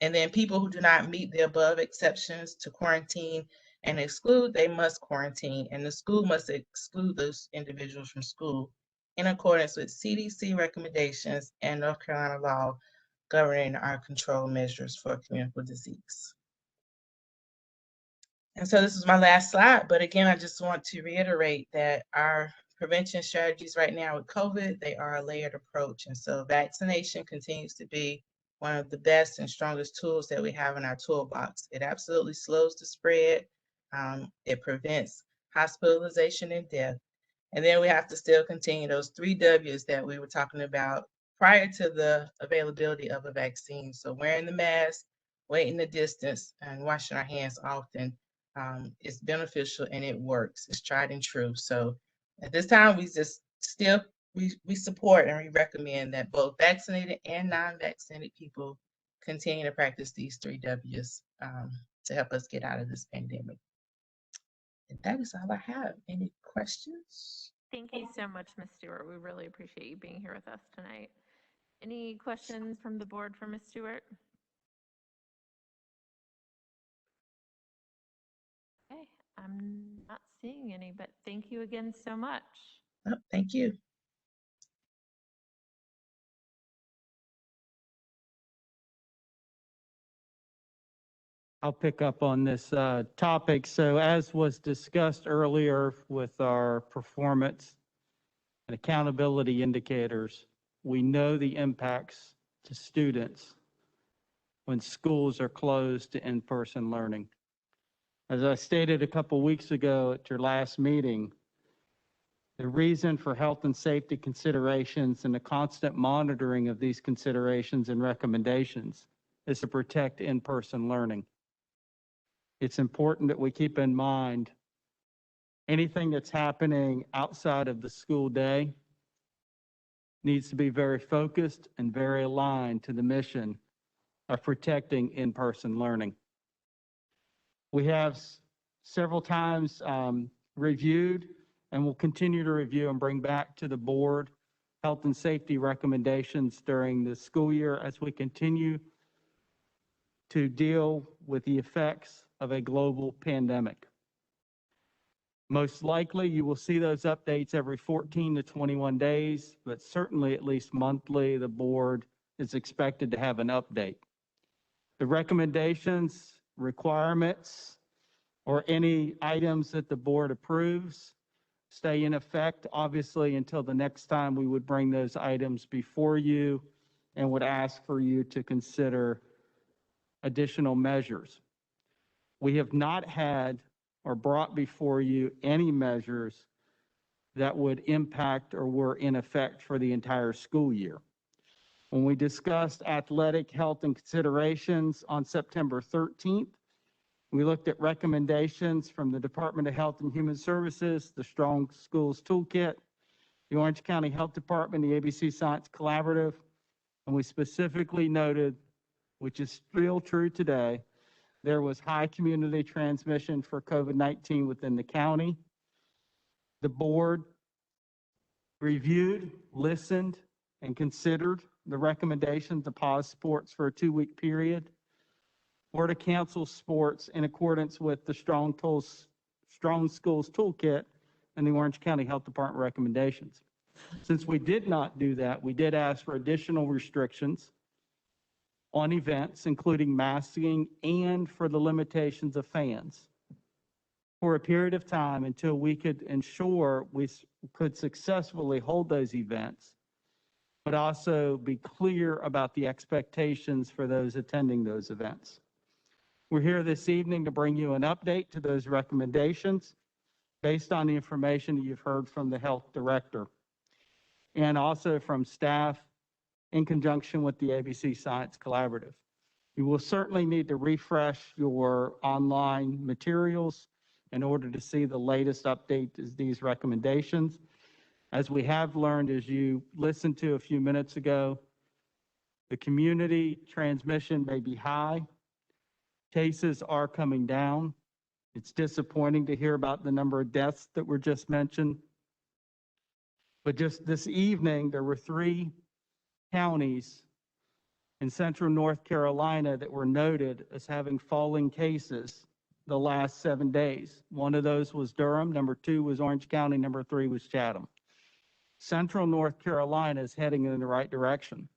And then people who do not meet the above exceptions to quarantine and exclude, they must quarantine, and the school must exclude those individuals from school in accordance with CDC recommendations and North Carolina law governing our control measures for communicable disease. And so this is my last slide, but again, I just want to reiterate that our prevention strategies right now with COVID, they are a layered approach. And so vaccination continues to be one of the best and strongest tools that we have in our toolbox. It absolutely slows the spread. It prevents hospitalization and death. And then we have to still continue those 3 W's that we were talking about prior to the availability of a vaccine. So wearing the mask, waiting the distance, and washing our hands often is beneficial and it works. It's tried and true. So at this time, we just still, we support and we recommend that both vaccinated and non-vaccinated people continue to practice these 3 W's to help us get out of this pandemic. And that is all I have. Any questions? Thank you so much, Ms. Stewart. We really appreciate you being here with us tonight. Any questions from the board for Ms. Stewart? Okay, I'm not seeing any, but thank you again so much. Oh, thank you. I'll pick up on this topic. So as was discussed earlier with our performance and accountability indicators, we know the impacts to students when schools are closed to in-person learning. As I stated a couple weeks ago at your last meeting, the reason for health and safety considerations and the constant monitoring of these considerations and recommendations is to protect in-person learning. It's important that we keep in mind anything that's happening outside of the school day needs to be very focused and very aligned to the mission of protecting in-person learning. We have several times reviewed and will continue to review and bring back to the board health and safety recommendations during the school year as we continue to deal with the effects of a global pandemic. Most likely, you will see those updates every 14 to 21 days, but certainly at least monthly, the board is expected to have an update. The recommendations, requirements, or any items that the board approves stay in effect, obviously, until the next time we would bring those items before you and would ask for you to consider additional measures. We have not had or brought before you any measures that would impact or were in effect for the entire school year. When we discussed athletic health and considerations on September 13th, we looked at recommendations from the Department of Health and Human Services, the Strong Schools Toolkit, the Orange County Health Department, the ABC Science Collaborative, and we specifically noted, which is still true today, there was high community transmission for COVID-19 within the county. The board reviewed, listened, and considered the recommendation to pause sports for a 2-week period or to cancel sports in accordance with the Strong Schools Toolkit and the Orange County Health Department recommendations. Since we did not do that, we did ask for additional restrictions on events, including masking and for the limitations of fans for a period of time until we could ensure we could successfully hold those events, but also be clear about the expectations for those attending those events. We're here this evening to bring you an update to those recommendations based on the information you've heard from the health director and also from staff in conjunction with the ABC Science Collaborative. You will certainly need to refresh your online materials in order to see the latest update to these recommendations. As we have learned, as you listened to a few minutes ago, the community transmission may be high. Cases are coming down. It's disappointing to hear about the number of deaths that were just mentioned. But just this evening, there were 3 counties in central North Carolina that were noted as having falling cases the last 7 days. One of those was Durham, number 2 was Orange County, number 3 was Chatham. Central North Carolina is heading in the right direction.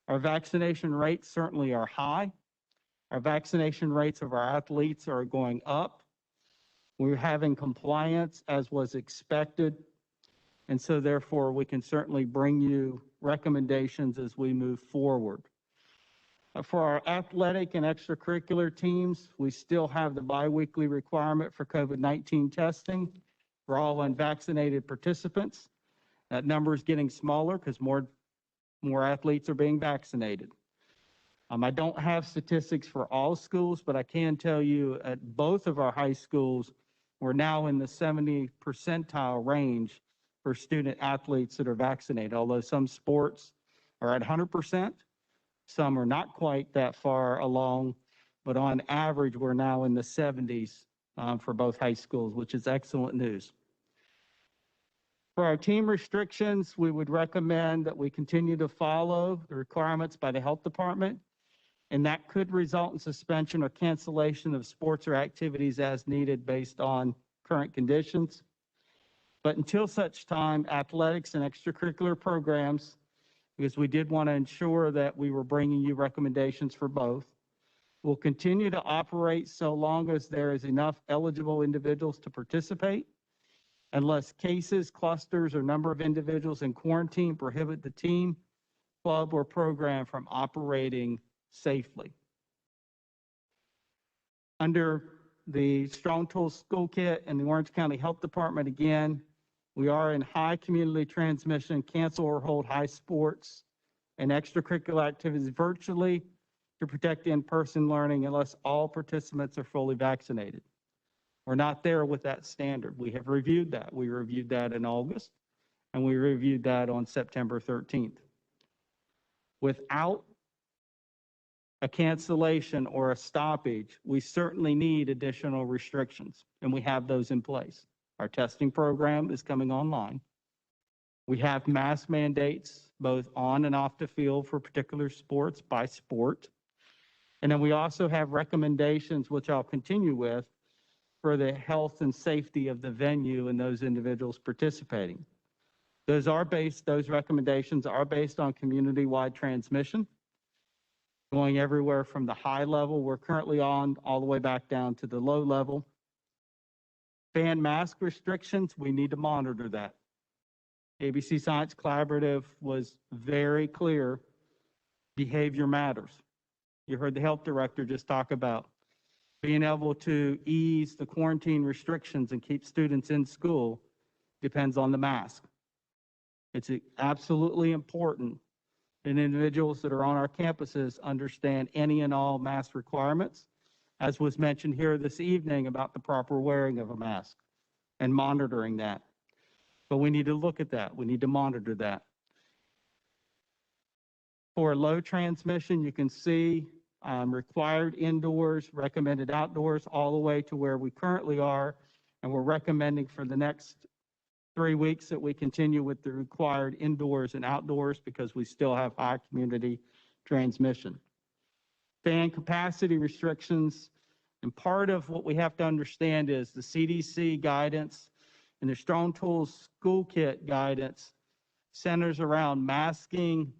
Our vaccination rates certainly are high. Our vaccination rates of our athletes are going up. We're having compliance as was expected. And so therefore, we can certainly bring you recommendations as we move forward. For our athletic and extracurricular teams, we still have the biweekly requirement for COVID-19 testing for all unvaccinated participants. That number is getting smaller because more athletes are being vaccinated. I don't have statistics for all schools, but I can tell you at both of our high schools, we're now in the 70 percentile range for student athletes that are vaccinated, although some sports are at 100%. Some are not quite that far along, but on average, we're now in the 70s for both high schools, which is excellent news. For our team restrictions, we would recommend that we continue to follow the requirements by the health department, and that could result in suspension or cancellation of sports or activities as needed based on current conditions. But until such time, athletics and extracurricular programs, because we did want to ensure that we were bringing you recommendations for both, will continue to operate so long as there is enough eligible individuals to participate, unless cases, clusters, or number of individuals in quarantine prohibit the team, club, or program from operating safely. Under the Strong Tools Toolkit and the Orange County Health Department, again, we are in high community transmission, cancel or hold high sports and extracurricular activities virtually to protect in-person learning unless all participants are fully vaccinated. We're not there with that standard. We have reviewed that. We reviewed that in August, and we reviewed that on September 13th. Without a cancellation or a stoppage, we certainly need additional restrictions, and we have those in place. Our testing program is coming online. We have mask mandates both on and off the field for particular sports by sport. And then we also have recommendations, which I'll continue with, for the health and safety of the venue and those individuals participating. Those recommendations are based on community-wide transmission, going everywhere from the high level we're currently on all the way back down to the low level. Fan mask restrictions, we need to monitor that. ABC Science Collaborative was very clear Behavior matters. You heard the health director just talk about being able to ease the quarantine restrictions and keep students in school depends on the mask. It's absolutely important that individuals that are on our campuses understand any and all mask requirements, as was mentioned here this evening about the proper wearing of a mask and monitoring that. But we need to look at that. We need to monitor that. For low transmission, you can see required indoors, recommended outdoors, all the way to where we currently are. And we're recommending for the next 3 weeks that we continue with the required indoors and outdoors because we still have high community transmission. Fan capacity restrictions, and part of what we have to understand is the CDC guidance and the Strong Tools School Kit guidance centers around masking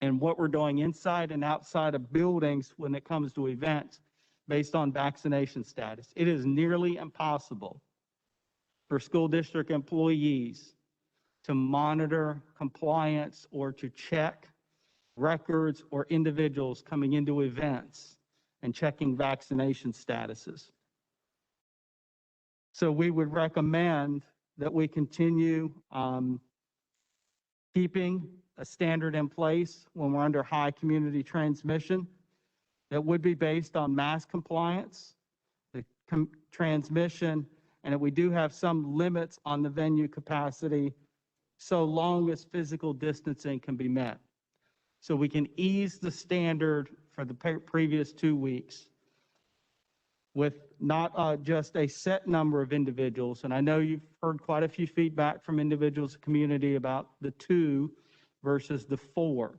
and what we're doing inside and outside of buildings when it comes to events based on vaccination status. It is nearly impossible for school district employees to monitor compliance or to check records or individuals coming into events and checking vaccination statuses. So we would recommend that we continue keeping a standard in place when we're under high community transmission that would be based on mask compliance, the transmission, and that we do have some limits on the venue capacity so long as physical distancing can be met. So we can ease the standard for the previous 2 weeks with not just a set number of individuals. And I know you've heard quite a few feedback from individuals in the community about the 2 versus the 4.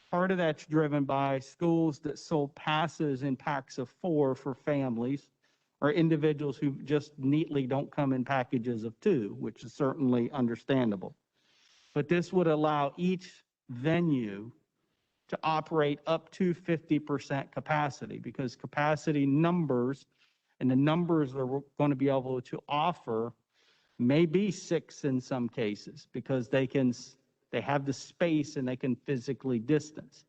Part of that's driven by schools that sold passes in packs of 4 for families, or individuals who just neatly don't come in packages of 2, which is certainly understandable. But this would allow each venue to operate up to 50% capacity, because capacity numbers and the numbers they're going to be able to offer may be 6 in some cases, because they have the space and they can physically distance.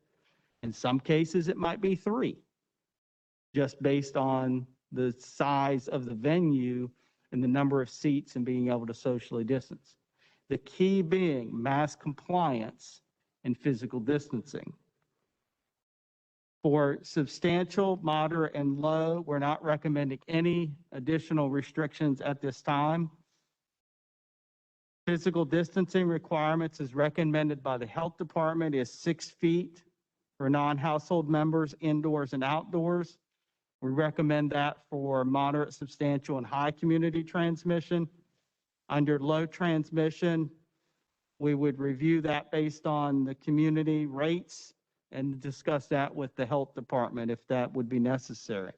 In some cases, it might be 3, just based on the size of the venue and the number of seats and being able to socially distance. The key being mask compliance and physical distancing. For substantial, moderate, and low, we're not recommending any additional restrictions at this time. Physical distancing requirements as recommended by the health department is 6 feet for non-household members indoors and outdoors. We recommend that for moderate, substantial, and high community transmission. Under low transmission, we would review that based on the community rates and discuss that with the health department if that would be necessary.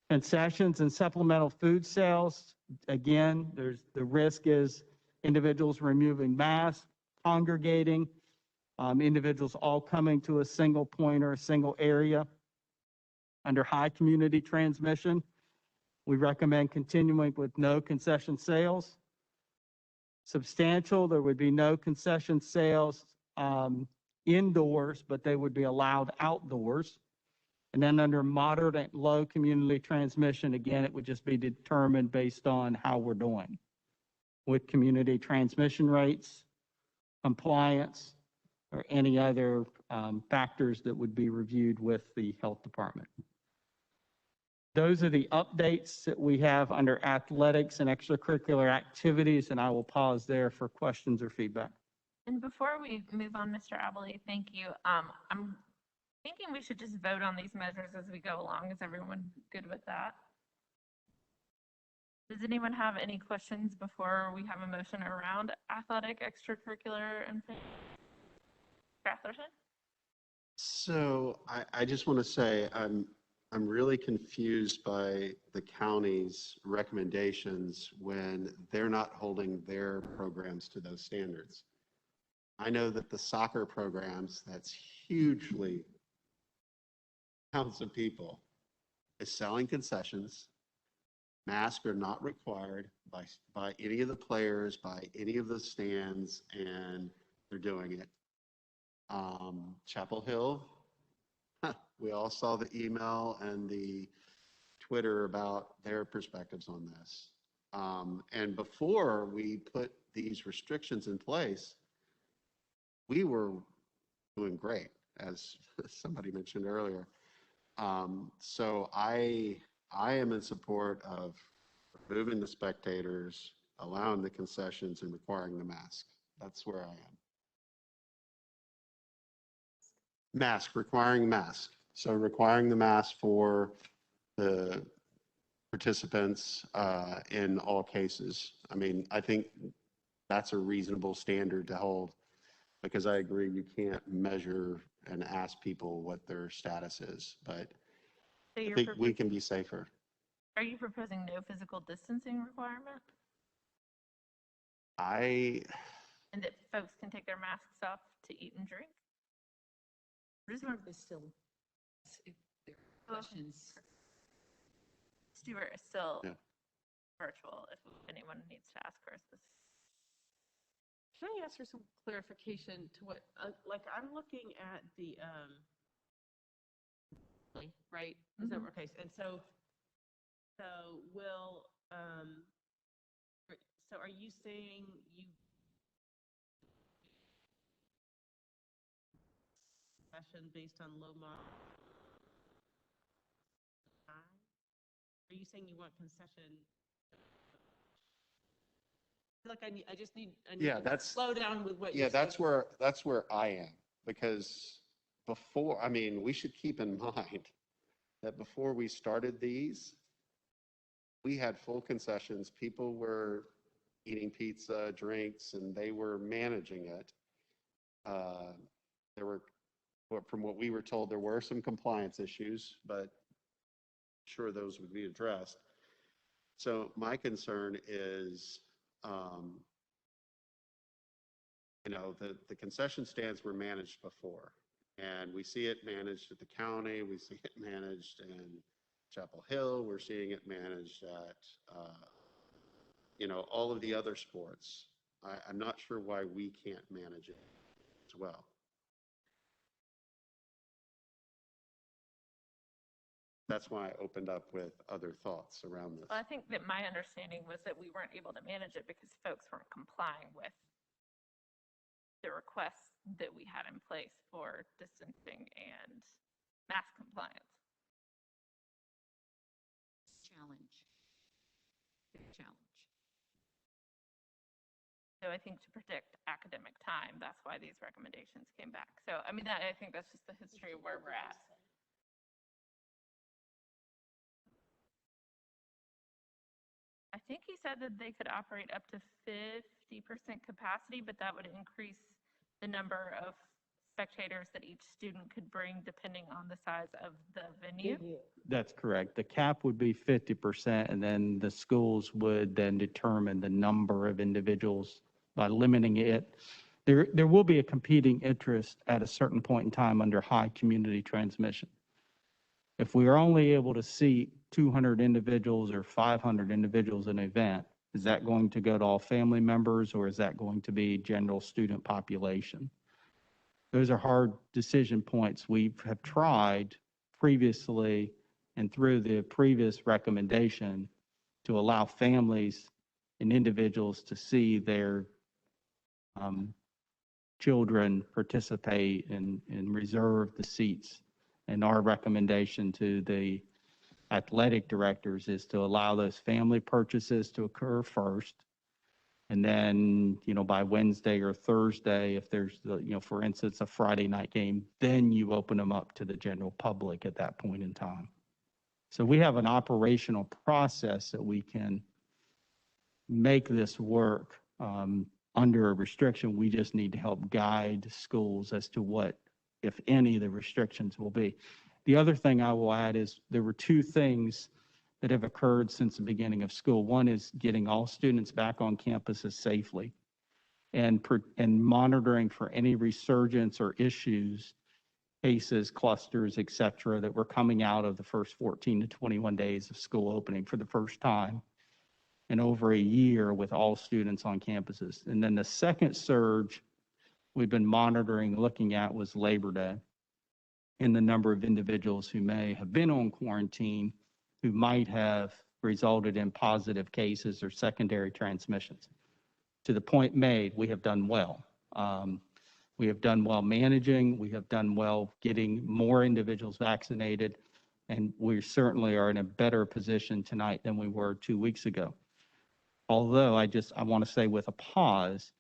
Concessions and supplemental food sales, again, the risk is individuals removing masks, congregating, individuals all coming to a single point or a single area. Under high community transmission, we recommend continuing with no concession sales. Substantial, there would be no concession sales indoors, but they would be allowed outdoors. And then under moderate and low community transmission, again, it would just be determined based on how we're doing with community transmission rates, compliance, or any other factors that would be reviewed with the health department. Those are the updates that we have under athletics and extracurricular activities, and I will pause there for questions or feedback. And before we move on, Mr. Abilene, thank you. I'm thinking we should just vote on these measures as we go along. Is everyone good with that? Does anyone have any questions before we have a motion around athletic, extracurricular, and Catherine? So I just want to say I'm really confused by the county's recommendations when they're not holding their programs to those standards. I know that the soccer programs, that's hugely counts of people, is selling concessions. Masks are not required by any of the players, by any of the stands, and they're doing it. Chapel Hill, we all saw the email and the Twitter about their perspectives on this. And before we put these restrictions in place, we were doing great, as somebody mentioned earlier. So I am in support of removing the spectators, allowing the concessions, and requiring the mask. That's where I am. Requiring mask. So requiring the mask for the participants in all cases. I mean, I think that's a reasonable standard to hold, because I agree we can't measure and ask people what their status is, but So I you're think we can be safer. Are you proposing no physical distancing requirement? And that folks can take their masks off to eat and drink? There's still, if there are questions. Stuart is still Yeah. virtual if anyone needs to ask her this. Can I ask for some clarification to what, like, I'm looking at the, right? Is that okay? And so will, so are you saying you session based on low mod? Are you saying you want concession? Like I just need, Yeah, to slow down with what yeah, you're saying. that's where I am, because before, I mean, we should keep in mind that before we started these, we had full concessions. People were eating pizza, drinks, and they were managing it. There were, from what we were told, there were some compliance issues, but I'm sure those would be addressed. So my concern is, you know, the concession stands were managed before, and we see it managed at the county, we see it managed in Chapel Hill, we're seeing it managed at, you know, all of the other sports. I'm not sure why we can't manage it as well. That's why I opened up with other thoughts around this. Well, I think that my understanding was that we weren't able to manage it because folks weren't complying with the requests that we had in place for distancing and mask compliance. Challenge. So I think to predict academic time, that's why these recommendations came back. So, I mean, I think that's just the history of where we're at. I think he said that they could operate up to 50% capacity, but that would increase the number of spectators that each student could bring depending on the size of the venue. That's correct. The cap would be 50%, and then the schools would then determine the number of individuals by limiting it. There will be a competing interest at a certain point in time under high community transmission. If we are only able to seat 200 individuals or 500 individuals in an event, is that going to go to all family members, or is that going to be general student population? Those are hard decision points. We have tried previously and through the previous recommendation to allow families and individuals to see their children participate and reserve the seats. And our recommendation to the athletic directors is to allow those family purchases to occur first. And then, you know, by Wednesday or Thursday, if there's, you know, for instance, a Friday night game, then you open them up to the general public at that point in time. So we have an operational process that we can make this work under a restriction. We just need to help guide schools as to what, if any, the restrictions will be. The other thing I will add is there were two things that have occurred since the beginning of school. One is getting all students back on campuses safely and monitoring for any resurgence or issues, cases, clusters, et cetera, that were coming out of the first 14 to 21 days of school opening for the first time in over a year with all students on campuses. And then the second surge we've been monitoring, looking at was Labor Day and the number of individuals who may have been on quarantine who might have resulted in positive cases or secondary transmissions. To the point made, we have done well. We have done well managing, we have done well getting more individuals vaccinated, and we certainly are in a better position tonight than we were 2 weeks ago. Although I want to say with a pause,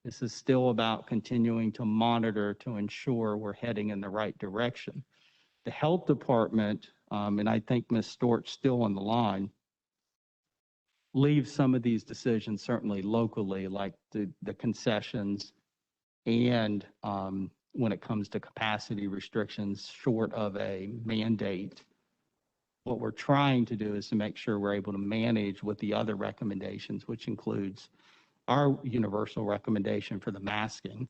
this is still about continuing to monitor to ensure we're heading in the right direction. The health department, and I think Ms. Stort's still on the line, leaves some of these decisions certainly locally, like the concessions and when it comes to capacity restrictions short of a mandate. What we're trying to do is to make sure we're able to manage with the other recommendations, which includes our universal recommendation for the masking.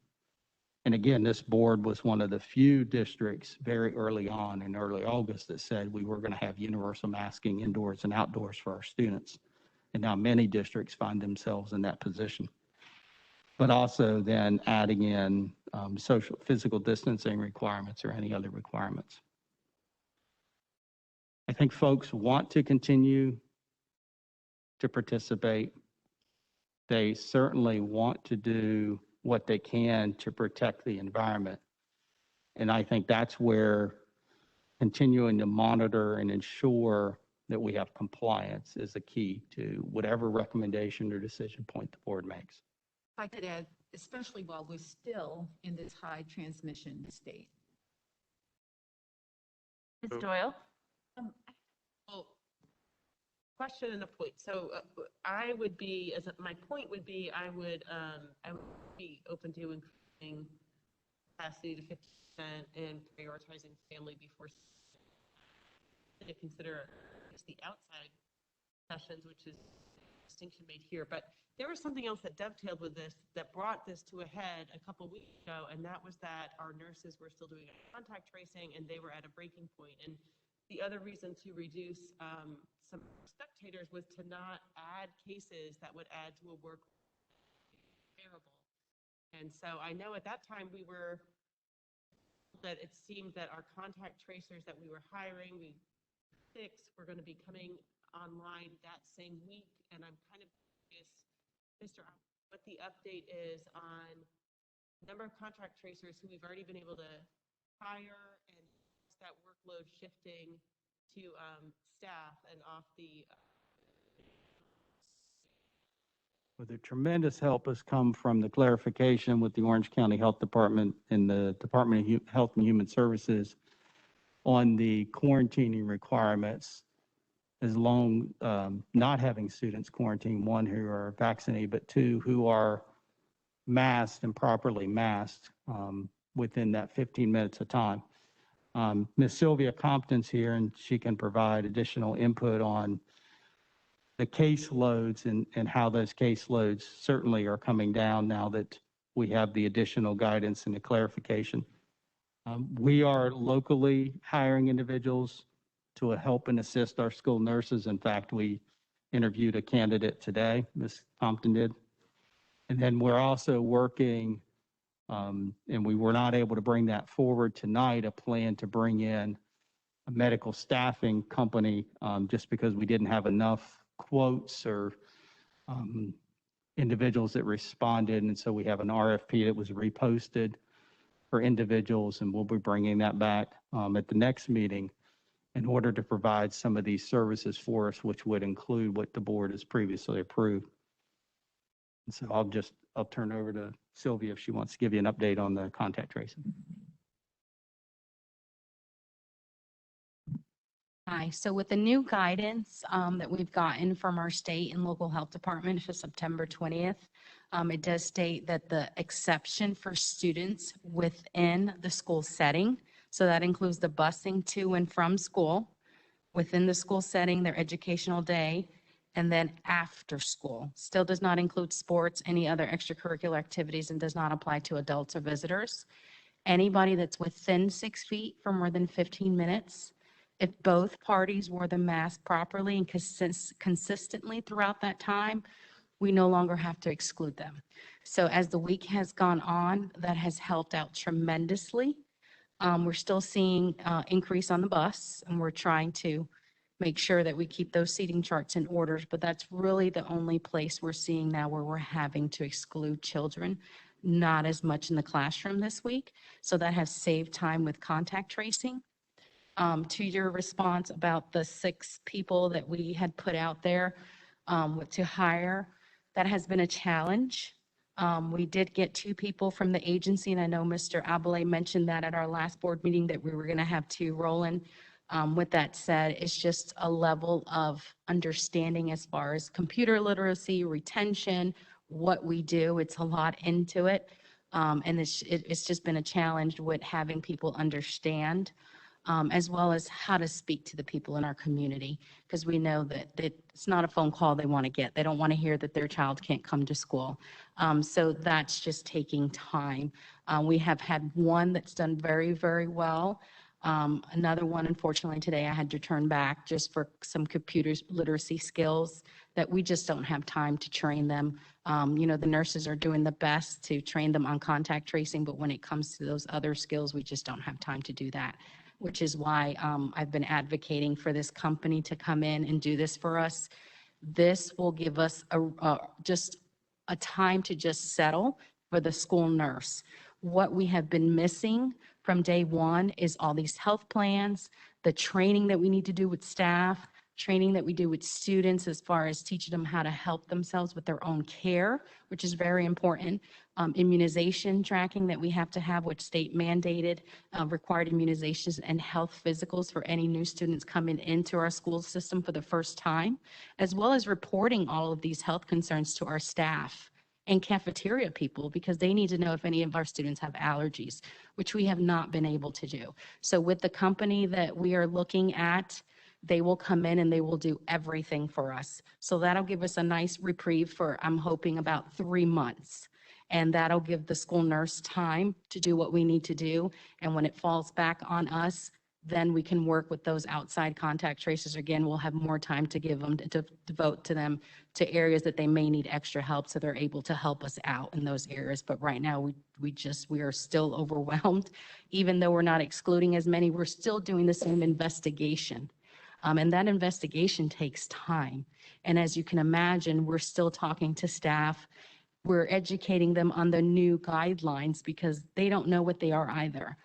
And again, this board was one of the few districts very early on in early August that said we were going to have universal masking indoors and outdoors for our students. And now many districts find themselves in that position. But also then adding in physical distancing requirements or any other requirements. I think folks want to continue to participate. They certainly want to do what they can to protect the environment. And I think that's where continuing to monitor and ensure that we have compliance is the key to whatever recommendation or decision point the board makes. If I could add, especially while we're still in this high transmission state. Ms. Doyle? Well, question and a point. So I would be, my point would be, I would be open to increasing capacity to 50% and prioritizing family before to consider the outside sessions, which is a distinction made here. But there was something else that dovetailed with this that brought this to a head a couple weeks ago, and that was that our nurses were still doing contact tracing and they were at a breaking point. And the other reason to reduce some spectators was to not add cases that would add to a work variable. And so I know at that time that it seemed that our contact tracers that we were hiring, were going to be coming online that same week. And I'm kind of curious, Mr. what the update is on the number of contact tracers who we've already been able to hire, and that workload shifting to staff and off the Well, the tremendous help has come from the clarification with the Orange County Health Department and the Department of Health and Human Services on the quarantining requirements, as long not having students quarantine, one, who are vaccinated, but two, who are masked and properly masked within that 15 minutes of time. Ms. Sylvia Compton's here, and she can provide additional input on the caseloads and how those caseloads certainly are coming down now that we have the additional guidance and the clarification. We are locally hiring individuals to help and assist our school nurses. In fact, we interviewed a candidate today, Ms. Compton did. And then we're also working, and we were not able to bring that forward tonight, a plan to bring in a medical staffing company just because we didn't have enough quotes or individuals that responded. And so we have an RFP that was reposted for individuals, and we'll be bringing that back at the next meeting in order to provide some of these services for us, which would include what the board has previously approved. And so I'll turn over to Sylvia if she wants to give you an update on the contact tracing. Hi, so with the new guidance that we've gotten from our state and local health department for September 20th, it does state that the exception for students within the school setting, so that includes the busing to and from school, within the school setting, their educational day, and then after school. Still does not include sports, any other extracurricular activities, and does not apply to adults or visitors. Anybody that's within 6 feet for more than 15 minutes, if both parties wore the mask properly and consistently throughout that time, we no longer have to exclude them. So as the week has gone on, that has helped out tremendously. We're still seeing increase on the bus, and we're trying to make sure that we keep those seating charts in order, but that's really the only place we're seeing now where we're having to exclude children, not as much in the classroom this week. So that has saved time with contact tracing. To your response about the 6 people that we had put out there to hire, that has been a challenge. We did get 2 people from the agency, and I know Mr. Abele mentioned that at our last board meeting that we were going to have 2 rolling. With that said, it's just a level of understanding as far as computer literacy, retention, what we do. It's a lot into it. And it's just been a challenge with having people understand, as well as how to speak to the people in our community, because we know that it's not a phone call they want to get. They don't want to hear that their child can't come to school. So that's just taking time. We have had one that's done very, very well. Another one, unfortunately, today I had to turn back just for some computer literacy skills that we just don't have time to train them. The nurses are doing the best to train them on contact tracing, but when it comes to those other skills, we just don't have time to do that, which is why I've been advocating for this company to come in and do this for us. This will give us just a time to just settle for the school nurse. What we have been missing from day one is all these health plans, the training that we need to do with staff, training that we do with students as far as teaching them how to help themselves with their own care, which is very important. Immunization tracking that we have to have, which state mandated required immunizations and health physicals for any new students coming into our school system for the first time, as well as reporting all of these health concerns to our staff and cafeteria people, because they need to know if any of our students have allergies, which we have not been able to do. So with the company that we are looking at, they will come in and they will do everything for us. So that'll give us a nice reprieve for, I'm hoping, about 3 months. And that'll give the school nurse time to do what we need to do. And when it falls back on us, then we can work with those outside contact tracers. Again, we'll have more time to give them, to devote to them, to areas that they may need extra help, so they're able to help us out in those areas. But right now, we are still overwhelmed. Even though we're not excluding as many, we're still doing the same investigation. And that investigation takes time. And as you can imagine, we're still talking to staff. We're educating them on the new guidelines because they don't know what they are either.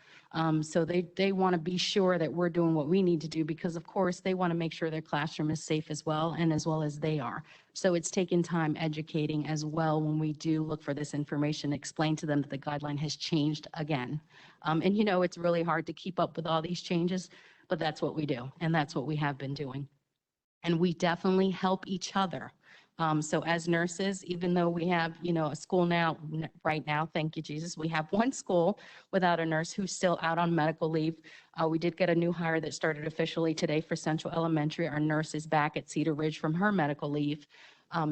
So they want to be sure that we're doing what we need to do, because of course they want to make sure their classroom is safe as well, and as well as they are. So it's taken time educating as well when we do look for this information, explain to them that the guideline has changed again. And it's really hard to keep up with all these changes, but that's what we do, and that's what we have been doing. And we definitely help each other. So as nurses, even though we have, a school right now, thank you, Jesus, we have one school without a nurse who's still out on medical leave. We did get a new hire that started officially today for Central Elementary. Our nurse is back at Cedar Ridge from her medical leave.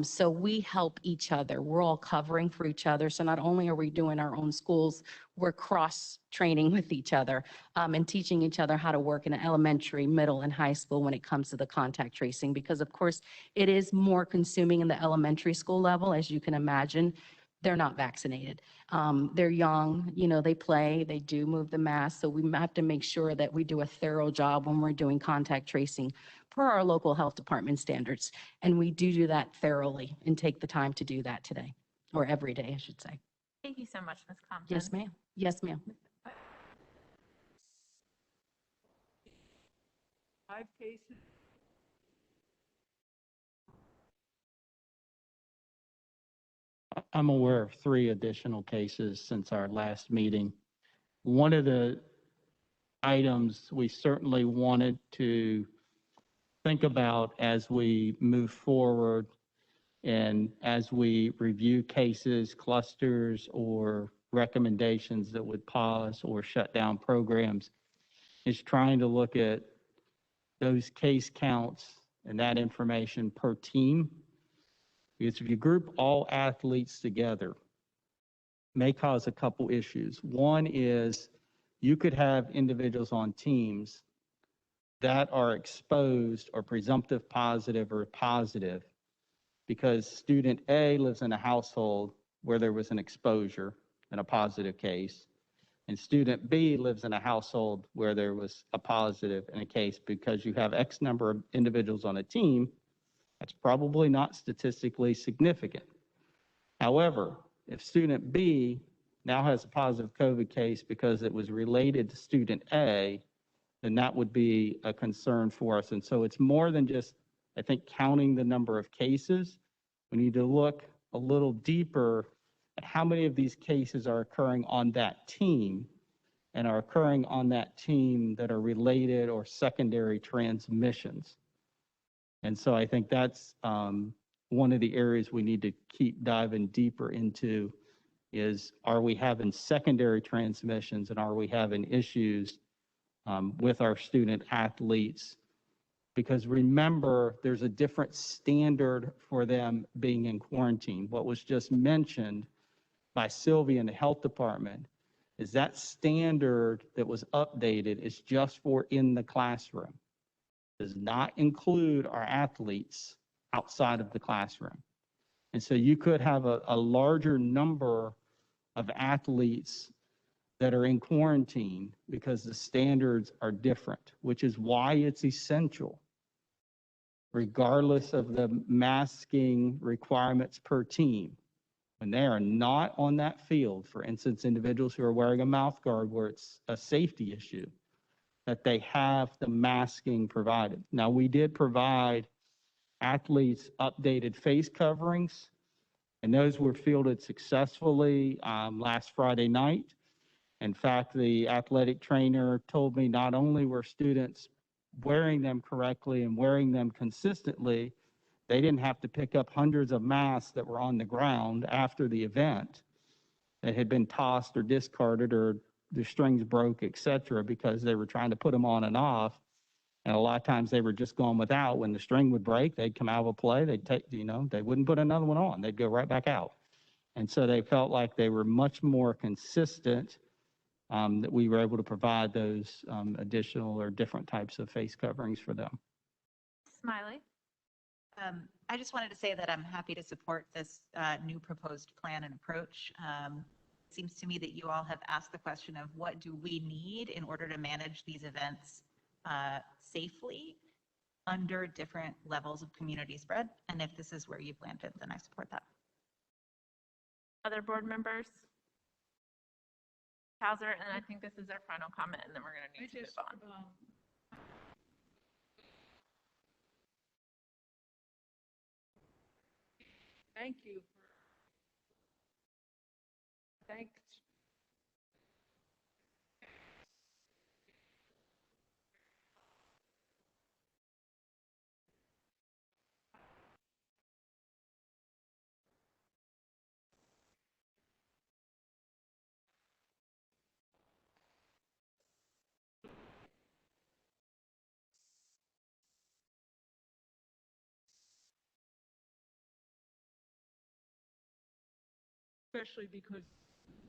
So we help each other. We're all covering for each other. So not only are we doing our own schools, we're cross-training with each other and teaching each other how to work in elementary, middle, and high school when it comes to the contact tracing, because of course it is more consuming in the elementary school level. As you can imagine, they're not vaccinated. They're young, they play, they do move the mask. So we have to make sure that we do a thorough job when we're doing contact tracing per our local health department standards. And we do that thoroughly and take the time to do that today, or every day, I should say. Thank you so much, Ms. Compton. Yes, ma'am. Yes, ma'am. 5 cases. I'm aware of 3 additional cases since our last meeting. One of the items we certainly wanted to think about as we move forward and as we review cases, clusters, or recommendations that would pause or shut down programs is trying to look at those case counts and that information per team. Because if you group all athletes together, may cause a couple issues. One is you could have individuals on teams that are exposed or presumptive positive or positive, because student A lives in a household where there was an exposure and a positive case, and student B lives in a household where there was a positive in a case. Because you have X number of individuals on a team, that's probably not statistically significant. However, if student B now has a positive COVID case because it was related to student A, then that would be a concern for us. And so it's more than just, I think, counting the number of cases. We need to look a little deeper at how many of these cases are occurring on that team and are occurring on that team that are related or secondary transmissions. And so I think that's one of the areas we need to keep diving deeper into is, are we having secondary transmissions and are we having issues with our student athletes? Because remember, there's a different standard for them being in quarantine. What was just mentioned by Sylvia in the health department is that standard that was updated is just for in the classroom. Does not include our athletes outside of the classroom. And so you could have a larger number of athletes that are in quarantine because the standards are different, which is why it's essential, regardless of the masking requirements per team, when they are not on that field, for instance, individuals who are wearing a mouth guard where it's a safety issue, that they have the masking provided. Now, we did provide athletes updated face coverings, and those were fielded successfully last Friday night. In fact, the athletic trainer told me not only were students wearing them correctly and wearing them consistently, they didn't have to pick up hundreds of masks that were on the ground after the event that had been tossed or discarded or the strings broke, et cetera, because they were trying to put them on and off. And a lot of times they were just going without. When the string would break, they'd come out of a play, they'd take, they wouldn't put another one on. They'd go right back out. And so they felt like they were much more consistent, that we were able to provide those additional or different types of face coverings for them. Smiley. I just wanted to say that I'm happy to support this new proposed plan and approach. It seems to me that you all have asked the question of what do we need in order to manage these events safely under different levels of community spread. And if this is where you've landed, then I support that. Other board members? Hauser, and I think this is our final comment, and then we're going to need to move on. Thank you. Thanks. Especially because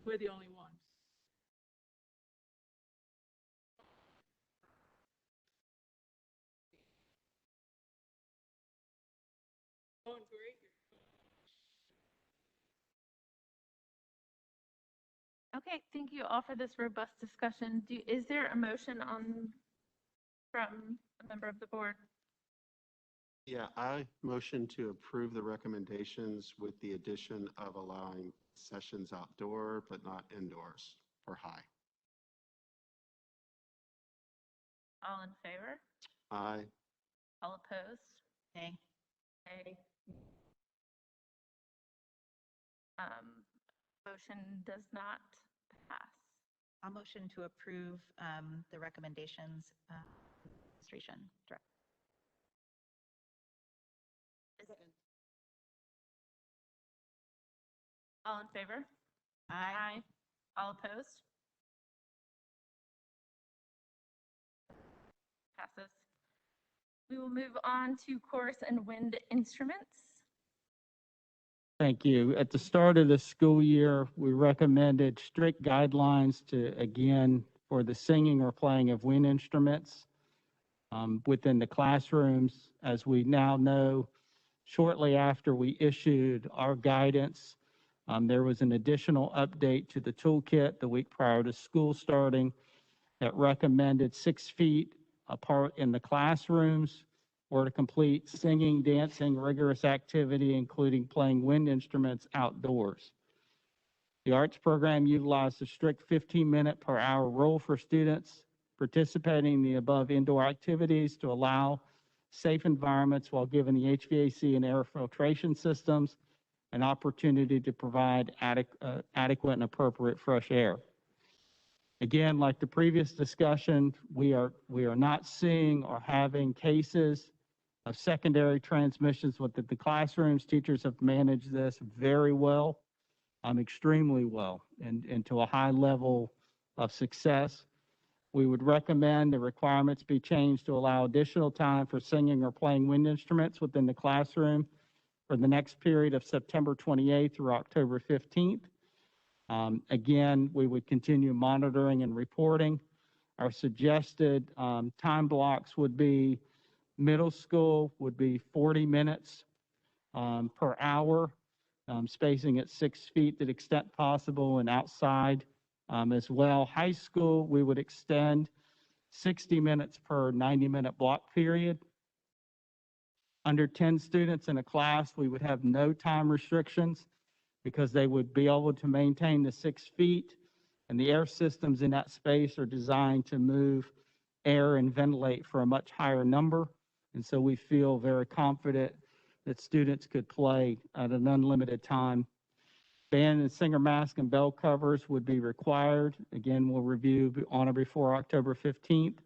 we're the only ones. Going great. Okay, thank you all for this robust discussion. Is there a motion from a member of the board? Yeah, I motion to approve the recommendations with the addition of allowing sessions outdoor, but not indoors or high. All in favor? Aye. All opposed? Okay. Nay. Motion does not pass. I'll motion to approve the recommendations administration direct. All in favor? Aye. All opposed? Passes. We will move on to chorus and wind instruments. Thank you. At the start of the school year, we recommended strict guidelines to, again, for the singing or playing of wind instruments within the classrooms. As we now know, Shortly after we issued our guidance, there was an additional update to the toolkit the week prior to school starting that recommended 6 feet apart in the classrooms or to complete singing, dancing, rigorous activity, including playing wind instruments outdoors. The arts program utilized a strict 15-minute per hour rule for students participating in the above indoor activities to allow safe environments while giving the HVAC and air filtration systems an opportunity to provide adequate and appropriate fresh air. Again, like the previous discussion, we are not seeing or having cases of secondary transmissions within the classrooms. Teachers have managed this very well, extremely well, and to a high level of success. We would recommend the requirements be changed to allow additional time for singing or playing wind instruments within the classroom for the next period of September 28th through October 15th. Again, we would continue monitoring and reporting. Our suggested time blocks would be middle school would be 40 minutes per hour, spacing at 6 feet to the extent possible and outside as well. High school, we would extend 60 minutes per 90-minute block period. Under 10 students in a class, we would have no time restrictions because they would be able to maintain the 6 feet, and the air systems in that space are designed to move air and ventilate for a much higher number. And so we feel very confident that students could play at an unlimited time. Band and singer mask and bell covers would be required. Again, we'll review on or before October 15th.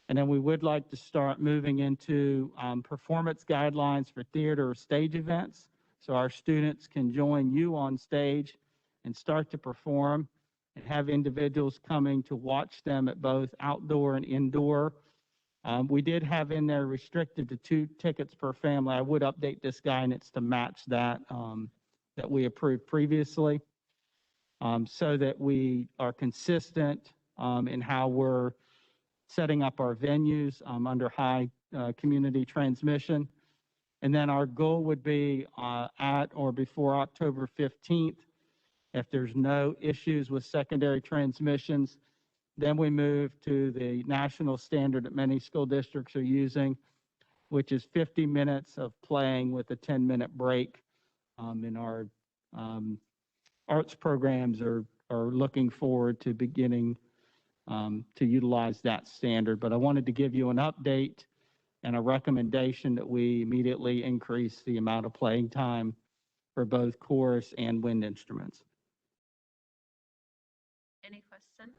And then we would like to start moving into performance guidelines for theater or stage events, so our students can join you on stage and start to perform and have individuals coming to watch them at both outdoor and indoor. We did have in there restricted to 2 tickets per family. I would update this guidance to match that that we approved previously, so that we are consistent in how we're setting up our venues under high community transmission. And then our goal would be at or before October 15th, if there's no issues with secondary transmissions, then we move to the national standard that many school districts are using, which is 50 minutes of playing with a 10-minute break. In our arts programs are looking forward to beginning to utilize that standard. But I wanted to give you an update and a recommendation that we immediately increase the amount of playing time for both chorus and wind instruments. Any questions?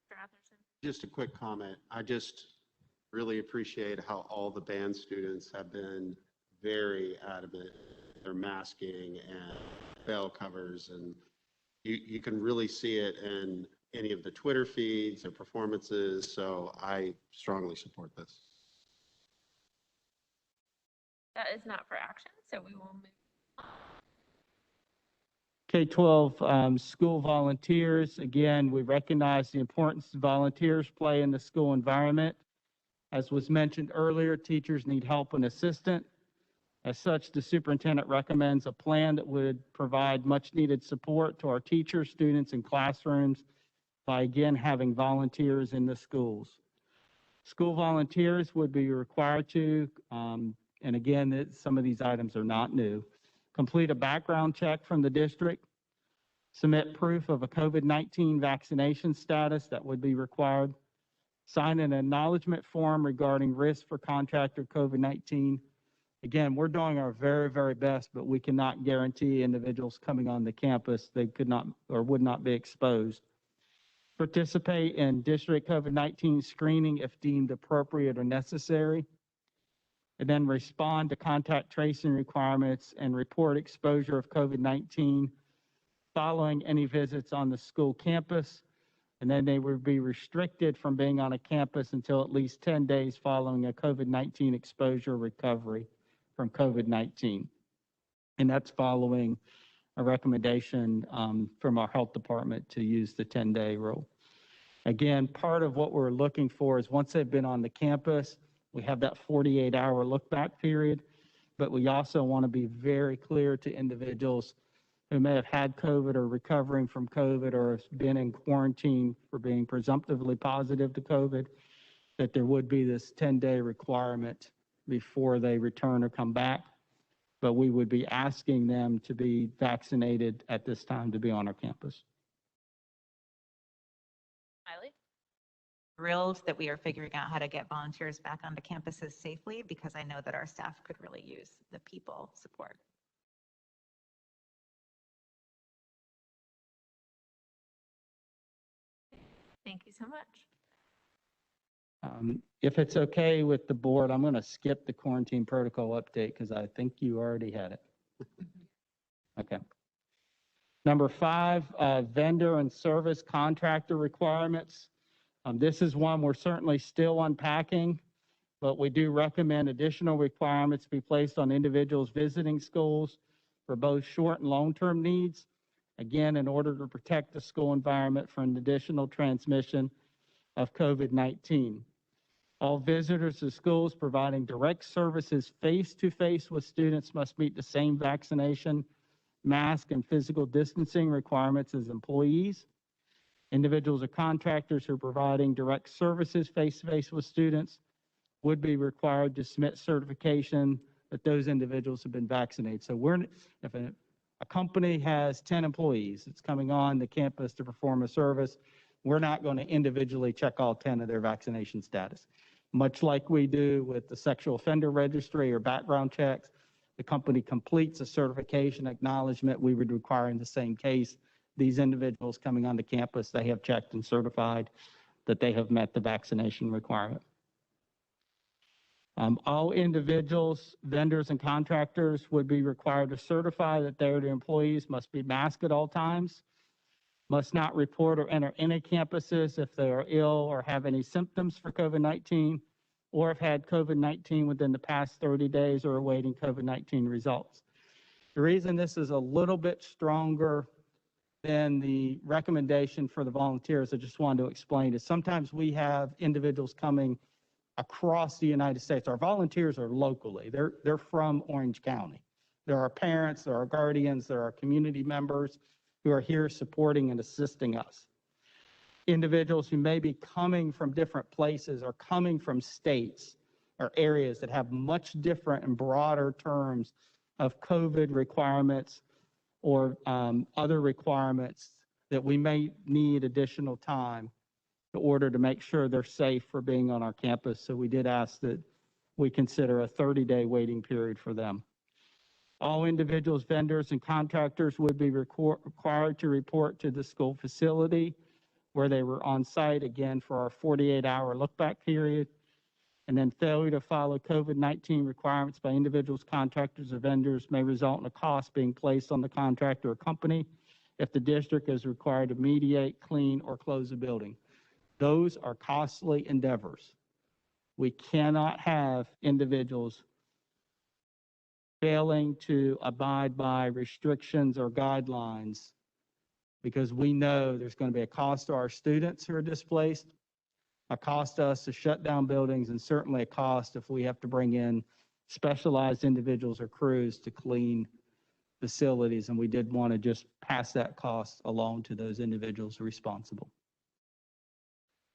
Mr. Atherton? Just a quick comment. I just really appreciate how all the band students have been very adamant. They're masking and bell covers, and you can really see it in any of the Twitter feeds or performances. So I strongly support this. That is not for action, so we will move on. K-12 school volunteers. Again, we recognize the importance volunteers play in the school environment. As was mentioned earlier, teachers need help and assistance. As such, the superintendent recommends a plan that would provide much needed support to our teachers, students, and classrooms by again having volunteers in the schools. School volunteers would be required to, and again, some of these items are not new, complete a background check from the district, submit proof of a COVID-19 vaccination status that would be required, sign an acknowledgement form regarding risk for contractor COVID-19. Again, we're doing our very, very best, but we cannot guarantee individuals coming on the campus they could not or would not be exposed. Participate in district COVID-19 screening if deemed appropriate or necessary, and then respond to contact tracing requirements and report exposure of COVID-19 following any visits on the school campus. And then they would be restricted from being on a campus until at least 10 days following a COVID-19 exposure recovery from COVID-19. And that's following a recommendation from our health department to use the 10-day rule. Again, part of what we're looking for is once they've been on the campus, we have that 48-hour look back period. but we also want to be very clear to individuals who may have had COVID or recovering from COVID or have been in quarantine for being presumptively positive to COVID, that there would be this 10-day requirement before they return or come back. But we would be asking them to be vaccinated at this time to be on our campus. Miley? Thrilled that we are figuring out how to get volunteers back onto campuses safely, because I know that our staff could really use the people support. Thank you so much. If it's okay with the board, I'm going to skip the quarantine protocol update because I think you already had it. Okay. Number 5, vendor and service contractor requirements. This is one we're certainly still unpacking, but we do recommend additional requirements be placed on individuals visiting schools for both short and long-term needs. Again, in order to protect the school environment from additional transmission of COVID-19. All visitors to schools providing direct services face-to-face with students must meet the same vaccination, mask, and physical distancing requirements as employees. Individuals or contractors who are providing direct services face-to-face with students would be required to submit certification that those individuals have been vaccinated. So if a company has 10 employees that's coming on the campus to perform a service, we're not going to individually check all 10 of their vaccination status. Much like we do with the sexual offender registry or background checks, the company completes a certification acknowledgement. We would require in the same case, these individuals coming onto campus, they have checked and certified that they have met the vaccination requirement. All individuals, vendors, and contractors would be required to certify that their employees must be masked at all times, must not report or enter any campuses if they are ill or have any symptoms for COVID-19, or have had COVID-19 within the past 30 days or awaiting COVID-19 results. The reason this is a little bit stronger than the recommendation for the volunteers, I just wanted to explain, is sometimes we have individuals coming across the United States. Our volunteers are locally. They're from Orange County. There are parents, there are guardians, there are community members who are here supporting and assisting us. Individuals who may be coming from different places or coming from states or areas that have much different and broader terms of COVID requirements or other requirements that we may need additional time in order to make sure they're safe for being on our campus. So we did ask that we consider a 30-day waiting period for them. All individuals, vendors, and contractors would be required to report to the school facility where they were on site, again, for our 48-hour look-back period. And then failure to follow COVID-19 requirements by individuals, contractors, or vendors may result in a cost being placed on the contractor or company if the district is required to mediate, clean, or close a building. Those are costly endeavors. We cannot have individuals failing to abide by restrictions or guidelines because we know there's going to be a cost to our students who are displaced, a cost to us to shut down buildings, and certainly a cost if we have to bring in specialized individuals or crews to clean facilities. And we did want to just pass that cost along to those individuals responsible.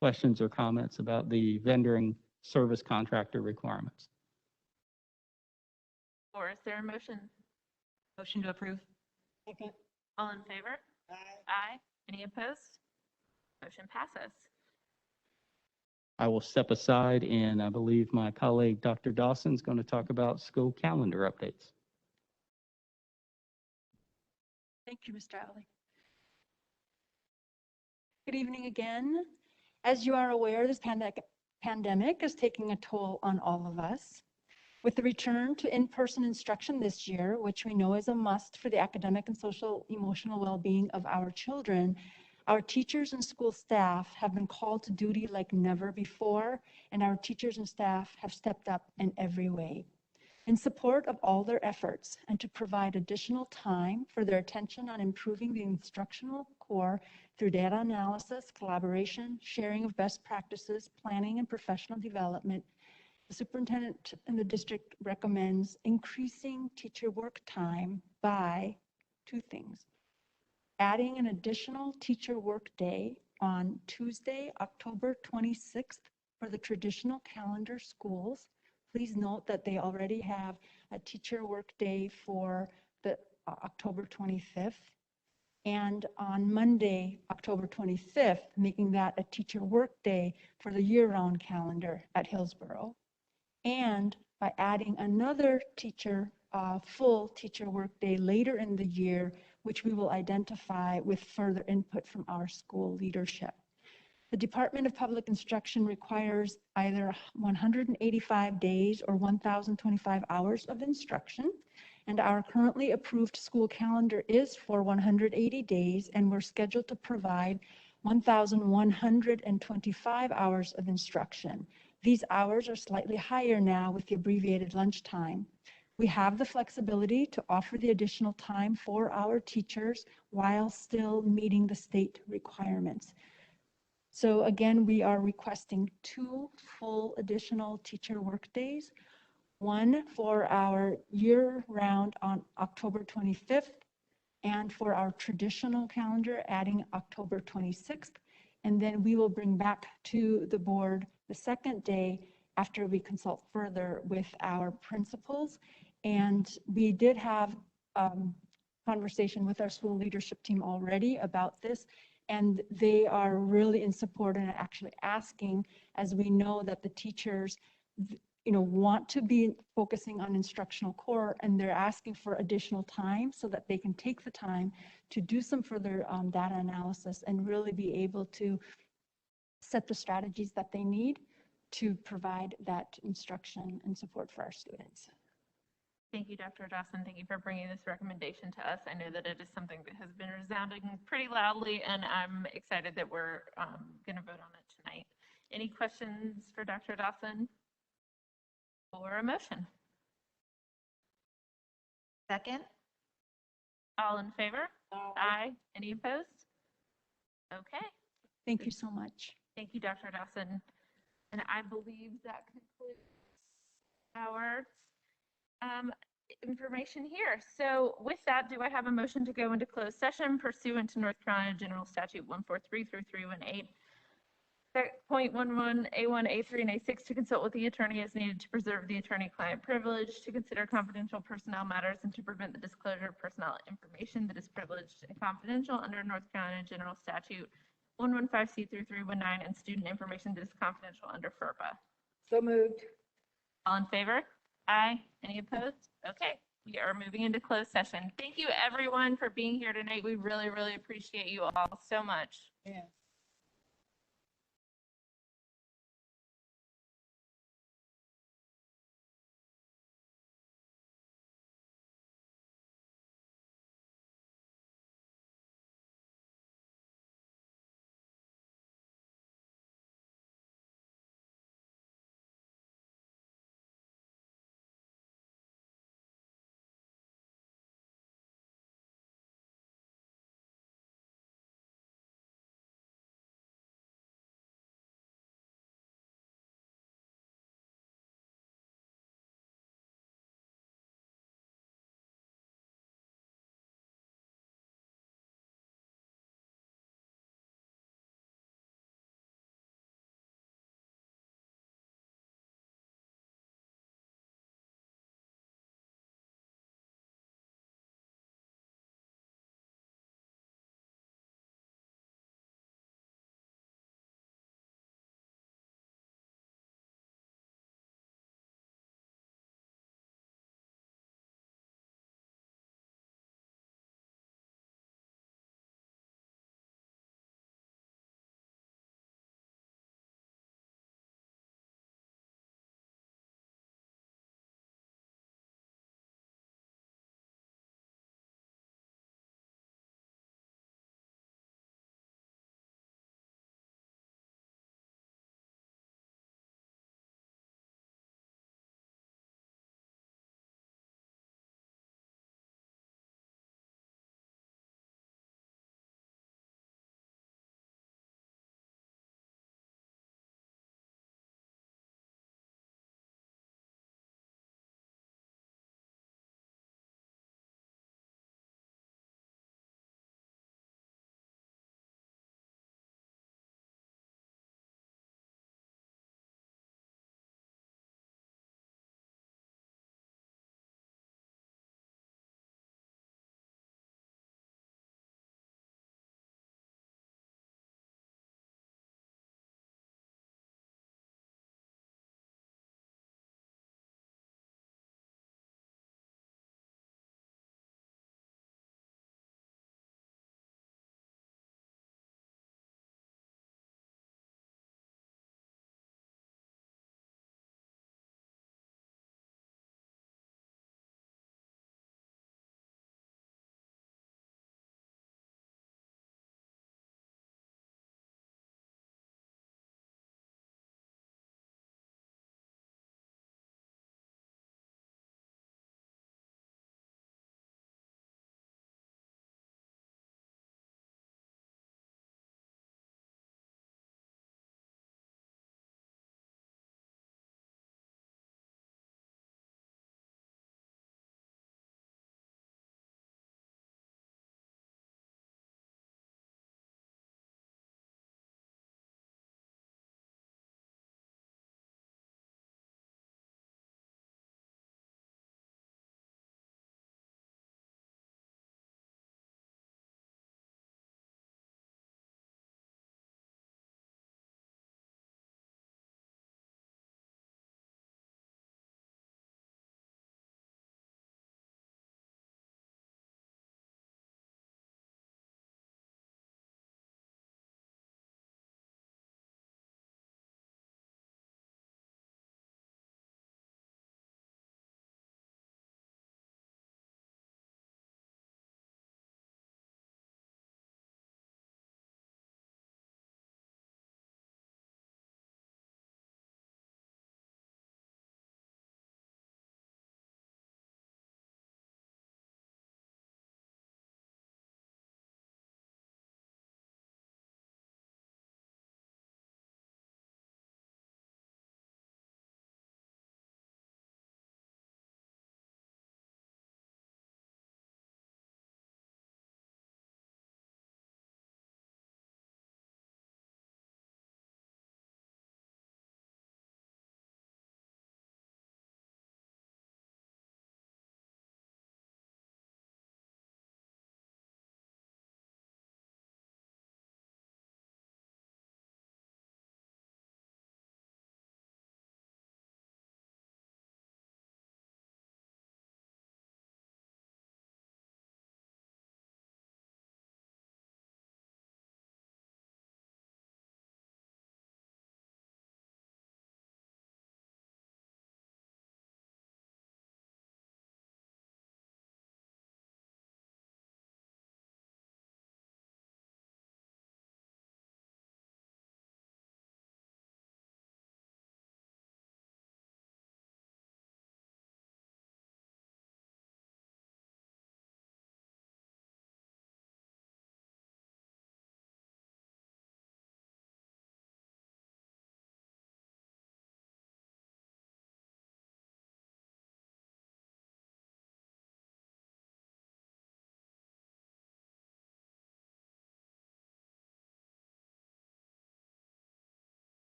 Questions or comments about the vendor and service contractor requirements? Or is there a motion? Motion to approve. Second. All in favor? Aye. Aye. Any opposed? Motion passes. I will step aside, and I believe my colleague, Dr. Dawson, is going to talk about school calendar updates. Thank you, Mr. Alley. Good evening again. As you are aware, this pandemic is taking a toll on all of us. With the return to in-person instruction this year, which we know is a must for the academic and social emotional well-being of our children, our teachers and school staff have been called to duty like never before, and our teachers and staff have stepped up in every way. In support of all their efforts and to provide additional time for their attention on improving the instructional core through data analysis, collaboration, sharing of best practices, planning, and professional development, The superintendent in the district recommends increasing teacher work time by two things. Adding an additional teacher work day on Tuesday, October 26th for the traditional calendar schools. Please note that they already have a teacher work day for the October 25th. And on Monday, October 25th, making that a teacher work day for the year-round calendar at Hillsborough. And by adding another full teacher work day later in the year, which we will identify with further input from our school leadership. The Department of Public Instruction requires either 185 days or 1,025 hours of instruction. And our currently approved school calendar is for 180 days, and we're scheduled to provide 1,125 hours of instruction. These hours are slightly higher now with the abbreviated lunchtime. We have the flexibility to offer the additional time for our teachers while still meeting the state requirements. So again, we are requesting 2 full additional teacher workdays, one for our year-round on October 25th, and for our traditional calendar, adding October 26th. And then we will bring back to the board the second day after we consult further with our principals. And we did have conversation with our school leadership team already about this, and they are really in support and actually asking, as we know that the teachers want to be focusing on instructional core, and they're asking for additional time so that they can take the time to do some further data analysis and really be able to set the strategies that they need to provide that instruction and support for our students. Thank you, Dr. Dawson. Thank you for bringing this recommendation to us. I know that it is something that has been resounding pretty loudly, and I'm excited that we're going to vote on it tonight. Any questions for Dr. Dawson? Or a motion? Second? All in favor? Aye. Any opposed? Okay. Thank you so much. Thank you, Dr. Dawson. And I believe that concludes our information here. So with that, do I have a motion to go into closed session pursuant to North Carolina General Statute 143 through 318? Point 11, A1, A3, and A6 to consult with the attorney as needed to preserve the attorney-client privilege, to consider confidential personnel matters, and to prevent the disclosure of personnel information that is privileged and confidential under North Carolina General Statute 115C through 319 and student information that is confidential under FERPA. So moved. All in favor? Aye. Any opposed? Okay. We are moving into closed session. Thank you, everyone, for being here tonight. We really, really appreciate you all so much. Yeah.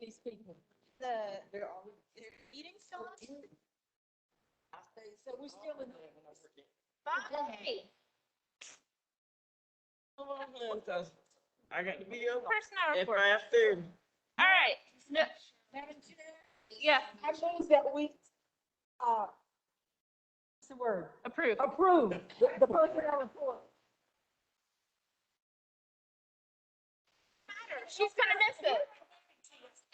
These people. They're Eating still on? So we're still in. Bye. I got to be up Personnel at report. 5:30. All right. No. Madam Chair, Yeah, I move that we, what's the word? approve. Approve the personnel report. She's gonna miss it.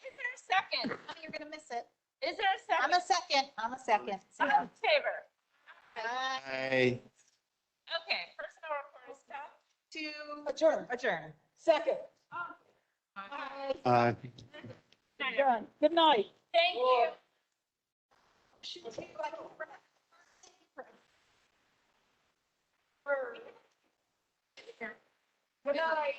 Is there a second? You're gonna miss it. Is there a second? I'm a second. I'm a second. All in favor? Aye. Okay, personnel report is done. To Adjourn. adjourn. Second. Aye. Adjourn. Good night. Thank you. Good night.